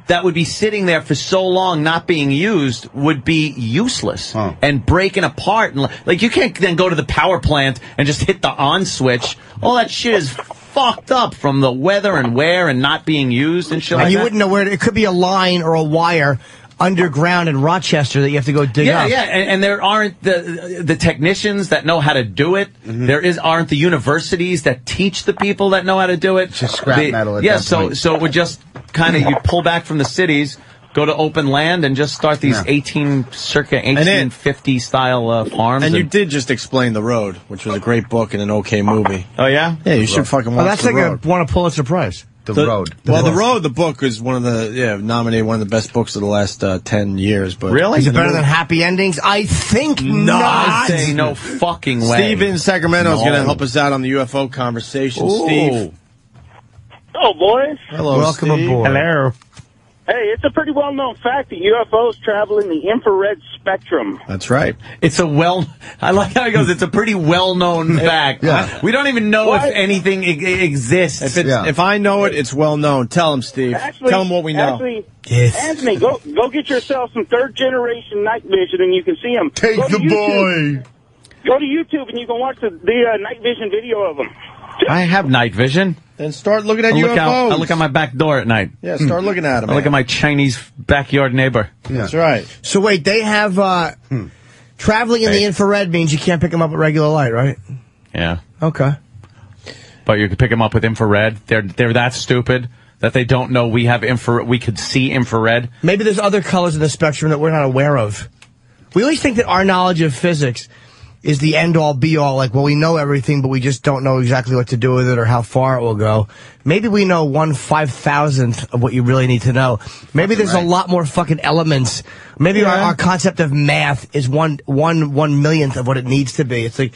that would be sitting there for so long not being used would be useless and breaking apart. And like you can't then go to the power plant and just hit the on switch. All that shit is fucked up from the weather and wear and not being used and shit like that. You wouldn't know where it could be a line or a wire underground in Rochester that you have to go dig up. Yeah, and there aren't the technicians that know how to do it. Aren't the universities that teach the people that know how to do it. Just scrap metal at that point. So it would just kind of, you pull back from the cities, go to open land, and just start these circa 1850 style farms. And you did just explain The Road, which was a great book and an okay movie. Oh, yeah? Yeah, you should fucking watch that's The like Road. won a Pulitzer Prize. The Road. The Road, the book, is one of the, nominated one of the best books of the last 10 years. But really? Is it better than Happy Endings? I think not. I say no fucking way. Steve in Sacramento is going to help us out on the UFO conversation. Ooh. Steve. Hello, boys. Hello, Welcome Steve. aboard. Hello. Hey, it's a pretty well-known fact that UFOs travel in the infrared spectrum. That's right. I like how he goes, it's a pretty well-known fact. Yeah. We don't even know if anything exists. If I know it, it's well known. Tell him, Steve. Tell him what we know. Anthony, go get yourself some third-generation night vision, and you can see them. Take the boy. Go to YouTube, and you can watch the night vision video of them. I have night vision. Then start looking at UFOs. I look at my back door at night. Yeah, start looking at them. I look at my Chinese backyard neighbor. Yeah. That's right. So wait, they have traveling in the infrared means you can't pick them up with regular light, right? Yeah. Okay. But you can pick them up with infrared. They're that stupid that they don't know we have infrared. We could see infrared. Maybe there's other colors in the spectrum that we're not aware of. We always think that our knowledge of physics is the end-all, be-all. Like, well, we know everything, but we just don't know exactly what to do with it or how far it will go. Maybe we know 1/5000th of what you really need to know. Maybe there's a lot more fucking elements. Maybe our concept of math is one millionth of what it needs to be. It's like,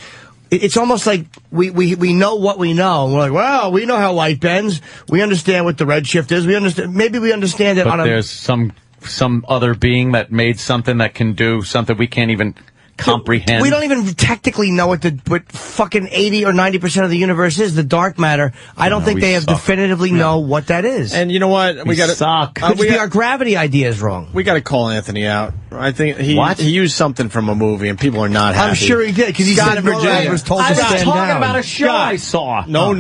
it's almost like we know what we know. We're like, well, we know how light bends. We understand what the redshift is. Maybe we understand it but there's some other being that made something that can do something we can't even comprehend. We don't even technically know what fucking 80 or 90% of the universe is. The dark matter. I don't think they have definitively know what that is. And you know what? We got to suck. Our gravity idea is wrong. We got to call Anthony out. I think he used something from a movie, and people are not happy. I'm sure he did because he said Virginia was told to stand down. I was talking about a show I saw. No.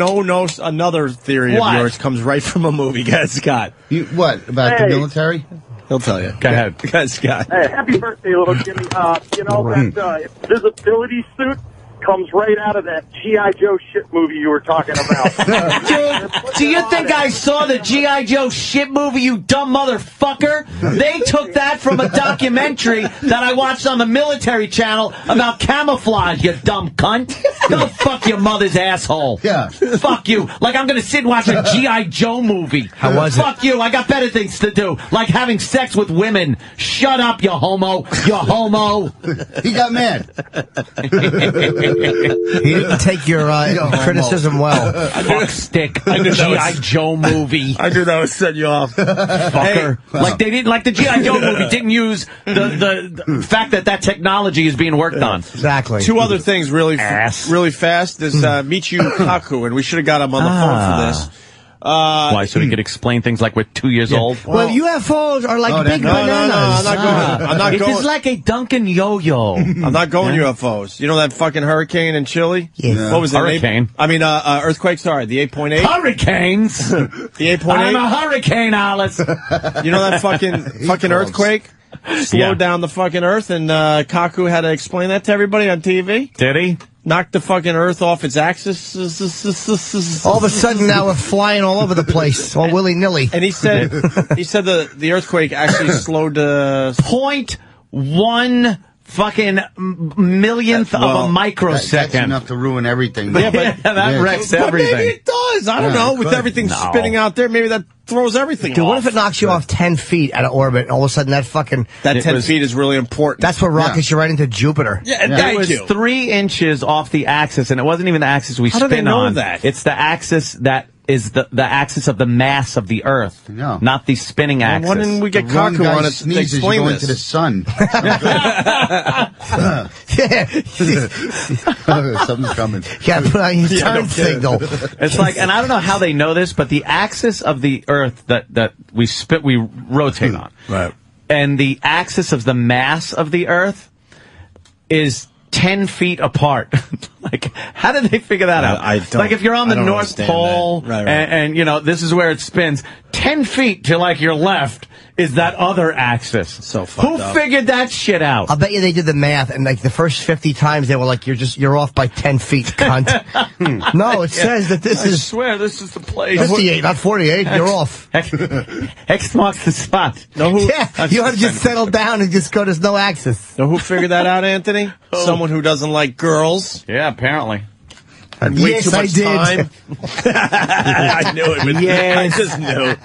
Another theory of yours comes right from a movie. Go ahead, Scott. What about the military? He'll tell you. Go ahead. Go ahead, Scott. Hey, happy birthday, little Jimmy. That visibility suit comes right out of that G.I. Joe shit movie you were talking about. Dude, do you think I saw the G.I. Joe shit movie, you dumb motherfucker? They took that from a documentary that I watched on the military channel about camouflage, you dumb cunt. Go fuck your mother's asshole. Yeah. Fuck you. Like I'm gonna sit and watch a G.I. Joe movie. How was it? Fuck you. I got better things to do. Like having sex with women. Shut up, you homo. You homo. He got mad. He didn't take your criticism well. Fuck stick. G.I. Joe movie. I knew that would set you off. Fucker. Like the G.I. Joe movie didn't use the fact that technology is being worked on. Exactly. Two other things really fast. There's Michio Kaku, and we should have got him on the phone for this. Why, so he could explain things like we're 2 years old? Well, UFOs are like big bananas. I'm not going. It is like a Duncan yo-yo. I'm not going UFOs. You know that fucking hurricane in Chile? Yeah. What was it? Hurricane. Earthquake, sorry. The 8.8? Hurricanes! The 8.8? I'm a hurricane, Alice! You know that fucking earthquake? Slowed down the fucking earth, and Kaku had to explain that to everybody on TV? Did he? Knocked the fucking earth off its axis. All of a sudden now we're flying all over the place, all willy-nilly. And he said the earthquake actually slowed 0.1 fucking millionth of a microsecond. That's enough to ruin everything. That wrecks everything. But maybe it does. I don't know. With everything spinning out there, maybe that throws everything off. What if it knocks you off 10 feet out of orbit, and all of a sudden that 10 feet is really important. That's what rockets you right into Jupiter. Yeah, it was 3 inches off the axis, and it wasn't even the axis we spin on. How do they know that? It's the axis that is the axis of the mass of the Earth, not the spinning axis. Why didn't we get Kaku on it to explain this? To the sun. Something's coming. Yeah, put on your turn signal. It's like, and I don't know how they know this, but the axis of the Earth that we rotate on, right, and the axis of the mass of the Earth is 10 feet apart. Like, how did they figure that out? I don't. Like, if you're on the North Pole, right. And you know, this is where it spins, 10 feet to, like, your left is that other axis. So fucked up. Who figured that shit out? I'll bet you they did the math, and like the first 50 times they were like, you're off by 10 feet, cunt. No, it says that this is... I swear, this is the place. 58, not 48, you're off. X marks the spot. You ought to just settle down and just go, there's no axis. Know who figured that out, Anthony? Someone who doesn't like girls. Yeah, apparently. Had way too much time. I knew it. Yes. I just knew.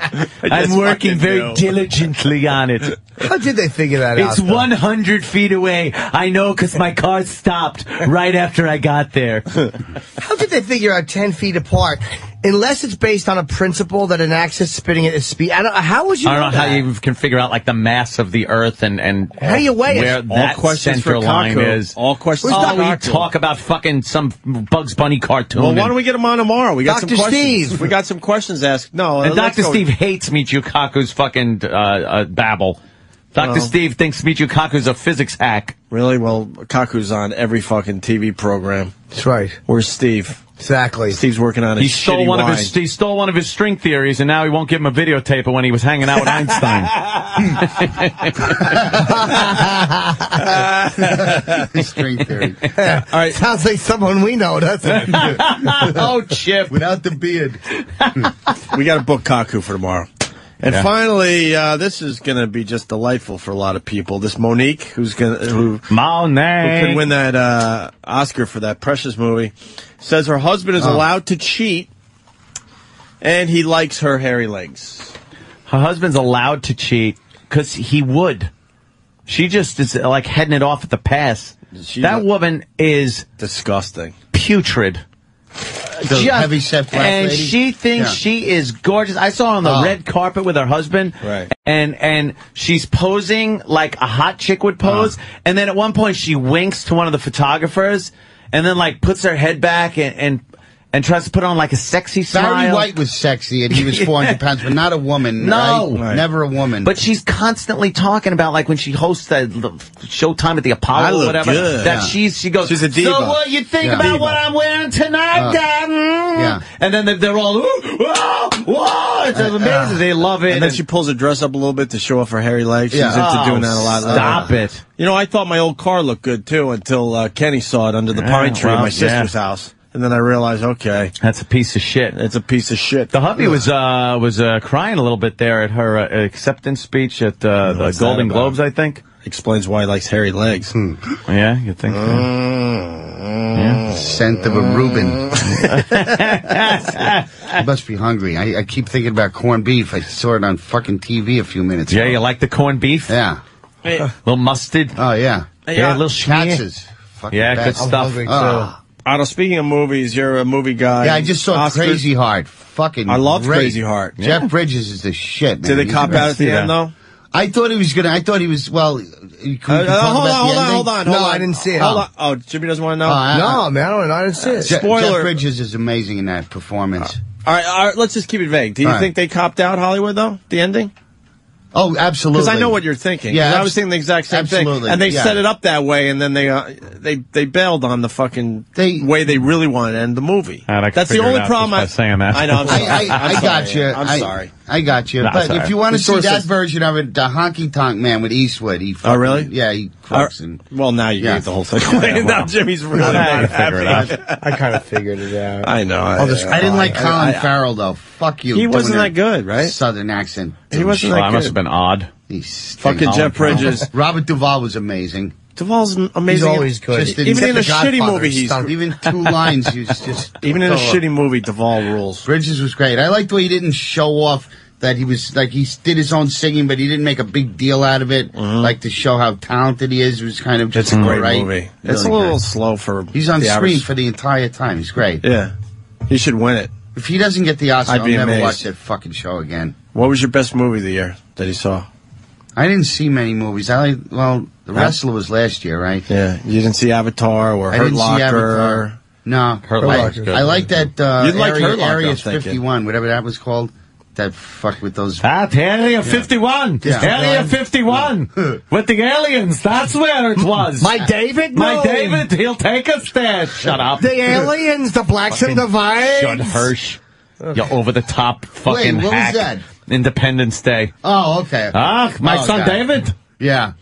I'm working very diligently on it. How did they figure that out? It's 100 feet away. I know because my car stopped right after I got there. How did they figure out 10 feet apart? Unless it's based on a principle that an axis spinning at a speed. How would you know I don't know how you can figure out like the mass of the Earth and how do you weigh where it? that center line is. All questions. We talk about fucking some Bugs Bunny cartoon. Well, why don't we get him on tomorrow? We got Dr. some questions. Steve. We got some questions asked. No, and Dr. Steve hates Michio Kaku's fucking babble. Dr. Steve thinks Michio Kaku's a physics hack. Really? Well, Kaku's on every fucking TV program. That's right. Where's Steve? Exactly. Steve's working on his He stole one of his string theories, and now he won't give him a videotape of when he was hanging out with Einstein. String theory. All right. Sounds like someone we know, doesn't it? Oh, Chip. Without the beard. We got to book Kaku for tomorrow. And finally, this is going to be just delightful for a lot of people. This Monique, who could win that Oscar for that Precious movie, says her husband is allowed to cheat, and he likes her hairy legs. Her husband's allowed to cheat because he would. She just is like heading it off at the pass. That woman is disgusting, putrid. The heavy-set black and lady? she thinks she is gorgeous. I saw her on the red carpet with her husband, right? And she's posing like a hot chick would pose, and then at one point she winks to one of the photographers, and then like puts her head back and tries to put on like a sexy smile. Barry White was sexy, and he was 400 pounds, but not a woman. No. Right? Never a woman. But she's constantly talking about, like, when she hosts the Showtime at the Apollo I look or whatever, good. that she goes, she's a diva. so what you think about Diva. what I'm wearing tonight, Captain? Yeah. And then they're all, whoa, whoa, it's amazing. They love it. And then she pulls her dress up a little bit to show off her hairy legs. She's into doing that a lot. Stop it. You know, I thought my old car looked good, too, until Kenny saw it under the pine tree at my sister's house. And then I realized, okay, that's a piece of shit. It's a piece of shit. The hubby was crying a little bit there at her acceptance speech at the Golden Globes, I think. Explains why he likes hairy legs. Yeah, you think so? Yeah. Scent of a Reuben. You must be hungry. I keep thinking about corned beef. I saw it on fucking TV a few minutes ago. Yeah, you like the corned beef? Yeah. Hey. Little mustard. Oh, yeah. Yeah, a little schmear. Katz's. Yeah, good stuff. Otto, speaking of movies, you're a movie guy. Yeah, I just saw Crazy Heart. Fucking I love great. Crazy Heart. Jeff Bridges is the shit, man. Did they cop out at the end, though? I thought he was gonna. I thought he was. Well, hold on. No, I didn't see it. Hold on. Oh, Jimmy doesn't want to know? No, man, I didn't see it. Spoiler. Jeff Bridges is amazing in that performance. All right, let's just keep it vague. Do you think they copped out Hollywood, though, the ending? Oh, absolutely. Because I know what you're thinking. Yeah, I was thinking the exact same thing. And they set it up that way, and then they bailed on the fucking way they really wanted to end the movie. That's the only problem. By saying that. I know. I got you. I'm sorry. I got you. No, but sorry. if you want to see that version of it, the Honky Tonk Man with Eastwood, he fucking, really? Yeah, he croaks and... Well, now you gave the whole thing away. Now Jimmy's really not happy. I kind of figured it out. I know. I didn't like Colin Farrell, though. Fuck you. He wasn't that good, right? Southern accent. He wasn't that good. That must have been odd. Fucking Jeff Bridges. Robert Duvall was amazing. Duvall's amazing. He's always good. Even in a shitty movie, he's... Even two lines, he was just... Even in a shitty movie, Duvall rules. Bridges was great. I liked the way he didn't show off that he was, like, he did his own singing, but he didn't make a big deal out of it, like, to show how talented he is. It was kind of just It's a great right. movie. Really It's a little great. slow for He's on the screen average. for the entire time. He's great. Yeah. He should win it. If he doesn't get the Oscar, I'd I'll be never amazed. watch that fucking show again. What was your best movie of the year that you saw? I didn't see many movies. The Wrestler was last year, right? Yeah. You didn't see Avatar or I Hurt didn't see Locker? Avatar. No. Hurt Locker's good. I like that You'd like Hurt Locker, Area I'm thinking. 51, whatever that was called. That fuck with those... Area 51. Yeah. Area 51. With the aliens. That's where it was. My David? My No. David, he'll take us there. Shut up. The aliens, the blacks and the whites. Judd Hirsch. You over-the-top fucking Wait, what hack. was that? Independence Day. Oh, okay. My son okay. David. Yeah.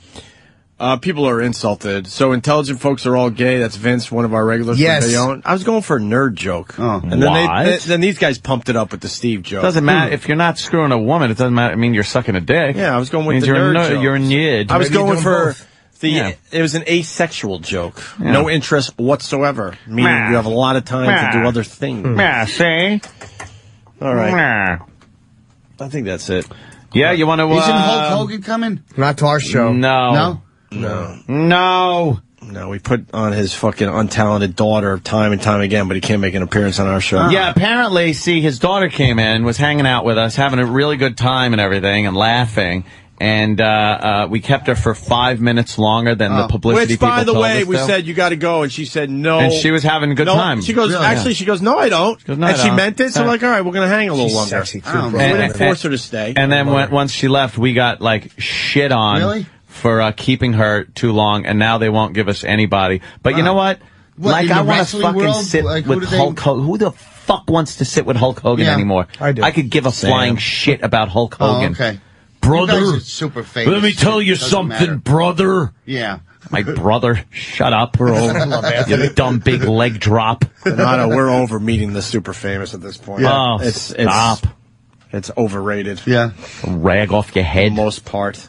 People are insulted. So intelligent folks are all gay. That's Vince, one of our regulars. Yes. From Bayonne. I was going for a nerd joke. Oh. And then What? then these guys pumped it up with the Steve joke. Doesn't matter. If you're not screwing a woman, it doesn't matter. I mean, you're sucking a dick. Yeah, I was going with Means the you're nerd joke. You're a nerd. I was Maybe going doing for both. it was an asexual joke. Yeah. No interest whatsoever. Meaning Meh. you have a lot of time to do other things. Yeah, see? All right. Nah. I think that's it. Yeah, you want to... Isn't Hulk Hogan coming? Not to our show. No. No? No, we put on his fucking untalented daughter time and time again, but he can't make an appearance on our show. Yeah, apparently, see, his daughter came in, was hanging out with us, having a really good time and everything, and laughing. And we kept her for 5 minutes longer than the publicity Which, by people the told way, us we to. said, you got to go. And she said, no. And she was having a good time. She goes, Really? actually, she goes, no, I don't. Goes, "No, I and she don't." meant it. So I'm like, all right, we're going to hang a little longer. Sexy too, Oh, bro. man. We didn't force her to stay. And then once she left, we got, like, shit on Really? for keeping her too long, and now they won't give us anybody. But you know what? What, Like, in the I want to wrestling fucking world? sit Like, who with do they- Hulk Hogan. Who the fuck wants to sit with Hulk Hogan Yeah, anymore? I do. I could give a flying shit about Hulk Oh, Hogan. okay. Brother, You guys are super famous. let me tell you Doesn't something, matter. brother. Yeah. My brother, shut up, bro. You dumb big leg drop. No, we're over meeting the super famous at this point. Yeah. Oh, it's stop. It's overrated. Yeah. Rag off your head. For the most part.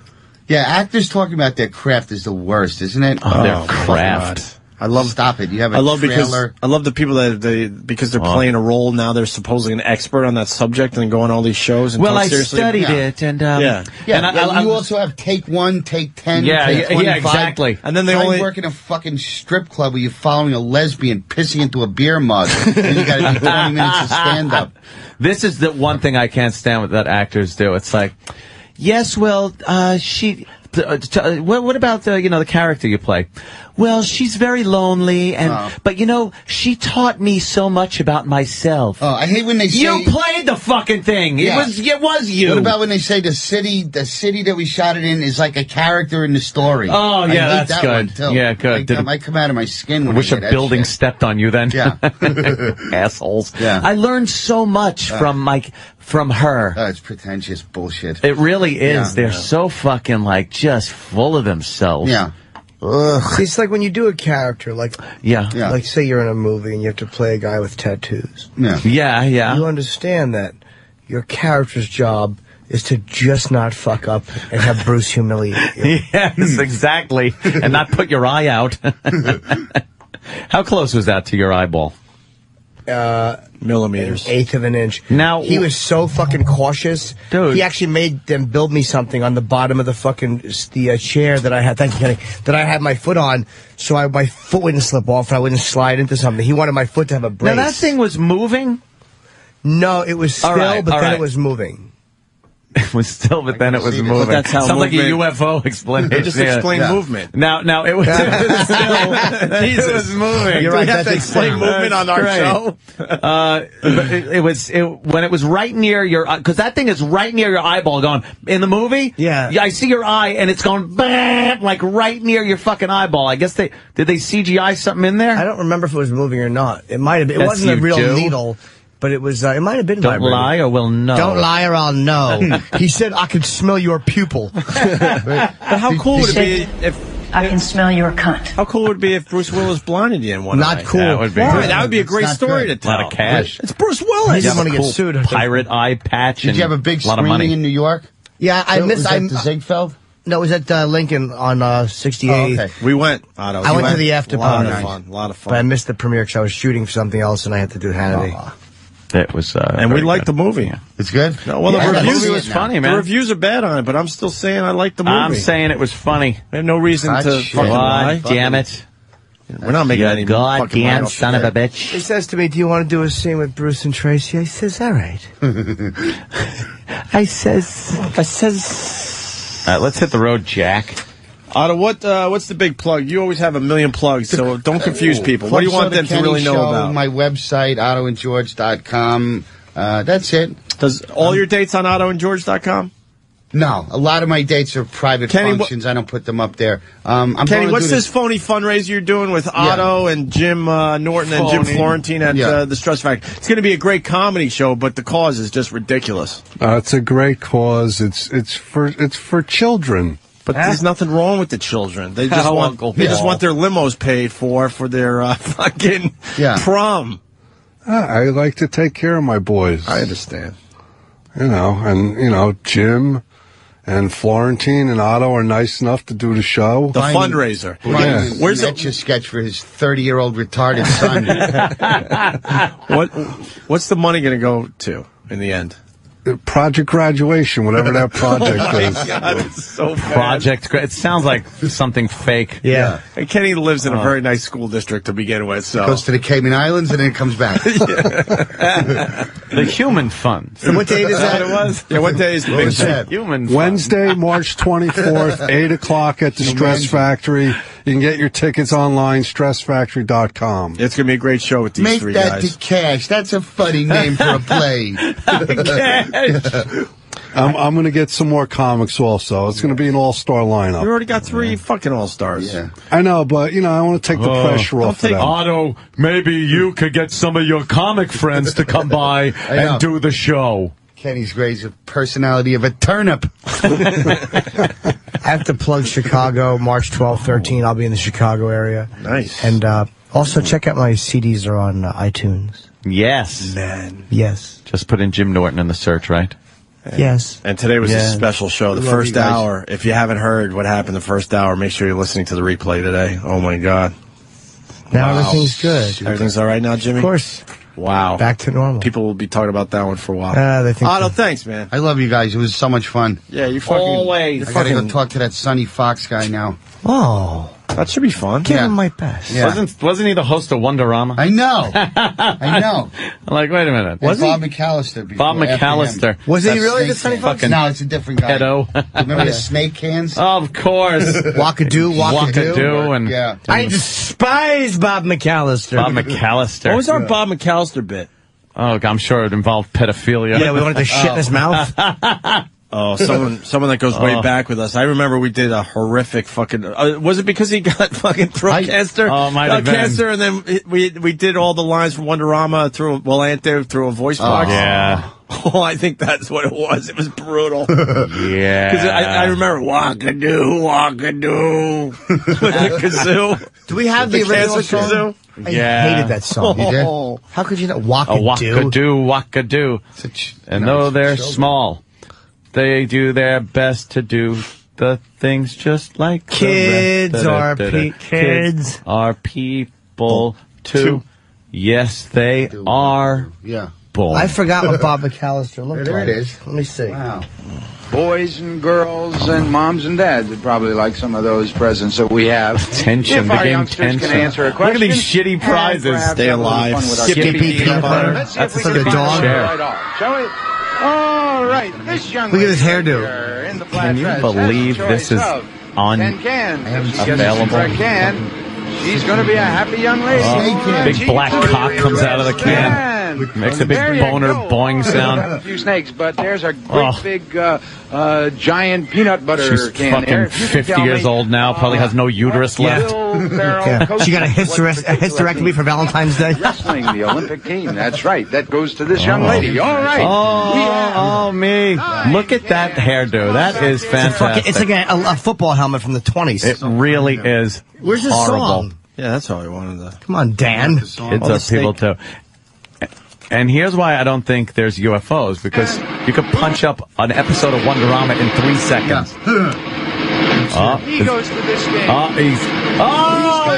Yeah, actors talking about their craft is the worst, isn't it? Oh, their Oh, craft. Stop it. You have a trailer. I love the people that because they're playing a role now. They're supposedly an expert on that subject and go on all these shows. And well, talk I seriously. studied it, and and you also have take 1, take 10, take 25. Exactly. And then they only work in a fucking strip club where you're following a lesbian pissing into a beer mug, and you got to do 20 minutes of stand up. This is the one thing I can't stand what that actors do. It's like, yes, well, she. What about the character you play? Well, she's very lonely, but she taught me so much about myself. Oh, I hate when they say you played the fucking thing. Yeah. It was you. What about when they say the city that we shot it in is like a character in the story? Oh yeah, that's that good. One, too. Yeah, good. I might come out of my skin. When I wish a building shit. stepped on you then. Yeah, assholes. Yeah, I learned so much from her. Oh, it's pretentious bullshit. It really is. Yeah, They're so fucking just full of themselves. Yeah. Ugh. It's like when you do a character, like say you're in a movie and you have to play a guy with tattoos. Yeah. You understand that your character's job is to just not fuck up and have Bruce humiliate you. Yes, exactly. And not put your eye out. How close was that to your eyeball? Millimeters. An eighth of an inch. Now he was so fucking cautious. Dude. He actually made them build me something on the bottom of the chair that I had. Thank you, Kenny. That I had my foot on, so my foot wouldn't slip off and I wouldn't slide into something. He wanted my foot to have a brace. Now that thing was moving? No, it was still, but then it was moving. It was still, but then it was moving. But that's how sounds like a UFO explanation. Just explain movement. Now it was still, it was moving. You're right. We have to explain movement on our show. But when it was right near your, because that thing is right near your eyeball going, in the movie, I see your eye and it's going, bam, like right near your fucking eyeball. I guess did they CGI something in there? I don't remember if it was moving or not. It might have been. It wasn't a real needle. But it was. It might have been. Don't lie or we'll know. Don't lie or I'll know. He said, "I can smell your pupil." But how cool would it be if I can smell your cunt? How cool would it be if Bruce Willis blinded you in one eye? Not cool. That would be. That would be a great story to tell. A lot of cash. It's Bruce Willis. He doesn't want to get sued. Pirate eye patch. Did you have a big lot of money screening in New York? Yeah, I missed. Was that the Ziegfeld? No, it was at Lincoln on 68. Oh, okay. We went. Otto. I went to the after party. A lot of fun. But I missed the premiere because I was shooting for something else and I had to do Hannity. It was, and we liked the movie. It's good. No, well, the movie was funny, man. The reviews are bad on it, but I'm still saying I like the movie. I'm saying it was funny. I have no reason to fucking lie. Damn it! We're not making any goddamn son of a bitch. He says to me, "Do you want to do a scene with Bruce and Tracy?" I says, "All right." I says. All right, let's hit the road, Jack. Otto, what's the big plug? You always have a million plugs, so don't confuse people. What do you want them to really know about? My website, ottoandgeorge.com. That's it. Does all your dates on ottoandgeorge.com? No, a lot of my dates are private functions. I don't put them up there. Kenny, what's this phony fundraiser you're doing with Otto and Jim Norton and Jim Florentine at the Stress Factory? It's going to be a great comedy show, but the cause is just ridiculous. It's a great cause. It's for children. But there's nothing wrong with the children. They just want their limos paid for their fucking prom. I like to take care of my boys. I understand. Jim and Florentine and Otto are nice enough to do the show. The fundraiser. Where's that your sketch for his 30-year-old retarded son? What's the money going to go to in the end? Project Graduation, whatever that project is. God, it's so Project. It sounds like something fake. Yeah. And Kenny lives in a very nice school district to begin with. So goes to the Cayman Islands and then comes back. The Human Fund. So what date is that? It was. Yeah, what day is the big show? Human Fund. Wednesday, March 24th, 8 o'clock at the Stress Factory. You can get your tickets online, stressfactory.com. It's going to be a great show with these three guys. Make that to Cash. That's a funny name for a play. I'm going to get some more comics also. It's going to be an all-star lineup. You already got 3 fucking all-stars. Yeah. I know, but, I want to take the pressure off of them. Otto, maybe you could get some of your comic friends to come by and do the show. Kenny's raised a personality of a turnip. I have to plug Chicago, March 12th, 13th. I'll be in the Chicago area. Nice. And also check out my CDs are on iTunes. Yes. Man. Yes. Just put in Jim Norton in the search, right? Yes. And today was a special show. The first hour, if you haven't heard what happened the first hour, make sure you're listening to the replay today. Oh, my God. Now everything's good. Everything's all right now, Jimmy? Of course. Wow. Back to normal. People will be talking about that one for a while. They think Otto, thanks, man. I love you guys. It was so much fun. Yeah, you fucking... Always. I gotta go talk to that Sonny Fox guy now. Oh. That should be fun. Give him my best. Yeah. Wasn't he the host of Wonderama? I know. I know. I'm like, wait a minute. Was Bob McAllister. Bob McAllister. Was he really the Sonny Fox? No, it's a different guy. Pedo. Remember the snake cans? Of course. Wackadoo. And yeah. I despise Bob McAllister. Bob McAllister. What was our Bob McAllister bit? Oh, I'm sure it involved pedophilia. Yeah, we wanted to shit in his mouth. Oh, someone that goes way back with us. I remember we did a horrific fucking... was it because he got fucking throat cancer? Oh, might have been. Cancer, and then we did all the lines from Wonderama through a voice box. Yeah. Oh, I think that's what it was. It was brutal. Yeah. Because I remember Wackadoo with the kazoo. Do we have the original song? I hated that song. You did? How could you not? Wackadoo. Wackadoo. And though they're small, they do their best to do the things just like kids are kids are people too. Yes, they are. Yeah. I forgot what Bob McAllister looked like. There it is. Let me see. Wow. Boys and girls and moms and dads would probably like some of those presents that we have. Tension, if the our game youngsters tension. can answer a question. Look at these shitty prizes. Stay alive. Skippy peanut butter. That's for the dog. Right off, shall we? All right. This young Look at his hairdo. Can you believe this is unavailable? She's going to be a happy young lady. Big black cock comes out of the can. Makes a big boner boing sound. A few snakes, but there's a great big giant peanut butter She's can fucking 50 years old now, probably has no uterus left. She got a hysterectomy for Valentine's Day. Wrestling, the Olympic team. That's right. That goes to this young lady. All right. Oh, me. Look at that hairdo. That is fantastic. It's like a football helmet from the 20s. It really is. Where's the horrible. song? Yeah, that's all I wanted to... Come on, Dan. Kids are people too. And here's why I don't think there's UFOs, because you could punch up an episode of Wonderama in 3 seconds. He goes to this game.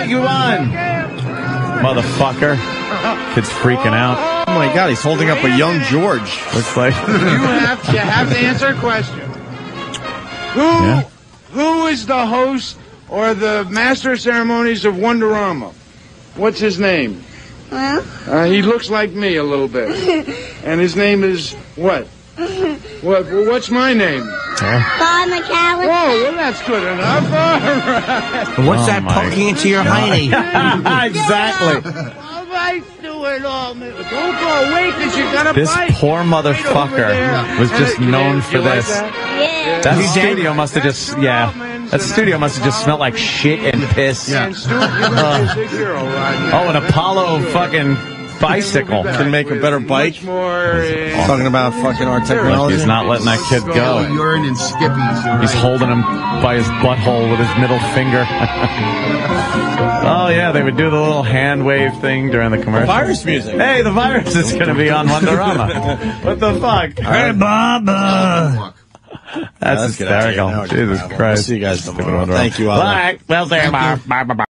You won! Motherfucker. Kid's freaking out. Oh my God, he's holding up a young George. Looks like... You have to answer a question. Who is the host or the master of ceremonies of Wonderama? What's his name? Well? He looks like me a little bit. And his name is what? What's my name? Bob McAllister. Oh, well, that's good enough. All right. What's that poking into your hiney? Exactly. All right, do it all. Don't go away because you're going to This bite. poor motherfucker was just known for this. Yeah. That studio must have just, that studio must have just smelled like shit and piss. And Stu, you're going to be a big hero, Rodney. Oh, an Apollo fucking bicycle. Can make a better bike. More, Talking about fucking our technology. He's not letting that kid go. Urine and skippies. He's holding him by his butthole with his middle finger. Oh, yeah, they would do the little hand wave thing during the commercial. Virus music. Hey, the virus is going to be on Wonderama. What the fuck? Hey, Bob. That's hysterical. Jesus Christ. See you guys tomorrow. Thank you, Alan. Bye. Well, there, Bob. Bye.